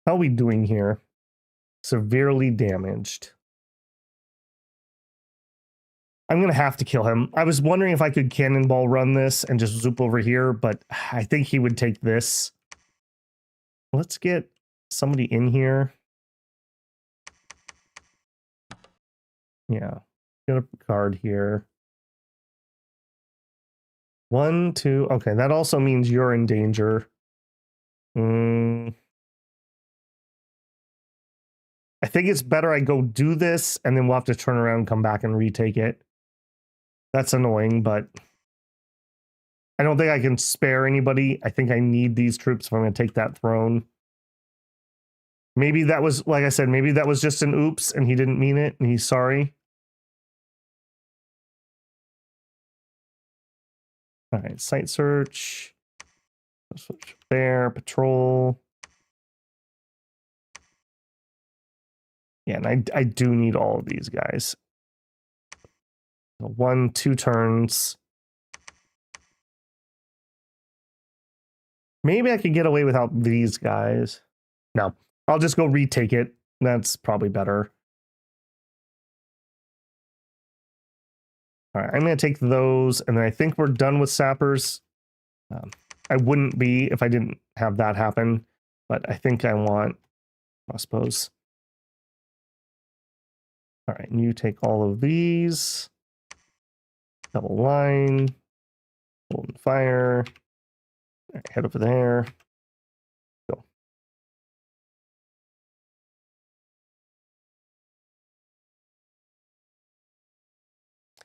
A: are we doing here? Severely damaged. I'm going to have to kill him. I was wondering if I could cannonball run this and just zoop over here, but I think he would take this. Let's get somebody in here. Yeah. Get a card here. 1, 2. Okay, that also means you're in danger. I think it's better I go do this, and then we'll have to turn around and come back and retake it. That's annoying, but I don't think I can spare anybody. I think I need these troops if I'm going to take that throne. Maybe that was, like I said, maybe that was just an oops, and he didn't mean it, and he's sorry. All right, site search. Switch there, patrol. Yeah, and I do need all of these guys. 1, 2 turns. Maybe I could get away without these guys. No, I'll just go retake it. That's probably better. All right, I'm going to take those, and then I think we're done with sappers. I wouldn't be if I didn't have that happen, but I think I want crossbows. All right, and you take all of these. Double line. Golden fire. All right, head over there. Go.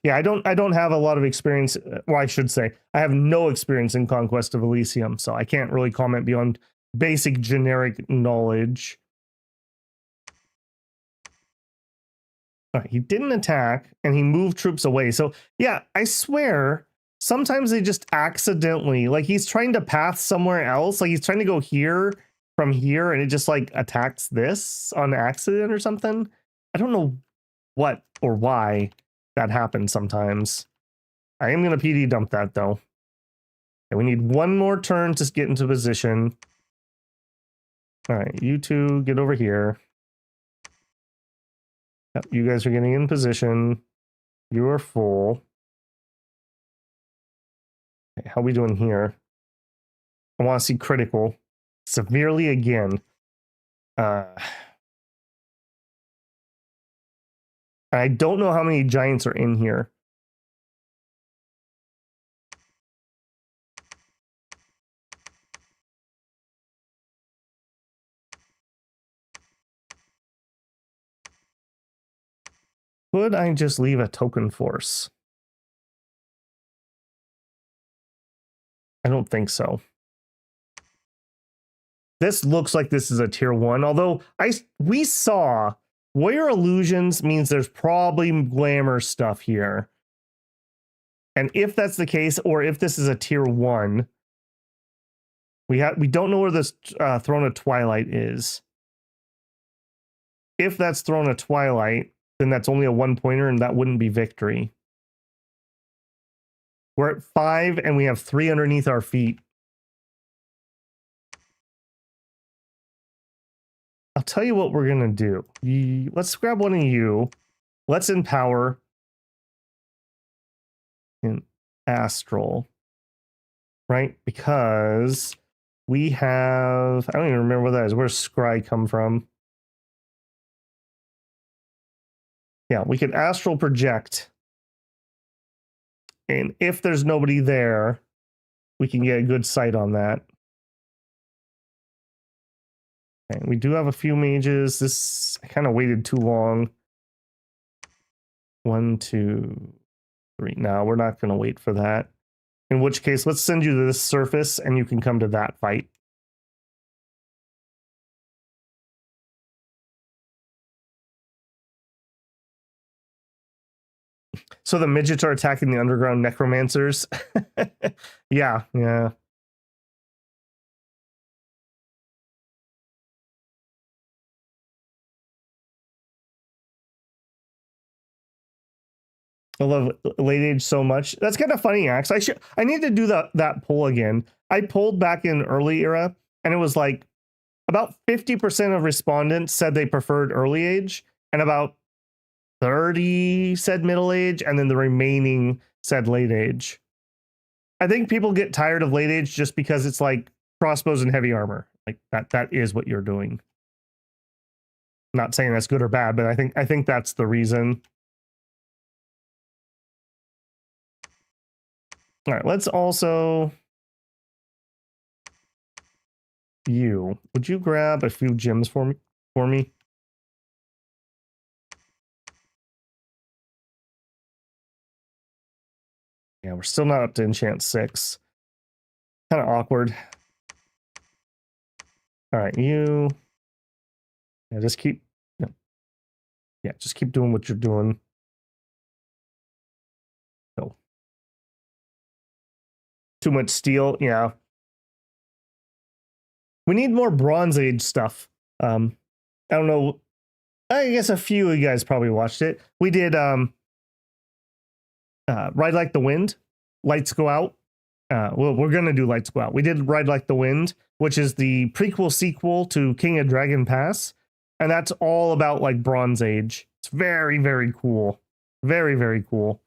A: Yeah, I don't have a lot of experience. Well, I should say I have no experience in Conquest of Elysium, so I can't really comment beyond basic generic knowledge. All right, he didn't attack, and he moved troops away. So yeah, I swear, sometimes they just accidentally, like he's trying to path somewhere else, like he's trying to go here from here, and it just like attacks this on accident or something. I don't know what or why that happens sometimes. I am going to PD dump that though. Okay, we need 1 more turn to get into position. All right, you two get over here. Yep, you guys are getting in position. You are full. Okay, how are we doing here? I want to see critical. Severely again. I don't know how many giants are in here. Could I just leave a token force? I don't think so. This looks like this is a tier 1, although we saw warrior illusions means there's probably glamour stuff here. And if that's the case, or if this is a tier 1, we don't know where this Throne of Twilight is. If that's Throne of Twilight, then that's only a 1-pointer, and that wouldn't be victory. We're at 5, and we have 3 underneath our feet. I'll tell you what we're gonna do. Let's grab one of you. Let's empower in Astral, right? Because we have, I don't even remember what that is. Where's Scry come from? Yeah, we can Astral project. And if there's nobody there, we can get a good sight on that. Okay, we do have a few mages. This, I kind of waited too long. 1, 2, 3. No, we're not going to wait for that. In which case, let's send you to this surface and you can come to that fight. So the midgets are attacking the underground necromancers. Yeah. I love late age so much. That's kind of funny, Axe. I need to do that poll again. I polled back in early era, and it was like about 50% of respondents said they preferred early age, and about 30 said middle age, and then the remaining said late age. I think people get tired of late age just because it's like crossbows and heavy armor. Like that is what you're doing. Not saying that's good or bad, but I think that's the reason. All right, let's also would you grab a few gems for me? Yeah, we're still not up to enchant 6. Kind of awkward. All right, you. Yeah, just keep. Yeah, just keep doing what you're doing. No. Too much steel. Yeah. We need more Bronze Age stuff. I don't know. I guess a few of you guys probably watched it. We did Ride Like the Wind. Lights Go Out. Well, we're gonna do Lights Go Out. We did Ride Like the Wind, which is the prequel sequel to King of Dragon Pass, and that's all about like Bronze Age. It's very, very cool. Very, very cool.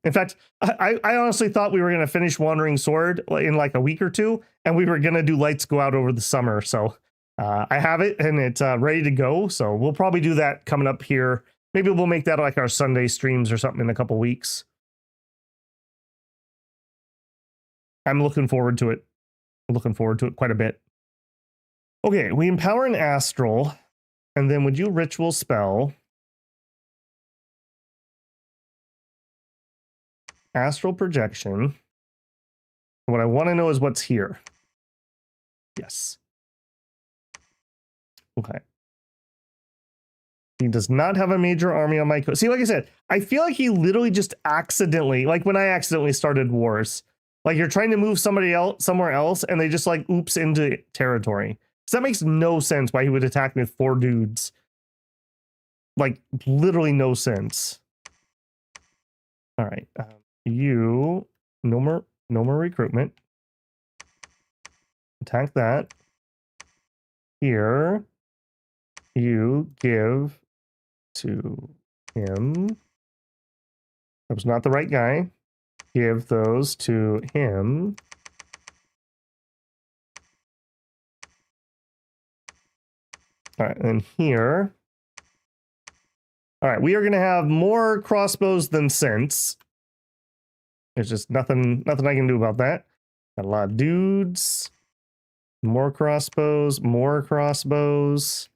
A: In fact, I honestly thought we were gonna finish Wandering Sword in like a week or two, and we were gonna do Lights Go Out over the summer. So I have it and it's ready to go. So we'll probably do that coming up here. Maybe we'll make that like our Sunday streams or something in a couple weeks. I'm looking forward to it. I'm looking forward to it quite a bit. Okay, we empower an Astral, and then would you ritual spell Astral Projection? What I want to know is what's here. Yes. Okay. He does not have a major army on my coast. See, like I said, I feel like he literally just accidentally, like when I accidentally started wars, like you're trying to move somebody else somewhere else, and they just like oops into territory. So that makes no sense why he would attack me with 4 dudes. Like literally no sense. All right, you no more recruitment. Attack that. Here, you give to him. That was not the right guy. Give those to him. All right, and here. All right, we are going to have more crossbows than sense. There's just nothing I can do about that. Got a lot of dudes. More crossbows, more crossbows.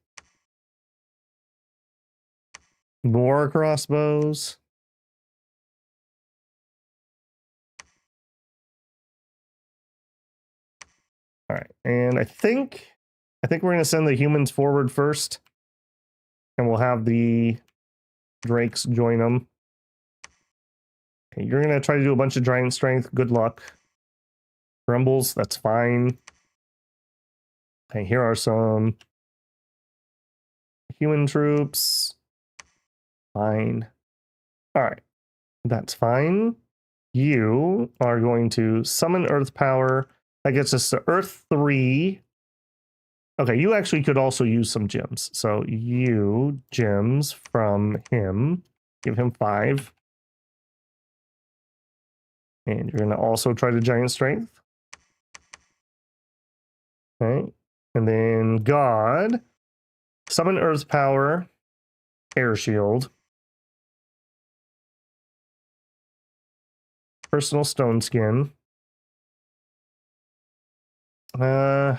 A: More crossbows. All right, and I think we're going to send the humans forward first, and we'll have the drakes join them. Okay, you're going to try to do a bunch of giant strength. Good luck. Grumbles, that's fine. Okay, here are some human troops. Fine. All right, that's fine. You are going to summon Earth Power. That gets us to Earth 3. Okay, you actually could also use some gems. So you gems from him. Give him 5. And you're going to also try to giant strength. Okay. And then God. Summon Earth Power. Air Shield. Personal Stone Skin. I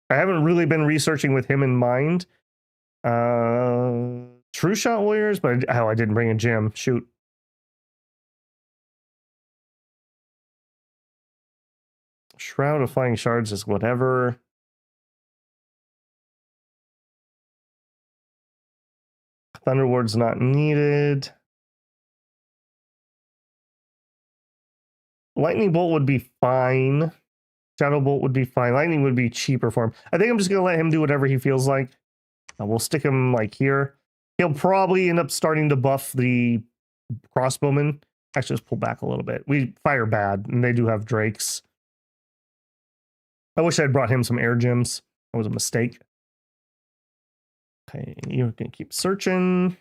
A: haven't really been researching with him in mind. True Shot Warriors, but I didn't bring a gem. Shoot. Shroud of Flying Shards is whatever. Thunderward's not needed. Lightning Bolt would be fine. Shadow Bolt would be fine. Lightning would be cheaper for him. I think I'm just going to let him do whatever he feels like. We'll stick him like here. He'll probably end up starting to buff the crossbowmen. Actually, just pull back a little bit. We fire bad, and they do have drakes. I wish I'd brought him some air gems. That was a mistake. Okay, you're going to keep searching.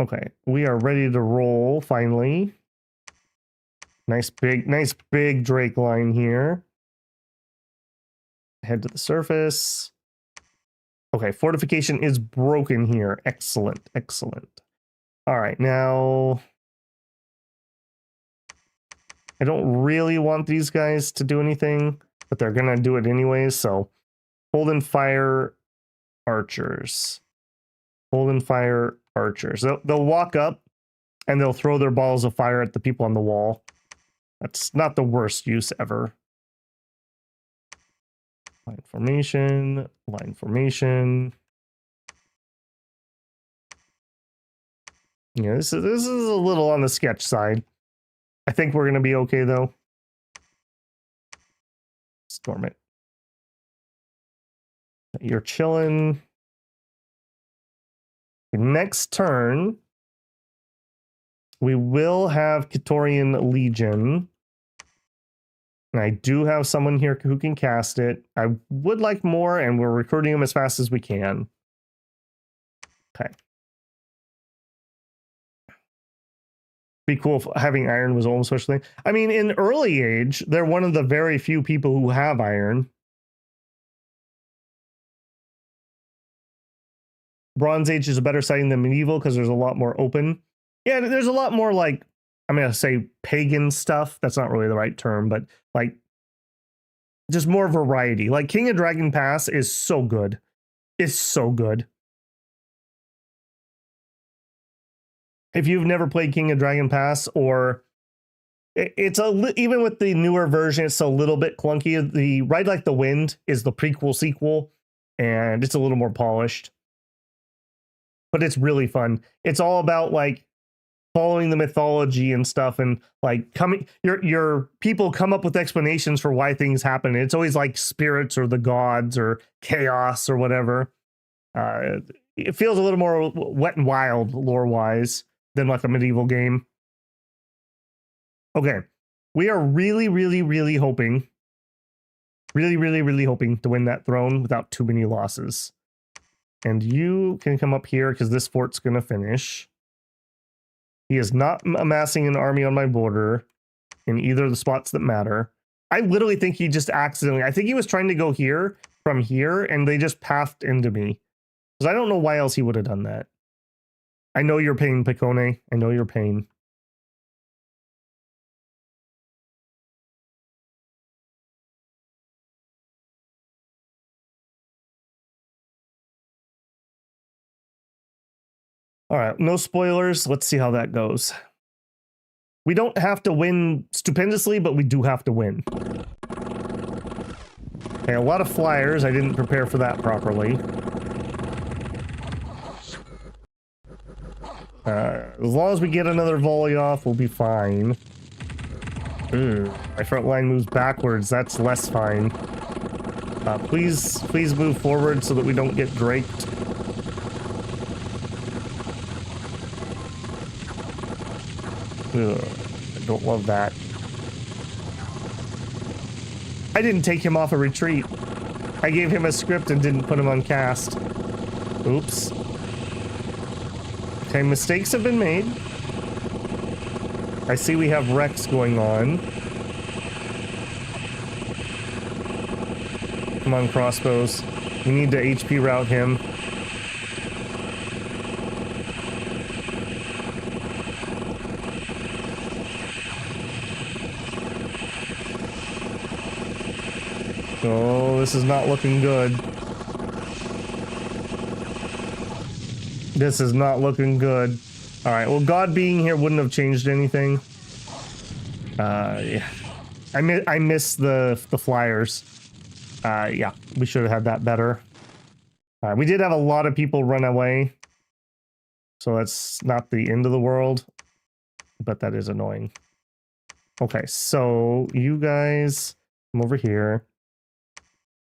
A: Okay, we are ready to roll, finally. Nice big Drake line here. Head to the surface. Okay, fortification is broken here. Excellent, excellent. All right, now I don't really want these guys to do anything, but they're gonna do it anyways. So hold and fire archers. Hold and fire archers. They'll walk up and they'll throw their balls of fire at the people on the wall. That's not the worst use ever. Line formation, line formation. Yeah, this is a little on the sketch side. I think we're gonna be okay though. Storm it. You're chilling. Next turn, we will have Ktonian Legion. And I do have someone here who can cast it. I would like more, and we're recruiting them as fast as we can. Okay. Be cool if having iron was almost such a thing. I mean, in early age, they're one of the very few people who have iron. Bronze Age is a better setting than medieval because there's a lot more open. Yeah, there's a lot more like, I'm going to say pagan stuff. That's not really the right term, but like just more variety. Like King of Dragon Pass is so good. It's so good. If you've never played King of Dragon Pass, or it's even with the newer version, it's a little bit clunky. The Ride Like the Wind is the prequel sequel, and it's a little more polished. But it's really fun. It's all about like following the mythology and stuff, and like your people come up with explanations for why things happen. It's always like spirits or the gods or chaos or whatever. It feels a little more wet and wild lore wise than like a medieval game. Okay, we are really hoping, really hoping to win that throne without too many losses. And you can come up here because this fort's gonna finish. He is not amassing an army on my border in either of the spots that matter. I literally think he just accidentally, I think he was trying to go here from here, and they just pathed into me. Because I don't know why else he would have done that. I know your pain, Picone. I know your pain. All right, no spoilers. Let's see how that goes. We don't have to win stupendously, but we do have to win. Okay, a lot of flyers. I didn't prepare for that properly. As long as we get another volley off, we'll be fine. Ooh, my front line moves backwards. That's less fine. Please move forward so that we don't get draped. Ugh, I don't love that. I didn't take him off a retreat. I gave him a script and didn't put him on cast. Oops. Okay, mistakes have been made. I see we have Rex going on. Come on, crossbows. We need to HP route him. Oh, this is not looking good. This is not looking good. All right, well, God being here wouldn't have changed anything. Yeah. I miss the flyers. Yeah, we should have had that better. We did have a lot of people run away. So that's not the end of the world. But that is annoying. Okay, so you guys come over here.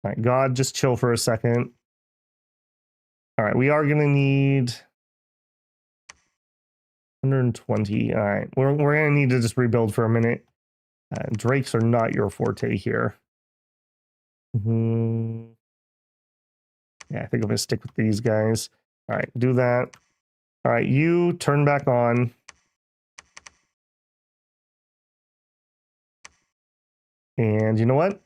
A: All right, God, just chill for a second. All right, we are going to need 120. All right, we're going to need to just rebuild for a minute. Drakes are not your forte here. Yeah, I think I'm going to stick with these guys. All right, do that. All right, you turn back on. And you know what?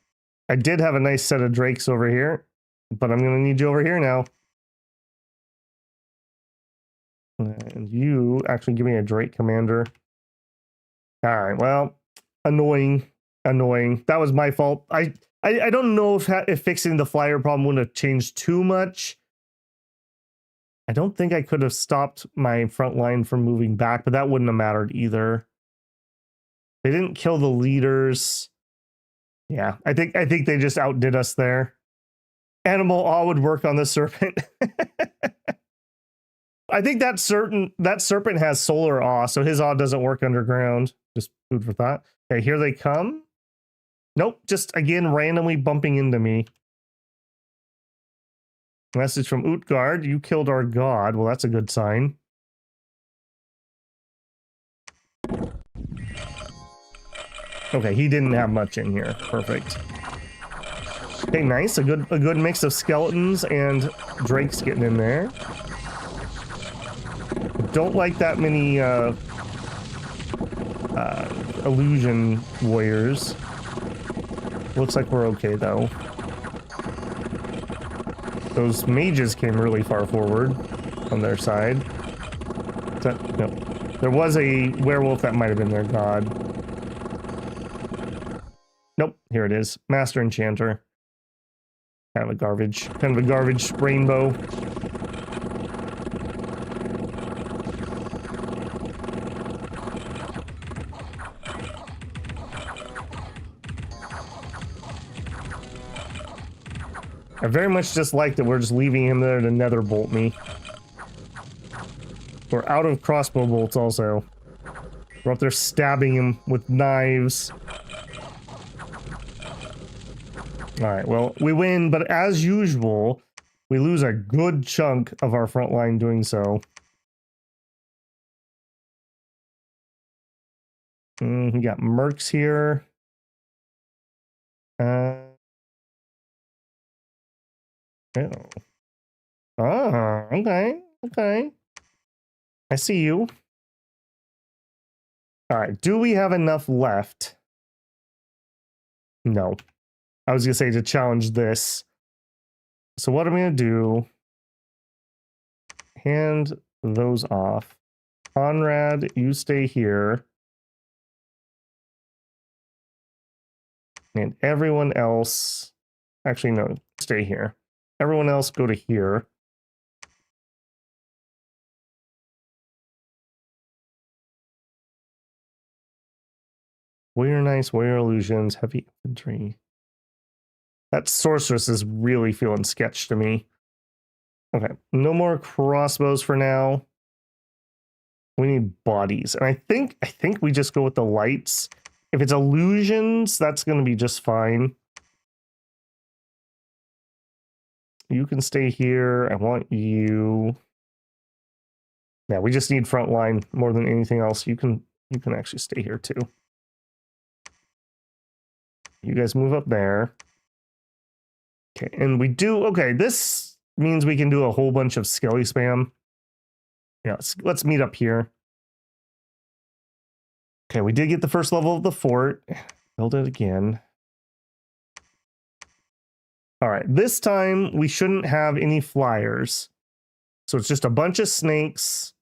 A: I did have a nice set of Drakes over here, but I'm going to need you over here now. And you actually give me a Drake commander. All right, well, annoying. That was my fault. I don't know if fixing the flyer problem wouldn't have changed too much. I don't think I could have stopped my front line from moving back, but that wouldn't have mattered either. They didn't kill the leaders. Yeah, I think they just outdid us there. Animal awe would work on the serpent. I think that serpent has solar awe, so his awe doesn't work underground. Just food for thought. Okay, here they come. Nope, just again randomly bumping into me. Message from Utgard. You killed our god. Well, that's a good sign. Okay, he didn't have much in here. Perfect. Okay, nice. A good mix of skeletons and drakes getting in there. Don't like that many illusion warriors. Looks like we're okay though. Those mages came really far forward on their side. No. There was a werewolf that might have been their god. Nope, here it is. Master Enchanter. Kind of a garbage rainbow. I very much just like that we're just leaving him there to nether bolt me. We're out of crossbow bolts also. We're up there stabbing him with knives. Alright, well, we win, but as usual, we lose a good chunk of our front line doing so. We got mercs here. Oh, okay. I see you. All right, do we have enough left? No. I was gonna say to challenge this. So what I'm gonna do, hand those off. Conrad, you stay here. And everyone else, actually no, stay here. Everyone else go to here. Warrior Knights, Warrior Illusions, Heavy Infantry. That Sorceress is really feeling sketch to me. Okay, no more crossbows for now. We need bodies. And I think we just go with the lights. If it's illusions, that's going to be just fine. You can stay here. I want you. Yeah, we just need front line more than anything else. You can actually stay here too. You guys move up there. Okay, and we do, okay, this means we can do a whole bunch of skelly spam. Yeah, let's meet up here. Okay, we did get the first level of the fort. Build it again. All right, this time we shouldn't have any flyers. So it's just a bunch of snakes.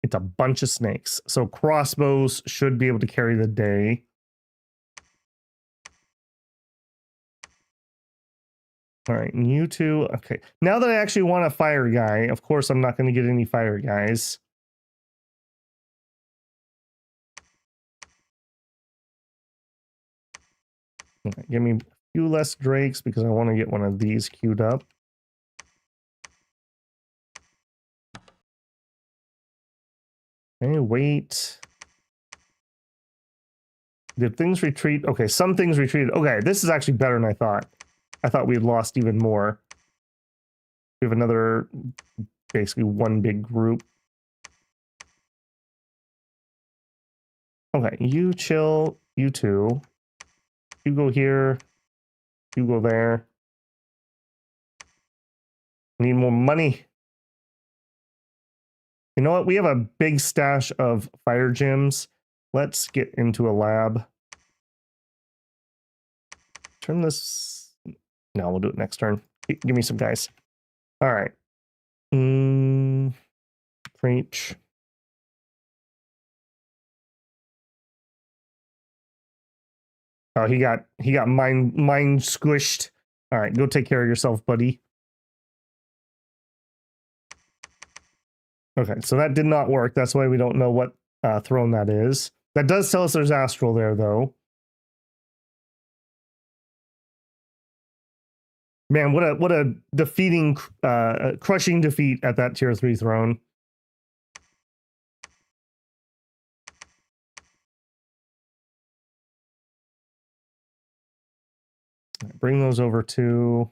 A: It's a bunch of snakes. So crossbows should be able to carry the day. All right, and you two. Okay, now that I actually want a fire guy, of course I'm not going to get any fire guys. Okay, give me a few less drakes because I want to get one of these queued up. Okay, wait. Did things retreat? Okay, some things retreated. Okay, this is actually better than I thought. I thought we had lost even more. We have another, basically one big group. Okay, you chill, you two. You go here. You go there. Need more money. You know what? We have a big stash of fire gems. Let's get into a lab. Turn this. No, we'll do it next turn. Give me some guys. All right. Preach. Oh, he got mind squished. All right, go take care of yourself, buddy. Okay, so that did not work. That's why we don't know what throne that is. That does tell us there's astral there, though. Man, what a defeating, crushing defeat at that tier 3 throne. Bring those over to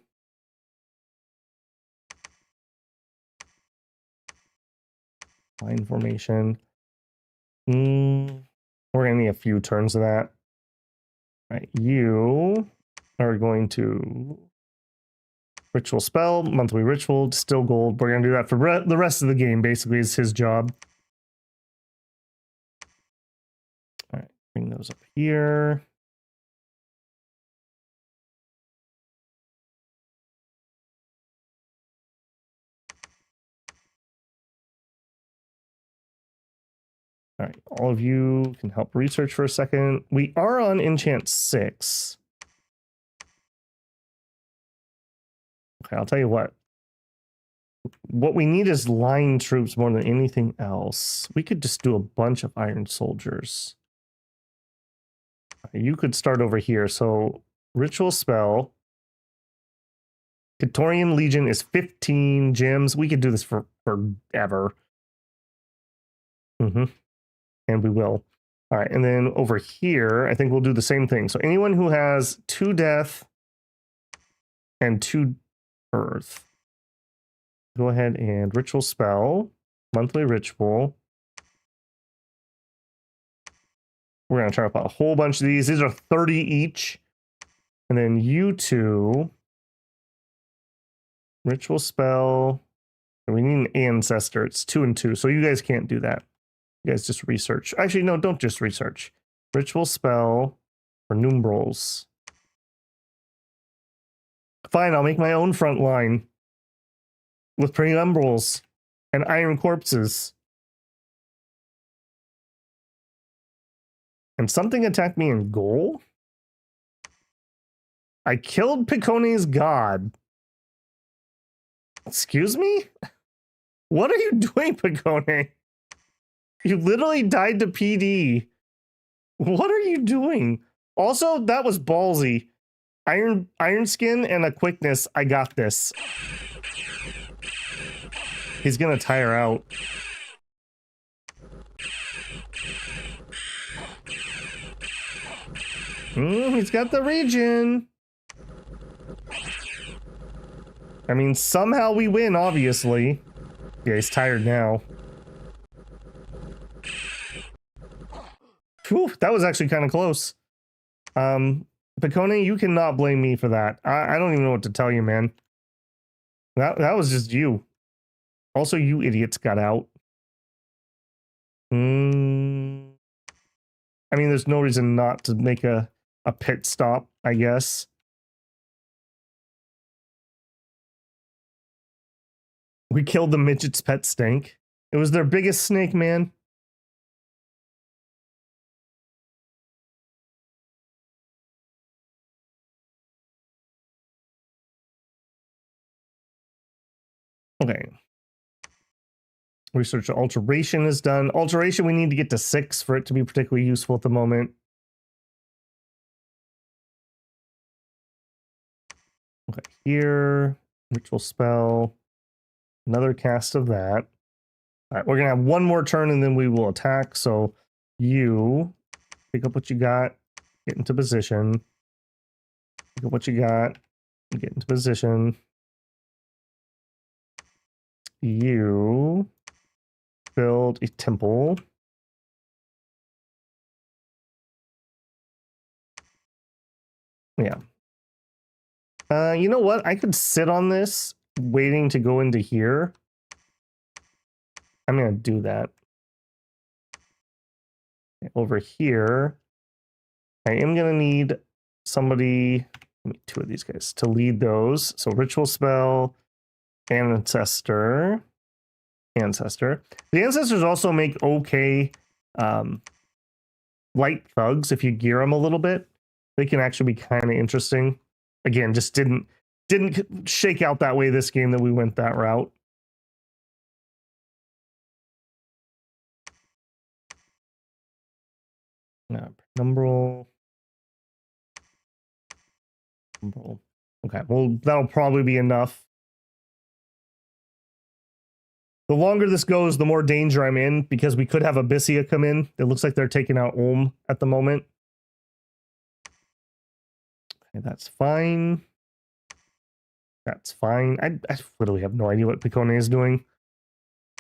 A: line formation. We're gonna need a few turns of that. All right, you are going to ritual spell, monthly ritual, still gold. We're gonna do that for the rest of the game. Basically, is his job. All right, bring those up here. All right, all of you can help research for a second. We are on enchant 6. Okay, I'll tell you what. What we need is line troops more than anything else. We could just do a bunch of iron soldiers. You could start over here. So, ritual spell. Ktonian Legion is 15 gems. We could do this for forever. And we will. All right, and then over here, I think we'll do the same thing. So anyone who has 2 death and 2 earth, go ahead and ritual spell, monthly ritual. We're going to try out a whole bunch of these. These are 30 each. And then you two, ritual spell. We need an ancestor. It's 2 and 2. So you guys can't do that. You guys just research. Actually, no, don't just research. Ritual spell for numbrals. Fine, I'll make my own front line with preumbrals and iron corpses. And something attacked me in goal? I killed Picone's god. Excuse me? What are you doing, Picone? You literally died to PD. What are you doing? Also, that was ballsy. Iron skin and a quickness. I got this. He's gonna tire out. He's got the region. I mean, somehow we win, obviously. Yeah, he's tired now. Whew, that was actually kind of close. Picone, you cannot blame me for that. I don't even know what to tell you, man. That was just you. Also, you idiots got out. I mean, there's no reason not to make a pit stop, I guess. We killed the midget's pet snake. It was their biggest snake, man. Okay. Research alteration is done. Alteration, we need to get to 6 for it to be particularly useful at the moment. Okay, here. Ritual spell. Another cast of that. All right, we're going to have one more turn and then we will attack. So you pick up what you got, get into position. Pick up what you got, get into position. You build a temple. Yeah. You know what? I could sit on this, waiting to go into here. I'm going to do that. Over here, I am going to need somebody, 2 of these guys, to lead those. So ritual spell, ancestor. The ancestors also make okay light thugs if you gear them a little bit. They can actually be kind of interesting. Again, just didn't shake out that way this game that we went that route. Numbral. Okay, well, that'll probably be enough. The longer this goes, the more danger I'm in, because we could have Abyssia come in. It looks like they're taking out Ulm at the moment. Okay, that's fine. That's fine. I literally have no idea what Picone is doing.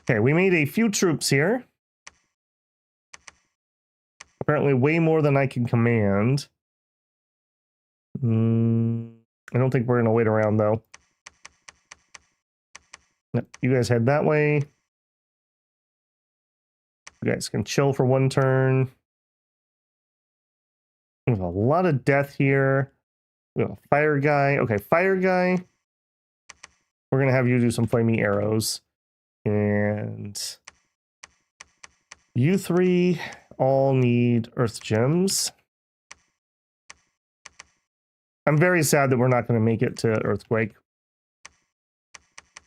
A: Okay, we made a few troops here. Apparently way more than I can command. I don't think we're going to wait around, though. You guys head that way. You guys can chill for one turn. We have a lot of death here. We have a fire guy. Okay, fire guy. We're going to have you do some flaming arrows. And you 3 all need earth gems. I'm very sad that we're not going to make it to earthquake.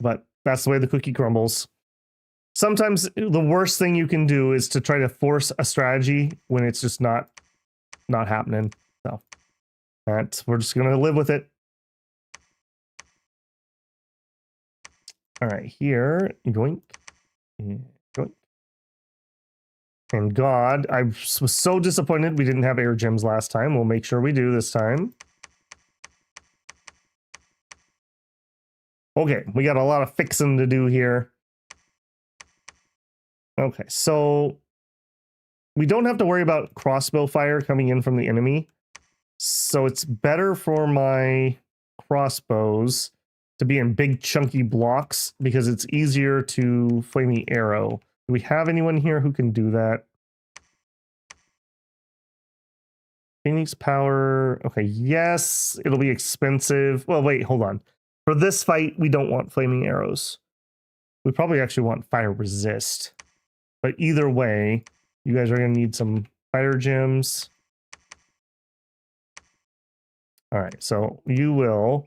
A: But that's the way the cookie crumbles. Sometimes the worst thing you can do is to try to force a strategy when it's just not happening. So we're just going to live with it. All right, here, yoink, yoink. And God, I was so disappointed we didn't have air gems last time. We'll make sure we do this time. Okay, we got a lot of fixing to do here. Okay, so we don't have to worry about crossbow fire coming in from the enemy. So it's better for my crossbows to be in big chunky blocks because it's easier to flaming arrow. Do we have anyone here who can do that? Phoenix power. Okay, yes, it'll be expensive. Well, wait, hold on. For this fight, we don't want flaming arrows. We probably actually want fire resist. But either way, you guys are going to need some fire gems. All right, so you will.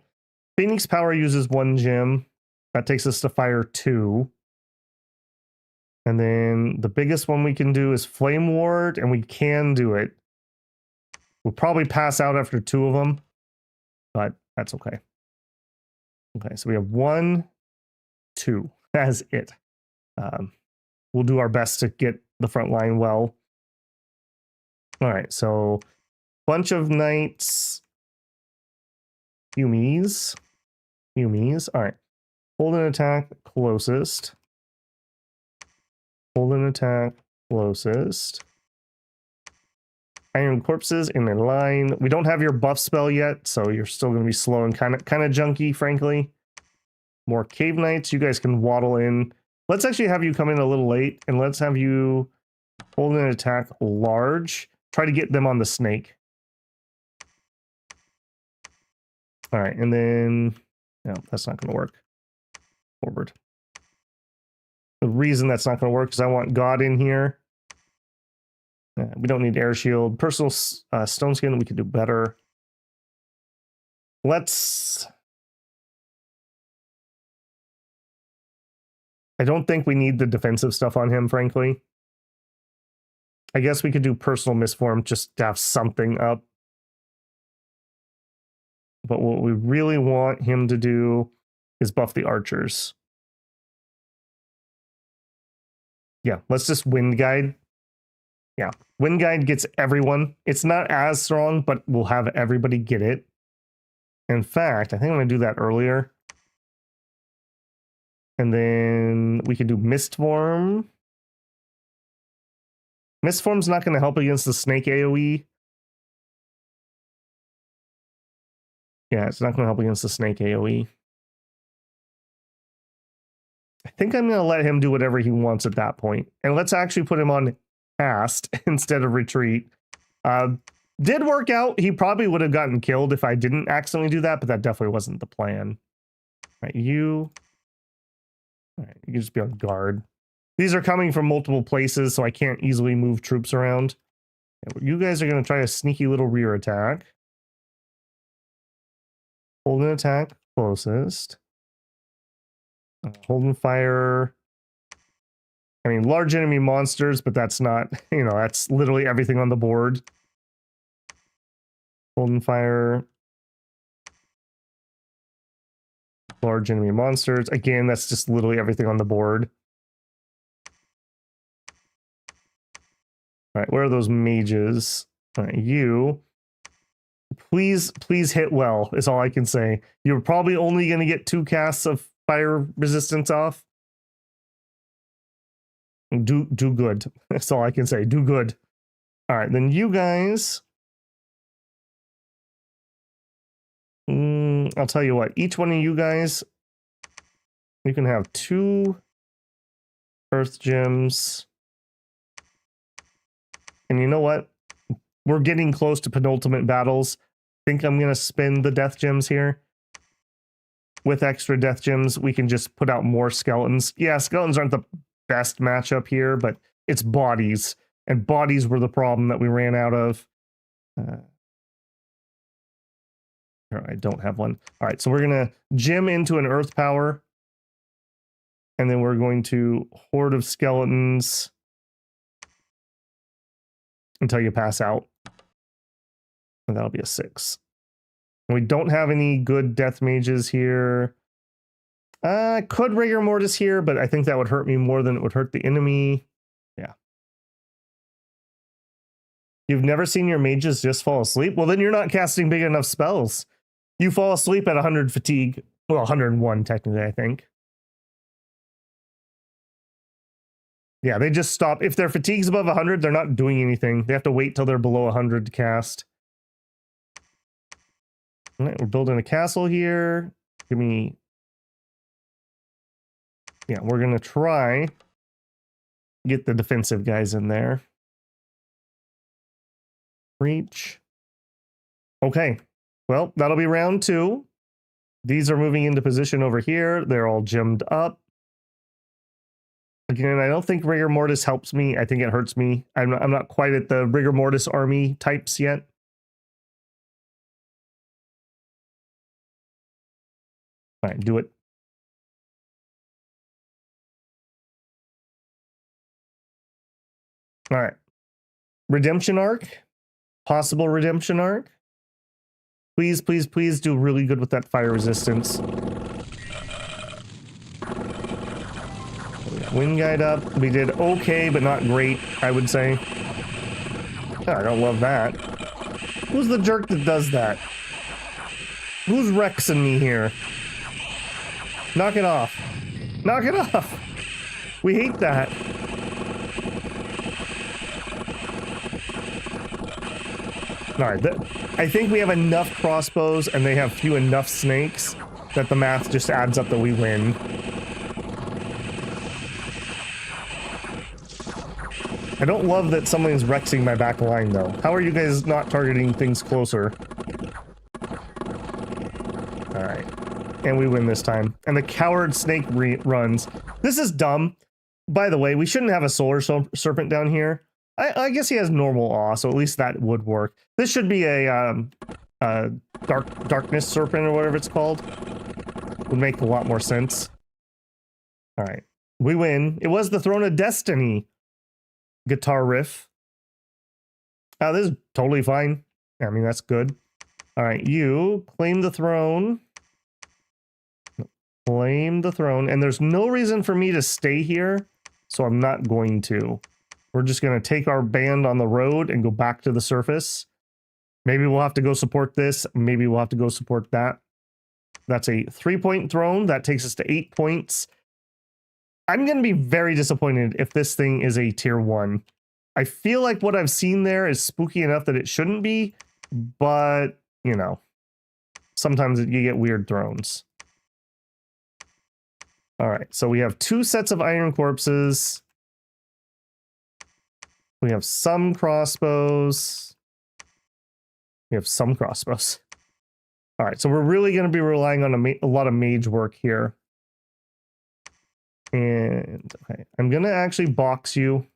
A: Phoenix power uses 1 gem. That takes us to fire 2. And then the biggest one we can do is flame ward, and we can do it. We'll probably pass out after 2 of them, but that's okay. Okay, so we have 1, 2. That's it. We'll do our best to get the front line well. All right, so bunch of knights. Humies. All right. Hold an attack closest. Hold an attack closest. Iron corpses in a line. We don't have your buff spell yet, so you're still going to be slow and kind of junky, frankly. More cave knights. You guys can waddle in. Let's actually have you come in a little late, and let's have you hold an attack large. Try to get them on the snake. All right, and then no, that's not going to work. Forward. The reason that's not going to work is I want God in here. We don't need air shield. Personal stone skin, we could do better. Let's... I don't think we need the defensive stuff on him, frankly. I guess we could do personal misform just to have something up. But what we really want him to do is buff the archers. Yeah, let's just wind guide. Yeah, wind guide gets everyone. It's not as strong, but we'll have everybody get it. In fact, I think I'm going to do that earlier. And then we could do Mistform. Mistform's not going to help against the snake AoE. Yeah, it's not going to help against the snake AoE. I think I'm going to let him do whatever he wants at that point. And let's actually put him on cast instead of retreat. Did work out. He probably would have gotten killed if I didn't accidentally do that, but that definitely wasn't the plan. All right, you... All right, you can just be on guard. These are coming from multiple places, so I can't easily move troops around. You guys are going to try a sneaky little rear attack. Hold an attack closest. Hold and fire. I mean, large enemy monsters, but that's not, you know, that's literally everything on the board. Hold and fire. Large enemy monsters. Again, that's just literally everything on the board. All right, where are those mages? All right, you. Please hit well, is all I can say. You're probably only going to get 2 casts of fire resistance off. Do good. That's all I can say. Do good. All right, then you guys... I'll tell you what, each one of you guys, you can have 2 earth gems. And you know what? We're getting close to penultimate battles. I think I'm going to spend the death gems here. With extra death gems, we can just put out more skeletons. Yeah, skeletons aren't the best matchup here, but it's bodies. And bodies were the problem that we ran out of. I don't have one. All right, so we're going to gem into an earth power. And then we're going to horde of skeletons until you pass out. And that'll be a 6. And we don't have any good death mages here. I could rigor mortis here, but I think that would hurt me more than it would hurt the enemy. Yeah. You've never seen your mages just fall asleep? Well, then you're not casting big enough spells. You fall asleep at 100 fatigue. Well, 101 technically, I think. Yeah, they just stop. If their fatigue's above 100, they're not doing anything. They have to wait till they're below 100 to cast. All right, we're building a castle here. Give me... Yeah, we're going to try get the defensive guys in there. Reach. Okay. Well, that'll be round 2. These are moving into position over here. They're all gemmed up. Again, I don't think rigor mortis helps me. I think it hurts me. I'm not quite at the rigor mortis army types yet. All right, do it. All right. Redemption arc. Possible redemption arc. Please, please, please do really good with that fire resistance. Wind guide up. We did okay, but not great, I would say. Oh, I don't love that. Who's the jerk that does that? Who's Rexing me here? Knock it off. Knock it off. We hate that. All right, I think we have enough crossbows and they have few enough snakes that the math just adds up that we win. I don't love that somebody's rexing my back line, though. How are you guys not targeting things closer? Alright. And we win this time. And the coward snake runs. This is dumb. By the way, we shouldn't have a solar serpent down here. I guess he has normal awe, so at least that would work. This should be a darkness serpent or whatever it's called. Would make a lot more sense. Alright. We win. It was the Throne of Destiny. Guitar riff. This is totally fine. I mean, that's good. All right, you claim the throne. Claim the throne. And there's no reason for me to stay here, so I'm not going to. We're just going to take our band on the road and go back to the surface. Maybe we'll have to go support this. Maybe we'll have to go support that. That's a 3-point throne. That takes us to 8 points. I'm going to be very disappointed if this thing is a tier 1. I feel like what I've seen there is spooky enough that it shouldn't be, but, you know, sometimes you get weird thrones. All right, so we have 2 sets of iron corpses. We have some crossbows. We have some crossbows. All right, so we're really going to be relying on a lot of mage work here. And okay, I'm gonna actually box you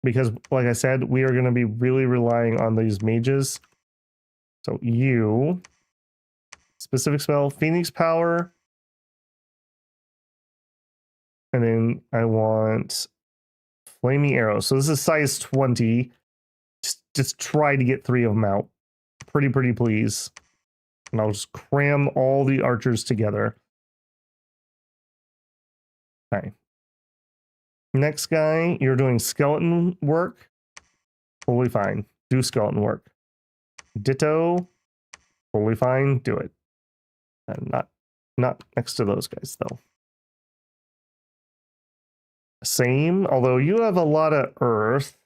A: because, like I said, we are gonna be really relying on these mages. So you, specific spell, Phoenix Power, and then I want Flaming Arrow. So this is size 20. Just try to get 3 of them out. Pretty please. And I'll just cram all the archers together. Okay. Next guy, you're doing skeleton work. Totally fine. Do skeleton work. Ditto. Totally fine. Do it. And not next to those guys though. Same, although you have a lot of earth.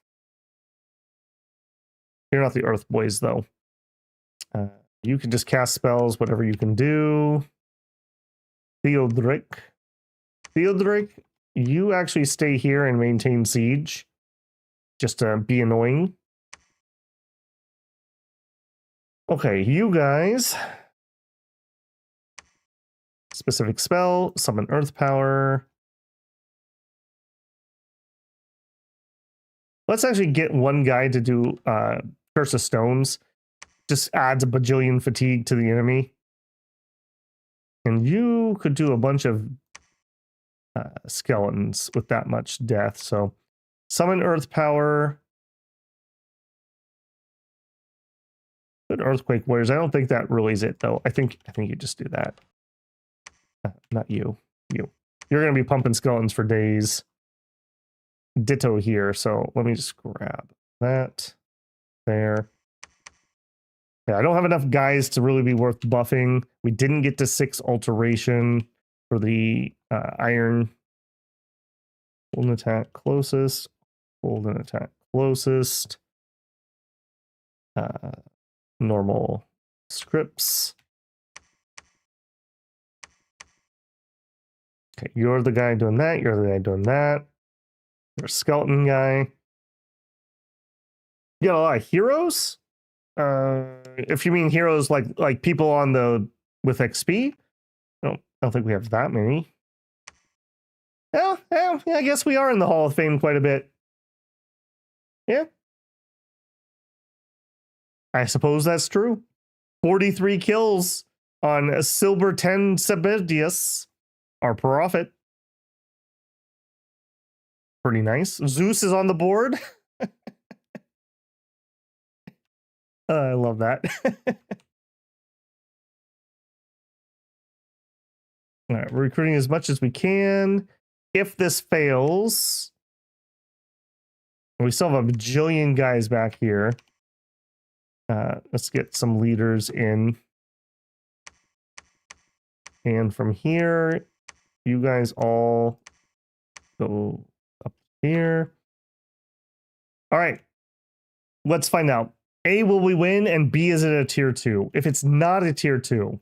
A: You're not the earth boys though. You can just cast spells, whatever you can do. Theodric, you actually stay here and maintain siege. Just to be annoying. Okay, you guys. Specific spell, summon earth power. Let's actually get one guy to do Curse of Stones. Just adds a bajillion fatigue to the enemy. And you could do a bunch of skeletons with that much death. So summon earth power. Good earthquake warriors. I don't think that really is it though. I think you just do that. Not you. You're gonna be pumping skeletons for days. Ditto here. So let me just grab that there. Yeah, I don't have enough guys to really be worth buffing. We didn't get to 6 alteration for the iron. Hold an attack closest. Hold an attack closest. Normal scripts. Okay, you're the guy doing that. You're the guy doing that. You're a skeleton guy. You got a lot of heroes? If you mean heroes like people on the with XP, I don't think we have that many. Yeah, I guess we are in the Hall of Fame quite a bit. Yeah. I suppose that's true. 43 kills on Silver 10 Saberdius, our prophet. Pretty nice. Zeus is on the board. I love that. All right, we're recruiting as much as we can. If this fails, we still have a bajillion guys back here. Let's get some leaders in. And from here, you guys all go up here. All right. let's find out. A, will we win? And B, is it a tier 2? If it's not a tier 2,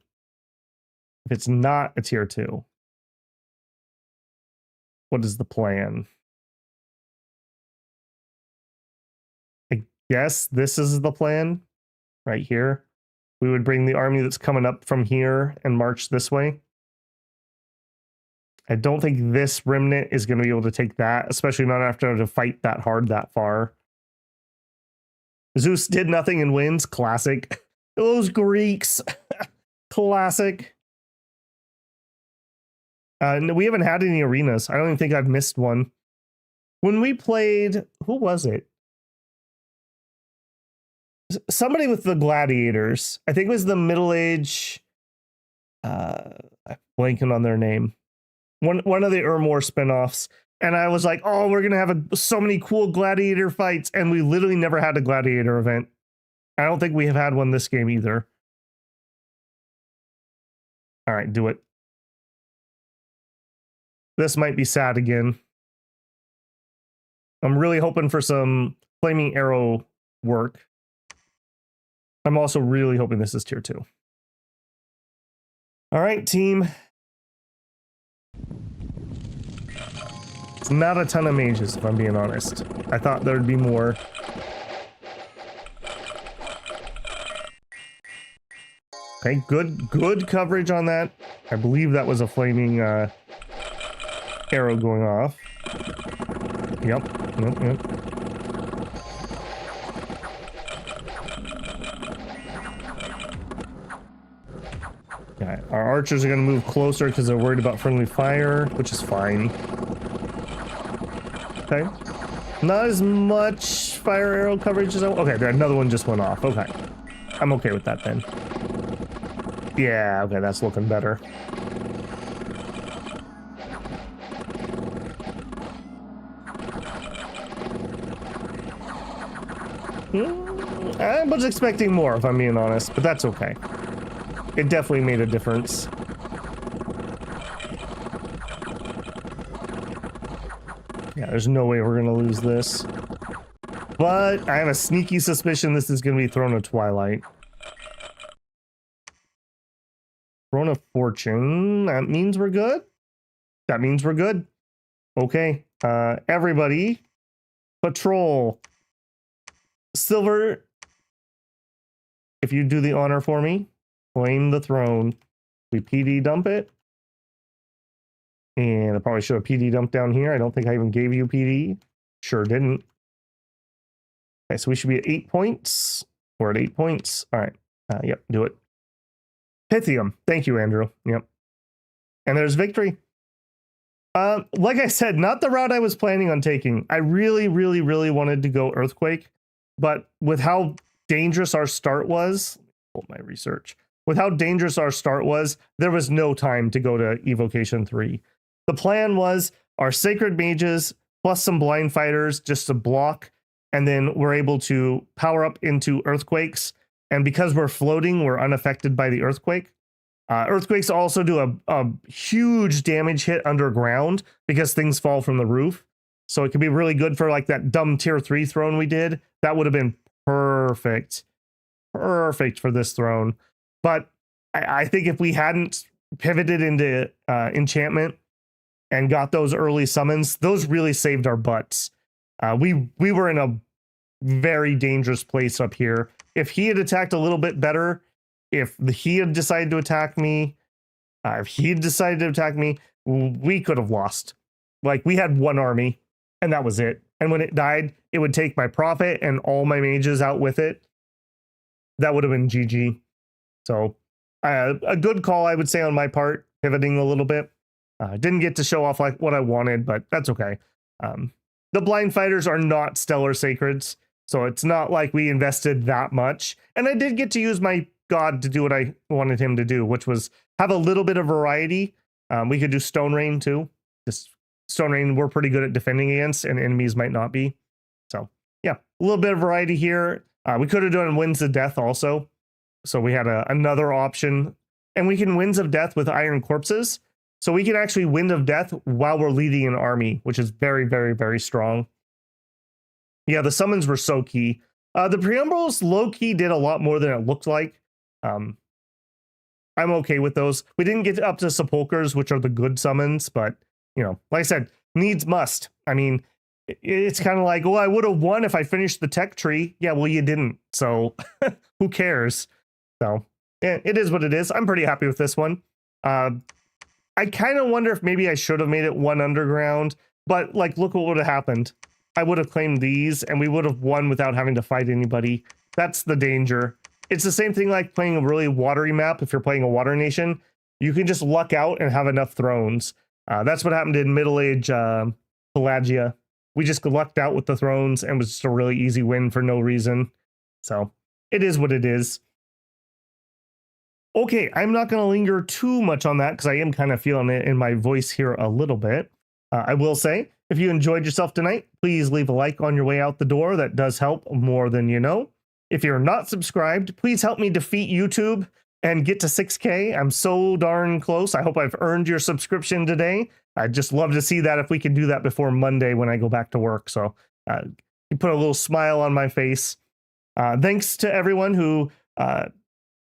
A: what is the plan? I guess this is the plan right here. We would bring the army that's coming up from here and march this way. I don't think this remnant is going to be able to take that, especially not after to fight that hard that far. Zeus did nothing and wins. Classic. Those Greeks. Classic. No, we haven't had any arenas. I don't even think I've missed one. When we played, who was it? Somebody with the gladiators. I think it was the Middle Age. I'm blanking on their name. One of the Ermor spinoffs. And I was like, oh, we're going to have so many cool gladiator fights. And we literally never had a gladiator event. I don't think we have had one this game either. All right, do it. This might be sad again. I'm really hoping for some flaming arrow work. I'm also really hoping this is tier 2. All right, team. It's not a ton of mages, if I'm being honest. I thought there'd be more. Okay, good coverage on that. I believe that was a flaming arrow going off. Yep. Okay, our archers are going to move closer because they're worried about friendly fire, which is fine. Okay. Not as much fire arrow coverage as I... Okay, there, another one just went off. Okay. I'm okay with that then. Yeah, okay, that's looking better. I was expecting more, if I'm being honest, but that's okay. It definitely made a difference. Yeah, there's no way we're going to lose this. But I have a sneaky suspicion this is going to be Throne of Twilight. Throne of Fortune. That means we're good? That means we're good. Okay. Everybody. Patrol. Silver. If you do the honor for me. Claim the throne. We PD dump it. And I probably should have PD dumped down here. I don't think I even gave you PD. Sure didn't. Okay, so we should be at 8 points. We're at 8 points. All right. Yep, do it. Pythium. Thank you, Andrew. Yep. And there's victory. Like I said, not the route I was planning on taking. I really wanted to go Earthquake. But with how dangerous our start was... Hold my research. With how dangerous our start was, there was no time to go to Evocation 3. The plan was our Sacred Mages plus some Blind Fighters just to block, and then we're able to power up into Earthquakes. And because we're floating, we're unaffected by the Earthquake. Earthquakes also do a huge damage hit underground because things fall from the roof. So it could be really good for like that dumb tier 3 throne we did. That would have been perfect. Perfect for this throne. But I think if we hadn't pivoted into enchantment and got those early summons, those really saved our butts. We were in a very dangerous place up here. If he had attacked a little bit better, if he had decided to attack me, if he had decided to attack me, we could have lost. Like, we had one army, and that was it. And when it died, it would take my prophet and all my mages out with it. That would have been GG. So a good call, I would say, on my part, pivoting a little bit. Didn't get to show off like what I wanted, but that's okay. The Blind Fighters are not Stellar Sacreds, so it's not like we invested that much. And I did get to use my god to do what I wanted him to do, which was have a little bit of variety. We could do Stone Rain too. Just Stone Rain we're pretty good at defending against, and enemies might not be. So yeah, a little bit of variety here. We could have done Winds of Death also. So we had another option, and we can Winds of Death with Iron Corpses. So we can actually Wind of Death while we're leading an army, which is very strong. Yeah, the summons were so key. The preambles low-key did a lot more than it looked like. I'm okay with those. We didn't get up to sepulchers, which are the good summons, but, you know, like I said, needs must. I mean, it's kind of like, well, I would have won if I finished the tech tree. Yeah, well, you didn't. So who cares? So yeah, it is what it is. I'm pretty happy with this one. I kind of wonder if maybe I should have made it one underground, but like, look what would have happened. I would have claimed these and we would have won without having to fight anybody. That's the danger. It's the same thing like playing a really watery map. If you're playing a water nation, you can just luck out and have enough thrones. That's what happened in Middle Age Pelagia. We just lucked out with the thrones and it was just a really easy win for no reason. So it is what it is. Okay, I'm not going to linger too much on that because I am kind of feeling it in my voice here a little bit. I will say, if you enjoyed yourself tonight, please leave a like on your way out the door. That does help more than you know. If you're not subscribed, please help me defeat YouTube and get to 6K. I'm so darn close. I hope I've earned your subscription today. I'd just love to see that if we can do that before Monday when I go back to work. So you put a little smile on my face. Thanks to everyone who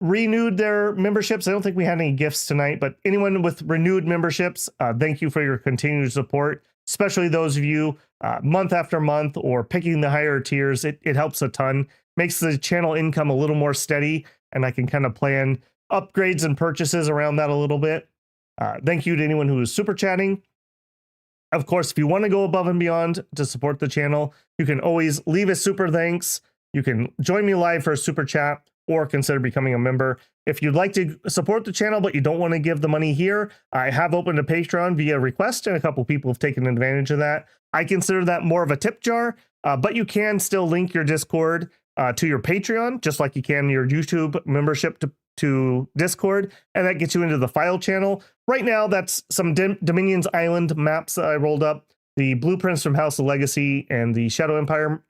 A: renewed their memberships. I don't think we had any gifts tonight, but anyone with renewed memberships, thank you for your continued support, especially those of you month after month or picking the higher tiers. It helps a ton, makes the channel income a little more steady, and I can kind of plan upgrades and purchases around that a little bit. Thank you to anyone who is super chatting. Of course, if you want to go above and beyond to support the channel, you can always leave a super thanks. You can join me live for a super chat or consider becoming a member. If you'd like to support the channel, but you don't want to give the money here, I have opened a Patreon via request, and a couple people have taken advantage of that. I consider that more of a tip jar, but you can still link your Discord to your Patreon, just like you can your YouTube membership to Discord, and that gets you into the file channel. Right now, that's some Dominion's Island maps that I rolled up, the blueprints from House of Legacy and the Shadow Empire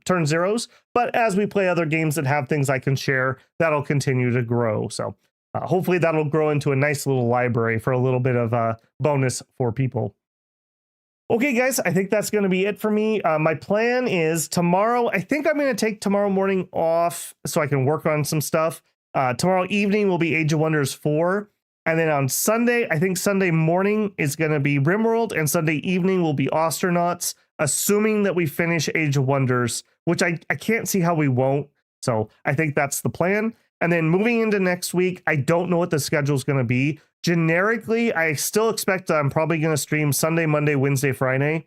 A: turn zeros. But as we play other games that have things I can share, that'll continue to grow. So hopefully that'll grow into a nice little library for a little bit of a bonus for people. Okay, guys, I think that's going to be it for me. My plan is tomorrow. I think I'm going to take tomorrow morning off so I can work on some stuff. Tomorrow evening will be Age of Wonders 4. And then on Sunday, I think Sunday morning is going to be RimWorld, and Sunday evening will be Ostronauts, assuming that we finish Age of Wonders, which I can't see how we won't. So I think that's the plan. And then moving into next week, I don't know what the schedule is going to be. Generically, I still expect I'm probably going to stream Sunday, Monday, Wednesday, Friday,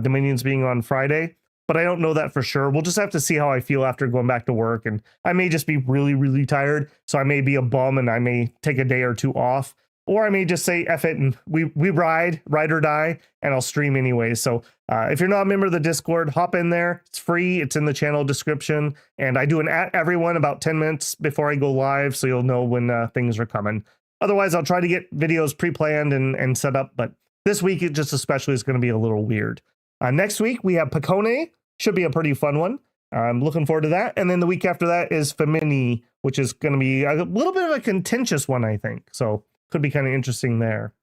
A: Dominions being on Friday. But I don't know that for sure. We'll just have to see how I feel after going back to work. And I may just be really, really tired. So I may be a bum and I may take a day or two off. Or I may just say, F it, and we ride or die, and I'll stream anyway. So if you're not a member of the Discord, hop in there. It's free. It's in the channel description. And I do an at everyone about 10 minutes before I go live, so you'll know when things are coming. Otherwise, I'll try to get videos pre-planned and set up. But this week, it just especially is going to be a little weird. Next week, we have Picone. Should be a pretty fun one. I'm looking forward to that. And then the week after that is Femini, which is going to be a little bit of a contentious one, I think. So could be kind of interesting there.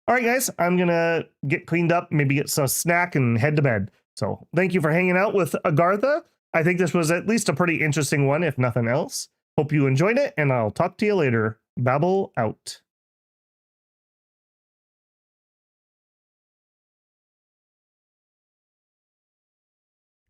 A: All right, guys, I'm going to get cleaned up, maybe get some snack and head to bed. So thank you for hanging out with Agartha. I think this was at least a pretty interesting one, if nothing else. Hope you enjoyed it, and I'll talk to you later. Babble out.